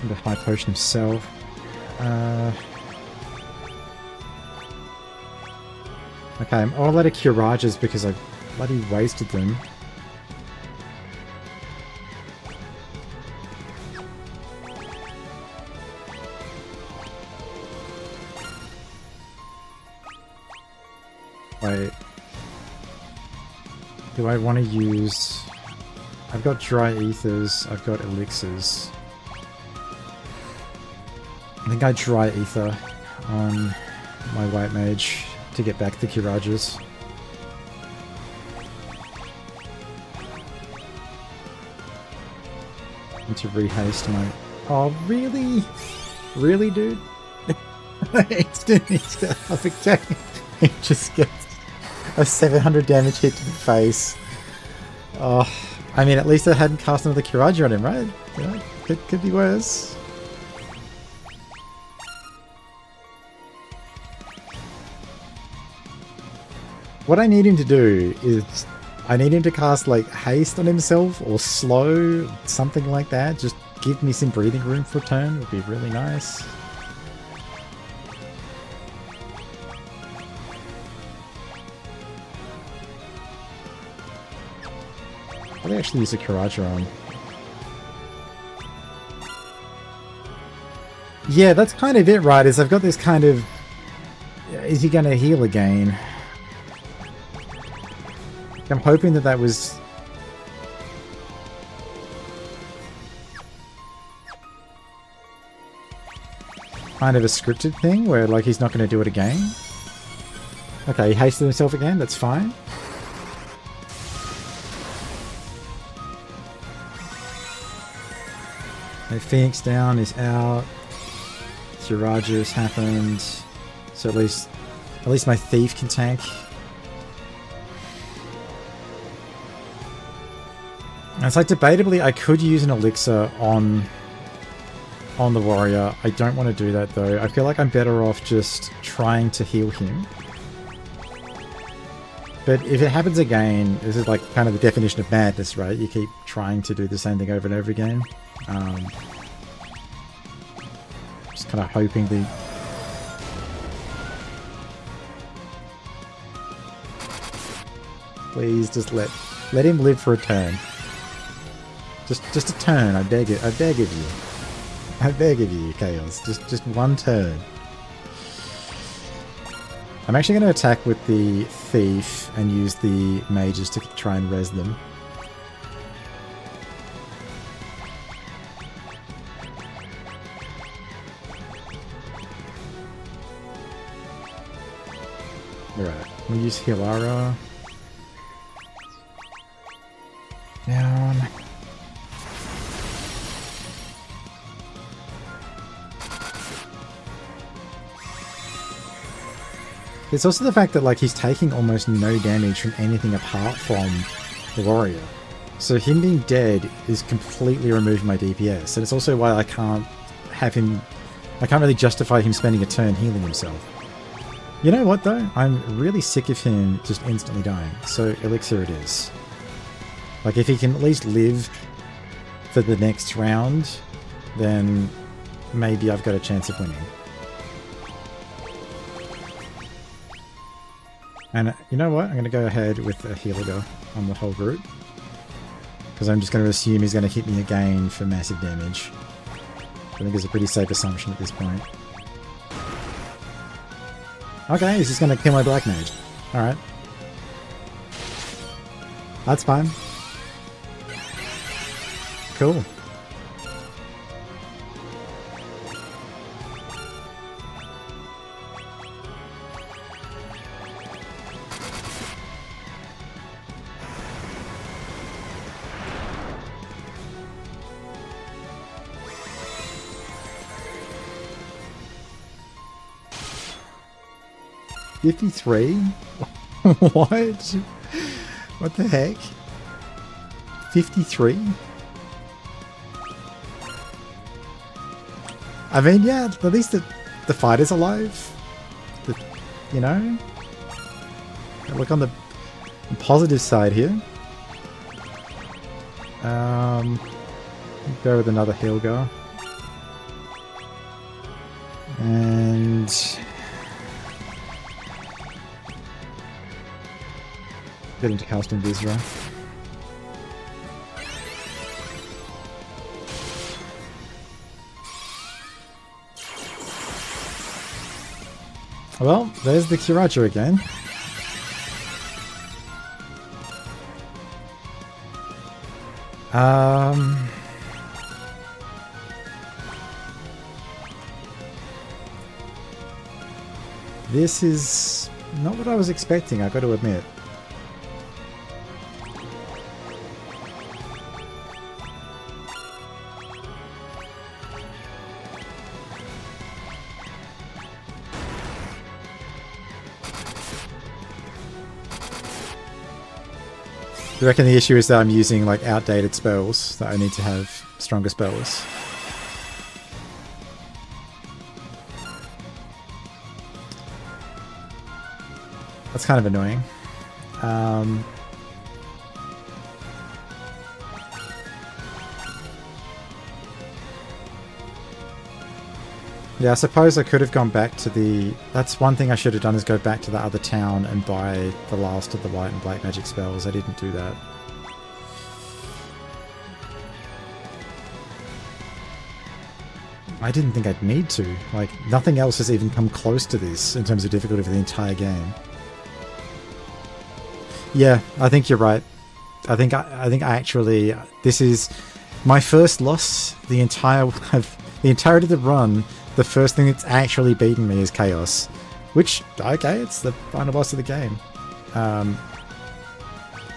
The high potion himself. Okay, I'm all out of Curages because I bloody wasted them. Wait. Do I want to use... I've got dry ethers, I've got elixirs. I think I dry ether on my white mage to get back the Curages. And to rehaste my... Oh, really? Really, dude? Instant perfect day. He just gets a 700 damage hit to the face. Oh, I mean, at least I hadn't cast another Curage on him, right? Yeah, could be worse. What I need him to do is, I need him to cast like haste on himself or slow, something like that. Just give me some breathing room for a turn would be really nice. What do I actually use a Karaja on? Yeah, that's kind of it, right? Is I've got this kind of... Is he going to heal again? I'm hoping that that was... kind of a scripted thing, where like he's not going to do it again. Okay, he hasted himself again, that's fine. Okay, Phoenix down is out. Sirajas happened. So at least my thief can tank. And it's like, debatably, I could use an elixir on the warrior. I don't want to do that, though. I feel like I'm better off just trying to heal him. But if it happens again, this is like kind of the definition of madness, right? You keep trying to do the same thing over and over again. Just kind of hoping the... Please just let him live for a turn. Just a turn, I beg it. I beg of you. I beg of you, Chaos. Just one turn. I'm actually going to attack with the Thief and use the mages to try and res them. Alright, we'll use Hilara. Down. It's also the fact that like he's taking almost no damage from anything apart from the warrior. So him being dead is completely removing my DPS. And it's also why I can't have him... I can't really justify him spending a turn healing himself. You know what though? I'm really sick of him just instantly dying. So Elixir it is. Like if he can at least live for the next round, then maybe I've got a chance of winning. And you know what? I'm going to go ahead with a healer on the whole group. Because I'm just going to assume he's going to hit me again for massive damage. I think it's a pretty safe assumption at this point. Okay, he's just going to kill my black mage. Alright. That's fine. Cool. 53? What? What the heck? 53? I mean, yeah, at least the fighter's alive. You know? Look on the positive side here. Go with another Helgar. And get into Castle Visra. Well, there's the Kiraja again. This is not what I was expecting, I got to admit. I reckon the issue is that I'm using like outdated spells, that I need to have stronger spells. That's kind of annoying. Yeah, I suppose I could have gone back to the... That's one thing I should have done, is go back to the other town and buy the last of the white and black magic spells. I didn't do that. I didn't think I'd need to. Like, nothing else has even come close to this in terms of difficulty for the entire game. Yeah, I think you're right. I think I actually... This is my first loss. The entirety of the run... The first thing that's actually beaten me is Chaos. Which, okay, it's the final boss of the game. But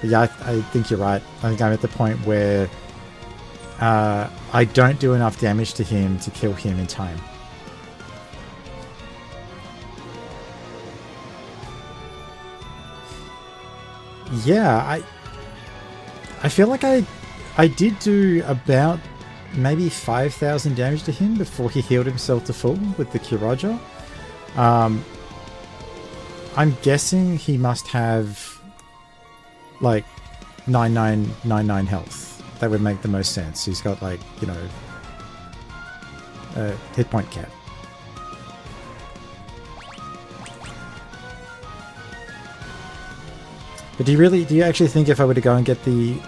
yeah, I think you're right. I think I'm at the point where I don't do enough damage to him to kill him in time. Yeah, I feel like I did do about... maybe 5,000 damage to him before he healed himself to full with the Kiraja. I'm guessing he must have like 9999 health. That would make the most sense. He's got like, you know, a hit point cap. But do you actually think if I were to go and get the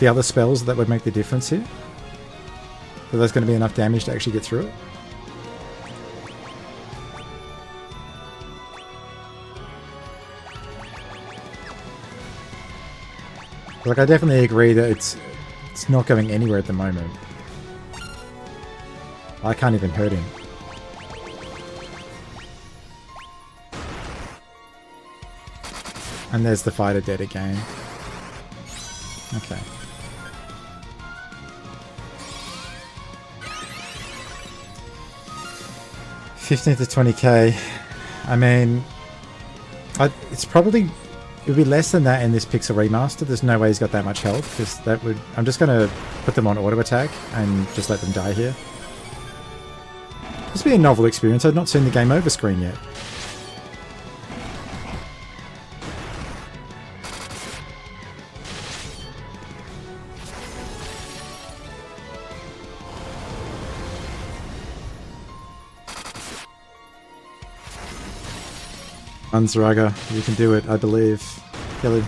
other spells that would make the difference here? That there's going to be enough damage to actually get through it? Like, I definitely agree that it's not going anywhere at the moment. I can't even hurt him. And there's the fighter dead again. Okay. 15 to 20k. I mean, it's probably... It would be less than that in this Pixel Remaster. There's no way he's got that much health, because that would... I'm just going to put them on auto attack and just let them die here. This would be a novel experience. I've not seen the game over screen yet. Unzraga, you can do it, I believe. Kill him.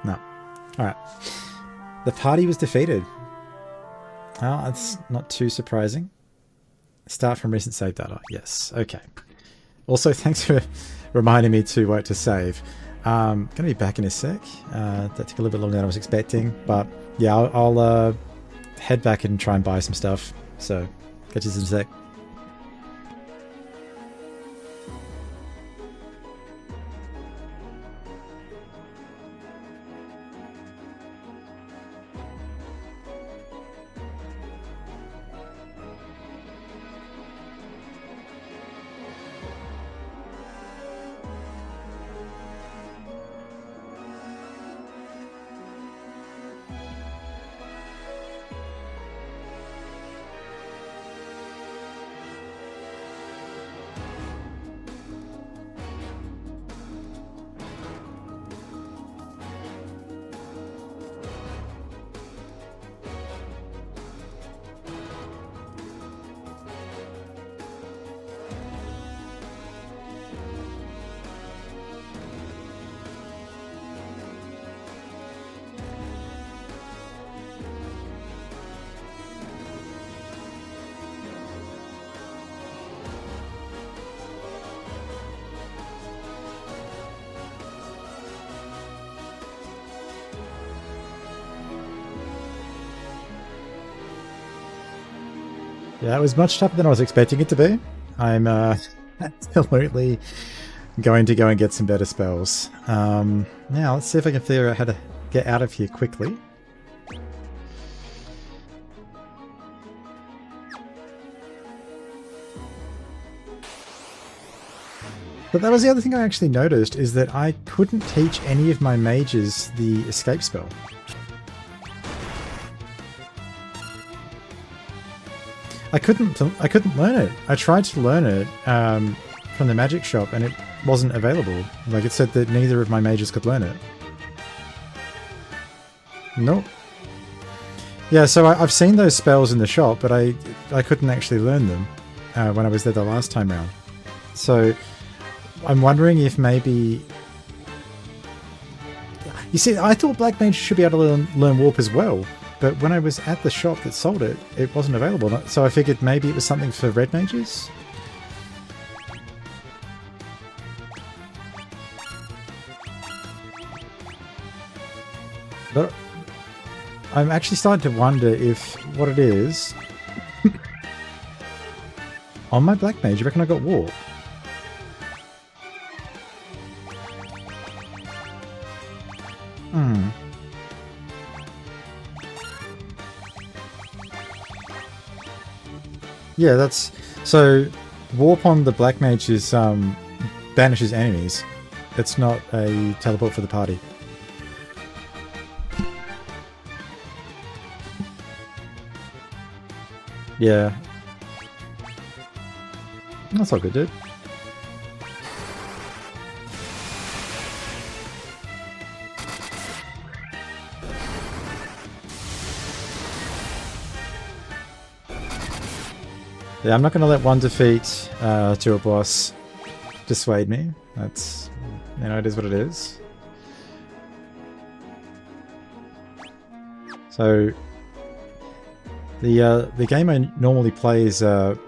No. Alright. The party was defeated. Well, that's not too surprising. Start from recent save data. Yes, okay. Also, thanks for reminding me to save. Gonna be back in a sec. That took a little bit longer than I was expecting, but yeah, I'll head back and try and buy some stuff. So, catch you in a sec. Yeah, it was much tougher than I was expecting it to be. I'm absolutely going to go and get some better spells. Now, let's see if I can figure out how to get out of here quickly. But that was the other thing I actually noticed, is that I couldn't teach any of my mages the escape spell. I couldn't learn it. I tried to learn it from the magic shop and it wasn't available. Like, it said that neither of my mages could learn it. Nope. Yeah, so I've seen those spells in the shop, but I couldn't actually learn them when I was there the last time round. So I'm wondering if maybe... You see, I thought Black Mage should be able to learn Warp as well, but when I was at the shop that sold it, it wasn't available. So I figured maybe it was something for Red Mages? But I'm actually starting to wonder if what it is... On my Black Mage, you reckon I got Warp? Yeah, that's... So, Warp on the Black Mage is, banishes enemies. It's not a teleport for the party. Yeah. That's all good, dude. Yeah, I'm not going to let one defeat to a boss dissuade me. That's, you know, it is what it is. So, the game I normally play is World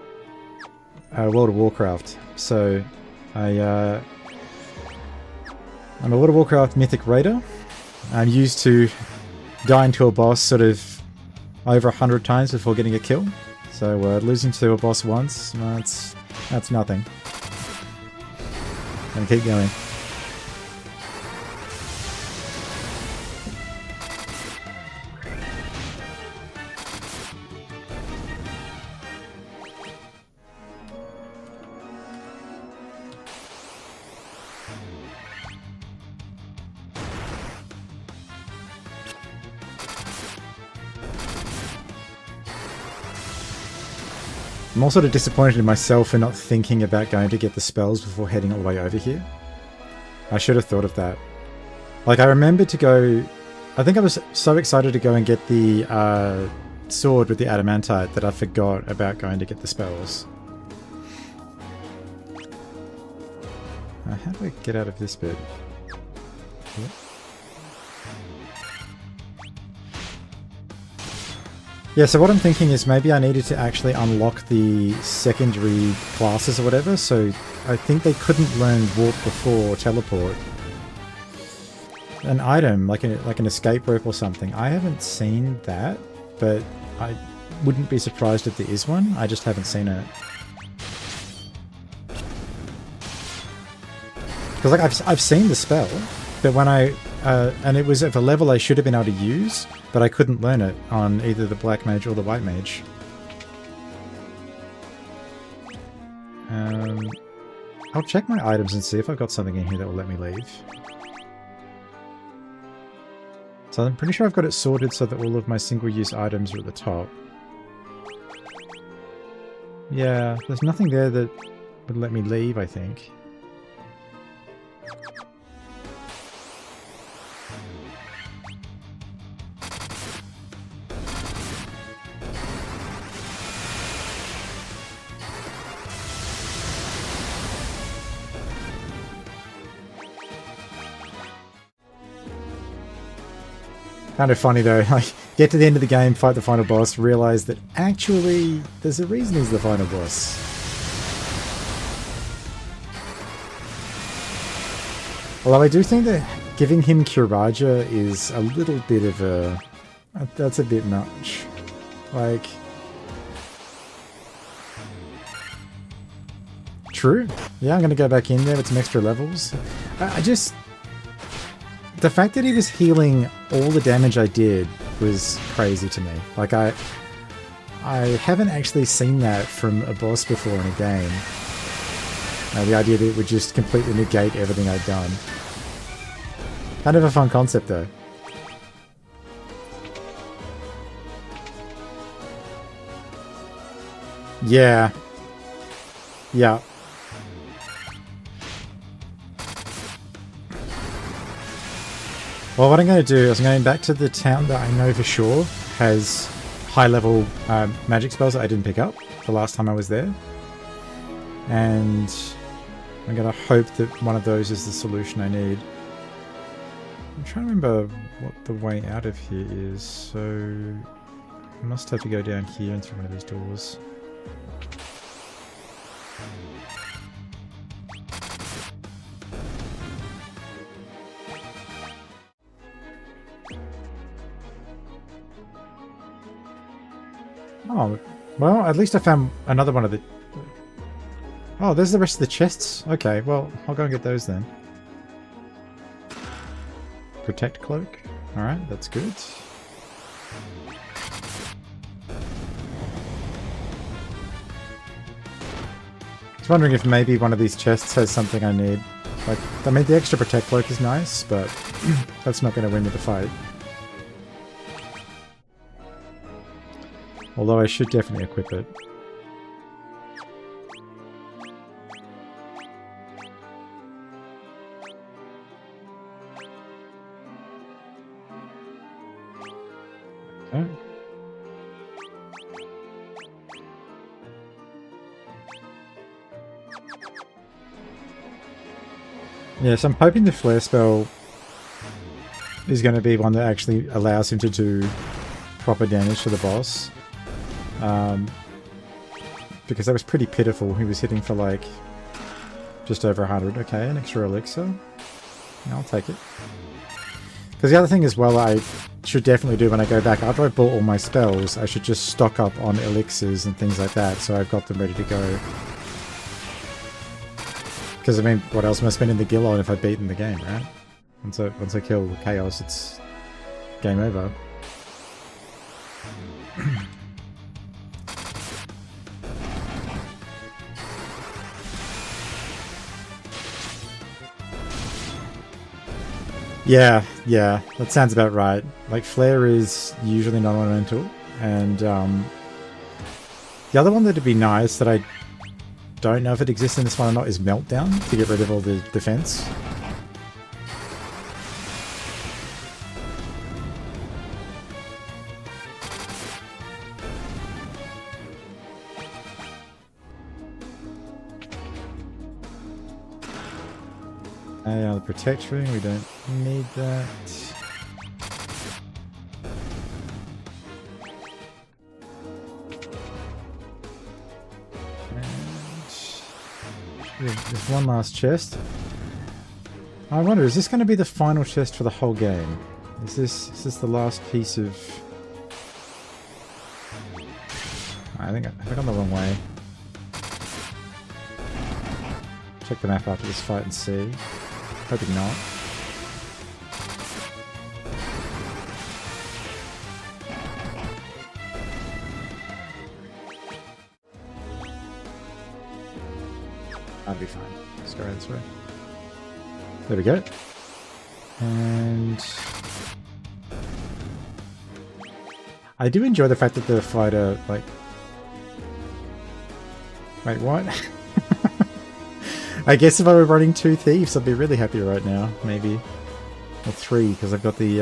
of Warcraft. So, I'm a World of Warcraft Mythic Raider. I'm used to dying to a boss sort of over 100 times before getting a kill. So losing to a boss once, that's nothing. And keep going. I'm also sort of disappointed in myself for not thinking about going to get the spells before heading all the way over here. I should have thought of that. Like, I remembered to go... I think I was so excited to go and get the sword with the adamantite that I forgot about going to get the spells. How do I get out of this bit? Yep. Yeah, so what I'm thinking is maybe I needed to actually unlock the secondary classes or whatever, so I think they couldn't learn Warp before Teleport. An item, like an escape rope or something. I haven't seen that, but I wouldn't be surprised if there is one. I just haven't seen it. Because like I've seen the spell, but when I... and it was at a level I should have been able to use, but I couldn't learn it on either the Black Mage or the White Mage. I'll check my items and see if I've got something in here that will let me leave. So I'm pretty sure I've got it sorted so that all of my single-use items are at the top. Yeah, there's nothing there that would let me leave, I think. Kind of funny though, like, get to the end of the game, fight the final boss, realise that actually there's a reason he's the final boss. Although I do think that giving him Curaja is a little bit of a... that's a bit much. Like... true. Yeah, I'm going to go back in there with some extra levels. I just... The fact that he was healing all the damage I did was crazy to me. Like, I haven't actually seen that from a boss before in a game. The idea that it would just completely negate everything I'd done. Kind of a fun concept, though. Yeah. Yeah. Well, what I'm going to do is I'm going back to the town that I know for sure has high-level magic spells that I didn't pick up the last time I was there. And I'm going to hope that one of those is the solution I need. I'm trying to remember what the way out of here is, so I must have to go down here and through one of these doors. Oh, well, at least I found another one of the... Oh, there's the rest of the chests. Okay, well, I'll go and get those then. Protect cloak. Alright, that's good. I was wondering if maybe one of these chests has something I need. Like, I mean, the extra protect cloak is nice, but that's not going to win me the fight. Although I should definitely equip it. Okay. Yes, I'm hoping the flare spell is going to be one that actually allows him to do proper damage to the boss. Because that was pretty pitiful. He was hitting for like just over 100. Okay, an extra elixir. Yeah, I'll take it. Because the other thing as well I should definitely do when I go back, after I've bought all my spells, I should just stock up on elixirs and things like that, so I've got them ready to go. Because, I mean, what else am I spending the gil on if I've beaten the game, right? Once I kill the chaos, it's game over. Yeah, that sounds about right. Like, Flare is usually non-ornamental, and the other one that'd be nice that I don't know if it exists in this one or not is Meltdown, to get rid of all the defense. The protect ring, we don't need that. And there's one last chest. I wonder, is this going to be the final chest for the whole game? Is this the last piece of... I think I've gone the wrong way. Check the map after this fight and see. Hoping not. I'll be fine. Let's go right this way. There we go. And I do enjoy the fact that the fighter, like... Wait, what? I guess if I were running 2 thieves, I'd be really happy right now, maybe. Or 3, because I've got the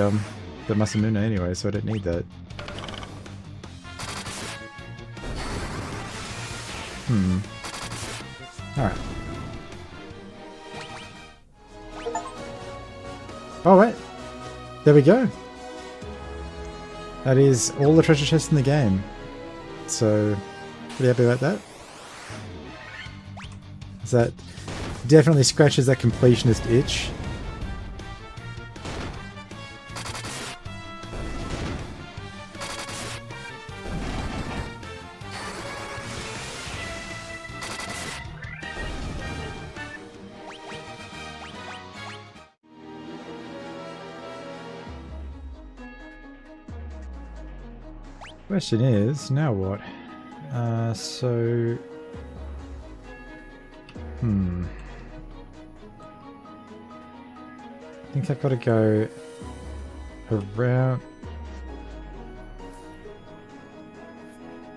Masamune anyway, so I don't need that. Alright. Oh, wait. There we go. That is all the treasure chests in the game. So, pretty happy about that. That definitely scratches that completionist itch. Question is, now what? So... I think I've got to go around...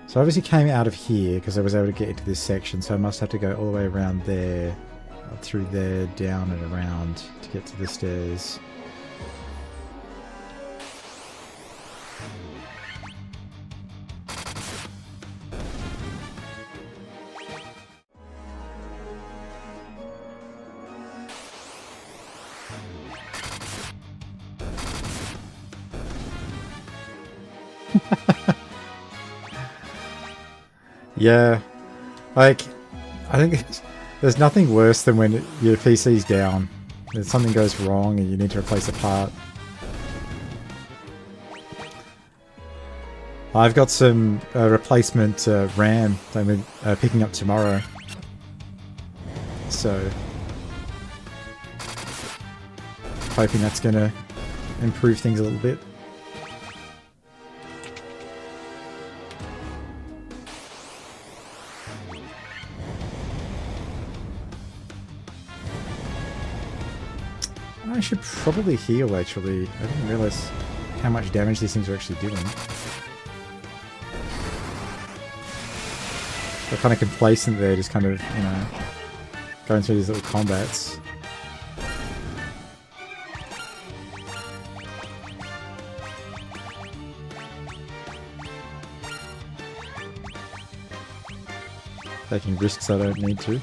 So I obviously came out of here because I was able to get into this section, so I must have to go all the way around there, up through there, down and around to get to the stairs. Yeah, like, I think there's nothing worse than when your PC's down, and something goes wrong and you need to replace a part. I've got some replacement RAM that I'm picking up tomorrow, so hoping that's going to improve things a little bit. I should probably heal, actually. I didn't realize how much damage these things are actually doing. They're kind of complacent there, just kind of, you know, going through these little combats. Taking risks I don't need to.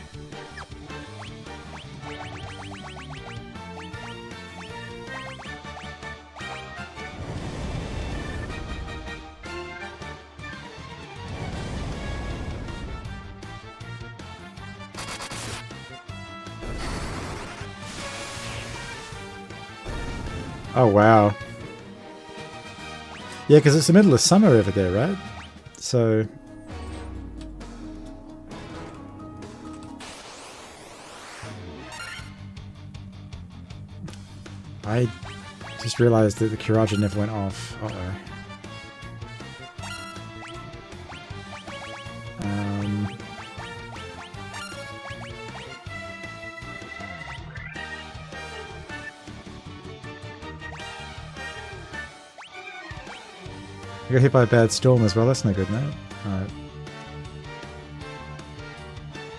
Oh wow. Yeah, because it's the middle of summer over there, right? So... I just realized that the Kiraja never went off. Uh-oh. I got hit by a bad storm as well, that's no good, mate. Alright.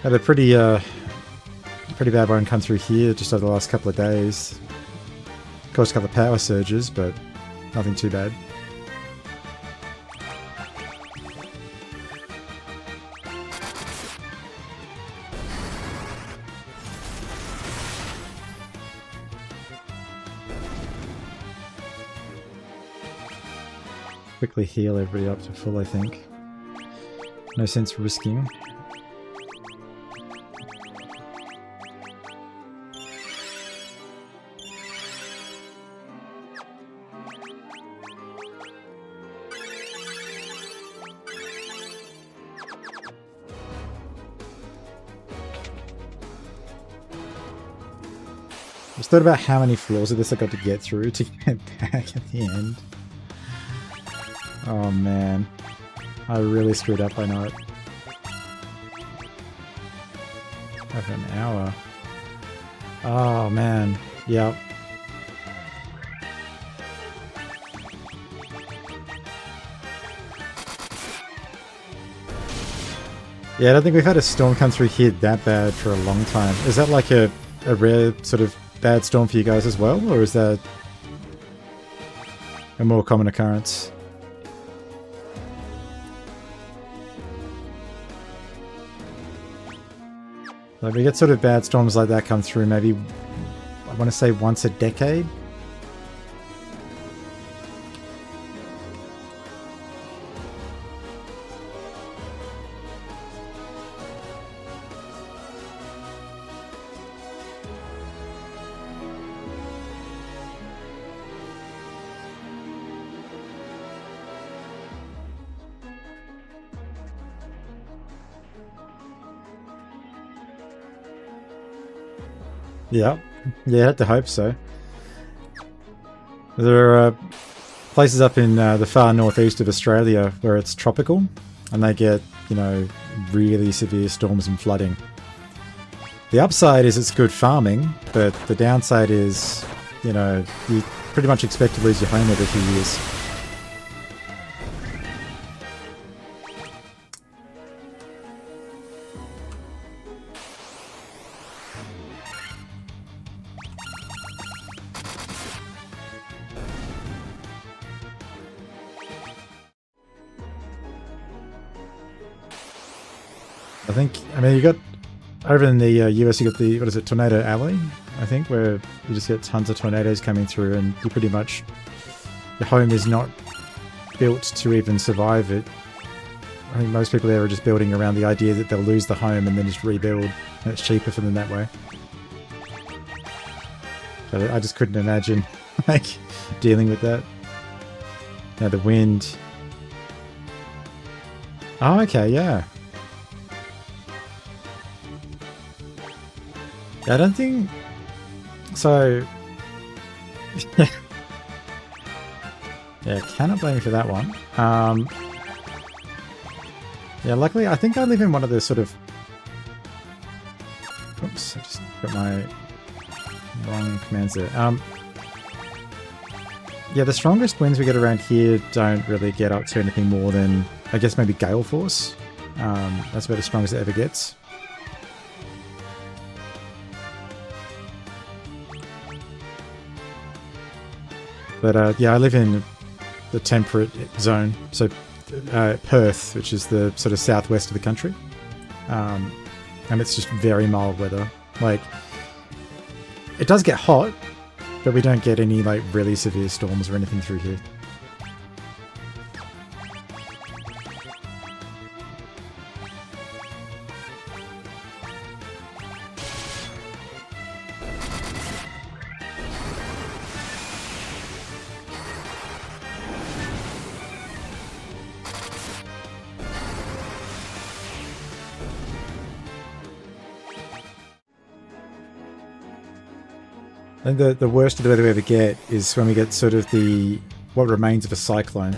Had a pretty bad one come through here just over the last couple of days. Caused a couple of power surges, but nothing too bad. Quickly heal everybody up to full, I think. No sense risking. I just thought about how many floors of this I got to get through to get back at the end. Oh man, I really screwed up, I know it. Over an hour. Oh man, yep. Yeah, I don't think we've had a storm come through here that bad for a long time. Is that like a rare sort of bad storm for you guys as well, or is that a more common occurrence? Like, we get sort of bad storms like that come through maybe, I want to say once a decade? Yeah, I had to hope so. There are places up in the far northeast of Australia where it's tropical, and they get, you know, really severe storms and flooding. The upside is it's good farming, but the downside is, you know, you pretty much expect to lose your home every few years. I mean, you got, over in the US, you got the, what is it, Tornado Alley, I think, where you just get tons of tornadoes coming through, and you pretty much, your home is not built to even survive it. I think most people there are just building around the idea that they'll lose the home and then just rebuild, and it's cheaper for them that way. But I just couldn't imagine, like, dealing with that. Now the wind. Oh, okay, yeah. I don't think so. Yeah, cannot blame you for that one. Yeah, luckily I think I live in one of the sort of, oops, I just got my wrong commands there. Yeah, the strongest winds we get around here don't really get up to anything more than, I guess, maybe gale force. That's about as strong as it ever gets. But yeah, I live in the temperate zone, so Perth, which is the sort of southwest of the country, and it's just very mild weather. Like, it does get hot, but we don't get any like really severe storms or anything through here. I think the worst of the weather we ever get is when we get sort of the, what remains of a cyclone.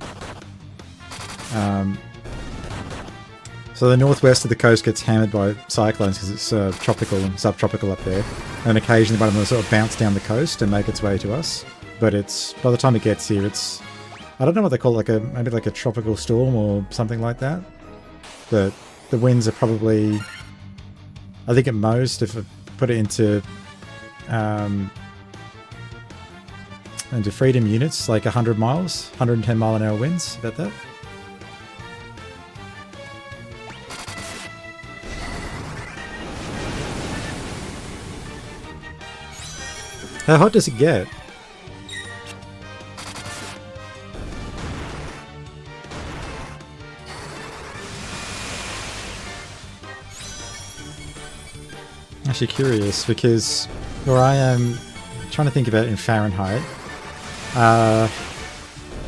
So the northwest of the coast gets hammered by cyclones because it's tropical and subtropical up there. And occasionally one of them will sort of bounce down the coast and make its way to us. But it's, by the time it gets here, it's, I don't know what they call it, like maybe like a tropical storm or something like that. But the winds are probably, I think at most, if I put it into freedom units, like 100 miles, 110 mile an hour winds, about that. How hot does it get? Actually curious, because where I am, trying to think about it in Fahrenheit,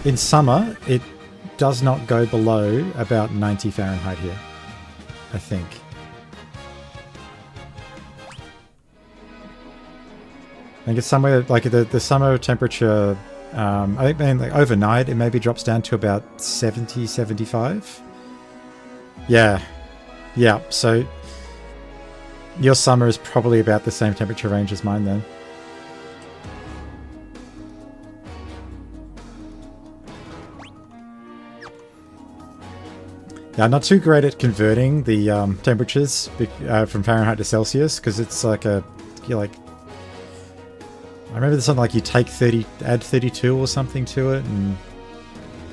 in summer it does not go below about 90 Fahrenheit here, I think. I think it's somewhere like the summer temperature, I think like overnight it maybe drops down to about 70, 75. Yeah, so your summer is probably about the same temperature range as mine then. Yeah, I'm not too great at converting the temperatures from Fahrenheit to Celsius, because it's like I remember there's something like you take 30, add 32 or something to it and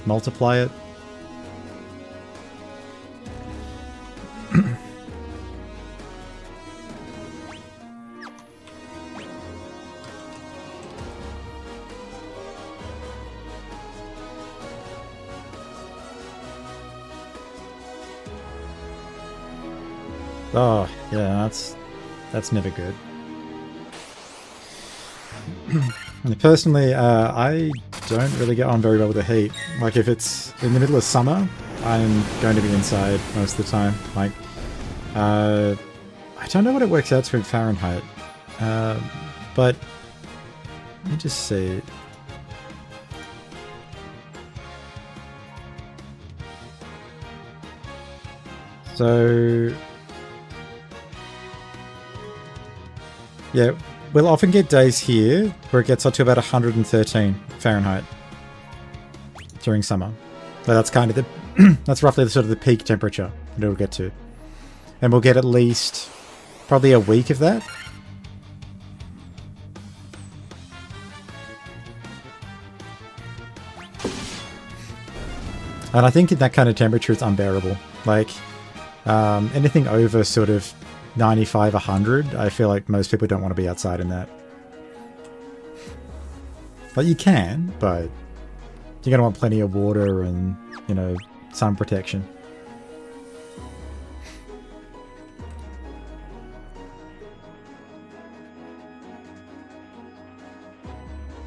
multiply it. Oh, yeah, that's never good. Personally, I don't really get on very well with the heat. Like, if it's in the middle of summer, I'm going to be inside most of the time. Like, I don't know what it works out to in Fahrenheit, but let me just see. So yeah, we'll often get days here where it gets up to about 113 Fahrenheit during summer. So that's kind of the that's roughly the sort of the peak temperature that it'll get to. And we'll get at least probably a week of that. And I think in that kind of temperature it's unbearable. Like anything over sort of 95, 100, I feel like most people don't want to be outside in that. But you can, but you're going to want plenty of water and, you know, sun protection.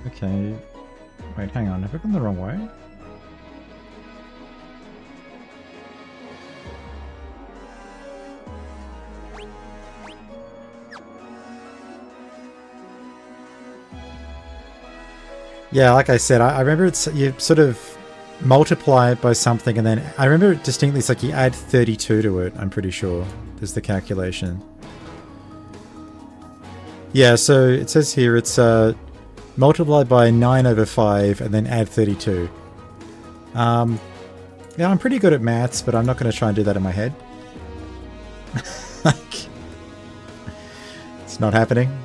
Okay. Wait, hang on. Have I gone the wrong way? Yeah, like I said, I remember it's you sort of multiply it by something, and then I remember it distinctly. It's like you add 32 to it. I'm pretty sure is the calculation. Yeah, so it says here it's multiply by 9/5 and then add 32. Yeah, I'm pretty good at maths, but I'm not going to try and do that in my head. Like, it's not happening.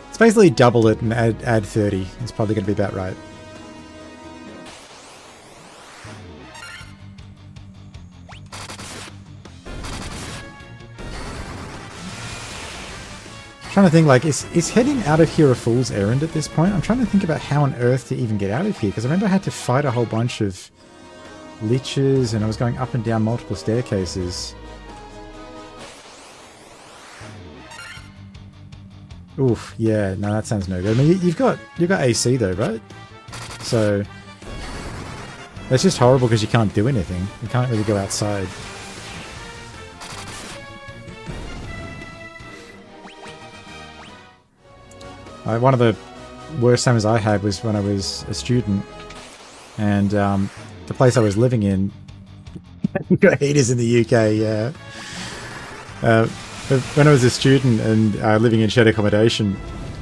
It's basically double it and add 30. It's probably going to be about right. I'm trying to think, like, is heading out of here a fool's errand at this point? I'm trying to think about how on earth to even get out of here, because I remember I had to fight a whole bunch of liches and I was going up and down multiple staircases. Oof, yeah, no, that sounds no good. I mean, you've got AC though, right? So it's just horrible because you can't do anything. You can't really go outside. One of the worst summers I had was when I was a student, and the place I was living in, we got heaters in the UK, yeah. When I was a student and living in shared accommodation,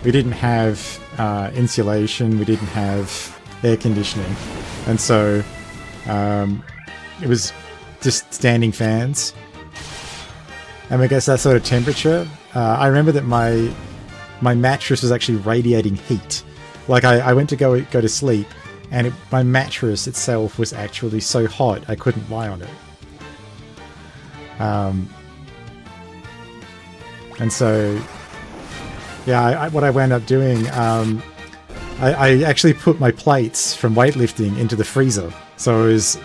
we didn't have insulation, we didn't have air conditioning, and so it was just standing fans. And I guess that sort of temperature, I remember that my mattress was actually radiating heat. Like I went to go to sleep, and my mattress itself was actually so hot I couldn't lie on it. And so, yeah, what I wound up doing, I actually put my plates from weightlifting into the freezer. So I was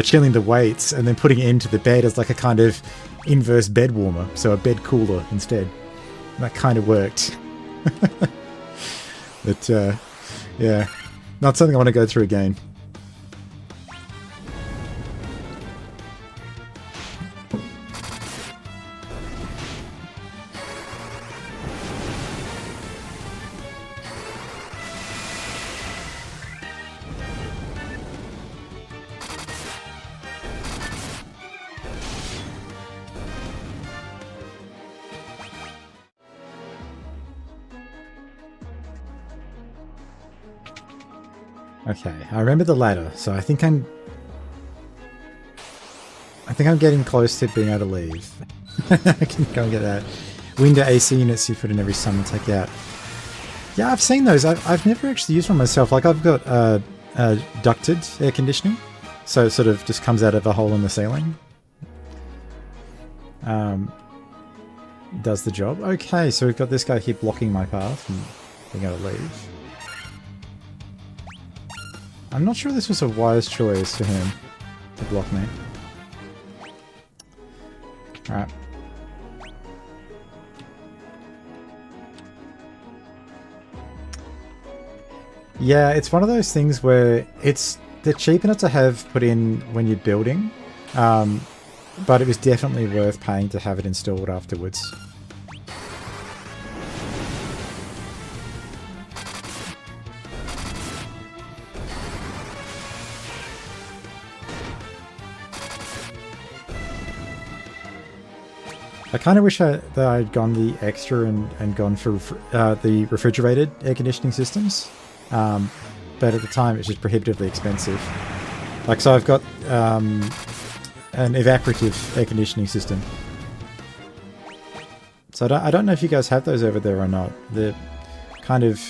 chilling the weights and then putting it into the bed as like a kind of inverse bed warmer, so a bed cooler instead. And that kind of worked. But, yeah, not something I want to go through again. Okay, I remember the ladder, so I think I'm getting close to being able to leave. I can go and get that. Window AC units you put in every summer, take out. Yeah, I've seen those. I've never actually used one myself. Like, I've got ducted air conditioning, so it sort of just comes out of a hole in the ceiling. Does the job. Okay, so we've got this guy here blocking my path and being able to leave. I'm not sure this was a wise choice for him to block me. Alright. Yeah, it's one of those things where they're cheap enough to have put in when you're building, but it was definitely worth paying to have it installed afterwards. I kind of wish that I'd gone the extra and gone for the refrigerated air conditioning systems, but at the time it's just prohibitively expensive. Like, so I've got an evaporative air conditioning system. So I don't know if you guys have those over there or not. They're kind of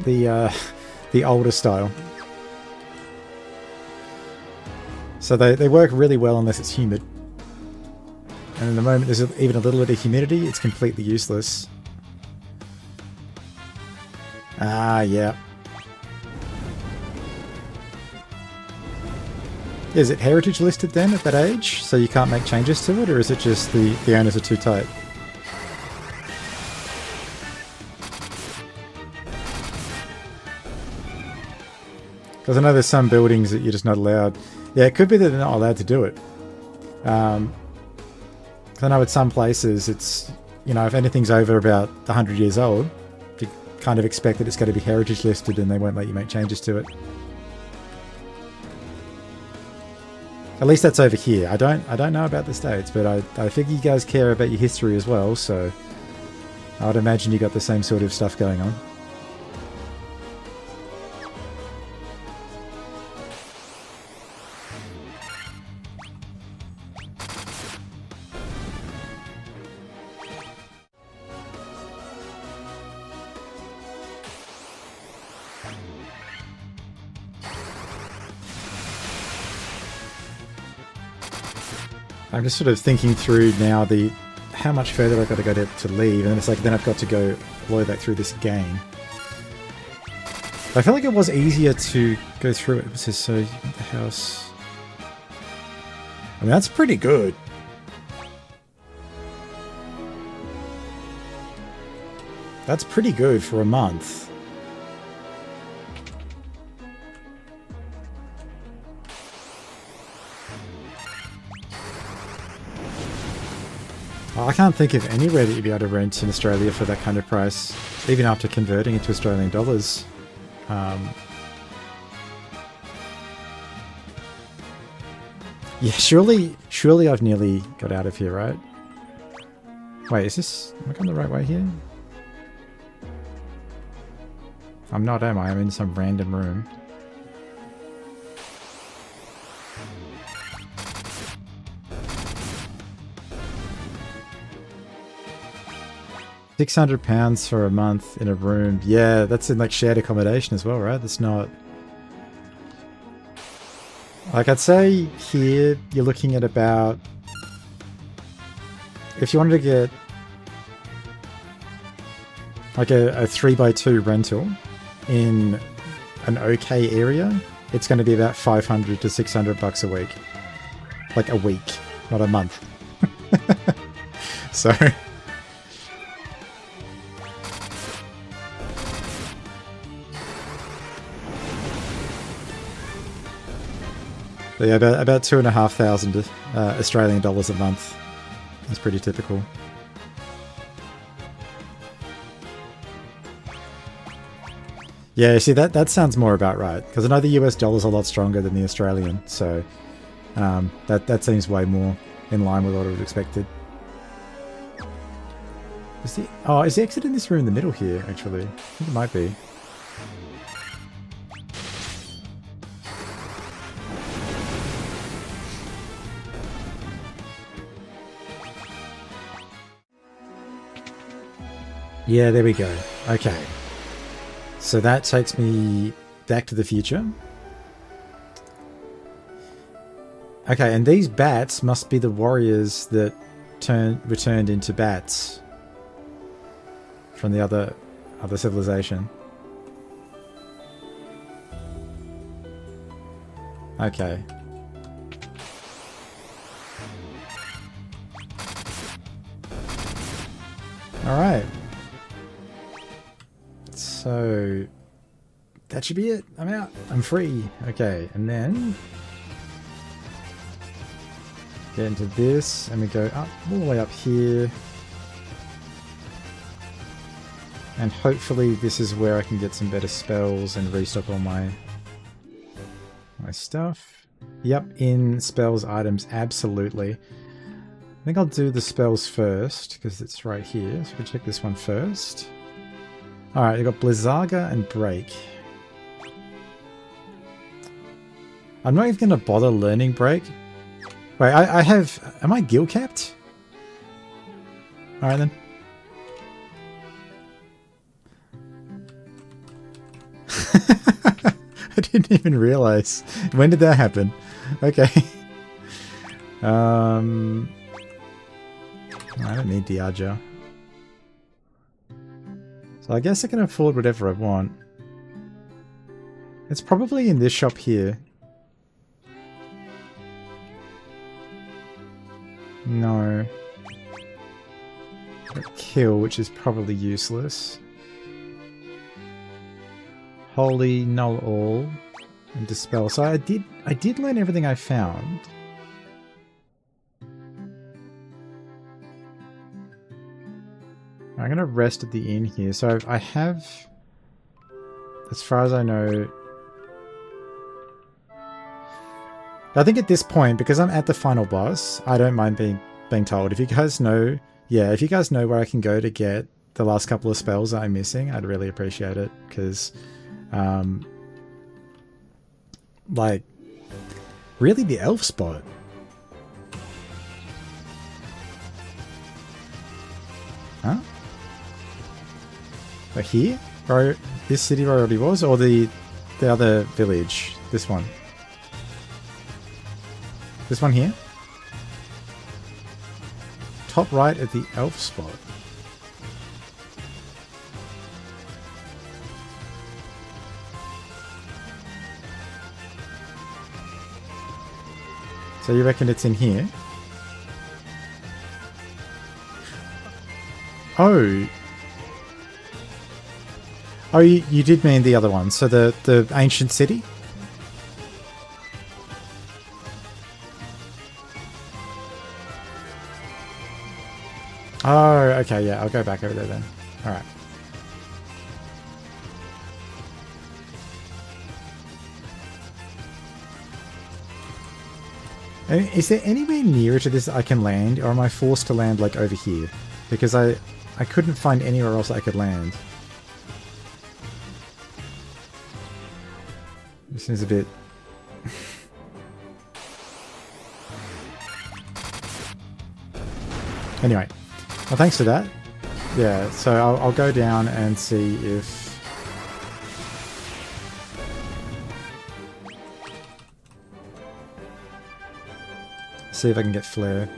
the older style. So they work really well unless it's humid. And in the moment there's even a little bit of humidity, it's completely useless. Ah, yeah. Is it heritage listed then at that age, so you can't make changes to it, or is it just the owners are too tight? Because I know there's some buildings that you're just not allowed. Yeah, it could be that they're not allowed to do it. I know at some places it's, you know, if anything's over about 100 years old, you kind of expect that it's going to be heritage listed and they won't let you make changes to it. At least that's over here. I don't know about the States, but I figure you guys care about your history as well, so I would imagine you got the same sort of stuff going on. I'm just sort of thinking through now how much further I've got to go to leave, and it's like then I've got to go all the way back through this again. I feel like it was easier to go through it. What's this? So the house. I mean, that's pretty good. That's pretty good for a month. I can't think of anywhere that you'd be able to rent in Australia for that kind of price, even after converting it to Australian dollars. Yeah, surely I've nearly got out of here, right? Wait, am I going the right way here? I'm not, am I? I'm in some random room. £600 for a month in a room. Yeah, that's in like shared accommodation as well, right? That's not... Like, I'd say here you're looking at about... If you wanted to get like a 3x2 rental in an okay area, it's going to be about 500 to 600 bucks a week. Like a week, not a month. So... Yeah, about 2,500 Australian dollars a month. That's pretty typical. Yeah, see, that sounds more about right, because I know the US dollar's a lot stronger than the Australian, so that seems way more in line with what I would have expected. Is the exit in this room in the middle here, actually? I think it might be. Yeah, there we go. Okay. So that takes me back to the future. Okay, and these bats must be the warriors that returned into bats from the other civilization. Okay. All right. So that should be it. I'm out. I'm free. Okay, and then get into this, and we go up all the way up here, and hopefully this is where I can get some better spells and restock all my stuff. Yep, in spells items, absolutely. I think I'll do the spells first, because it's right here. So we'll check this one first. Alright, you've got Blizzaga and Break. I'm not even going to bother learning Break. Wait, I have... Am I guild capped? Alright then. I didn't even realize. When did that happen? Okay. I don't need Diageo. So I guess I can afford whatever I want. It's probably in this shop here. No. Got Kill, which is probably useless. Holy, Null All, and Dispel. So I did learn everything I found. I'm gonna rest at the inn here. So I have, as far as I know, I think at this point, because I'm at the final boss, I don't mind being told. If you guys know, yeah, if you guys know where I can go to get the last couple of spells that I'm missing, I'd really appreciate it, because, like, really the elf spot. Huh? But here? Or this city where I already was? Or the other village? This one? This one here? Top right at the elf spot. So you reckon it's in here? Oh. Oh, you did mean the other one. So the ancient city? Oh, okay, yeah, I'll go back over there then. Alright. Is there anywhere nearer to this I can land, or am I forced to land like over here? Because I couldn't find anywhere else I could land. This seems a bit... Anyway, well, thanks for that. Yeah, so I'll go down and see if... See if I can get Flare.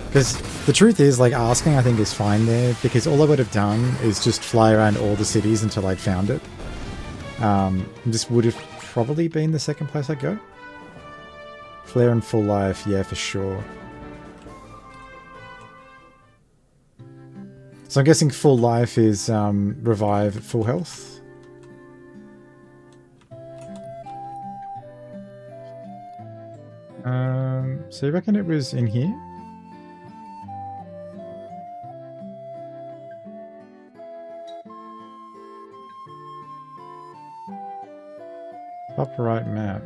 Because the truth is, like, asking I think is fine there, because all I would have done is just fly around all the cities until I'd found it. This would have probably been the second place I'd go. Flare and Full Life, yeah, for sure. So I'm guessing Full Life is Revive at full health. So you reckon it was in here? Top right map.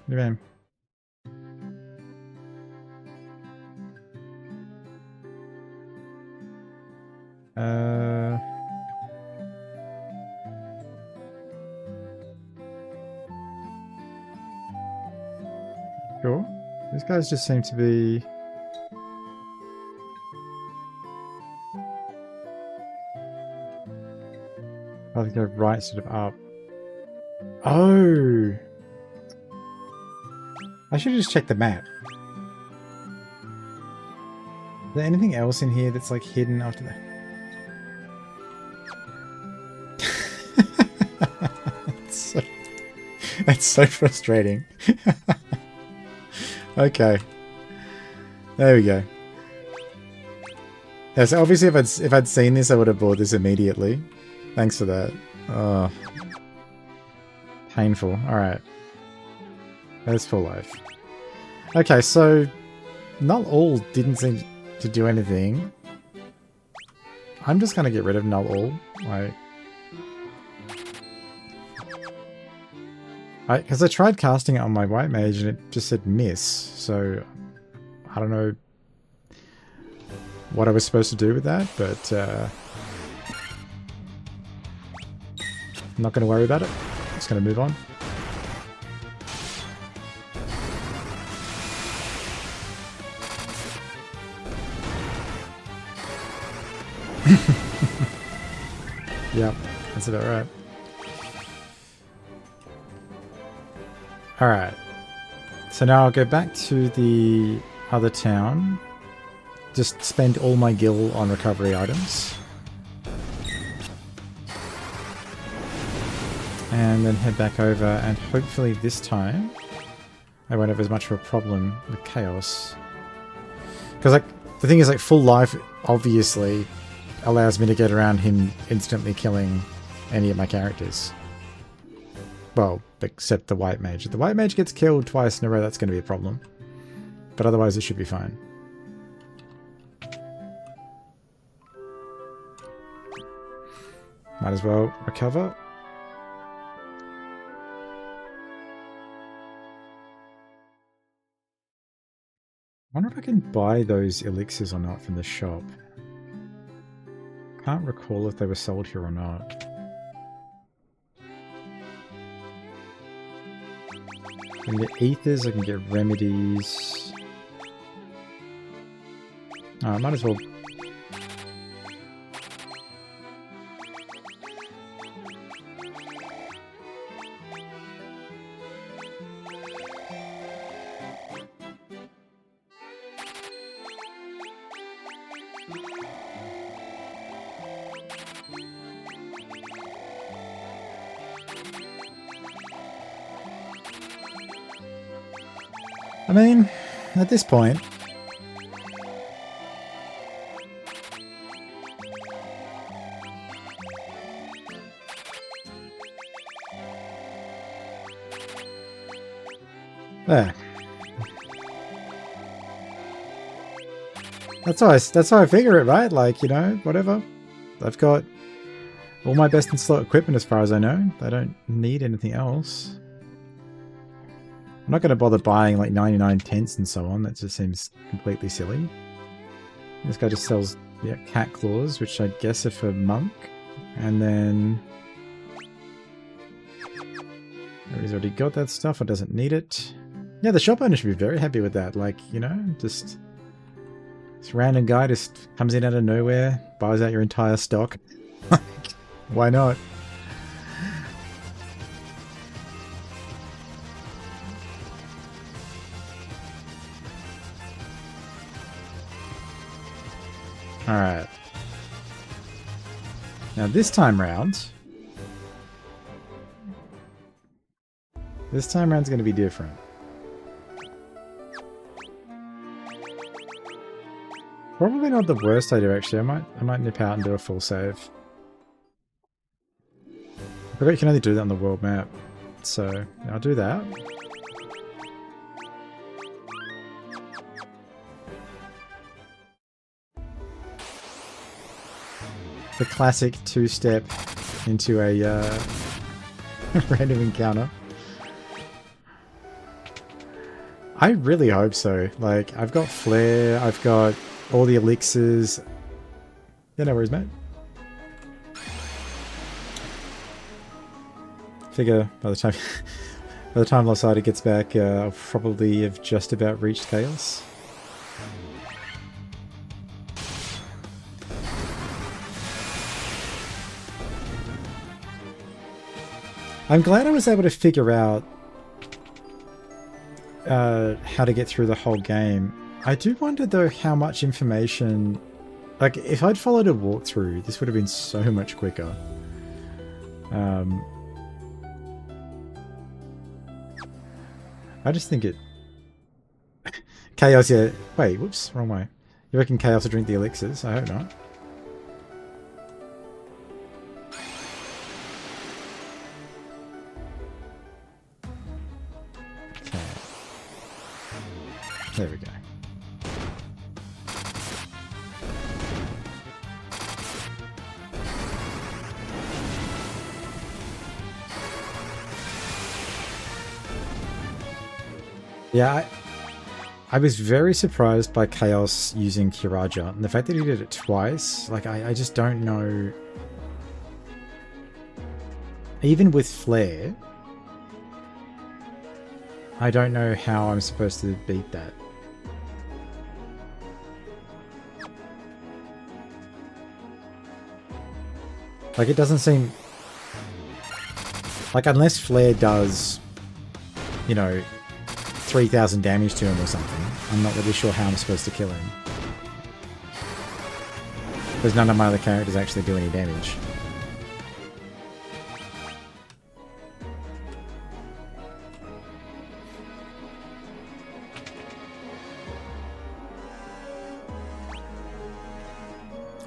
What do you mean? Sure. These guys just seem to be... I think go right sort of up. Oh! I should just check the map. Is there anything else in here that's like hidden after that? That's so frustrating. Okay. There we go. Yeah, so obviously if I'd seen this, I would have bought this immediately. Thanks for that. Oh. Painful. Alright. That's Full Life. Okay, so Null All didn't seem to do anything. I'm just gonna get rid of null all. Because I tried casting it on my white mage and it just said miss, so I don't know what I was supposed to do with that, but I'm not going to worry about it. I'm just going to move on. Yep, that's about right. Alright, so now I'll go back to the other town, just spend all my gil on recovery items, and then head back over, and hopefully this time I won't have as much of a problem with chaos. Because like, the thing is, like, full life obviously allows me to get around him instantly killing any of my characters. Well, except the white mage. If the white mage gets killed twice in a row, that's going to be a problem. But otherwise, it should be fine. Might as well recover. I wonder if I can buy those elixirs or not from the shop. Can't recall if they were sold here or not. In the ethers, I can get remedies. Oh, I might as well. I mean, at this point, there. That's how I figure it, right? Like, you know, whatever. I've got all my best in slot equipment as far as I know. I don't need anything else. I'm not going to bother buying like 99 tents and so on. That just seems completely silly. This guy just sells, yeah, cat claws, which I guess are for monk. And then he's already got that stuff. Or doesn't need it. Yeah, the shop owner should be very happy with that. Like, you know, just this random guy just comes in out of nowhere, buys out your entire stock. Why not? Alright. Now this time round... This time round's going to be different. Probably not the worst idea, actually. I might nip out and do a full save. I forgot you can only do that on the world map. So, I'll do that. The classic two-step into a random encounter. I really hope so. Like, I've got Flare, I've got all the elixirs. Yeah, no worries, mate. Figure by the time Losada gets back, I'll probably have just about reached chaos. I'm glad I was able to figure out how to get through the whole game. I do wonder though how much information... Like, if I'd followed a walkthrough, this would have been so much quicker. I just think it... Chaos, yeah. Wait, whoops, wrong way. You reckon Chaos will drink the elixirs? I hope not. There we go. Yeah, I was very surprised by Chaos using Kiraja, and the fact that he did it twice, like, I just don't know. Even with Flare, I don't know how I'm supposed to beat that. Like, it doesn't seem... Like, unless Flare does, you know, 3,000 damage to him or something, I'm not really sure how I'm supposed to kill him. Because none of my other characters actually do any damage.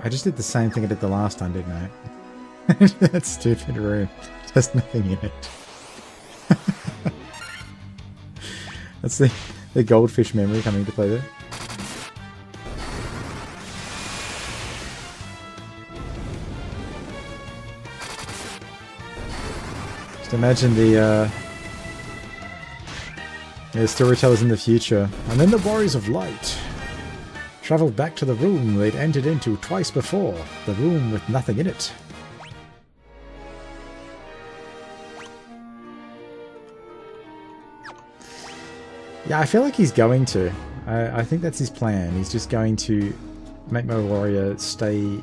I just did the same thing I did the last time, didn't I? That stupid room. There's nothing in it. That's the goldfish memory coming to play there. Just imagine the storytellers in the future. And then the warriors of light travelled back to the room they'd entered into twice before. The room with nothing in it. Yeah, I feel like he's going to. I think that's his plan. He's just going to make my warrior stay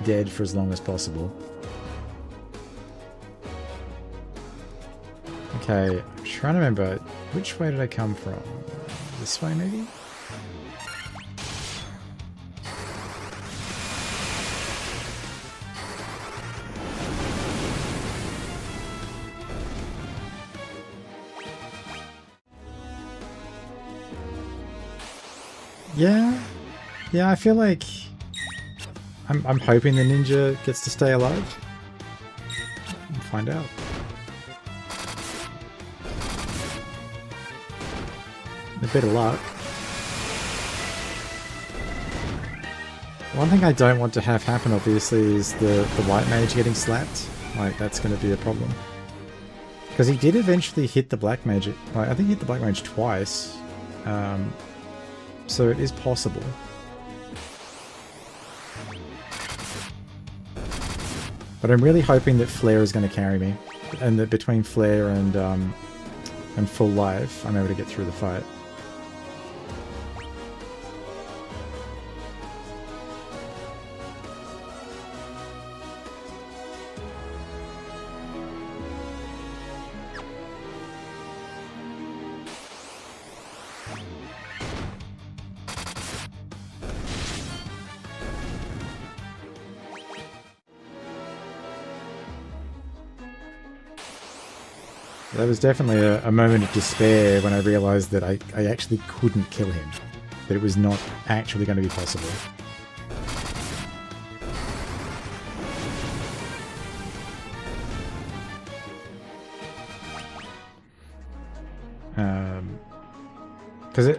dead for as long as possible. Okay, I'm trying to remember. Which way did I come from? This way, maybe? Yeah, I feel like I'm hoping the ninja gets to stay alive. We'll find out. A bit of luck. One thing I don't want to have happen, obviously, is the white mage getting slapped. Like, that's going to be a problem. Because he did eventually hit the black mage. Like, I think he hit the black mage twice. So it is possible. But I'm really hoping that Flare is going to carry me. And that between Flare and full life, I'm able to get through the fight. That was definitely a moment of despair when I realised that I actually couldn't kill him. That it was not actually going to be possible. Because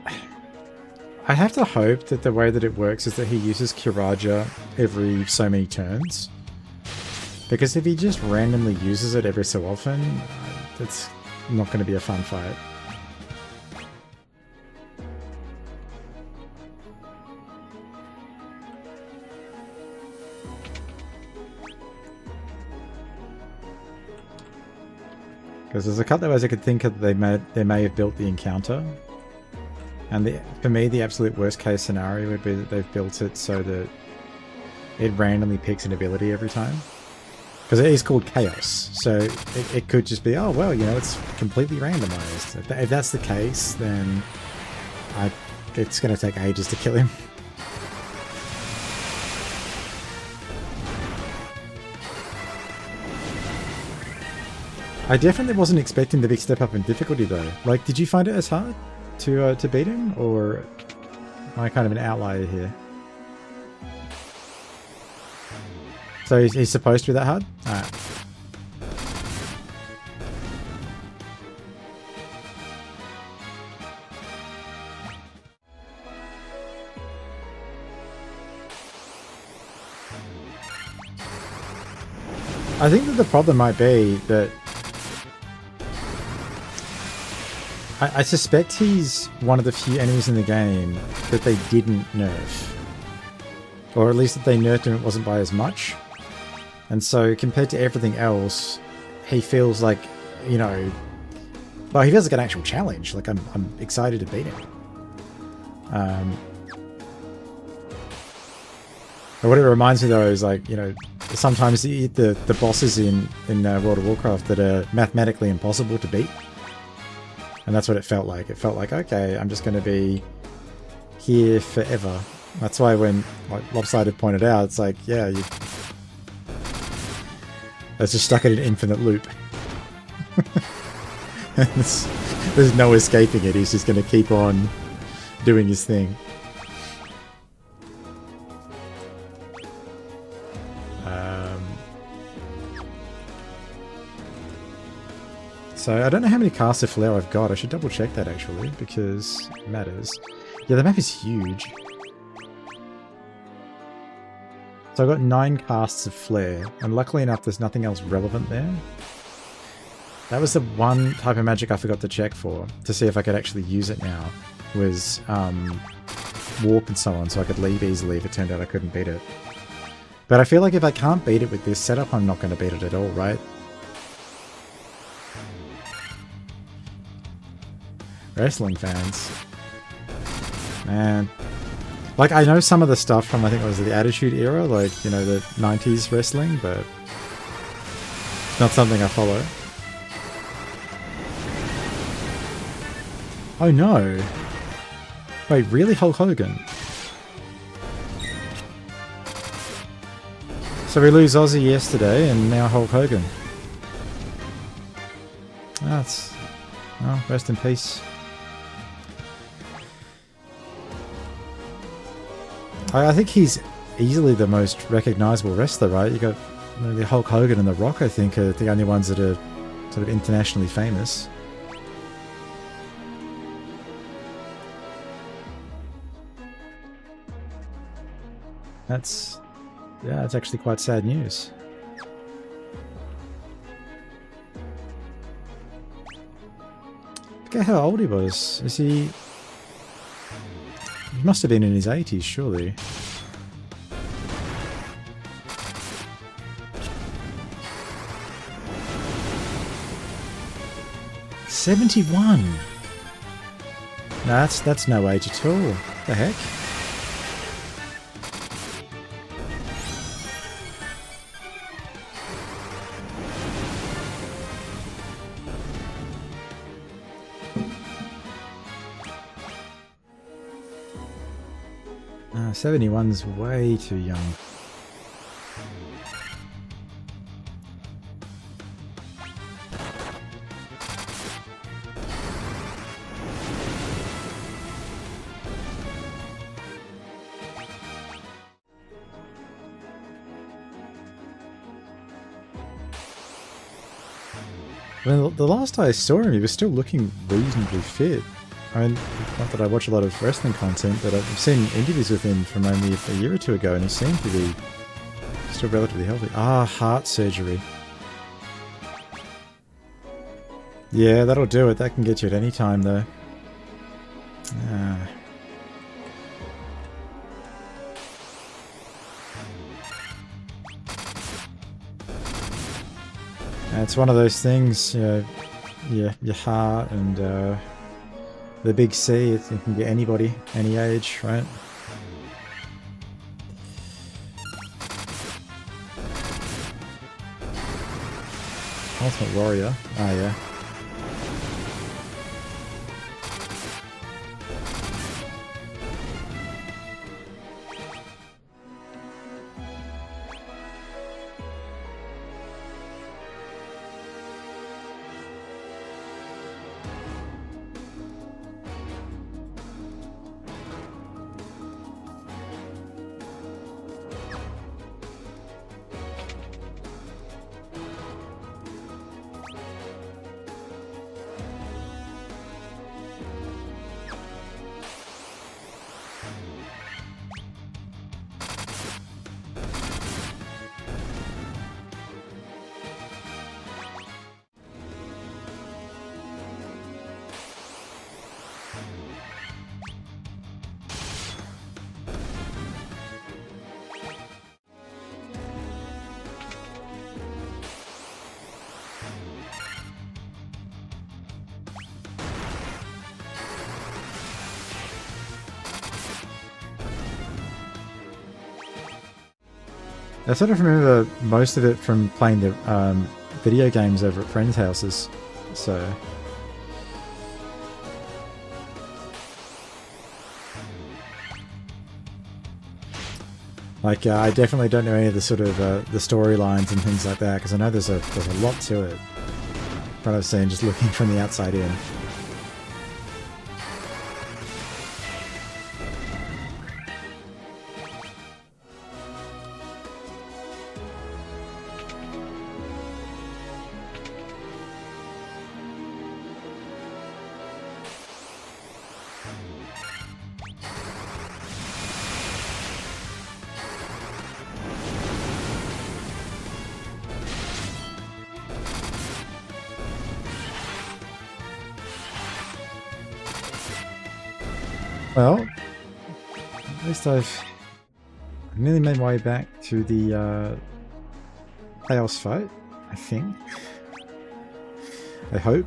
I have to hope that the way that it works is that he uses Kiraja every so many turns. Because if he just randomly uses it every so often, it's not going to be a fun fight. Because there's a couple of ways I could think of they may have built the encounter. And for me, the absolute worst case scenario would be that they've built it so that it randomly picks an ability every time. Because it is called Chaos, so it could just be, oh well, you know, it's completely randomized. If that's the case, then it's going to take ages to kill him. I definitely wasn't expecting the big step up in difficulty though. Like, did you find it as hard to beat him, or am I kind of an outlier here? So he's supposed to be that hard? Alright. I think that the problem might be that I suspect he's one of the few enemies in the game that they didn't nerf. Or at least that they nerfed him, it wasn't by as much. And so compared to everything else, he feels like, you know... Well, he feels like an actual challenge. Like, I'm excited to beat him. But what it reminds me, though, is like, you know, sometimes the bosses in World of Warcraft that are mathematically impossible to beat. And that's what it felt like. It felt like, okay, I'm just going to be here forever. That's why when, like Lopsided pointed out, it's like, yeah, it's just stuck in an infinite loop. There's no escaping it. He's just going to keep on doing his thing. So I don't know how many casts of flare I've got. I should double check that actually, because it matters. Yeah, the map is huge. So I've got 9 casts of flare, and luckily enough there's nothing else relevant there. That was the one type of magic I forgot to check for, to see if I could actually use it now, was warp and so on, so I could leave easily if it turned out I couldn't beat it. But I feel like if I can't beat it with this setup, I'm not going to beat it at all, right? Wrestling fans. Man. Like, I know some of the stuff from, I think it was the Attitude Era, like, you know, the 90s wrestling, but it's not something I follow. Oh no! Wait, really? Hulk Hogan? So we lose Ozzy yesterday, and now Hulk Hogan. That's... oh, rest in peace. I think he's easily the most recognisable wrestler, right? You got the Hulk Hogan and The Rock, I think, are the only ones that are sort of internationally famous. That's... yeah, it's actually quite sad news. Look at how old he was. Is he... he must have been in his 80s, surely. '71. Nah, that's no age at all. What the heck? Ah, 71's way too young. Well, the last I saw him, he was still looking reasonably fit. I mean, not that I watch a lot of wrestling content, but I've seen interviews with him from only a year or two ago, and he seemed to be still relatively healthy. Ah, heart surgery. Yeah, that'll do it. That can get you at any time, though. Ah. It's one of those things, you know, your heart and the big C, it can get anybody, any age, right? Ultimate Warrior. Ah, yeah. I sort of remember most of it from playing the video games over at friends' houses, so... Like, I definitely don't know any of the sort of the storylines and things like that, because I know there's a lot to it. What I've seen just looking from the outside in. Well, at least I've nearly made my way back to the chaos fight, I think. I hope.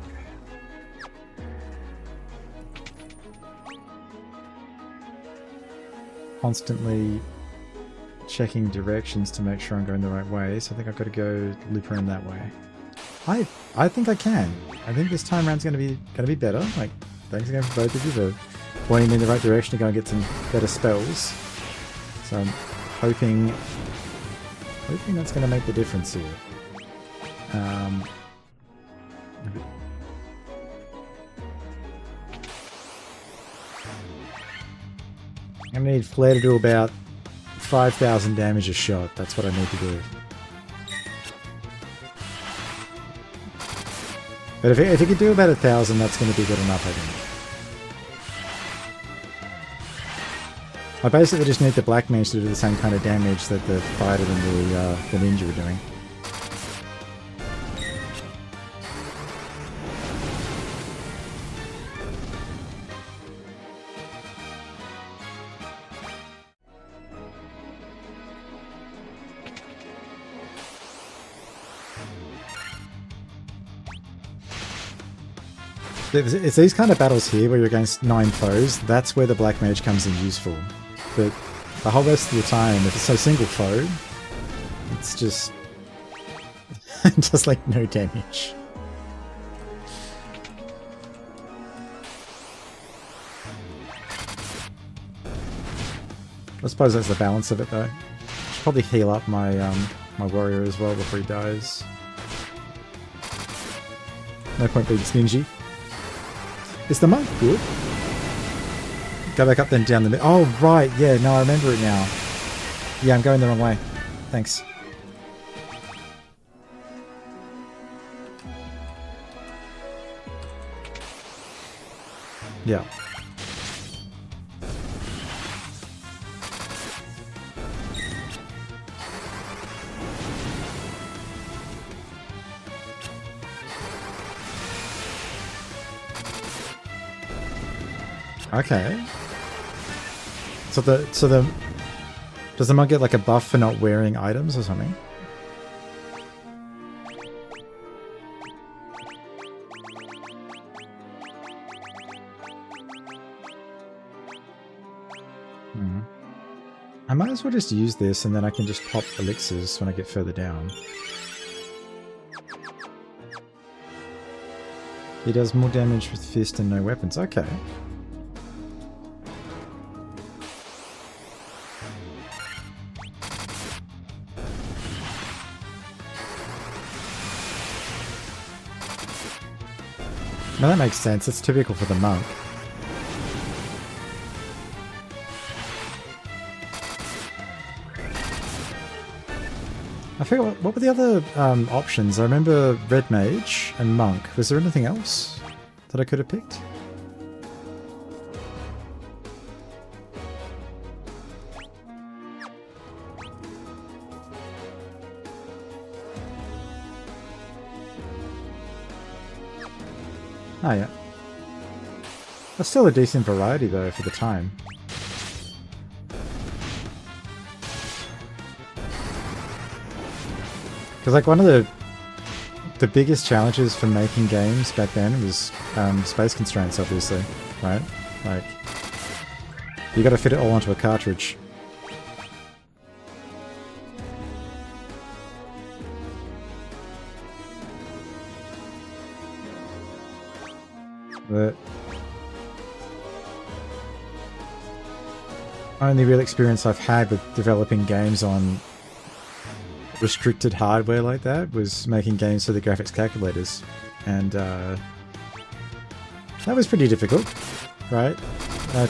Constantly checking directions to make sure I'm going the right way, so I think I've got to go loop around that way. I think I can. I think this time around's gonna be better. Like, thanks again for both of you for pointing me in the right direction to go and get some better spells. So I'm hoping that's going to make the difference here. I'm going to need Flare to do about 5,000 damage a shot. That's what I need to do. But if it could do about 1,000, that's going to be good enough, I think. I basically just need the Black Mage to do the same kind of damage that the fighter and the ninja were doing. It's these kind of battles here where you're against 9 foes, that's where the Black Mage comes in useful. But the whole rest of the time, if it's a single foe, it's just... just like no damage. I suppose that's the balance of it though. Should probably heal up my my warrior as well before he dies. No point being stingy. Is the monk good? Go back up then down the middle. Oh right, yeah, no, I remember it now. Yeah, I'm going the wrong way. Thanks. Yeah. Okay. So does the monk get like a buff for not wearing items or something? I might as well just use this and then I can just pop elixirs when I get further down. He does more damage with fist and no weapons. Okay. Now that makes sense. It's typical for the monk. I forget what were the other options. I remember Red Mage and Monk. Was there anything else that I could have picked? Oh yeah. That's still a decent variety though for the time. Because like one of the biggest challenges for making games back then was space constraints, obviously, right? Like, you got to fit it all onto a cartridge. The only real experience I've had with developing games on restricted hardware like that was making games for the graphics calculators, and that was pretty difficult, right?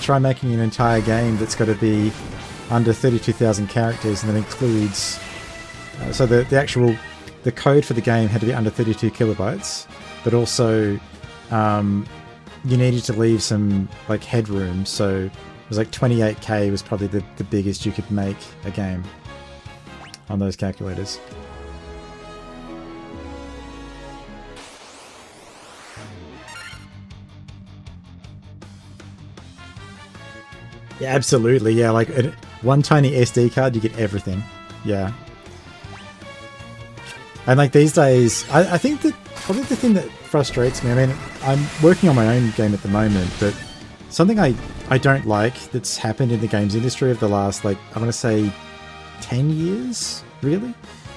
Try making an entire game that's got to be under 32,000 characters, and that includes so the code for the game had to be under 32 kilobytes, but also you needed to leave some like headroom, so it was like 28K was probably the biggest you could make a game on those calculators. Yeah, absolutely. Yeah, like one tiny SD card, you get everything. Yeah. And like these days, I think that probably the thing that frustrates me, I mean, I'm working on my own game at the moment, but something I don't like that's happened in the games industry over the last, like, I want to say 10 years, really,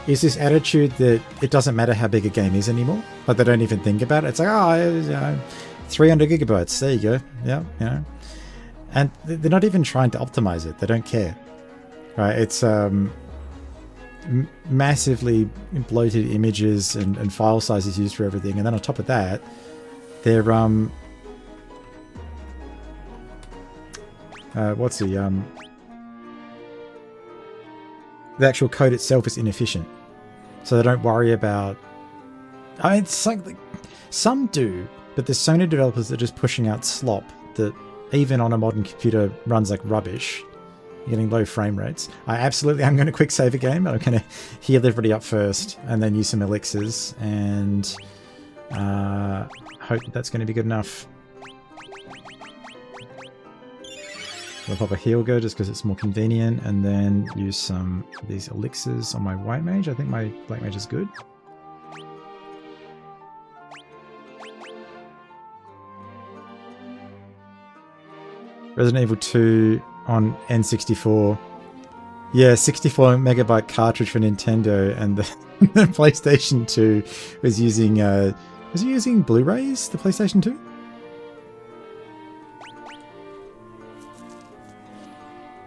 is this attitude that it doesn't matter how big a game is anymore. Like, they don't even think about it. It's like, oh, you know, 300 gigabytes, there you go. Yeah, you know. And they're not even trying to optimize it. They don't care. Right? It's massively bloated images and file sizes used for everything. And then on top of that, they're what's the actual code itself is inefficient, so they don't worry about. I mean, it's like some do, but there's so many developers that are just pushing out slop that even on a modern computer runs like rubbish. You're getting low frame rates. I'm going to quick save a game. I'm going to heal everybody up first, and then use some elixirs, and hope that's going to be good enough. I'll pop a heal go just because it's more convenient, and then use some of these elixirs on my white mage. I think my black mage is good. Resident Evil 2 on N64. Yeah, 64 megabyte cartridge for Nintendo, and the PlayStation 2 was using was it using Blu-rays, the PlayStation 2?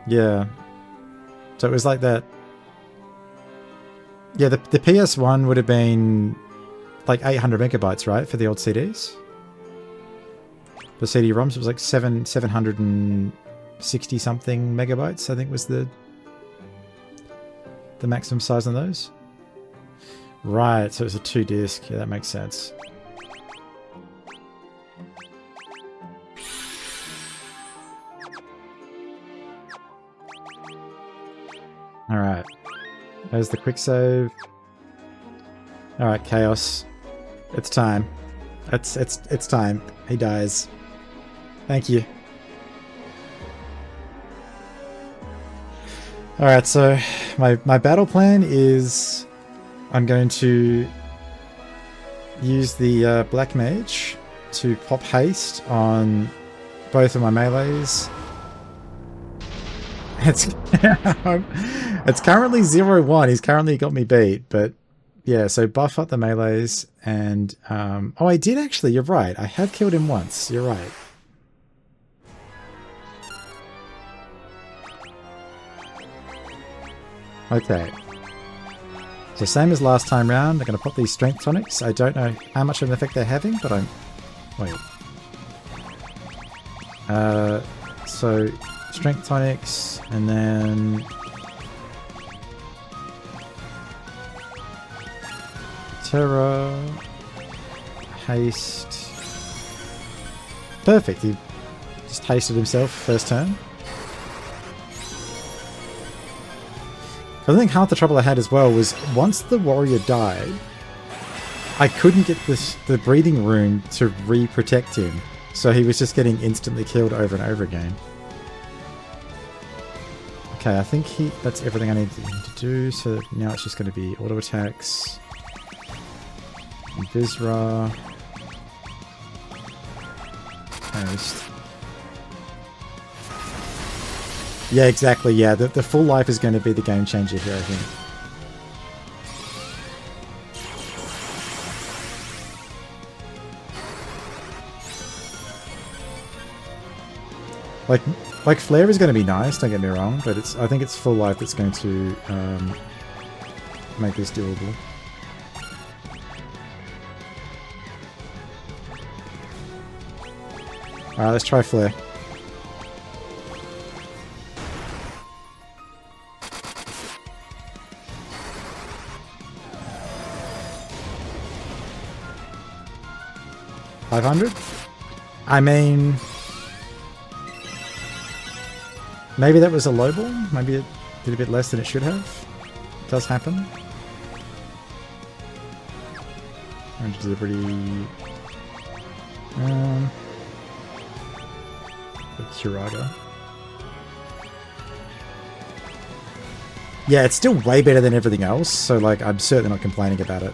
Yeah. So it was like that. Yeah, the PS1 would have been like 800 megabytes, right, for the old CDs? The CD-ROMs was like 760 something megabytes, I think was the maximum size on those. Right, so it was a 2-disc. Yeah, that makes sense. Alright. There's the quick save. Alright, Chaos. It's time. It's time. He dies. Thank you. Alright, so my battle plan is I'm going to use the Black Mage to pop haste on both of my melees. It's currently 0-1. He's currently got me beat, but yeah, so buff up the melees, and oh, I did actually, you're right. I have killed him once. You're right. Okay. So same as last time round, I'm going to pop these strength tonics. I don't know how much of an effect they're having, but I'm... Wait. So strength tonics, and then... Terror... Haste... Perfect, he just hasted himself first turn. I think half the trouble I had as well was once the warrior died, I couldn't get the breathing room to re-protect him. So he was just getting instantly killed over and over again. Okay, I think that's everything I need him to do. So now it's just going to be auto attacks. Visra. Haste. Yeah, exactly. Yeah, the full life is going to be the game changer here, I think. Like flare is going to be nice, don't get me wrong, but I think it's full life that's going to make this doable. Alright, let's try flare. $500? I mean, maybe that was a low ball. Maybe it did a bit less than it should have. It does happen. Range delivery. Curaga. Yeah, it's still way better than everything else, so like I'm certainly not complaining about it.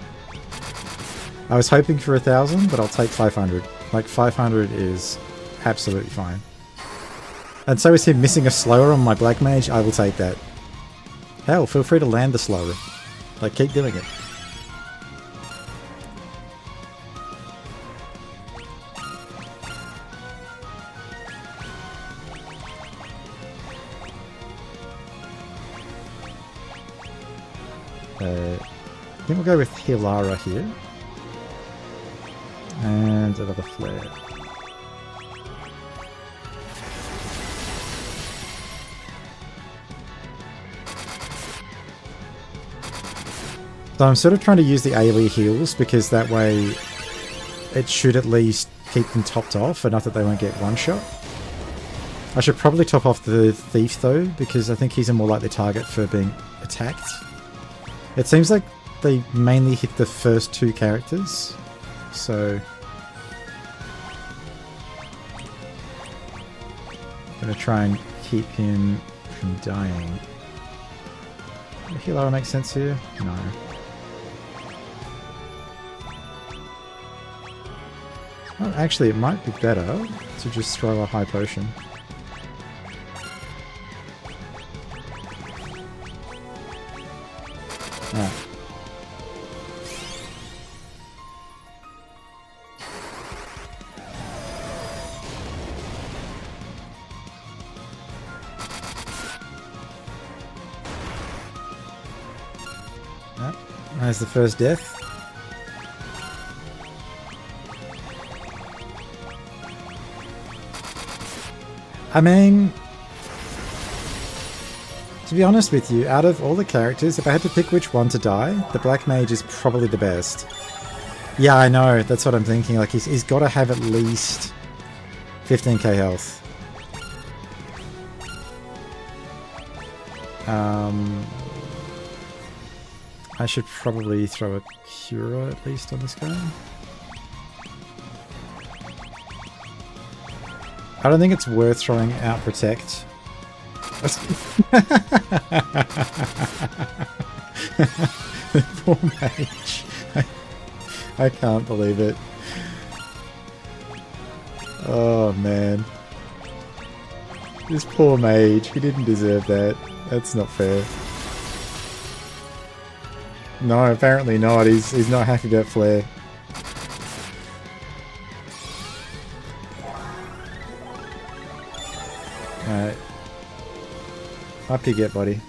I was hoping for 1,000, but I'll take 500. Like 500 is absolutely fine. And so is him missing a slower on my Black Mage. I will take that. Hell, feel free to land the slower. Like, keep doing it. I think we'll go with Hilara here. And another flare. So I'm sort of trying to use the AoE heals because that way it should at least keep them topped off, enough that they won't get one shot. I should probably top off the Thief though, because I think he's a more likely target for being attacked. It seems like they mainly hit the first two characters, so I'm going to try and keep him from dying. Does Hilara make sense here? No. Oh, actually, it might be better to just throw a high potion. Alright. There's the first death. I mean, to be honest with you, out of all the characters, if I had to pick which one to die, the Black Mage is probably the best. Yeah, I know, that's what I'm thinking. Like, he's got to have at least 15k health. I should probably throw a Cura at least on this guy. I don't think it's worth throwing out Protect. Poor mage. I can't believe it. Oh man. This poor mage, he didn't deserve that. That's not fair. No, apparently not. He's not happy about Flare. Alright. Up you get, buddy.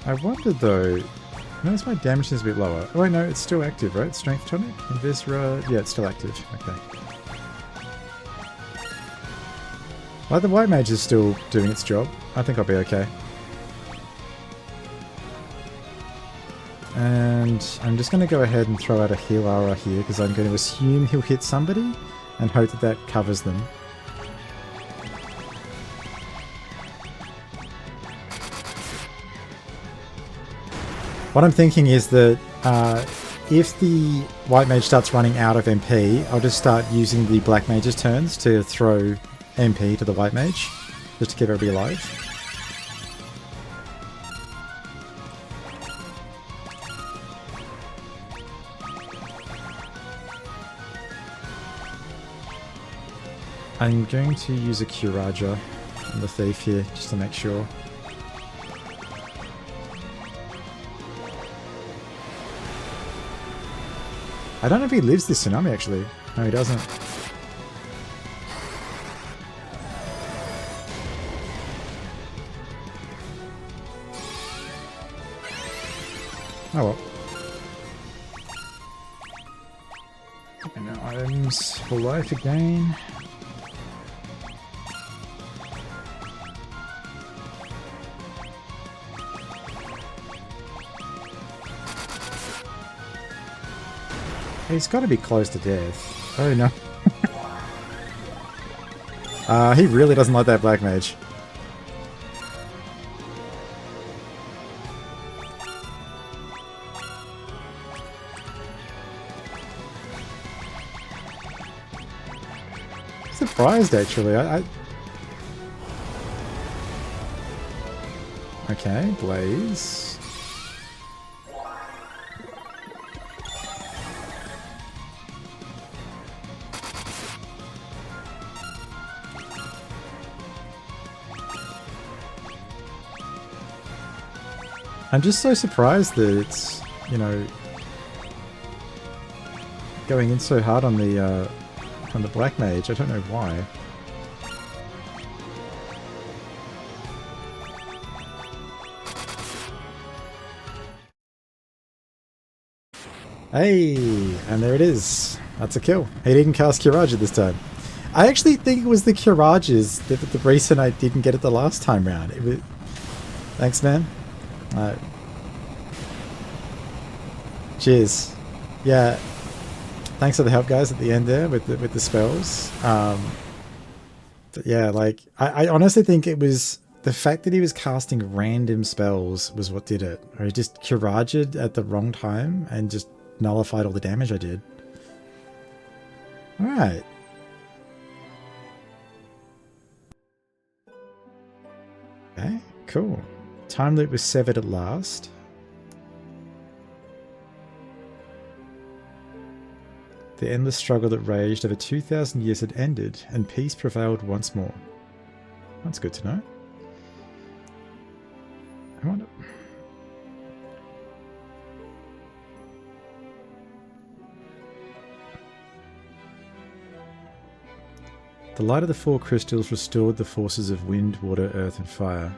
I wonder though... Notice my damage is a bit lower. Oh wait, no, it's still active, right? Strength tonic? Invisra... Yeah, it's still active. Okay. Well, the White Mage is still doing its job. I think I'll be okay. And I'm just going to go ahead and throw out a Hilara here, because I'm going to assume he'll hit somebody, and hope that that covers them. What I'm thinking is that if the White Mage starts running out of MP, I'll just start using the Black Mage's turns to throw MP to the White Mage, just to keep everybody alive. I'm going to use a Curaja on the Thief here, just to make sure. I don't know if he lives this tsunami, actually. No, he doesn't. Oh well. And now items for life again. He's got to be close to death. Oh no. He really doesn't like that black mage. Surprised actually. Okay, Blaze. I'm just so surprised that it's, you know, going in so hard on the black mage. I don't know why. Hey, and there it is. That's a kill. He didn't cast Kiraja this time. I actually think it was the Kirajas that the reason I didn't get it the last time round. It was... Thanks, man. Cheers. Yeah. Thanks for the help, guys, at the end there with the spells. But yeah, like I honestly think it was the fact that he was casting random spells was what did it. Or he just Kiraja'd at the wrong time and just nullified all the damage I did. All right. Okay, cool. Time loop was severed at last. The endless struggle that raged over 2,000 years had ended, and peace prevailed once more. That's good to know. I wonder... The light of the four crystals restored the forces of wind, water, earth, and fire.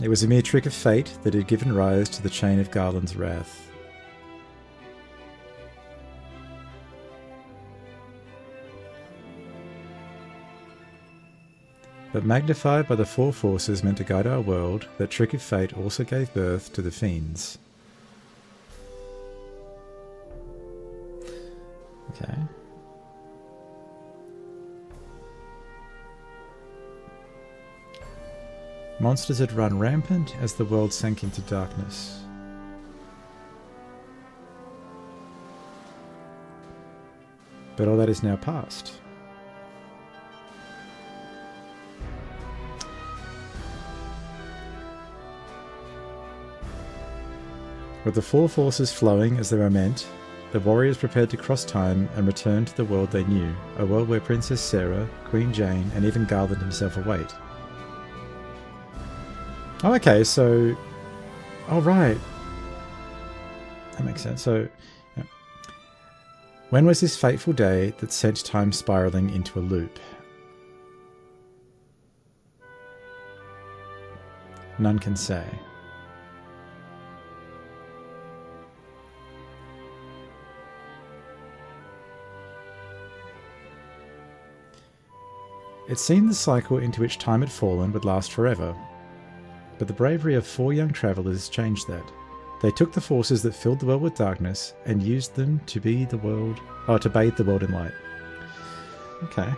It was a mere trick of fate that had given rise to the chain of Garland's wrath. But magnified by the four forces meant to guide our world, that trick of fate also gave birth to the fiends. Okay. Monsters had run rampant as the world sank into darkness. But all that is now past. With the four forces flowing as they were meant, the warriors prepared to cross time and return to the world they knew, a world where Princess Sarah, Queen Jane, and even Garland himself await. Oh, okay, so... Oh, right. That makes sense. So, yeah. When was this fateful day that sent time spiralling into a loop? None can say. It seemed the cycle into which time had fallen would last forever. But the bravery of four young travellers changed that. They took the forces that filled the world with darkness and used them to bathe the world in light. Okay.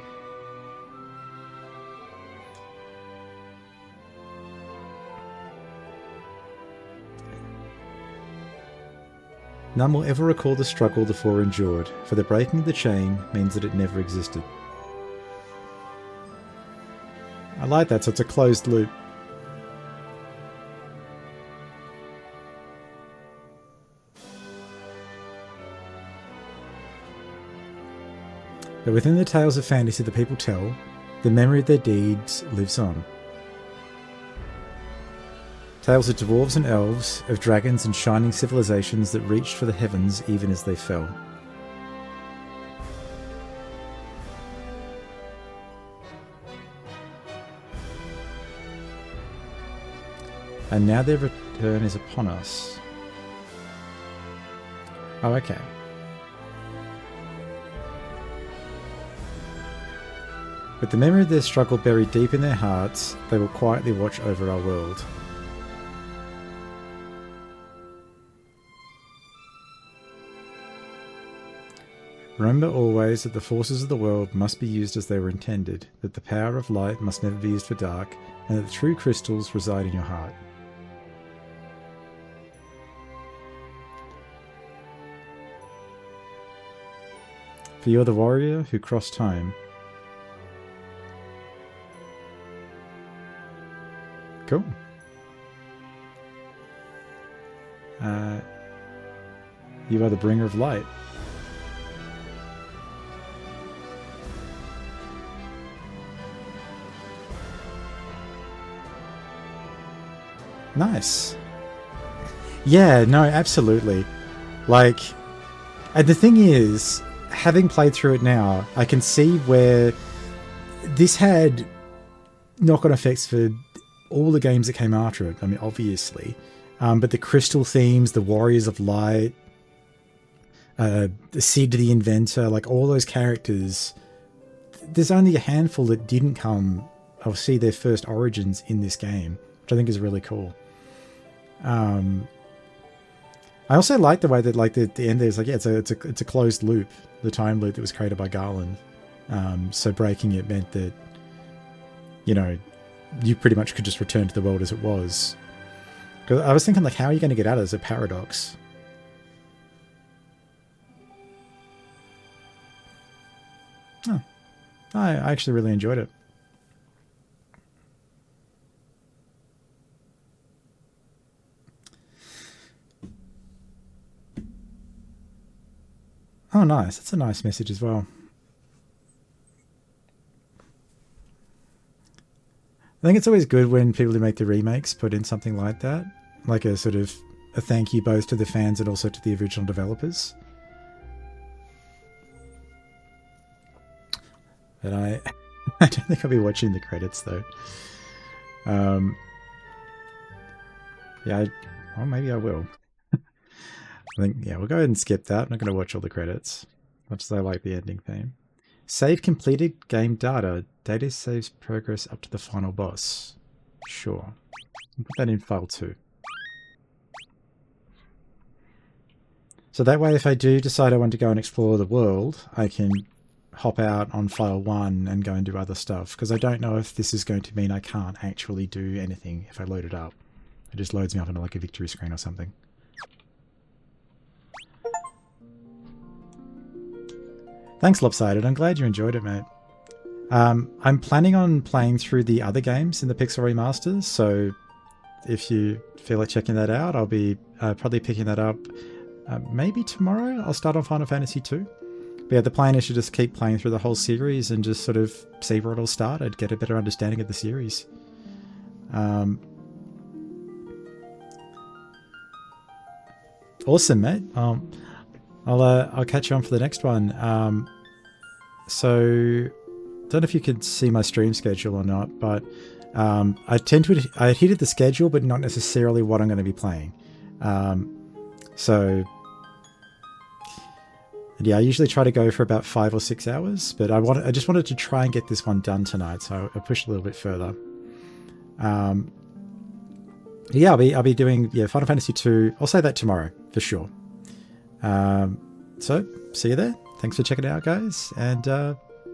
None will ever recall the struggle the four endured, for the breaking of the chain means that it never existed. I like that, so it's a closed loop. But within the tales of fantasy that people tell, the memory of their deeds lives on. Tales of dwarves and elves, of dragons and shining civilizations that reached for the heavens even as they fell. And now their return is upon us. Oh, okay. With the memory of their struggle buried deep in their hearts, they will quietly watch over our world. Remember always that the forces of the world must be used as they were intended, that the power of light must never be used for dark, and that the true crystals reside in your heart. For you're the warrior who crossed home. Cool. You are the bringer of light. Nice. Yeah, no, absolutely. Like, and the thing is, having played through it now, I can see where this had knock-on effects for all the games that came after it. I mean, obviously. But the crystal themes, the Warriors of Light, the Sid the Inventor, like all those characters, there's only a handful that didn't come or see their first origins in this game, which I think is really cool. I also like the way that, like, the end there's like, yeah, it's a closed loop, the time loop that was created by Garland. So breaking it meant that, you know, you pretty much could just return to the world as it was. Because I was thinking, like, how are you going to get out of this? A paradox. Oh, I actually really enjoyed it. Oh, nice. That's a nice message as well. I think it's always good when people who make the remakes put in something like that. Like a sort of a thank you both to the fans and also to the original developers. But I don't think I'll be watching the credits though. Yeah, well, maybe I will. I think, yeah, we'll go ahead and skip that. I'm not going to watch all the credits. Much as I like the ending theme. Save completed game data. Data saves progress up to the final boss. Sure. I'll put that in file 2. So that way, if I do decide I want to go and explore the world, I can hop out on file 1 and go and do other stuff. Because I don't know if this is going to mean I can't actually do anything if I load it up. It just loads me up into like a victory screen or something. Thanks, Lopsided. I'm glad you enjoyed it, mate. I'm planning on playing through the other games in the Pixel Remasters, so if you feel like checking that out, I'll be probably picking that up maybe tomorrow. I'll start on Final Fantasy 2. But yeah, the plan is to just keep playing through the whole series and just sort of see where it all started, get a better understanding of the series. Awesome, mate. I'll catch you on for the next one. So, don't know if you can see my stream schedule or not, but I adhered the schedule, but not necessarily what I'm going to be playing. So, yeah, I usually try to go for about 5 or 6 hours, but I just wanted to try and get this one done tonight, so I pushed a little bit further. Yeah, I'll be doing Final Fantasy 2. I'll say that tomorrow for sure. So, see you there. Thanks for checking it out, guys, and